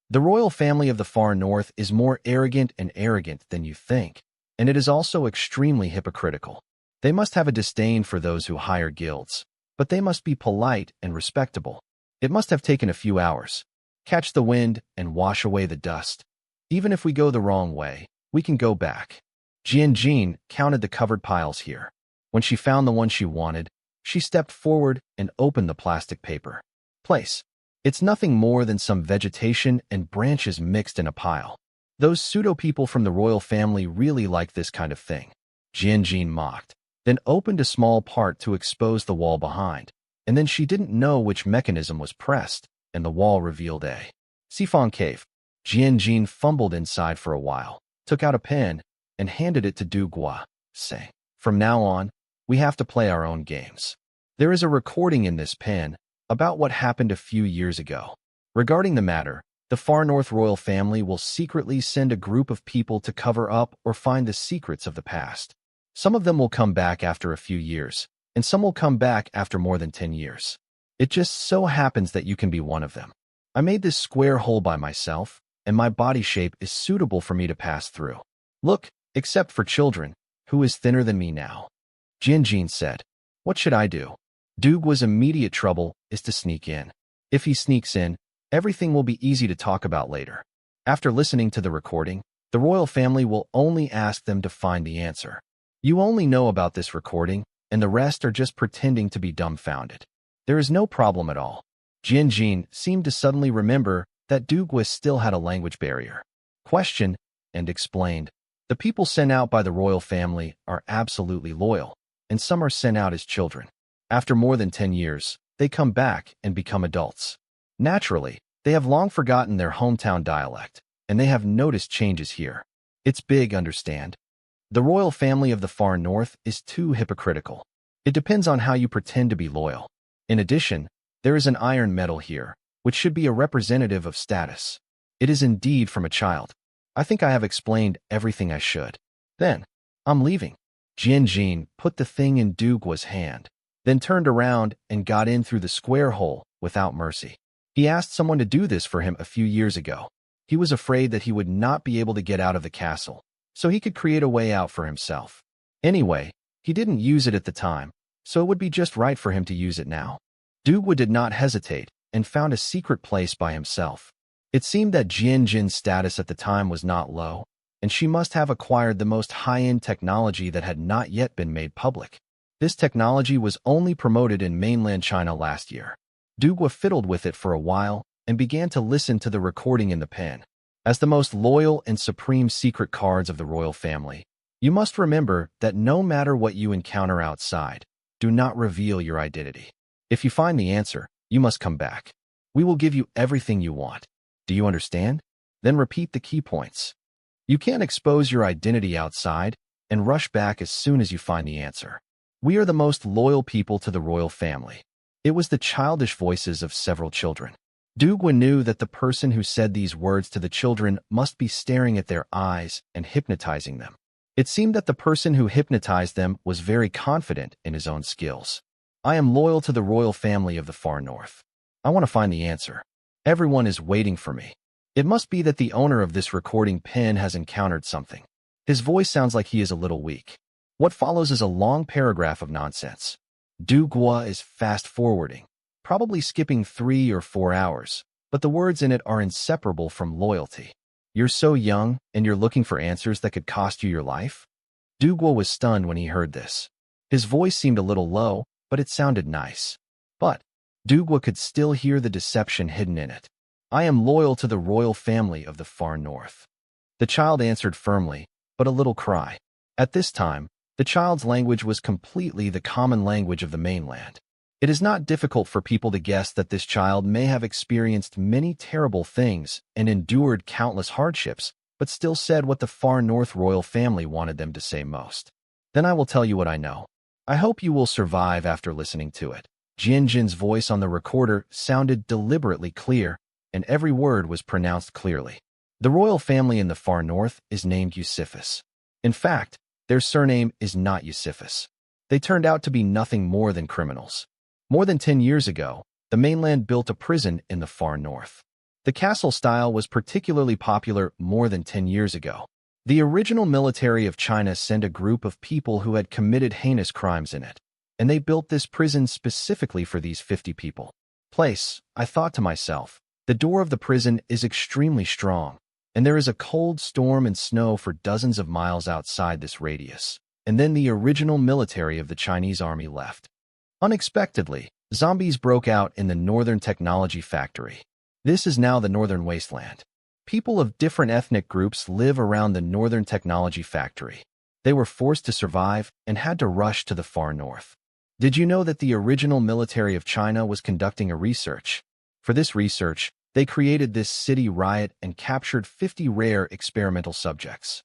The royal family of the far north is more arrogant than you think, and it is also extremely hypocritical. They must have a disdain for those who hire guilds, but they must be polite and respectable. It must have taken a few hours. Catch the wind and wash away the dust. Even if we go the wrong way, we can go back. Jianjin counted the covered piles here. When she found the one she wanted, she stepped forward and opened the plastic paper. Place. It's nothing more than some vegetation and branches mixed in a pile. Those pseudo-people from the royal family really like this kind of thing. Jianjin mocked, then opened a small part to expose the wall behind, and then she didn't know which mechanism was pressed, and the wall revealed a siphon cave. Jianjin fumbled inside for a while, took out a pen, and handed it to Du Guo, saying, "From now on, we have to play our own games. There is a recording in this pen about what happened a few years ago. Regarding the matter, the far north royal family will secretly send a group of people to cover up or find the secrets of the past. Some of them will come back after a few years, and some will come back after more than 10 years. It just so happens that you can be one of them. I made this square hole by myself, and my body shape is suitable for me to pass through. Look, except for children, who is thinner than me now?" Jianjin said, "What should I do?" Du Guo's immediate trouble is to sneak in. If he sneaks in, everything will be easy to talk about later. After listening to the recording, the royal family will only ask them to find the answer. You only know about this recording, and the rest are just pretending to be dumbfounded. There is no problem at all. Jin seemed to suddenly remember that Dugwa still had a language barrier. Questioned and explained, the people sent out by the royal family are absolutely loyal, and some are sent out as children. After more than 10 years, they come back and become adults. Naturally, they have long forgotten their hometown dialect, and they have noticed changes here. It's big, understand? The royal family of the far north is too hypocritical. It depends on how you pretend to be loyal. In addition, there is an iron medal here, which should be a representative of status. It is indeed from a child. I think I have explained everything I should. Then, I'm leaving. Jin put the thing in Dugwa's hand, then turned around and got in through the square hole without mercy. He asked someone to do this for him a few years ago. He was afraid that he would not be able to get out of the castle, so he could create a way out for himself. Anyway, he didn't use it at the time, so it would be just right for him to use it now. Dugwa did not hesitate and found a secret place by himself. It seemed that Jin's status at the time was not low, and she must have acquired the most high-end technology that had not yet been made public. This technology was only promoted in mainland China last year. Dugwa fiddled with it for a while and began to listen to the recording in the pen. As the most loyal and supreme secret cards of the royal family, you must remember that no matter what you encounter outside, do not reveal your identity. If you find the answer, you must come back. We will give you everything you want. Do you understand? Then repeat the key points. You can't expose your identity outside and rush back as soon as you find the answer. We are the most loyal people to the royal family. It was the childish voices of several children. Dugwa knew that the person who said these words to the children must be staring at their eyes and hypnotizing them. It seemed that the person who hypnotized them was very confident in his own skills. I am loyal to the royal family of the far north. I want to find the answer. Everyone is waiting for me. It must be that the owner of this recording pen has encountered something. His voice sounds like he is a little weak. What follows is a long paragraph of nonsense. Dugwa is fast-forwarding, probably skipping 3 or 4 hours, but the words in it are inseparable from loyalty. You're so young, and you're looking for answers that could cost you your life? Dugwa was stunned when he heard this. His voice seemed a little low, but it sounded nice. But Dugwa could still hear the deception hidden in it. I am loyal to the royal family of the far north. The child answered firmly, but a little cry. At this time, the child's language was completely the common language of the mainland. It is not difficult for people to guess that this child may have experienced many terrible things and endured countless hardships, but still said what the far north royal family wanted them to say most. Then I will tell you what I know. I hope you will survive after listening to it. Jin's voice on the recorder sounded deliberately clear, and every word was pronounced clearly. The royal family in the far north is named Eusiphus. In fact, their surname is not Eusiphus. They turned out to be nothing more than criminals. More than 10 years ago, the mainland built a prison in the far north. The castle style was particularly popular more than 10 years ago. The original military of China sent a group of people who had committed heinous crimes in it, and they built this prison specifically for these 50 people. I thought to myself, the door of the prison is extremely strong, and there is a cold storm and snow for dozens of miles outside this radius. And then the original military of the Chinese army left. Unexpectedly, zombies broke out in the Northern Technology Factory. This is now the Northern Wasteland. People of different ethnic groups live around the Northern Technology Factory. They were forced to survive and had to rush to the far north. Did you know that the original military of China was conducting a research? For this research, they created this city riot and captured 50 rare experimental subjects.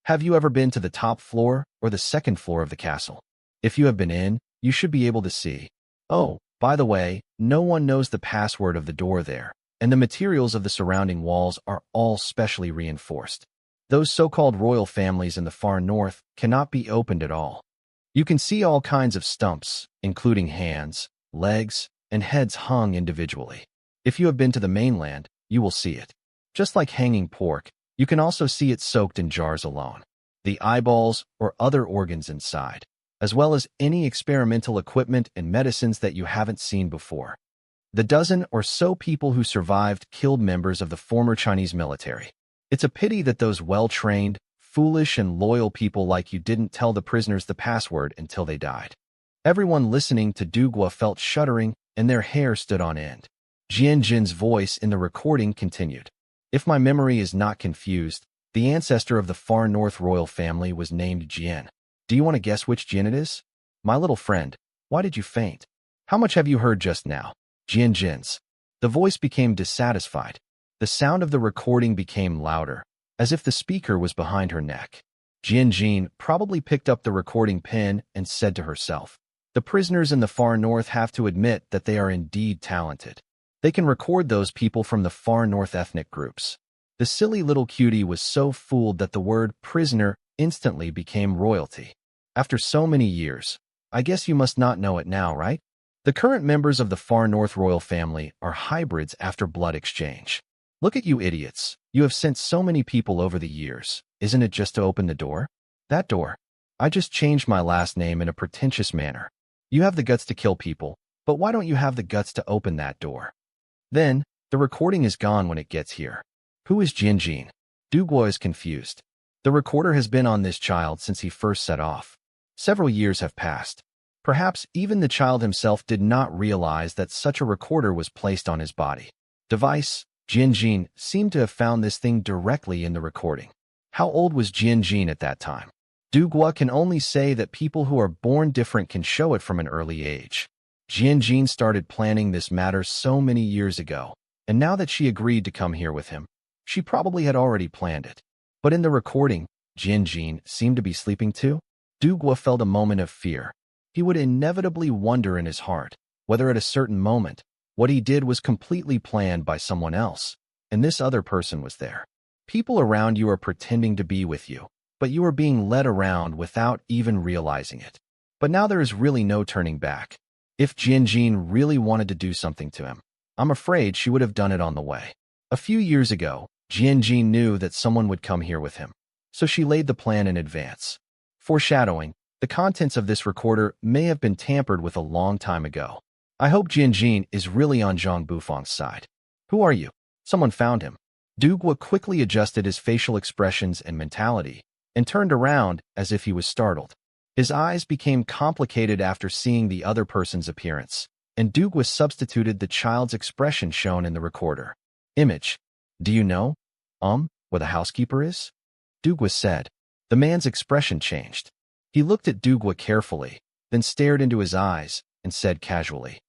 Have you ever been to the top floor or the second floor of the castle? If you have been in, you should be able to see. Oh, by the way, no one knows the password of the door there, and the materials of the surrounding walls are all specially reinforced. Those so-called royal families in the far north cannot be opened at all. You can see all kinds of stumps, including hands, legs, and heads hung individually. If you have been to the mainland, you will see it. Just like hanging pork, you can also see it soaked in jars alone. The eyeballs or other organs inside, as well as any experimental equipment and medicines that you haven't seen before. The dozen or so people who survived killed members of the former Chinese military. It's a pity that those well-trained, foolish and loyal people like you didn't tell the prisoners the password until they died. Everyone listening to Dugwa felt shuddering and their hair stood on end. Jian Jin's voice in the recording continued. If my memory is not confused, the ancestor of the far north royal family was named Jian. Do you want to guess which Jian it is? My little friend, why did you faint? How much have you heard just now? Jian Jin's. The voice became dissatisfied. The sound of the recording became louder, as if the speaker was behind her neck. Jian Jin probably picked up the recording pin and said to herself, the prisoners in the far north have to admit that they are indeed talented. They can record those people from the far north ethnic groups. The silly little cutie was so fooled that the word prisoner instantly became royalty. After so many years, I guess you must not know it now, right? The current members of the far north royal family are hybrids after blood exchange. Look at you idiots. You have sent so many people over the years. Isn't it just to open the door? That door. I just changed my last name in a pretentious manner. You have the guts to kill people, but why don't you have the guts to open that door? Then, the recording is gone when it gets here. Who is Jian Jin? Dugwa is confused. The recorder has been on this child since he first set off. Several years have passed. Perhaps even the child himself did not realize that such a recorder was placed on his body. Device, Jian Jin seemed to have found this thing directly in the recording. How old was Jian Jin at that time? Dugwa can only say that people who are born different can show it from an early age. Jian Jin started planning this matter so many years ago, and now that she agreed to come here with him, she probably had already planned it. But in the recording, Jian Jin seemed to be sleeping too. Dugwa felt a moment of fear. He would inevitably wonder in his heart whether at a certain moment what he did was completely planned by someone else, and this other person was there. People around you are pretending to be with you, but you are being led around without even realizing it. But now there is really no turning back. If Jian Jin really wanted to do something to him, I'm afraid she would have done it on the way. A few years ago, Jian Jin knew that someone would come here with him, so she laid the plan in advance. Foreshadowing, the contents of this recorder may have been tampered with a long time ago. I hope Jian Jin is really on Zhang Bufang's side. Who are you? Someone found him. Dugwa quickly adjusted his facial expressions and mentality, and turned around as if he was startled. His eyes became complicated after seeing the other person's appearance, and Dugwa substituted the child's expression shown in the recorder. Image. Do you know, where the housekeeper is? Dugwa said. The man's expression changed. He looked at Dugwa carefully, then stared into his eyes, and said casually,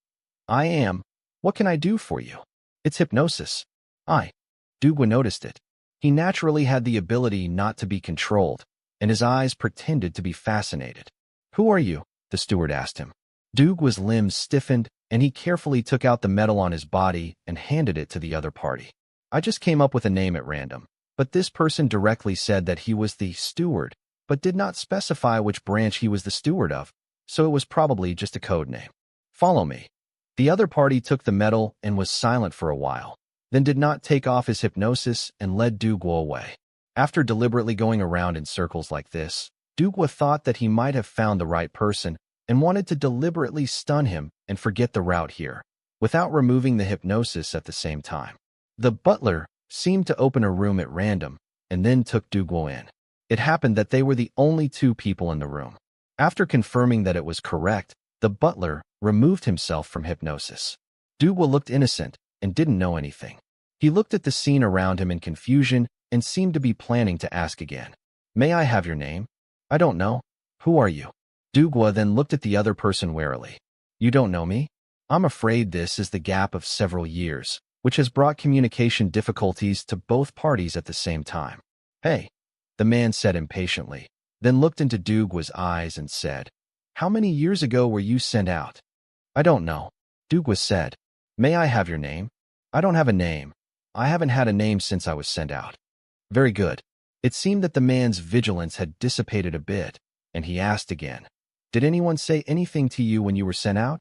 I am. What can I do for you? It's hypnosis. Dugwa noticed it. He naturally had the ability not to be controlled, and his eyes pretended to be fascinated. Who are you? The steward asked him. Dugwa's limbs stiffened, and he carefully took out the metal on his body and handed it to the other party. I just came up with a name at random, but this person directly said that he was the steward, but did not specify which branch he was the steward of, so it was probably just a code name. Follow me. The other party took the metal and was silent for a while, then did not take off his hypnosis and led Dugwa away. After deliberately going around in circles like this, Dugwa thought that he might have found the right person and wanted to deliberately stun him and forget the route here, without removing the hypnosis at the same time. The butler seemed to open a room at random and then took Dugwa in. It happened that they were the only two people in the room. After confirming that it was correct, the butler removed himself from hypnosis. Dugwa looked innocent and didn't know anything. He looked at the scene around him in confusion and seemed to be planning to ask again. May I have your name? I don't know. Who are you? Dugwa then looked at the other person warily. You don't know me? I'm afraid this is the gap of several years, which has brought communication difficulties to both parties at the same time. Hey, the man said impatiently, then looked into Dugwa's eyes and said, How many years ago were you sent out? I don't know. Dugwa said, May I have your name? I don't have a name. I haven't had a name since I was sent out. Very good. It seemed that the man's vigilance had dissipated a bit, and he asked again, Did anyone say anything to you when you were sent out?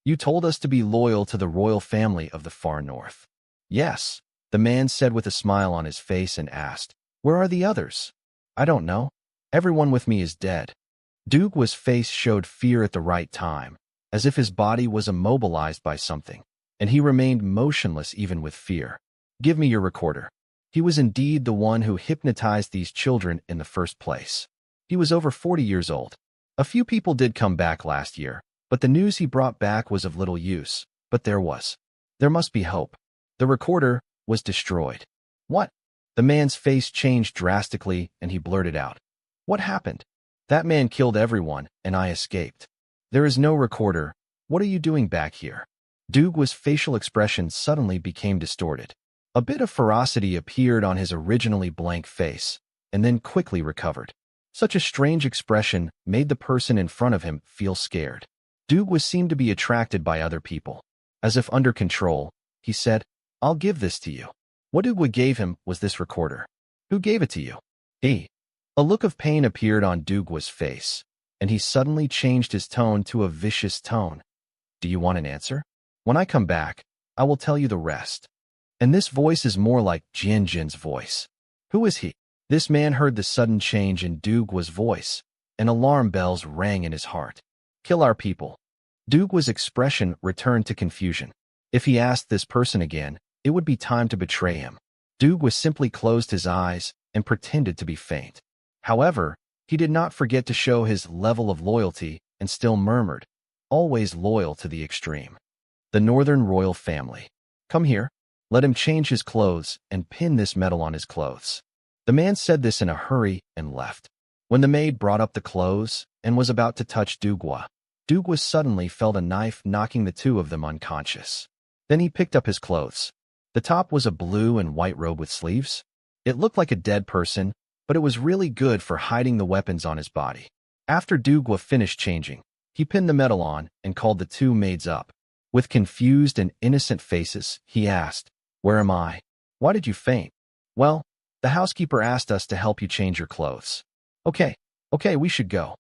You told us to be loyal to the royal family of the far north. Yes, the man said with a smile on his face and asked, Where are the others? I don't know. Everyone with me is dead. Dugwa's face showed fear at the right time, as if his body was immobilized by something. and he remained motionless even with fear. Give me your recorder. He was indeed the one who hypnotized these children in the first place. He was over 40 years old. A few people did come back last year, but the news he brought back was of little use. But there must be hope. The recorder was destroyed. What? The man's face changed drastically and he blurted out. What happened? That man killed everyone and I escaped. There is no recorder. What are you doing back here? Dugwa's facial expression suddenly became distorted. A bit of ferocity appeared on his originally blank face, and then quickly recovered. Such a strange expression made the person in front of him feel scared. Dugwa seemed to be attracted by other people. As if under control, he said, I'll give this to you. What Dugwa gave him was this recorder. Who gave it to you? He. A look of pain appeared on Dugwa's face, and he suddenly changed his tone to a vicious tone. Do you want an answer? When I come back, I will tell you the rest. And this voice is more like Jianjin's voice. Who is he? This man heard the sudden change in Dugwa's voice, and alarm bells rang in his heart. Kill our people. Dugwa's expression returned to confusion. If he asked this person again, it would be time to betray him. Dugwa simply closed his eyes and pretended to be faint. However, he did not forget to show his level of loyalty and still murmured, always loyal to the extreme. The Northern royal family. Come here. Let him change his clothes and pin this medal on his clothes. The man said this in a hurry and left. When the maid brought up the clothes and was about to touch Dugwa, Dugwa suddenly felt a knife knocking the two of them unconscious. Then he picked up his clothes. The top was a blue and white robe with sleeves. It looked like a dead person, but it was really good for hiding the weapons on his body. After Dugwa finished changing, he pinned the medal on and called the two maids up. With confused and innocent faces, he asked, Where am I? Why did you faint? Well, the housekeeper asked us to help you change your clothes. Okay, we should go.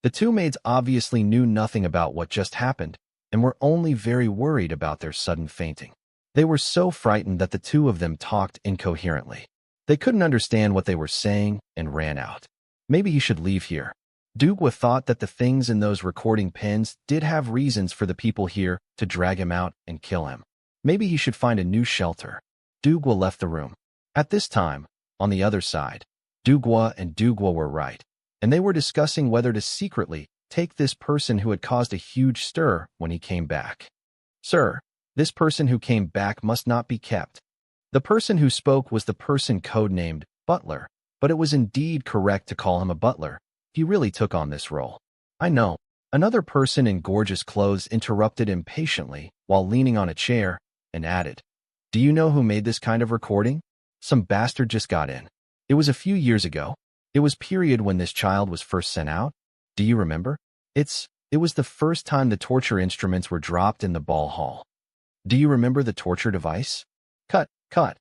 The two maids obviously knew nothing about what just happened and were only very worried about their sudden fainting. They were so frightened that the two of them talked incoherently. They couldn't understand what they were saying and ran out. Maybe he should leave here. Dugwa thought that the things in those recording pins did have reasons for the people here to drag him out and kill him. Maybe he should find a new shelter. Dugwa left the room. At this time, on the other side, Dugwa were right, and they were discussing whether to secretly take this person who had caused a huge stir when he came back. Sir, this person who came back must not be kept. The person who spoke was the person codenamed Butler, but it was indeed correct to call him a butler. He really took on this role. I know. Another person in gorgeous clothes interrupted impatiently while leaning on a chair and added, Do you know who made this kind of recording? Some bastard just got in. It was a few years ago. It was period when this child was first sent out. Do you remember? It was the first time the torture instruments were dropped in the ball hall. Do you remember the torture device? Cut.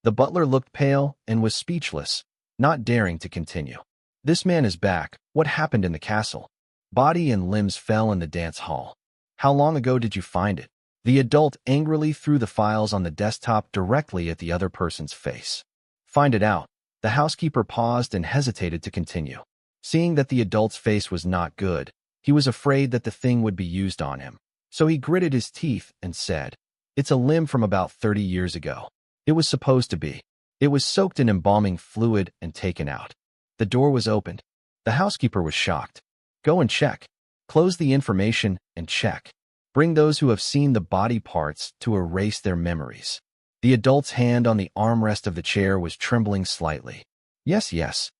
The butler looked pale and was speechless, not daring to continue. This man is back. What happened in the castle? Body and limbs fell in the dance hall. How long ago did you find it? The adult angrily threw the files on the desktop directly at the other person's face. Find it out. The housekeeper paused and hesitated to continue. Seeing that the adult's face was not good, he was afraid that the thing would be used on him. So he gritted his teeth and said, It's a limb from about 30 years ago. It was supposed to be. It was soaked in embalming fluid and taken out. The door was opened. The housekeeper was shocked. Go and check. Close the information and check. Bring those who have seen the body parts to erase their memories. The adult's hand on the armrest of the chair was trembling slightly. Yes.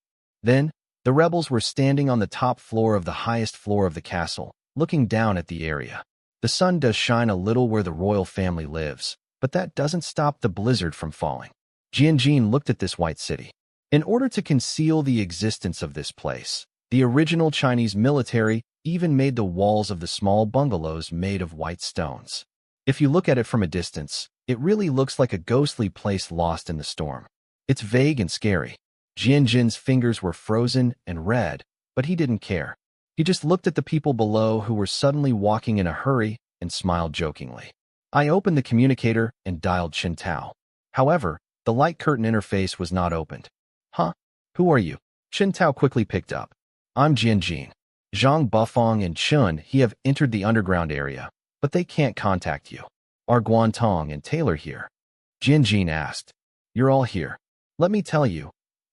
Then, the rebels were standing on the top floor of the highest floor of the castle, looking down at the area. The sun does shine a little where the royal family lives, but that doesn't stop the blizzard from falling. Jianjin looked at this white city. In order to conceal the existence of this place, the original Chinese military even made the walls of the small bungalows made of white stones. If you look at it from a distance, it really looks like a ghostly place lost in the storm. It's vague and scary. Jianjin's fingers were frozen and red, but he didn't care. He just looked at the people below who were suddenly walking in a hurry and smiled jokingly. I opened the communicator and dialed Qintao. However, the light curtain interface was not opened. Huh? Who are you? Qintao quickly picked up. I'm Jianjin. Zhang Bufang and Chun He have entered the underground area, but they can't contact you. Are Guantong and Taylor here? Jin Jin asked. You're all here. Let me tell you,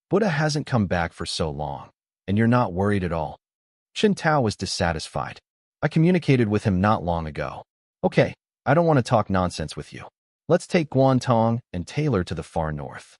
Buddha hasn't come back for so long, and you're not worried at all. Chen Tao was dissatisfied. I communicated with him not long ago. Okay, I don't want to talk nonsense with you. Let's take Guantong and Taylor to the far north.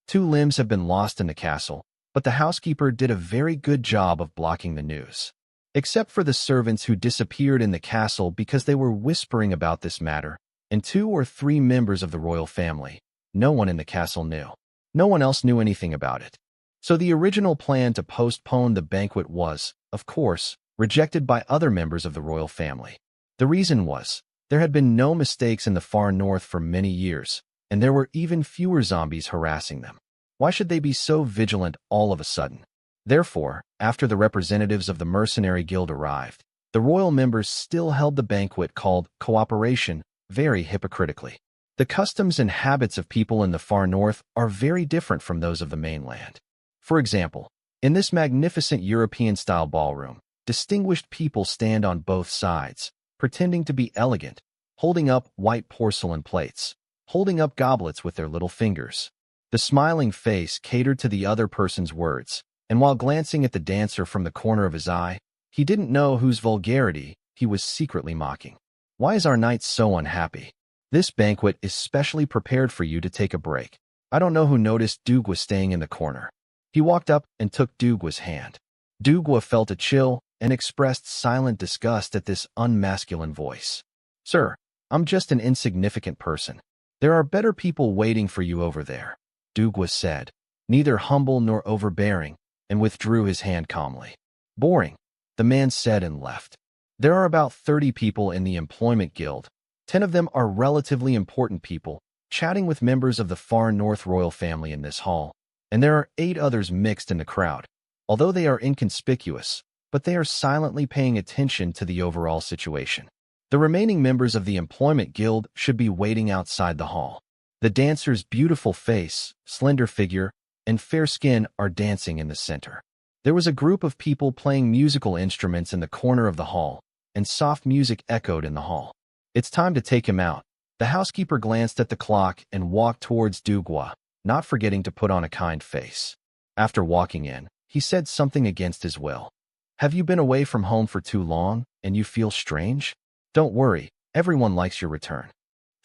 2 limbs have been lost in the castle, but the housekeeper did a very good job of blocking the news. Except for the servants who disappeared in the castle because they were whispering about this matter, and 2 or 3 members of the royal family. No one in the castle knew. No one else knew anything about it. So the original plan to postpone the banquet was, of course, rejected by other members of the royal family. The reason was, there had been no mistakes in the far north for many years, and there were even fewer zombies harassing them. Why should they be so vigilant all of a sudden? Therefore, after the representatives of the mercenary guild arrived, the royal members still held the banquet called cooperation very hypocritically. The customs and habits of people in the far north are very different from those of the mainland. For example, in this magnificent European-style ballroom, distinguished people stand on both sides, pretending to be elegant, holding up white porcelain plates, holding up goblets with their little fingers. The smiling face catered to the other person's words, and while glancing at the dancer from the corner of his eye, he didn't know whose vulgarity he was secretly mocking. Why is our knight so unhappy? This banquet is specially prepared for you to take a break. I don't know who noticed Dugwa staying in the corner. He walked up and took Dugwa's hand. Dugwa felt a chill and expressed silent disgust at this unmasculine voice. Sir, I'm just an insignificant person. There are better people waiting for you over there, Dugwa said, neither humble nor overbearing, and withdrew his hand calmly. Boring, the man said and left. There are about 30 people in the employment guild. 10 of them are relatively important people, chatting with members of the far north royal family in this hall, and there are 8 others mixed in the crowd. Although they are inconspicuous, but they are silently paying attention to the overall situation. The remaining members of the employment guild should be waiting outside the hall. The dancer's beautiful face, slender figure, and fair skin are dancing in the center. There was a group of people playing musical instruments in the corner of the hall, and soft music echoed in the hall. It's time to take him out. The housekeeper glanced at the clock and walked towards Dugwa, not forgetting to put on a kind face. After walking in, he said something against his will. Have you been away from home for too long, and you feel strange? Don't worry, everyone likes your return.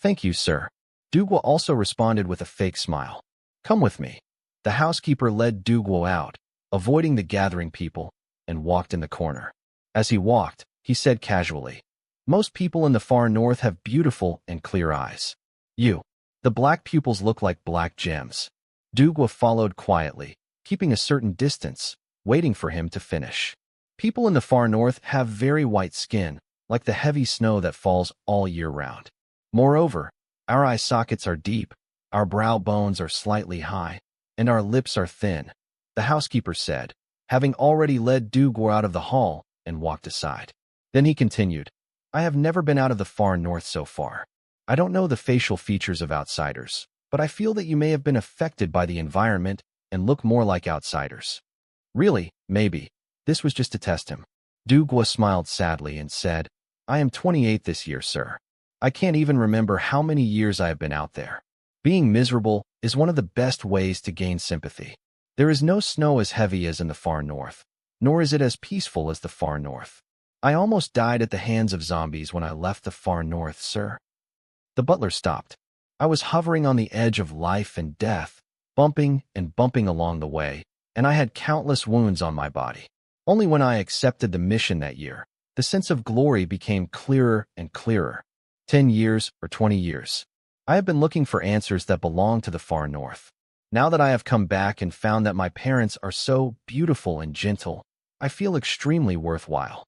Thank you, sir. Dugwa also responded with a fake smile. Come with me. The housekeeper led Dugwa out, avoiding the gathering people, and walked in the corner. As he walked, he said casually, most people in the far north have beautiful and clear eyes. The black pupils look like black gems. Dugwa followed quietly, keeping a certain distance, waiting for him to finish. People in the far north have very white skin, like the heavy snow that falls all year round. Moreover, our eye sockets are deep, our brow bones are slightly high, and our lips are thin, the housekeeper said, having already led Dugwa out of the hall and walked aside. Then he continued, I have never been out of the far north so far. I don't know the facial features of outsiders, but I feel that you may have been affected by the environment and look more like outsiders. Really, maybe. This was just to test him. Dugwa smiled sadly and said, I am 28 this year, sir. I can't even remember how many years I have been out there. Being miserable is one of the best ways to gain sympathy. There is no snow as heavy as in the far north, nor is it as peaceful as the far north. I almost died at the hands of zombies when I left the far north, sir. The butler stopped. I was hovering on the edge of life and death, bumping and bumping along the way, and I had countless wounds on my body. Only when I accepted the mission that year, the sense of glory became clearer and clearer. 10 years or 20 years. I have been looking for answers that belong to the far north. Now that I have come back and found that my parents are so beautiful and gentle, I feel extremely worthwhile.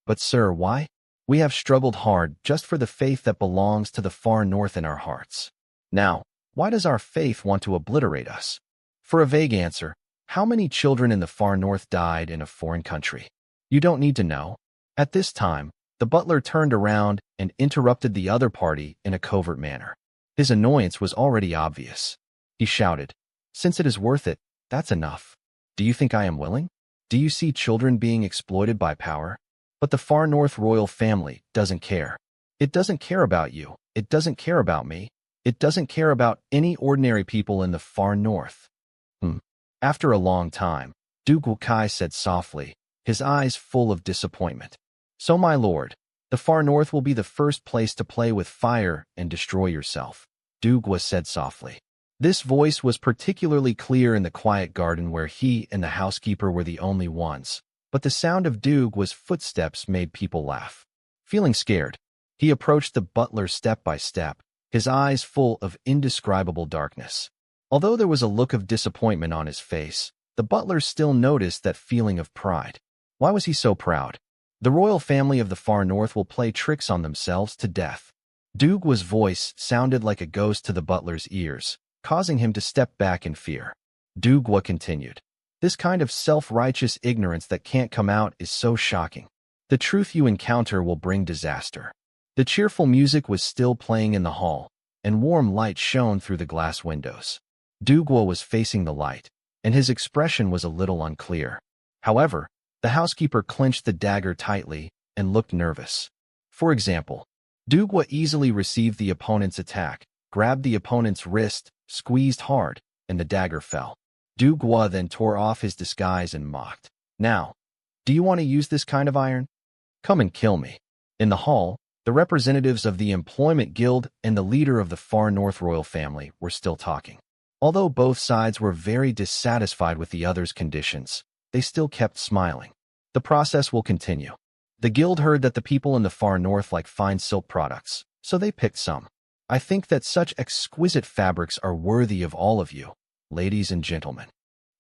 But sir, why? We have struggled hard just for the faith that belongs to the far north in our hearts. Now, why does our faith want to obliterate us? For a vague answer, how many children in the far north died in a foreign country? You don't need to know. At this time, the butler turned around and interrupted the other party in a covert manner. His annoyance was already obvious. He shouted, Since it is worth it, that's enough. Do you think I am willing? Do you see children being exploited by power? But the far north royal family doesn't care. It doesn't care about you. It doesn't care about me. It doesn't care about any ordinary people in the far north. After a long time, Duke Kai said softly, his eyes full of disappointment. So my lord, the far north will be the first place to play with fire and destroy yourself, Dugwa said softly. This voice was particularly clear in the quiet garden where he and the housekeeper were the only ones, but the sound of Dugwa's footsteps made people laugh. Feeling scared, he approached the butler step by step, his eyes full of indescribable darkness. Although there was a look of disappointment on his face, the butler still noticed that feeling of pride. Why was he so proud? The royal family of the far north will play tricks on themselves to death. Dugwa's voice sounded like a ghost to the butler's ears, causing him to step back in fear. Dugwa continued. This kind of self-righteous ignorance that can't come out is so shocking. The truth you encounter will bring disaster. The cheerful music was still playing in the hall, and warm light shone through the glass windows. Dugwa was facing the light, and his expression was a little unclear. However, the housekeeper clenched the dagger tightly and looked nervous. For example, Dugwa easily received the opponent's attack, grabbed the opponent's wrist, squeezed hard, and the dagger fell. Dugwa then tore off his disguise and mocked. Now, do you want to use this kind of iron? Come and kill me. In the hall, the representatives of the Employment Guild and the leader of the Far North royal family were still talking. Although both sides were very dissatisfied with the other's conditions, they still kept smiling. The process will continue. The guild heard that the people in the far north like fine silk products, so they picked some. I think that such exquisite fabrics are worthy of all of you, ladies and gentlemen.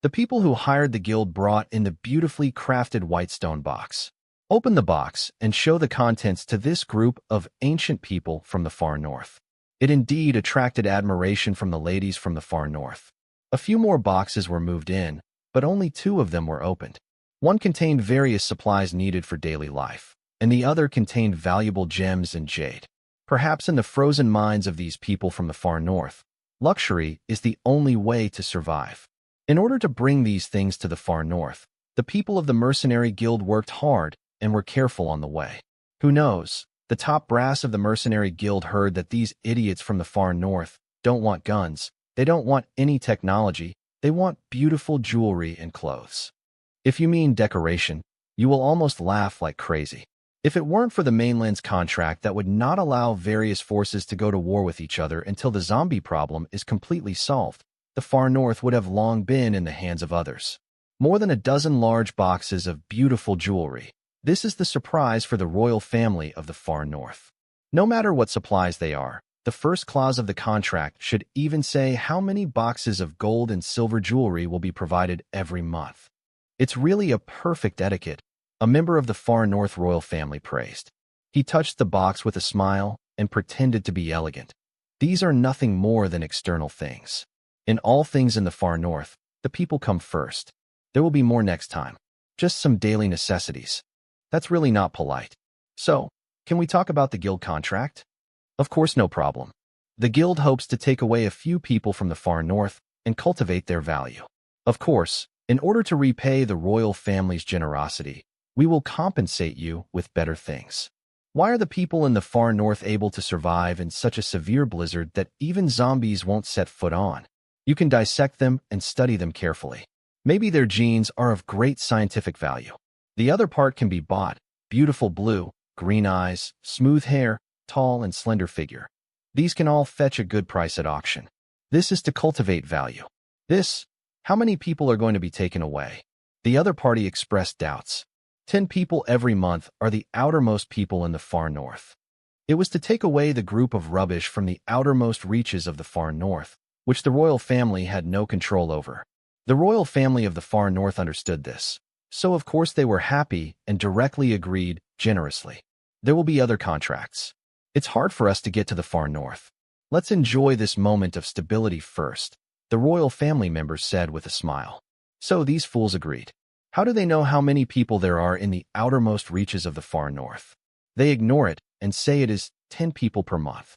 The people who hired the guild brought in the beautifully crafted white stone box. Open the box and show the contents to this group of ancient people from the far north. It indeed attracted admiration from the ladies from the far north. A few more boxes were moved in, but only 2 of them were opened. One contained various supplies needed for daily life, and the other contained valuable gems and jade. Perhaps in the frozen minds of these people from the far north, luxury is the only way to survive. In order to bring these things to the far north, the people of the mercenary guild worked hard and were careful on the way. Who knows? The top brass of the mercenary guild heard that these idiots from the far north don't want guns, they don't want any technology, they want beautiful jewelry and clothes. If you mean decoration, you will almost laugh like crazy. If it weren't for the mainland's contract that would not allow various forces to go to war with each other until the zombie problem is completely solved, the far north would have long been in the hands of others. More than a dozen large boxes of beautiful jewelry. This is the surprise for the royal family of the far north. No matter what supplies they are, the first clause of the contract should even say how many boxes of gold and silver jewelry will be provided every month. It's really a perfect etiquette, a member of the far north royal family praised. He touched the box with a smile and pretended to be elegant. These are nothing more than external things. In all things in the far north, the people come first. There will be more next time. Just some daily necessities. That's really not polite. So, can we talk about the guild contract? Of course, no problem. The guild hopes to take away a few people from the far north and cultivate their value. Of course, in order to repay the royal family's generosity, we will compensate you with better things. Why are the people in the far north able to survive in such a severe blizzard that even zombies won't set foot on? You can dissect them and study them carefully. Maybe their genes are of great scientific value. The other part can be bought: beautiful blue, green eyes, smooth hair, tall and slender figure. These can all fetch a good price at auction. This is to cultivate value. How many people are going to be taken away? The other party expressed doubts. 10 people every month are the outermost people in the far north. It was to take away the group of rubbish from the outermost reaches of the far north, which the royal family had no control over. The royal family of the far north understood this. So of course they were happy and directly agreed generously. There will be other contracts. It's hard for us to get to the far north. Let's enjoy this moment of stability first, the royal family members said with a smile. So these fools agreed. How do they know how many people there are in the outermost reaches of the far north? They ignore it and say it is 10 people per month.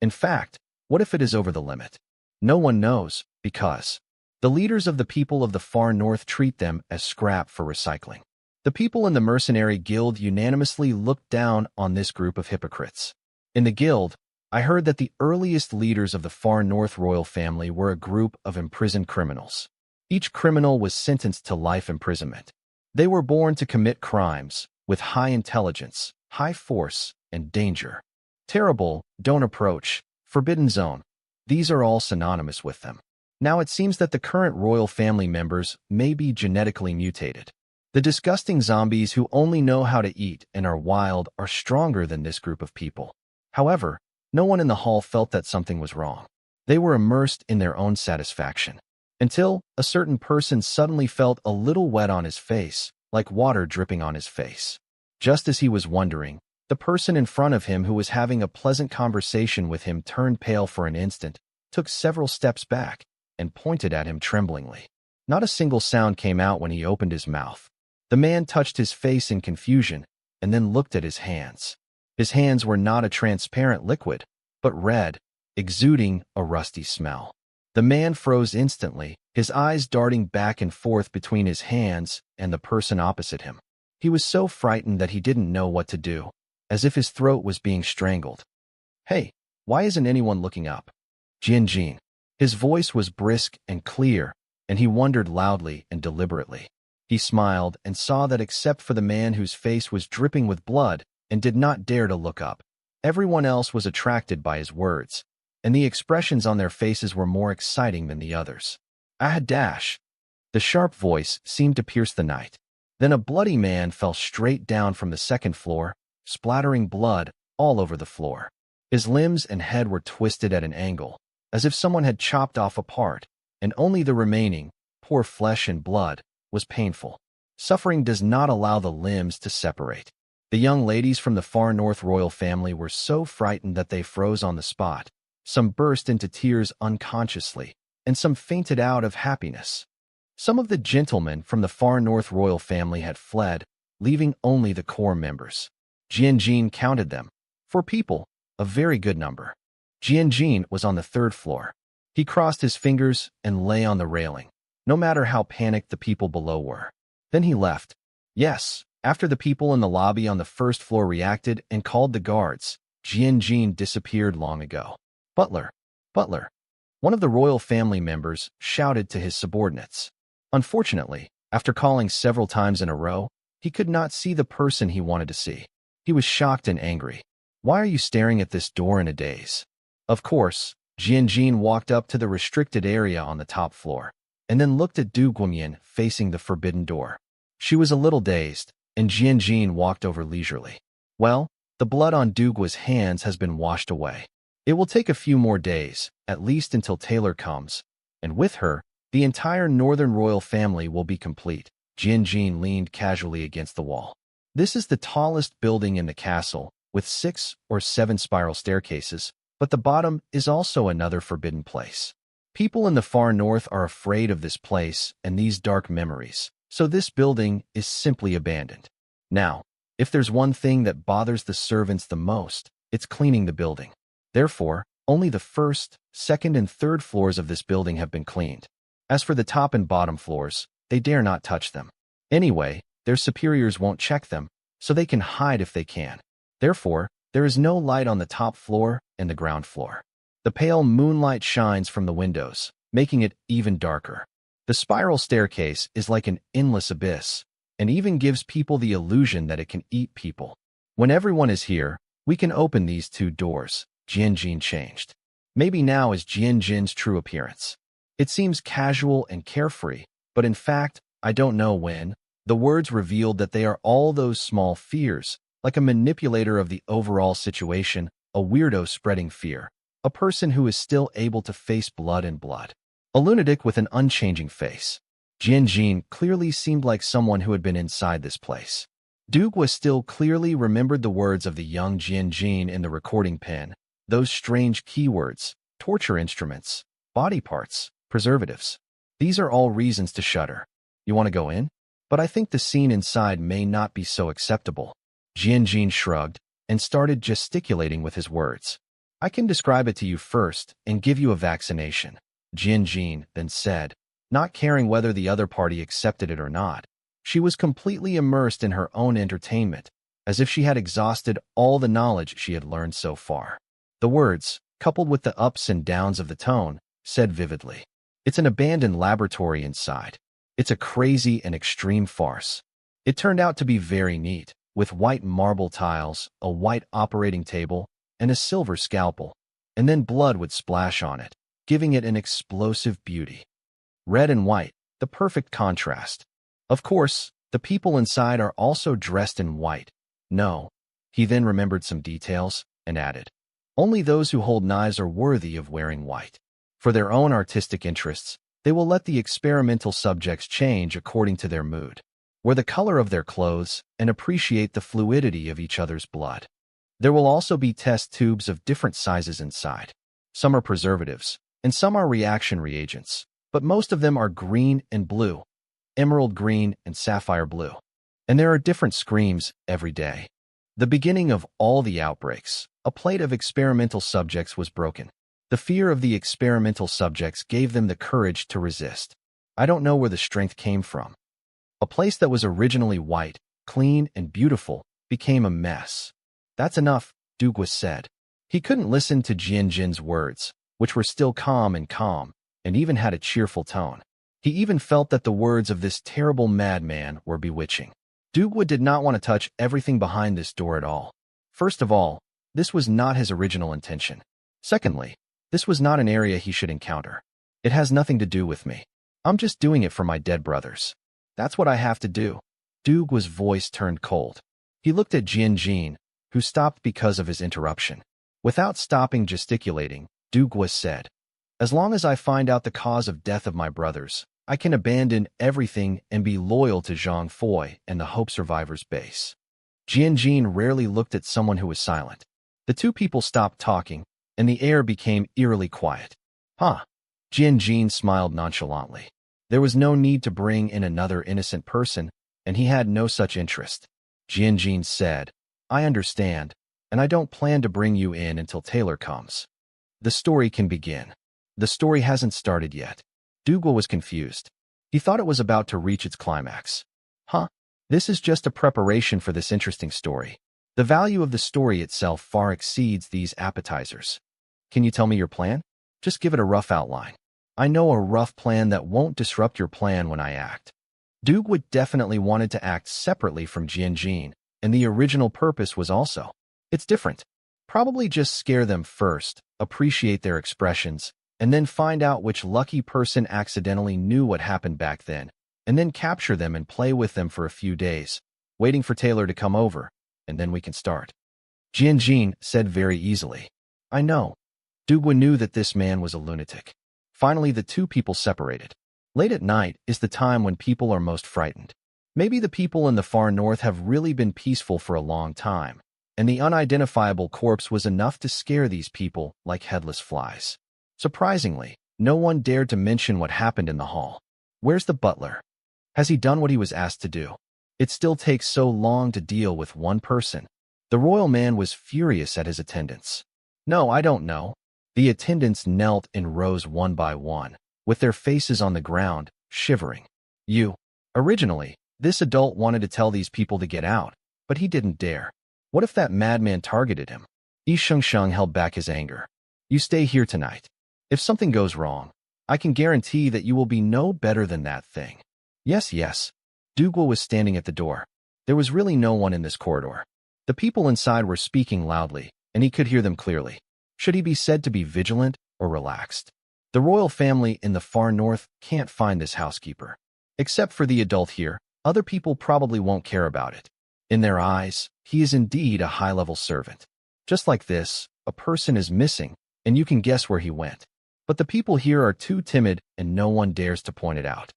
In fact, what if it is over the limit? No one knows, because the leaders of the people of the far north treat them as scrap for recycling. The people in the mercenary guild unanimously looked down on this group of hypocrites. In the guild, I heard that the earliest leaders of the far north royal family were a group of imprisoned criminals. Each criminal was sentenced to life imprisonment. They were born to commit crimes with high intelligence, high force, and danger. Terrible, don't approach, forbidden zone. These are all synonymous with them. Now it seems that the current royal family members may be genetically mutated. The disgusting zombies who only know how to eat and are wild are stronger than this group of people. However, no one in the hall felt that something was wrong. They were immersed in their own satisfaction. Until a certain person suddenly felt a little wet on his face, like water dripping on his face. Just as he was wondering, the person in front of him who was having a pleasant conversation with him turned pale for an instant, took several steps back, and pointed at him tremblingly. Not a single sound came out when he opened his mouth. The man touched his face in confusion, and then looked at his hands. His hands were not a transparent liquid, but red, exuding a rusty smell. The man froze instantly, his eyes darting back and forth between his hands and the person opposite him. He was so frightened that he didn't know what to do, as if his throat was being strangled. "Hey, why isn't anyone looking up?" Jian. His voice was brisk and clear, and he wondered loudly and deliberately. He smiled and saw that except for the man whose face was dripping with blood and did not dare to look up, everyone else was attracted by his words, and the expressions on their faces were more exciting than the others. Dash. The sharp voice seemed to pierce the night. Then a bloody man fell straight down from the second floor, splattering blood all over the floor. His limbs and head were twisted at an angle, as if someone had chopped off a part, and only the remaining, poor flesh and blood, was painful. Suffering does not allow the limbs to separate. The young ladies from the far north royal family were so frightened that they froze on the spot. Some burst into tears unconsciously, and some fainted out of happiness. Some of the gentlemen from the far north royal family had fled, leaving only the core members. Jian counted them. 4 people, a very good number. Jian was on the 3rd floor. He crossed his fingers and lay on the railing, no matter how panicked the people below were. Then he left. Yes, after the people in the lobby on the 1st floor reacted and called the guards, Jian disappeared long ago. Butler. One of the royal family members shouted to his subordinates. Unfortunately, after calling several times in a row, he could not see the person he wanted to see. He was shocked and angry. "Why are you staring at this door in a daze?" Of course, Jian walked up to the restricted area on the top floor, and then looked at Du Guanyin facing the forbidden door. She was a little dazed, and Jian walked over leisurely. "Well, the blood on Dugua's hands has been washed away. It will take a few more days, at least until Taylor comes, and with her, the entire northern royal family will be complete." Jian leaned casually against the wall. This is the tallest building in the castle, with 6 or 7 spiral staircases, but the bottom is also another forbidden place. People in the far north are afraid of this place and these dark memories, so this building is simply abandoned. Now, if there's one thing that bothers the servants the most, it's cleaning the building. Therefore, only the 1st, 2nd, and 3rd floors of this building have been cleaned. As for the top and bottom floors, they dare not touch them. Anyway, their superiors won't check them, so they can hide if they can. Therefore, there is no light on the top floor and the ground floor. The pale moonlight shines from the windows, making it even darker. The spiral staircase is like an endless abyss, and even gives people the illusion that it can eat people. When everyone is here, we can open these 2 doors. Jian changed. Maybe now is Jian's true appearance. It seems casual and carefree, but in fact, I don't know when. The words revealed that they are all those small fears, like a manipulator of the overall situation, a weirdo spreading fear, a person who is still able to face blood and blood, a lunatic with an unchanging face. Jian clearly seemed like someone who had been inside this place. Duke still clearly remembered the words of the young Jian in the recording pen, those strange keywords, torture instruments, body parts, preservatives. These are all reasons to shudder. You want to go in? But I think the scene inside may not be so acceptable. Jian shrugged and started gesticulating with his words. I can describe it to you first and give you a vaccination. Jian then said, not caring whether the other party accepted it or not. She was completely immersed in her own entertainment, as if she had exhausted all the knowledge she had learned so far. The words, coupled with the ups and downs of the tone, said vividly, "It's an abandoned laboratory inside. It's a crazy and extreme farce." It turned out to be very neat, with white marble tiles, a white operating table, and a silver scalpel, and then blood would splash on it, giving it an explosive beauty. Red and white, the perfect contrast. Of course, the people inside are also dressed in white. No. He then remembered some details and added, "Only those who hold knives are worthy of wearing white. For their own artistic interests, they will let the experimental subjects change according to their mood, wear the color of their clothes, and appreciate the fluidity of each other's blood. There will also be test tubes of different sizes inside. Some are preservatives, and some are reaction reagents, but most of them are green and blue, emerald green and sapphire blue. And there are different screams every day." The beginning of all the outbreaks, a plate of experimental subjects was broken. The fear of the experimental subjects gave them the courage to resist. I don't know where the strength came from. A place that was originally white, clean, and beautiful became a mess. "That's enough," Douglas said. He couldn't listen to Jian-Jin's words, which were still calm, and even had a cheerful tone. He even felt that the words of this terrible madman were bewitching. Douglas did not want to touch everything behind this door at all. First of all, this was not his original intention. Secondly, this was not an area he should encounter. It has nothing to do with me. I'm just doing it for my dead brothers. That's what I have to do. Doug's voice turned cold. He looked at Jian-Jin, who stopped because of his interruption. Without stopping gesticulating, Douglas said, "As long as I find out the cause of death of my brothers, I can abandon everything and be loyal to Zhang Fui and the Hope Survivors base." Jian-Jin rarely looked at someone who was silent. The two people stopped talking, and the air became eerily quiet. "Huh?" Jian-Jin smiled nonchalantly. There was no need to bring in another innocent person, and he had no such interest. Jian-Jin said, "I understand, and I don't plan to bring you in until Taylor comes. The story can begin." "The story hasn't started yet." Dougal was confused. He thought it was about to reach its climax. "Huh? This is just a preparation for this interesting story. The value of the story itself far exceeds these appetizers. Can you tell me your plan? Just give it a rough outline. I know a rough plan that won't disrupt your plan when I act." Dougal definitely wanted to act separately from Jian-Jin, and the original purpose was also, "It's different. Probably just scare them first, appreciate their expressions, and then find out which lucky person accidentally knew what happened back then, and then capture them and play with them for a few days, waiting for Taylor to come over, and then we can start." Jian-Jin said very easily, "I know." Dougal knew that this man was a lunatic. Finally, the two people separated. Late at night is the time when people are most frightened. Maybe the people in the far north have really been peaceful for a long time, and the unidentifiable corpse was enough to scare these people like headless flies. Surprisingly, no one dared to mention what happened in the hall. Where's the butler? Has he done what he was asked to do? It still takes so long to deal with one person. The royal man was furious at his attendants. "No, I don't know." The attendants knelt in rows one by one, with their faces on the ground, shivering. Originally, this adult wanted to tell these people to get out, but he didn't dare. What if that madman targeted him? Yi Shengsheng held back his anger. "You stay here tonight. If something goes wrong, I can guarantee that you will be no better than that thing." Yes. Dougal was standing at the door. There was really no one in this corridor. The people inside were speaking loudly, and he could hear them clearly. Should he be said to be vigilant or relaxed? The royal family in the far north can't find this housekeeper. Except for the adult here, other people probably won't care about it. In their eyes, he is indeed a high-level servant. Just like this, a person is missing, and you can guess where he went. But the people here are too timid, and no one dares to point it out.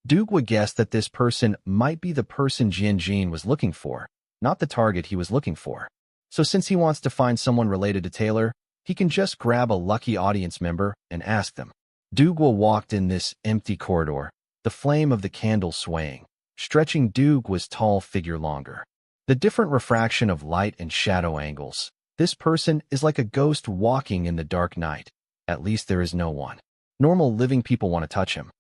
Duke would guess that this person might be the person Jian-Jin was looking for, not the target he was looking for. So since he wants to find someone related to Taylor, he can just grab a lucky audience member and ask them. Dougal walked in this empty corridor, the flame of the candle swaying, stretching Doug's tall figure longer. The different refraction of light and shadow angles. This person is like a ghost walking in the dark night. At least there is no one. Normal living people want to touch him.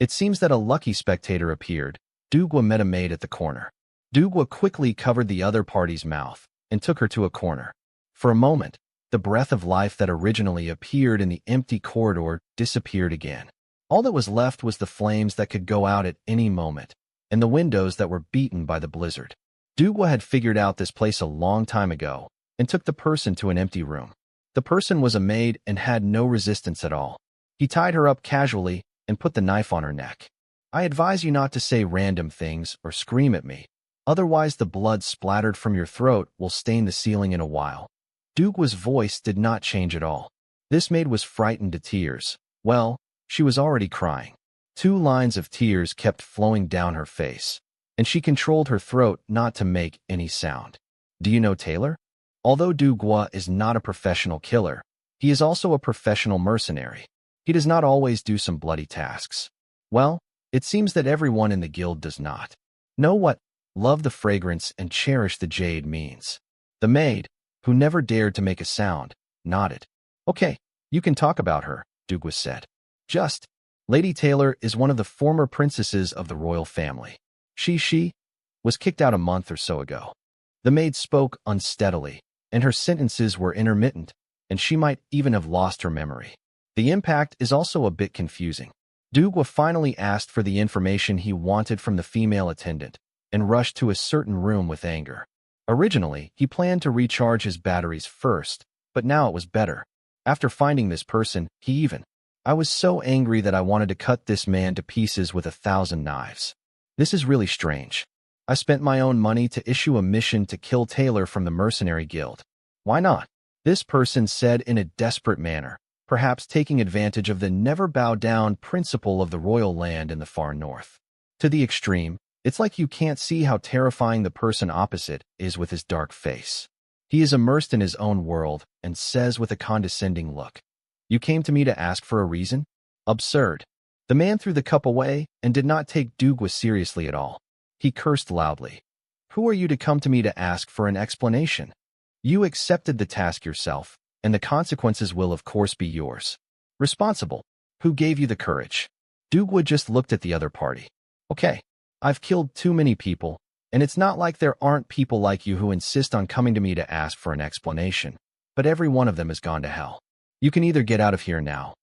It seems that a lucky spectator appeared. Douglas met a maid at the corner. Dugwa quickly covered the other party's mouth and took her to a corner. For a moment, the breath of life that originally appeared in the empty corridor disappeared again. All that was left was the flames that could go out at any moment, and the windows that were beaten by the blizzard. Dugwa had figured out this place a long time ago and took the person to an empty room. The person was a maid and had no resistance at all. He tied her up casually and put the knife on her neck. I advise you not to say random things or scream at me. Otherwise, the blood splattered from your throat will stain the ceiling in a while. Dugwa's voice did not change at all. This maid was frightened to tears. Well, she was already crying. 2 lines of tears kept flowing down her face, and she controlled her throat not to make any sound. Do you know Taylor? Although Dugwa is not a professional killer, he is also a professional mercenary. He does not always do some bloody tasks. Well, it seems that everyone in the guild does not know what love the fragrance and cherish the jade means. The maid, who never dared to make a sound, nodded. Okay, you can talk about her, Dugwa said. Just, Lady Taylor is one of the former princesses of the royal family. She was kicked out a month or so ago. The maid spoke unsteadily, and her sentences were intermittent, and she might even have lost her memory. The impact is also a bit confusing. Dugwa finally asked for the information he wanted from the female attendant, and rushed to a certain room with anger. Originally, he planned to recharge his batteries first, but now it was better. After finding this person, I was so angry that I wanted to cut this man to pieces with 1,000 knives. This is really strange. I spent my own money to issue a mission to kill Taylor from the mercenary guild. Why not? This person said in a desperate manner, perhaps taking advantage of the never-bow-down principle of the royal land in the far north. To the extreme, it's like you can't see how terrifying the person opposite is with his dark face. He is immersed in his own world and says with a condescending look, "You came to me to ask for a reason?" Absurd. The man threw the cup away and did not take Dugwa seriously at all. He cursed loudly. Who are you to come to me to ask for an explanation? You accepted the task yourself, and the consequences will of course be yours. Responsible. Who gave you the courage? Dugwa just looked at the other party. Okay, I've killed too many people, and it's not like there aren't people like you who insist on coming to me to ask for an explanation, but every one of them has gone to hell. You can either get out of here now.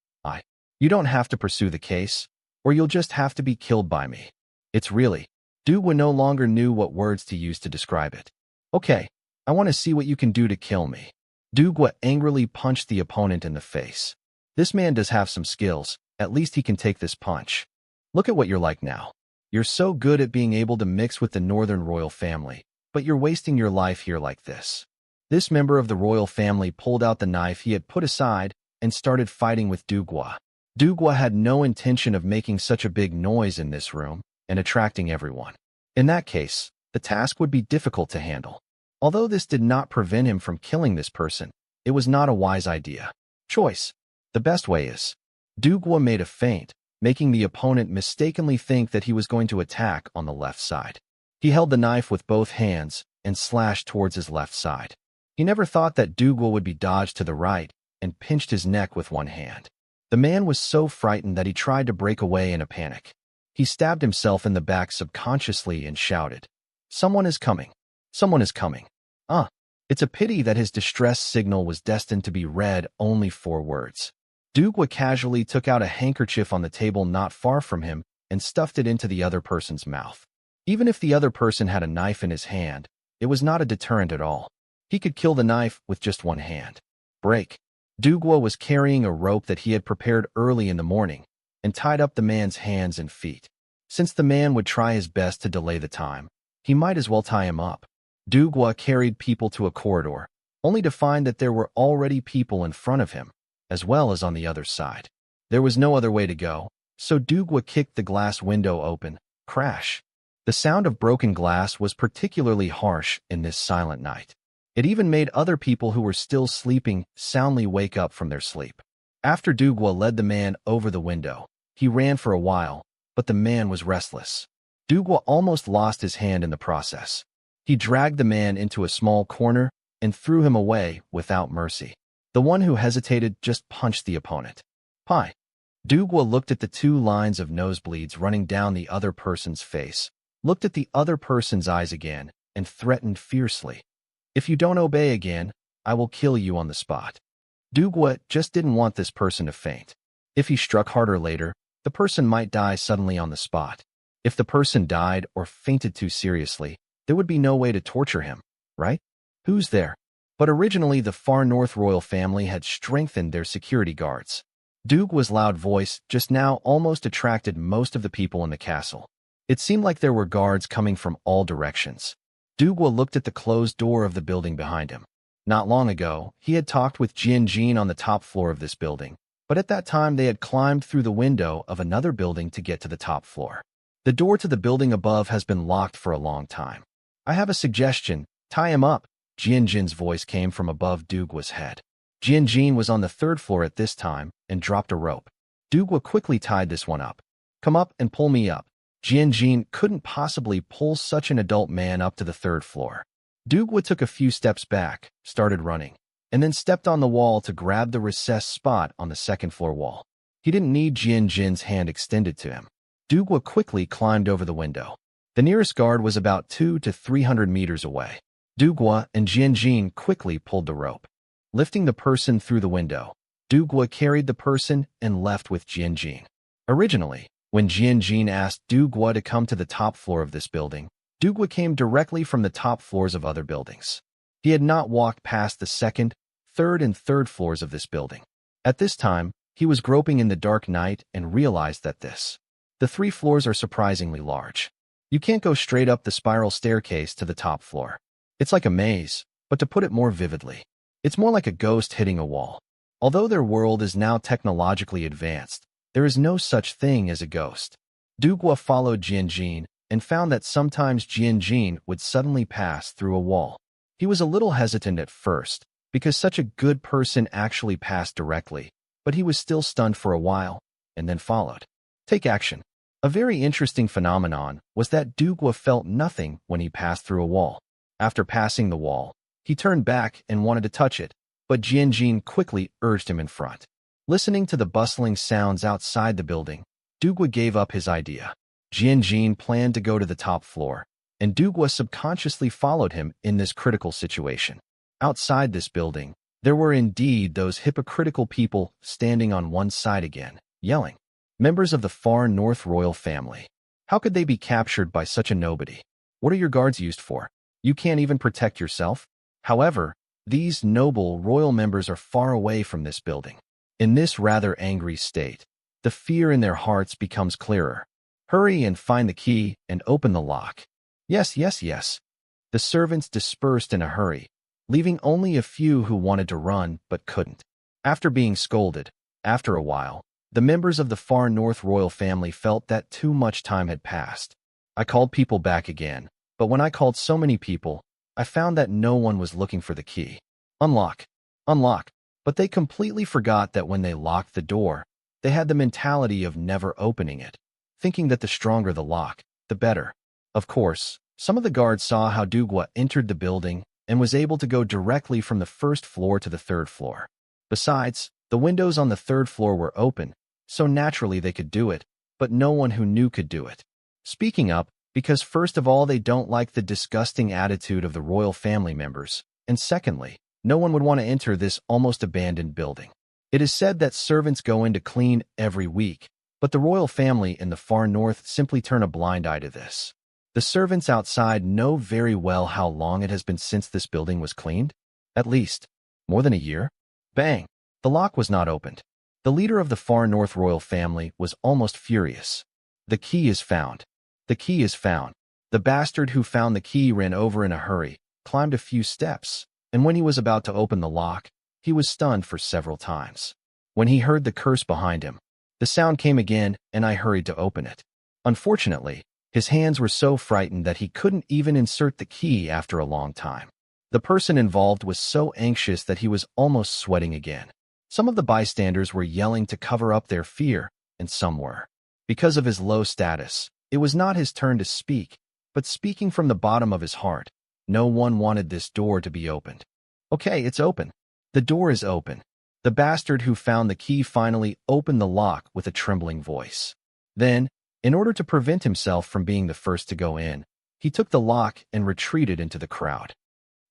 You don't have to pursue the case, or you'll just have to be killed by me. It's really. Dugwa no longer knew what words to use to describe it. Okay, I want to see what you can do to kill me. Dugwa angrily punched the opponent in the face. This man does have some skills, at least he can take this punch. Look at what you're like now. You're so good at being able to mix with the northern royal family, but you're wasting your life here like this. This member of the royal family pulled out the knife he had put aside and started fighting with Dugwa. Dugwa had no intention of making such a big noise in this room and attracting everyone. In that case, the task would be difficult to handle. Although this did not prevent him from killing this person, it was not a wise idea. Choice. The best way is. Dugwa made a feint, making the opponent mistakenly think that he was going to attack on the left side. He held the knife with both hands and slashed towards his left side. He never thought that Dugwa would be dodged to the right and pinched his neck with one hand. The man was so frightened that he tried to break away in a panic. He stabbed himself in the back subconsciously and shouted, "Someone is coming. Someone is coming." It's a pity that his distress signal was destined to be read only 4 words. Dugwa casually took out a handkerchief on the table not far from him and stuffed it into the other person's mouth. Even if the other person had a knife in his hand, it was not a deterrent at all. He could kill the knife with just one hand. Break. Dugwa was carrying a rope that he had prepared early in the morning and tied up the man's hands and feet. Since the man would try his best to delay the time, he might as well tie him up. Dugwa carried people to a corridor, only to find that there were already people in front of him, as well as on the other side. There was no other way to go, so Dugwa kicked the glass window open. Crash. The sound of broken glass was particularly harsh in this silent night. It even made other people who were still sleeping soundly wake up from their sleep. After Dugwa led the man over the window, he ran for a while, but the man was restless. Dugwa almost lost his hand in the process. He dragged the man into a small corner and threw him away without mercy. The one who hesitated just punched the opponent. Pie. Dugwa looked at the 2 lines of nosebleeds running down the other person's face, looked at the other person's eyes again, and threatened fiercely. If you don't obey again, I will kill you on the spot. Dugwa just didn't want this person to faint. If he struck harder later, the person might die suddenly on the spot. If the person died or fainted too seriously, there would be no way to torture him, right? Who's there? But originally the far north royal family had strengthened their security guards. Dugwa's loud voice just now almost attracted most of the people in the castle. It seemed like there were guards coming from all directions. Dugwa looked at the closed door of the building behind him. Not long ago, he had talked with Jian on the top floor of this building, but at that time they had climbed through the window of another building to get to the top floor. The door to the building above has been locked for a long time. I have a suggestion. Tie him up. Jian's voice came from above Dugwa's head. Jian was on the third floor at this time and dropped a rope. Dugwa quickly tied this one up. Come up and pull me up. Jian couldn't possibly pull such an adult man up to the third floor. Dugwa took a few steps back, started running, and then stepped on the wall to grab the recessed spot on the second floor wall. He didn't need Jian's hand extended to him. Dugwa quickly climbed over the window. The nearest guard was about 200 to 300 meters away. Dugwa and Jian quickly pulled the rope. Lifting the person through the window, Dugwa carried the person and left with Jian. Originally, when Jian asked Dugwa to come to the top floor of this building, Dugwa came directly from the top floors of other buildings. He had not walked past the second, third, and third floors of this building. At this time, he was groping in the dark night and realized that the 3 floors are surprisingly large. You can't go straight up the spiral staircase to the top floor. It's like a maze, but to put it more vividly, it's more like a ghost hitting a wall. Although their world is now technologically advanced, there is no such thing as a ghost. Dugwa followed Jian and found that sometimes Jian would suddenly pass through a wall. He was a little hesitant at first, because such a good person actually passed directly, but he was still stunned for a while, and then followed. Take action. A very interesting phenomenon was that Dugwa felt nothing when he passed through a wall. After passing the wall, he turned back and wanted to touch it, but Jian quickly urged him in front. Listening to the bustling sounds outside the building, Dugwa gave up his idea. Jian planned to go to the top floor, and Dugwa subconsciously followed him in this critical situation. Outside this building, there were indeed those hypocritical people standing on one side again, yelling. Members of the far north royal family. How could they be captured by such a nobody? What are your guards used for? You can't even protect yourself? However, these noble royal members are far away from this building. In this rather angry state, the fear in their hearts becomes clearer. Hurry and find the key and open the lock. Yes. The servants dispersed in a hurry, leaving only a few who wanted to run but couldn't. After being scolded, after a while, the members of the far north royal family felt that too much time had passed. I called people back again, but when I called so many people, I found that no one was looking for the key. Unlock. But they completely forgot that when they locked the door, they had the mentality of never opening it, thinking that the stronger the lock, the better. Of course, some of the guards saw how Dugwa entered the building and was able to go directly from the first floor to the third floor. Besides, the windows on the third floor were open, so naturally they could do it, but no one who knew could do it. Speaking up, because first of all they don't like the disgusting attitude of the royal family members, and secondly, no one would want to enter this almost abandoned building. It is said that servants go in to clean every week, but the royal family in the far north simply turn a blind eye to this. The servants outside know very well how long it has been since this building was cleaned. At least, more than a year. Bang! The lock was not opened. The leader of the far north royal family was almost furious. The key is found. The key is found. The bastard who found the key ran over in a hurry, climbed a few steps, and when he was about to open the lock, he was stunned for several times. When he heard the curse behind him, the sound came again, and I hurried to open it. Unfortunately, his hands were so frightened that he couldn't even insert the key after a long time. The person involved was so anxious that he was almost sweating again. Some of the bystanders were yelling to cover up their fear, and some were. Because of his low status, it was not his turn to speak, but speaking from the bottom of his heart, no one wanted this door to be opened. Okay, it's open. The door is open. The bastard who found the key finally opened the lock with a trembling voice. Then, In order to prevent himself from being the first to go in, he took the lock and retreated into the crowd.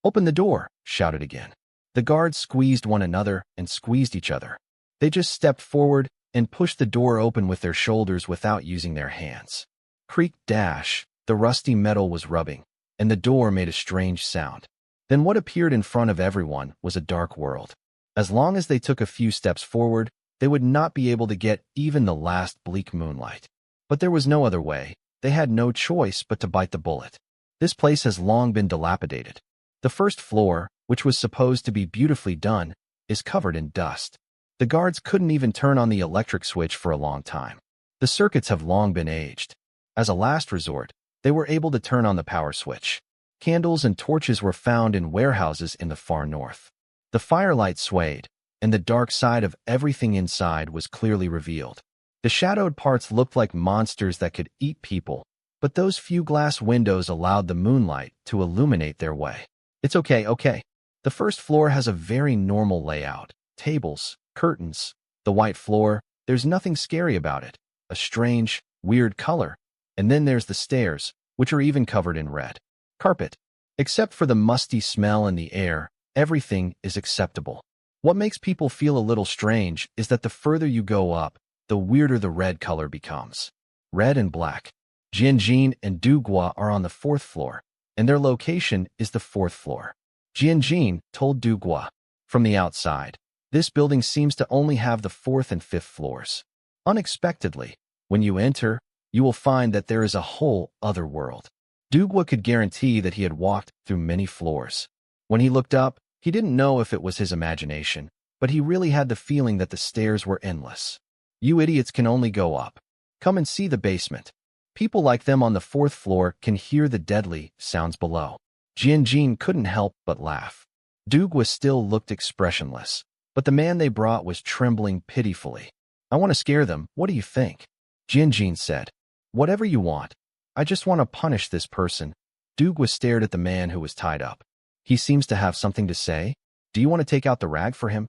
"Open the door," shouted again. The guards squeezed one another and squeezed each other. They just stepped forward and pushed the door open with their shoulders without using their hands. Creak dash, the rusty metal was rubbing, and the door made a strange sound. Then what appeared in front of everyone was a dark world. As long as they took a few steps forward, they would not be able to get even the last bleak moonlight. But there was no other way. They had no choice but to bite the bullet. This place has long been dilapidated. The first floor, which was supposed to be beautifully done, is covered in dust. The guards couldn't even turn on the electric switch for a long time. The circuits have long been aged. As a last resort, they were able to turn on the power switch. Candles and torches were found in warehouses in the far north. The firelight swayed, and the dark side of everything inside was clearly revealed. The shadowed parts looked like monsters that could eat people, but those few glass windows allowed the moonlight to illuminate their way. It's okay. The first floor has a very normal layout. Tables, curtains, the white floor, there's nothing scary about it. A strange, weird color. And then there's the stairs, which are even covered in red carpet. Except for the musty smell in the air, everything is acceptable. What makes people feel a little strange is that the further you go up, the weirder the red color becomes. Red and black. Jianjin and Dugua are on the fourth floor, and their location is the fourth floor. Jianjin told Dugua. From the outside, this building seems to only have the fourth and fifth floors. Unexpectedly, when you enter, you will find that there is a whole other world. Dugua could guarantee that he had walked through many floors. When he looked up, he didn't know if it was his imagination, but he really had the feeling that the stairs were endless. You idiots can only go up. Come and see the basement. People like them on the fourth floor can hear the deadly sounds below. Jianjin couldn't help but laugh. Dugua still looked expressionless, but the man they brought was trembling pitifully. "I want to scare them. What do you think?" Jianjin said. "Whatever you want. I just want to punish this person." Dugua stared at the man who was tied up. "He seems to have something to say. Do you want to take out the rag for him?"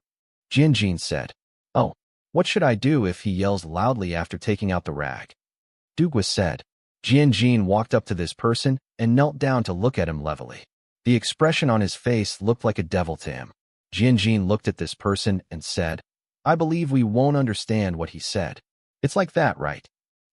Jianjin said. "Oh, what should I do if he yells loudly after taking out the rag?" Dugua said. Jianjin walked up to this person and knelt down to look at him levelly. The expression on his face looked like a devil to him. Jianjin looked at this person and said, "I believe we won't understand what he said. It's like that, right?"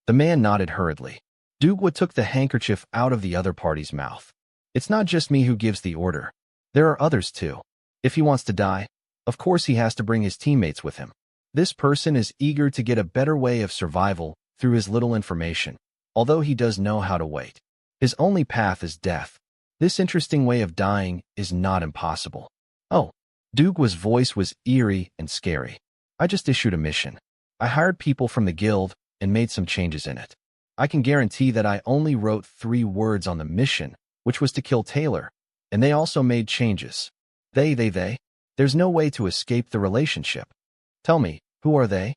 The man nodded hurriedly. Dugua took the handkerchief out of the other party's mouth. "It's not just me who gives the order. There are others too. If he wants to die, of course he has to bring his teammates with him. This person is eager to get a better way of survival through his little information, although he does know how to wait. His only path is death. This interesting way of dying is not impossible." "Oh." Dugua's voice was eerie and scary. "I just issued a mission. I hired people from the guild and made some changes in it. I can guarantee that I only wrote 3 words on the mission, which was to kill Taylor, and they also made changes. They. There's no way to escape the relationship. Tell me, who are they?"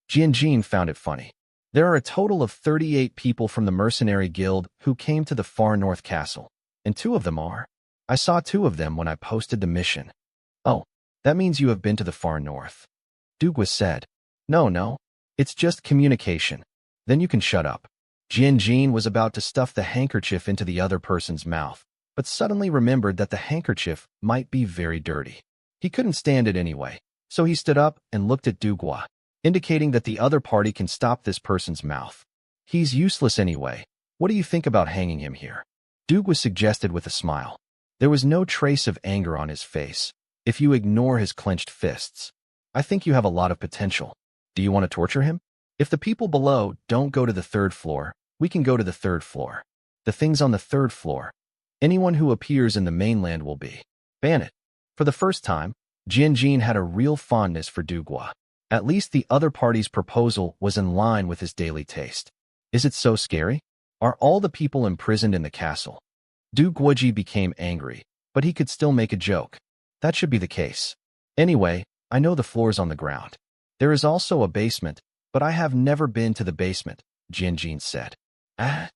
Jianjin found it funny. "There are a total of 38 people from the mercenary guild who came to the far north castle, and 2 of them are. I saw 2 of them when I posted the mission." "Oh, that means you have been to the far north." Dugua said. No, it's just communication. Then you can shut up." Jianjin was about to stuff the handkerchief into the other person's mouth, but suddenly remembered that the handkerchief might be very dirty. He couldn't stand it anyway, so he stood up and looked at Dugua, indicating that the other party can stop this person's mouth. "He's useless anyway. What do you think about hanging him here?" Dugua suggested with a smile. There was no trace of anger on his face, if you ignore his clenched fists. "I think you have a lot of potential. Do you want to torture him? If the people below don't go to the 3rd floor, we can go to the 3rd floor. The things on the 3rd floor. Anyone who appears in the mainland will be. Ban it." For the first time, Jianjin had a real fondness for Dugua. At least the other party's proposal was in line with his daily taste. "Is it so scary? Are all the people imprisoned in the castle?" Duguaji became angry, but he could still make a joke. "That should be the case. Anyway, I know the floor's on the ground. There is also a basement, but I have never been to the basement," Jianjin said. "Ah."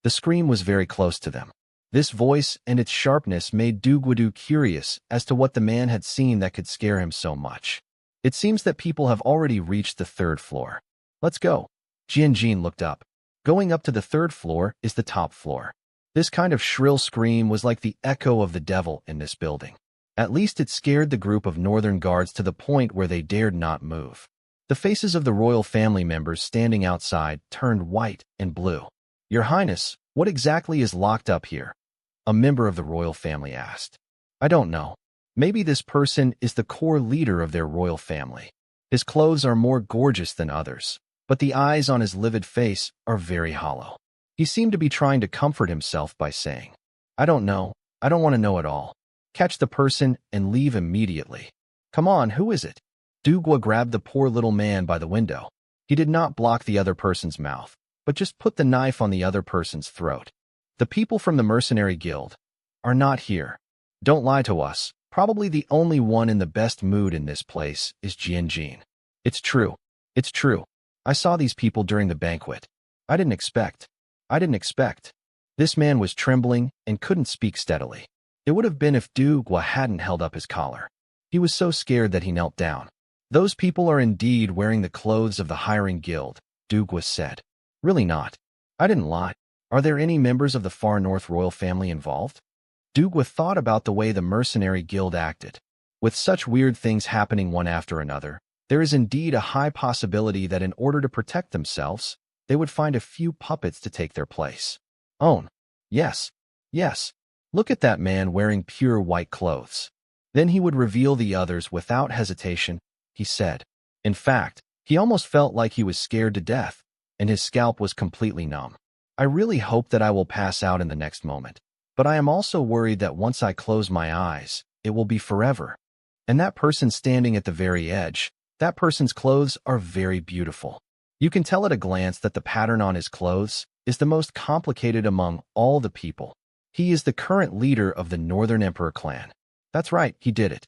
The scream was very close to them. This voice and its sharpness made Duguadu curious as to what the man had seen that could scare him so much. It seems that people have already reached the 3rd floor. Let's go. Jian looked up. Going up to the 3rd floor is the top floor. This kind of shrill scream was like the echo of the devil in this building. At least it scared the group of northern guards to the point where they dared not move. The faces of the royal family members standing outside turned white and blue. Your Highness, what exactly is locked up here? A member of the royal family asked. I don't know. Maybe this person is the core leader of their royal family. His clothes are more gorgeous than others, but the eyes on his livid face are very hollow. He seemed to be trying to comfort himself by saying, I don't know. I don't want to know at all. Catch the person and leave immediately. Come on, who is it? Dugwa grabbed the poor little man by the window. He did not block the other person's mouth, but just put the knife on the other person's throat. The people from the mercenary guild are not here. Don't lie to us. Probably the only one in the best mood in this place is Jian. It's true. It's true. I saw these people during the banquet. I didn't expect. This man was trembling and couldn't speak steadily. It would have been if Dugwa hadn't held up his collar. He was so scared that he knelt down. Those people are indeed wearing the clothes of the hiring guild, Dugwa said. Really not. I didn't lie. Are there any members of the far north royal family involved? Dugwa thought about the way the mercenary guild acted. With such weird things happening one after another, there is indeed a high possibility that in order to protect themselves, they would find a few puppets to take their place. Oh, yes. Look at that man wearing pure white clothes. Then he would reveal the others without hesitation, he said. In fact, he almost felt like he was scared to death, and his scalp was completely numb. I really hope that I will pass out in the next moment, but I am also worried that once I close my eyes, it will be forever. And that person standing at the very edge, that person's clothes are very beautiful. You can tell at a glance that the pattern on his clothes is the most complicated among all the people. He is the current leader of the Northern Emperor clan. That's right, he did it.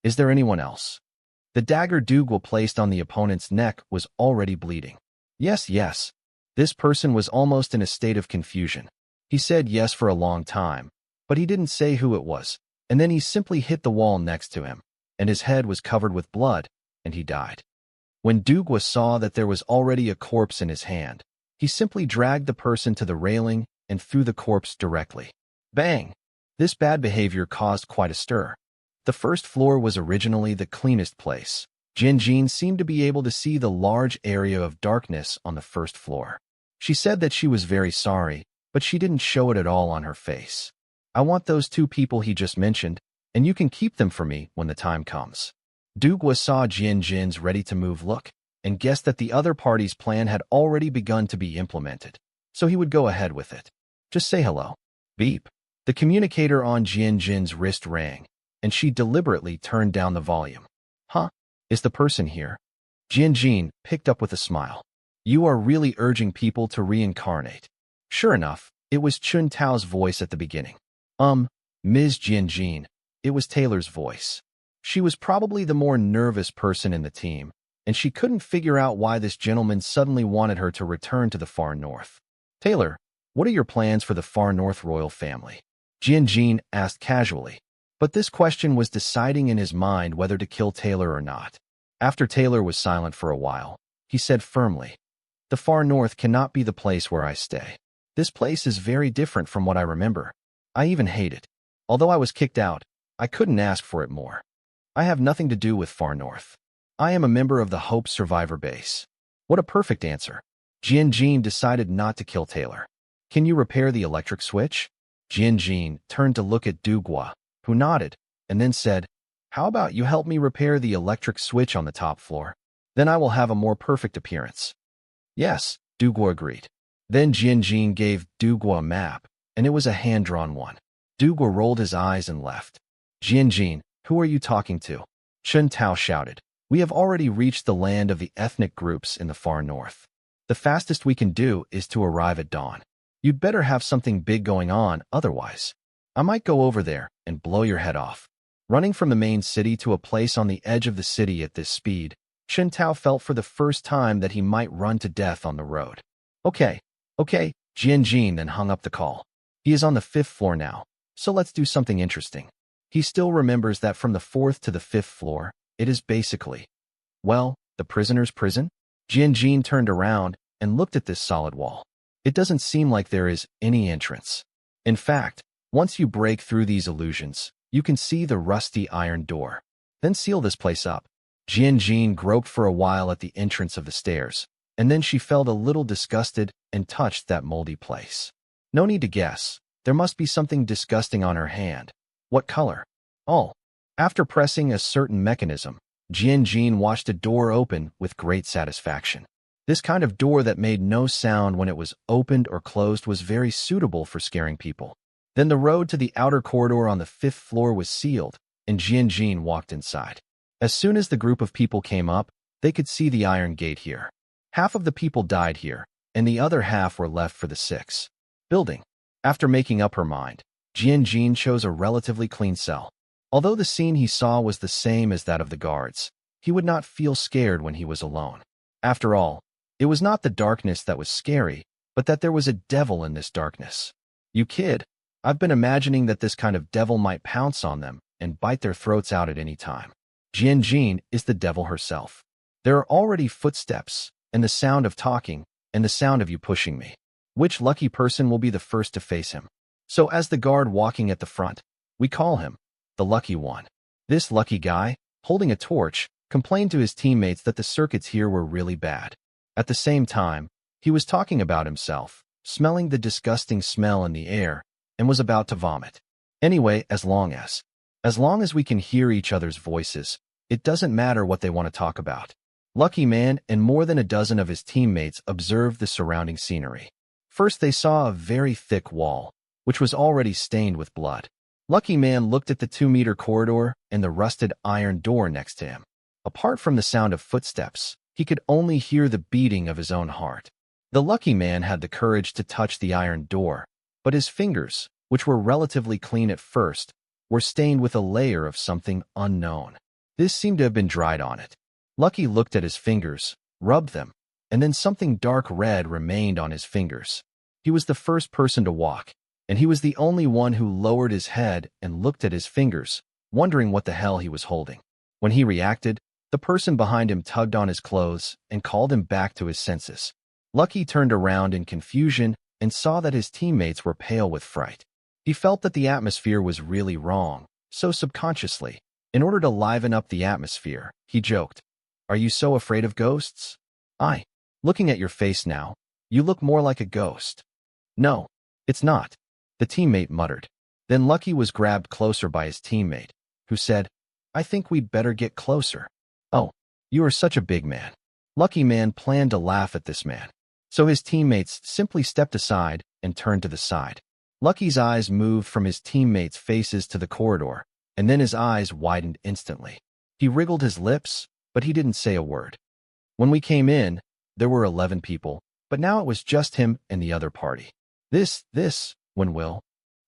Is there anyone else? The dagger Dugwa placed on the opponent's neck was already bleeding. Yes. This person was almost in a state of confusion. He said yes for a long time, but he didn't say who it was, and then he simply hit the wall next to him, and his head was covered with blood, and he died. When Dugwa saw that there was already a corpse in his hand, he simply dragged the person to the railing and threw the corpse directly. Bang! This bad behavior caused quite a stir. The first floor was originally the cleanest place. Jian seemed to be able to see the large area of darkness on the first floor. She said that she was very sorry, but she didn't show it at all on her face. I want those 2 people he just mentioned, and you can keep them for me when the time comes. Dugwa saw Jian's ready-to-move look and guessed that the other party's plan had already begun to be implemented, so he would go ahead with it. Just say hello. Beep. The communicator on Jian's wrist rang, and she deliberately turned down the volume. Huh? Is the person here? Jian picked up with a smile. You are really urging people to reincarnate. Sure enough, it was Chun Tao's voice at the beginning. Ms. Jian, it was Taylor's voice. She was probably the more nervous person in the team, and she couldn't figure out why this gentleman suddenly wanted her to return to the far north. Taylor, what are your plans for the far north royal family? Jian asked casually, but this question was deciding in his mind whether to kill Taylor or not. After Taylor was silent for a while, he said firmly, The far north cannot be the place where I stay. This place is very different from what I remember. I even hate it. Although I was kicked out, I couldn't ask for it more. I have nothing to do with far north. I am a member of the Hope Survivor Base. What a perfect answer. Jian decided not to kill Taylor. Can you repair the electric switch? Jian turned to look at Dugwa, who nodded, and then said, How about you help me repair the electric switch on the top floor? Then I will have a more perfect appearance. Yes, Dugwa agreed. Then Jian gave Dugwa a map, and it was a hand-drawn one. Dugwa rolled his eyes and left. Jian, who are you talking to? Chun Tao shouted. We have already reached the land of the ethnic groups in the far north. The fastest we can do is to arrive at dawn. You'd better have something big going on, otherwise. I might go over there and blow your head off. Running from the main city to a place on the edge of the city at this speed, Chun Tao felt for the first time that he might run to death on the road. Okay, Jian then hung up the call. He is on the 5th floor now, so let's do something interesting. He still remembers that from the 4th to the 5th floor, It is basically, well, the prisoner's prison? Jian turned around and looked at this solid wall. It doesn't seem like there is any entrance. In fact, once you break through these illusions, you can see the rusty iron door. Then seal this place up. Jian groped for a while at the entrance of the stairs, and then she felt a little disgusted and touched that moldy place. No need to guess. There must be something disgusting on her hand. What color? Oh. After pressing a certain mechanism, Jian watched a door open with great satisfaction. This kind of door that made no sound when it was opened or closed was very suitable for scaring people. Then the road to the outer corridor on the 5th floor was sealed, and Jian walked inside. As soon as the group of people came up, they could see the iron gate here. Half of the people died here, and the other half were left for the 6th building. After making up her mind, Jian chose a relatively clean cell. Although the scene he saw was the same as that of the guards, he would not feel scared when he was alone. After all, it was not the darkness that was scary, but that there was a devil in this darkness. You kid, I've been imagining that this kind of devil might pounce on them and bite their throats out at any time. Jian is the devil herself. There are already footsteps, and the sound of talking, and the sound of you pushing me. Which lucky person will be the first to face him? So as the guard walking at the front, we call him the lucky one. This lucky guy, holding a torch, complained to his teammates that the circuits here were really bad. At the same time, he was talking about himself, smelling the disgusting smell in the air, and was about to vomit. Anyway, as long as we can hear each other's voices, it doesn't matter what they want to talk about. Lucky Man and more than a dozen of his teammates observed the surrounding scenery. First, they saw a very thick wall, which was already stained with blood. Lucky Man looked at the 2-meter corridor and the rusted iron door next to him. Apart from the sound of footsteps, he could only hear the beating of his own heart. The Lucky Man had the courage to touch the iron door, but his fingers, which were relatively clean at first, were stained with a layer of something unknown. This seemed to have been dried on it. Lucky looked at his fingers, rubbed them, and then something dark red remained on his fingers. He was the first person to walk, and he was the only one who lowered his head and looked at his fingers, wondering what the hell he was holding. When he reacted, the person behind him tugged on his clothes and called him back to his senses. Lucky turned around in confusion and saw that his teammates were pale with fright. He felt that the atmosphere was really wrong, so subconsciously, in order to liven up the atmosphere, he joked, "Are you so afraid of ghosts?" Looking at your face now, you look more like a ghost." "No, it's not," the teammate muttered. Then Lucky was grabbed closer by his teammate, who said, "I think we'd better get closer." "Oh, you are such a big man." Lucky Man planned to laugh at this man, so his teammates simply stepped aside and turned to the side. Lucky's eyes moved from his teammates' faces to the corridor, and then his eyes widened instantly. He wriggled his lips, but he didn't say a word. When we came in, there were 11 people, but now it was just him and the other party. When will?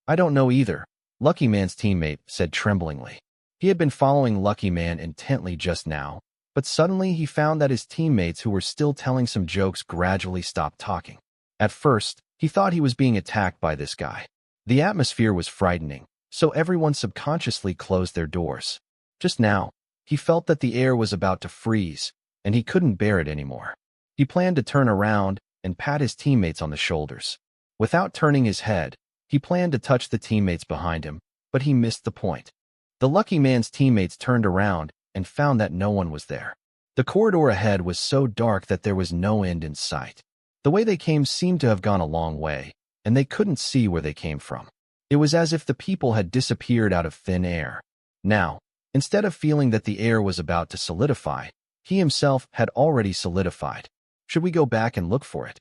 I don't know either, Lucky Man's teammate said tremblingly. He had been following Lucky Man intently just now, but suddenly he found that his teammates who were still telling some jokes gradually stopped talking. At first, he thought he was being attacked by this guy. The atmosphere was frightening, so everyone subconsciously closed their doors. Just now, he felt that the air was about to freeze, and he couldn't bear it anymore. He planned to turn around and pat his teammates on the shoulders. Without turning his head, he planned to touch the teammates behind him, but he missed the point. The Lucky Man's teammates turned around and found that no one was there. The corridor ahead was so dark that there was no end in sight. The way they came seemed to have gone a long way, and they couldn't see where they came from. It was as if the people had disappeared out of thin air. Now, instead of feeling that the air was about to solidify, he himself had already solidified. Should we go back and look for it?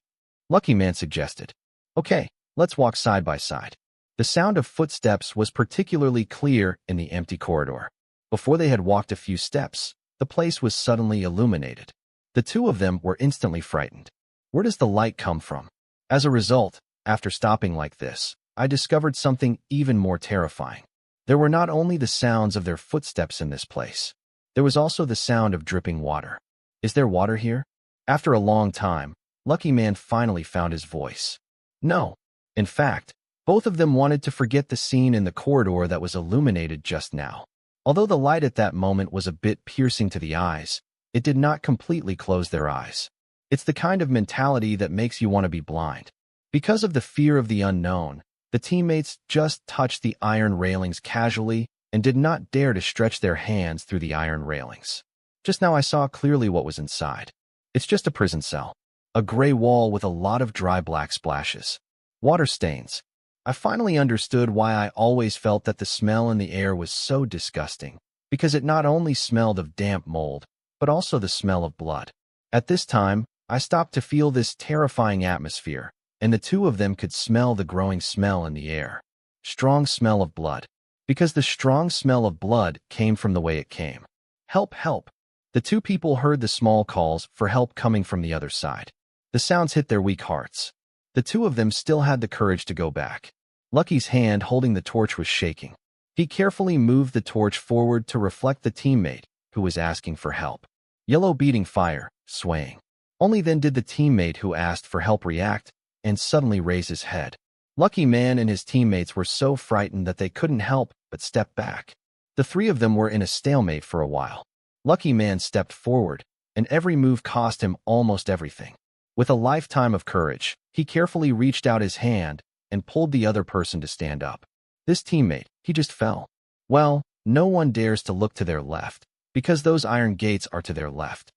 Lucky Man suggested. Okay, let's walk side by side. The sound of footsteps was particularly clear in the empty corridor. Before they had walked a few steps, the place was suddenly illuminated. The two of them were instantly frightened. Where does the light come from? As a result, after stopping like this, I discovered something even more terrifying. There were not only the sounds of their footsteps in this place, there was also the sound of dripping water. Is there water here? After a long time, Lucky Man finally found his voice. No. In fact, both of them wanted to forget the scene in the corridor that was illuminated just now. Although the light at that moment was a bit piercing to the eyes, it did not completely close their eyes. It's the kind of mentality that makes you want to be blind. Because of the fear of the unknown, the teammates just touched the iron railings casually and did not dare to stretch their hands through the iron railings. Just now I saw clearly what was inside. It's just a prison cell. A gray wall with a lot of dry black splashes. Water stains. I finally understood why I always felt that the smell in the air was so disgusting, because it not only smelled of damp mold, but also the smell of blood. At this time, I stopped to feel this terrifying atmosphere, and the two of them could smell the growing smell in the air. Strong smell of blood. Because the strong smell of blood came from the way it came. Help, help. The two people heard the small calls for help coming from the other side. The sounds hit their weak hearts. The two of them still had the courage to go back. Lucky's hand holding the torch was shaking. He carefully moved the torch forward to reflect the teammate who was asking for help. Yellow beating fire, swaying. Only then did the teammate who asked for help react and suddenly raise his head. Lucky Man and his teammates were so frightened that they couldn't help but step back. The three of them were in a stalemate for a while. Lucky Man stepped forward, and every move cost him almost everything. With a lifetime of courage, he carefully reached out his hand and pulled the other person to stand up. This teammate, he just fell. Well, no one dares to look to their left, because those iron gates are to their left.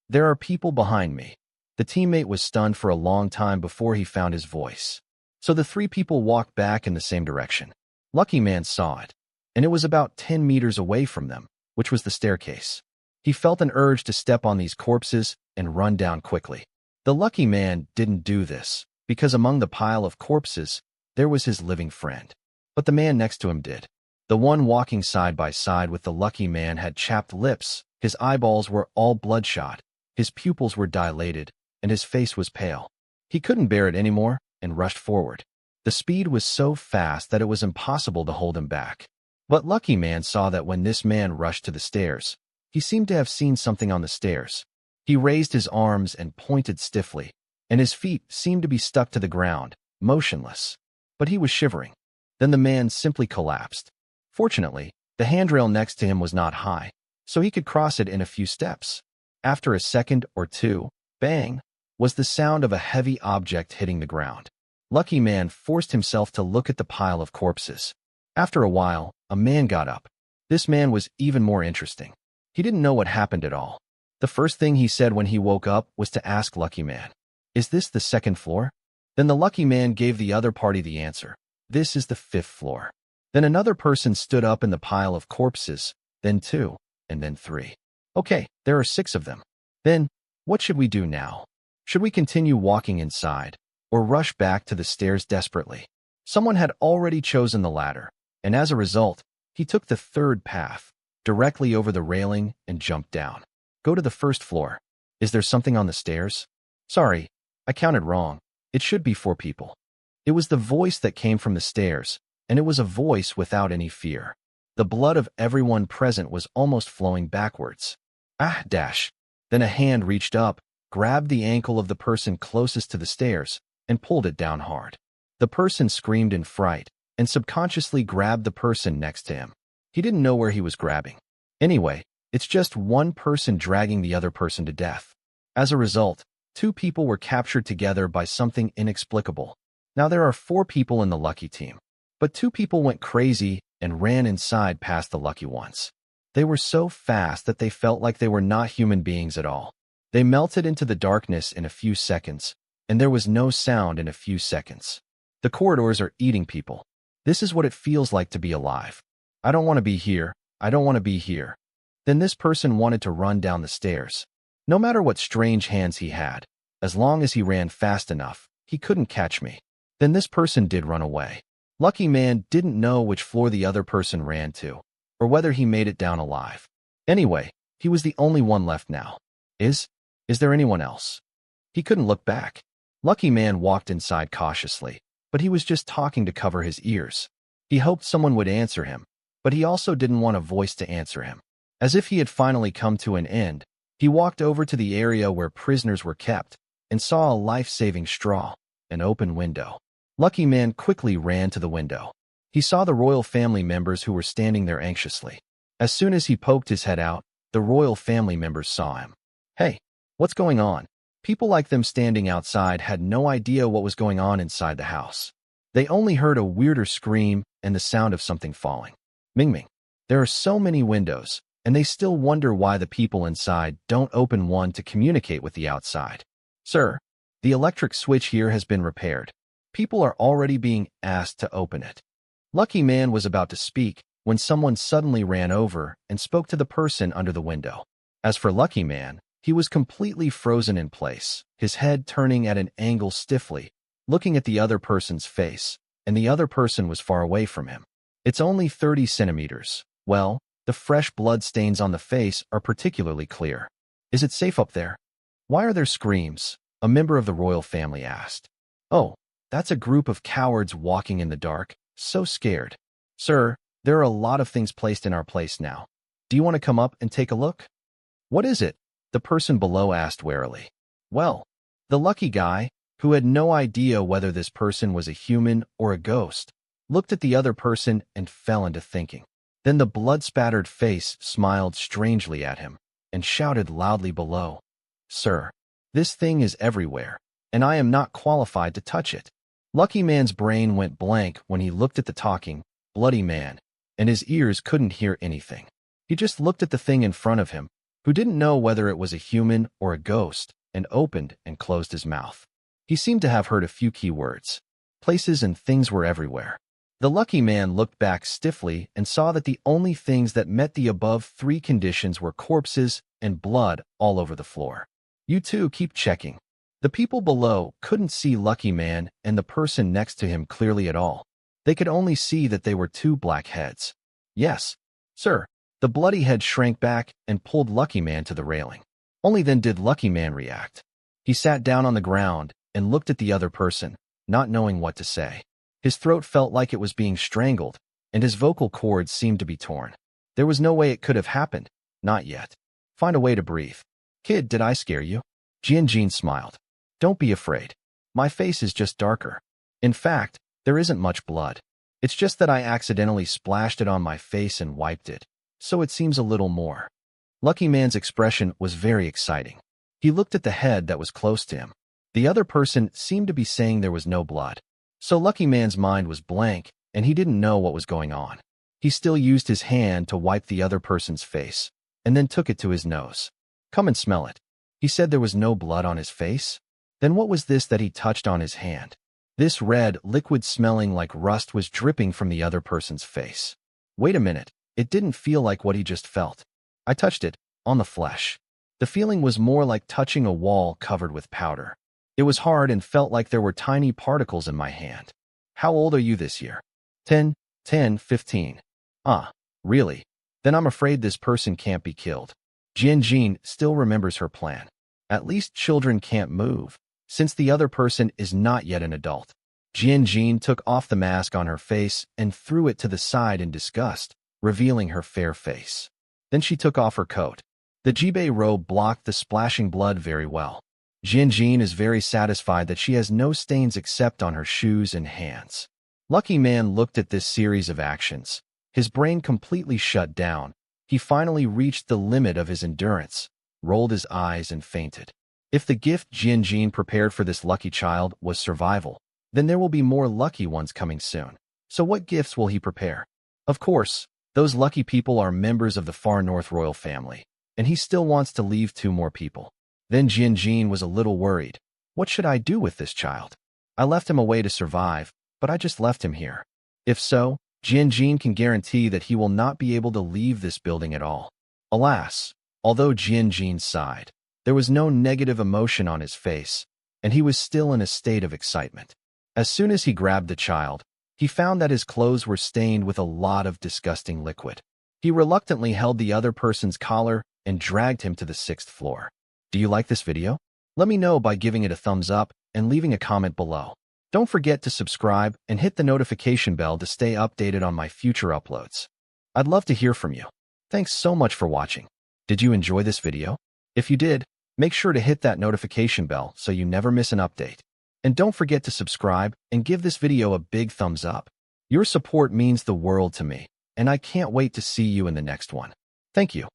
There are people behind me. The teammate was stunned for a long time before he found his voice. So the three people walked back in the same direction. Lucky Man saw it, and it was about 10 meters away from them, which was the staircase. He felt an urge to step on these corpses and run down quickly. The Lucky Man didn't do this, because among the pile of corpses, there was his living friend. But the man next to him did. The one walking side by side with the Lucky Man had chapped lips, his eyeballs were all bloodshot, his pupils were dilated, and his face was pale. He couldn't bear it anymore and rushed forward. The speed was so fast that it was impossible to hold him back. But Lucky Man saw that when this man rushed to the stairs, he seemed to have seen something on the stairs. He raised his arms and pointed stiffly, and his feet seemed to be stuck to the ground, motionless. But he was shivering. Then the man simply collapsed. Fortunately, the handrail next to him was not high, so he could cross it in a few steps. After a second or two, bang, was the sound of a heavy object hitting the ground. Lucky Man forced himself to look at the pile of corpses. After a while, a man got up. This man was even more interesting. He didn't know what happened at all. The first thing he said when he woke up was to ask Lucky Man, "Is this the second floor?" Then the Lucky Man gave the other party the answer. "This is the 5th floor." Then another person stood up in the pile of corpses, then 2, and then 3. "Okay, there are 6 of them. Then, what should we do now? Should we continue walking inside, or rush back to the stairs desperately?" Someone had already chosen the latter, and as a result, he took the 3rd path, directly over the railing and jumped down. "Go to the 1st floor. Is there something on the stairs?" "Sorry, I counted wrong. It should be 4 people." It was the voice that came from the stairs, and it was a voice without any fear. The blood of everyone present was almost flowing backwards. Dash. Then a hand reached up, grabbed the ankle of the person closest to the stairs, and pulled it down hard. The person screamed in fright, and subconsciously grabbed the person next to him. He didn't know where he was grabbing. Anyway, it's just one person dragging the other person to death. As a result, 2 people were captured together by something inexplicable. Now there are 4 people in the Lucky team, but 2 people went crazy and ran inside past the Lucky ones. They were so fast that they felt like they were not human beings at all. They melted into the darkness in a few seconds, and there was no sound in a few seconds. The corridors are eating people. This is what it feels like to be alive. I don't want to be here. I don't want to be here. Then this person wanted to run down the stairs. No matter what strange hands he had, as long as he ran fast enough, he couldn't catch me. Then this person did run away. Lucky Man didn't know which floor the other person ran to, or whether he made it down alive. Anyway, he was the only one left now. Is there anyone else? He couldn't look back. Lucky Man walked inside cautiously, but he was just talking to cover his ears. He hoped someone would answer him, but he also didn't want a voice to answer him. As if he had finally come to an end, he walked over to the area where prisoners were kept and saw a life-saving straw, an open window. Lucky Man quickly ran to the window. He saw the royal family members who were standing there anxiously. As soon as he poked his head out, the royal family members saw him. Hey, what's going on? People like them standing outside had no idea what was going on inside the house. They only heard a weirder scream and the sound of something falling. Ming. There are so many windows, and they still wonder why the people inside don't open one to communicate with the outside. Sir, the electric switch here has been repaired. People are already being asked to open it. Lucky Man was about to speak when someone suddenly ran over and spoke to the person under the window. As for Lucky Man, he was completely frozen in place, his head turning at an angle stiffly, looking at the other person's face, and the other person was far away from him. It's only 30 centimeters. Well, the fresh blood stains on the face are particularly clear. Is it safe up there? Why are there screams? A member of the royal family asked. Oh, that's a group of cowards walking in the dark, so scared. Sir, there are a lot of things placed in our place now. Do you want to come up and take a look? What is it? The person below asked warily. Well, the lucky guy, who had no idea whether this person was a human or a ghost, looked at the other person and fell into thinking. Then the blood-spattered face smiled strangely at him and shouted loudly below, Sir, this thing is everywhere, and I am not qualified to touch it. Lucky Man's brain went blank when he looked at the talking, bloody man, and his ears couldn't hear anything. He just looked at the thing in front of him, who didn't know whether it was a human or a ghost, and opened and closed his mouth. He seemed to have heard a few key words. Places and things were everywhere. The lucky man looked back stiffly and saw that the only things that met the above three conditions were corpses and blood all over the floor. You two keep checking. The people below couldn't see Lucky Man and the person next to him clearly at all. They could only see that they were two black heads. Yes, sir. The bloody head shrank back and pulled Lucky Man to the railing. Only then did Lucky Man react. He sat down on the ground and looked at the other person, not knowing what to say. His throat felt like it was being strangled, and his vocal cords seemed to be torn. There was no way it could have happened. Not yet. Find a way to breathe. Kid, did I scare you? Jian smiled. Don't be afraid. My face is just darker. In fact, there isn't much blood. It's just that I accidentally splashed it on my face and wiped it, so it seems a little more. Lucky Man's expression was very exciting. He looked at the head that was close to him. The other person seemed to be saying there was no blood. So Lucky Man's mind was blank, and he didn't know what was going on. He still used his hand to wipe the other person's face, and then took it to his nose. Come and smell it. He said there was no blood on his face. Then what was this that he touched on his hand? This red liquid smelling like rust was dripping from the other person's face. Wait a minute, it didn't feel like what he just felt. I touched it, on the flesh. The feeling was more like touching a wall covered with powder. It was hard and felt like there were tiny particles in my hand. How old are you this year? 10, 15. Ah, really? Then I'm afraid this person can't be killed. Jian still remembers her plan. At least children can't move, since the other person is not yet an adult. Jian took off the mask on her face and threw it to the side in disgust, revealing her fair face. Then she took off her coat. The jibe robe blocked the splashing blood very well. Jian is very satisfied that she has no stains except on her shoes and hands. Lucky Man looked at this series of actions. His brain completely shut down. He finally reached the limit of his endurance, rolled his eyes and fainted. If the gift Jian prepared for this lucky child was survival, then there will be more lucky ones coming soon. So what gifts will he prepare? Of course, those lucky people are members of the far north royal family, and he still wants to leave 2 more people. Then Jian was a little worried. What should I do with this child? I left him away to survive, but I just left him here. If so, Jian can guarantee that he will not be able to leave this building at all. Alas, although Jian sighed, there was no negative emotion on his face, and he was still in a state of excitement. As soon as he grabbed the child, he found that his clothes were stained with a lot of disgusting liquid. He reluctantly held the other person's collar and dragged him to the 6th floor. Do you like this video? Let me know by giving it a thumbs up and leaving a comment below. Don't forget to subscribe and hit the notification bell to stay updated on my future uploads. I'd love to hear from you. Thanks so much for watching. Did you enjoy this video? If you did, make sure to hit that notification bell so you never miss an update. And don't forget to subscribe and give this video a big thumbs up. Your support means the world to me, and I can't wait to see you in the next one. Thank you.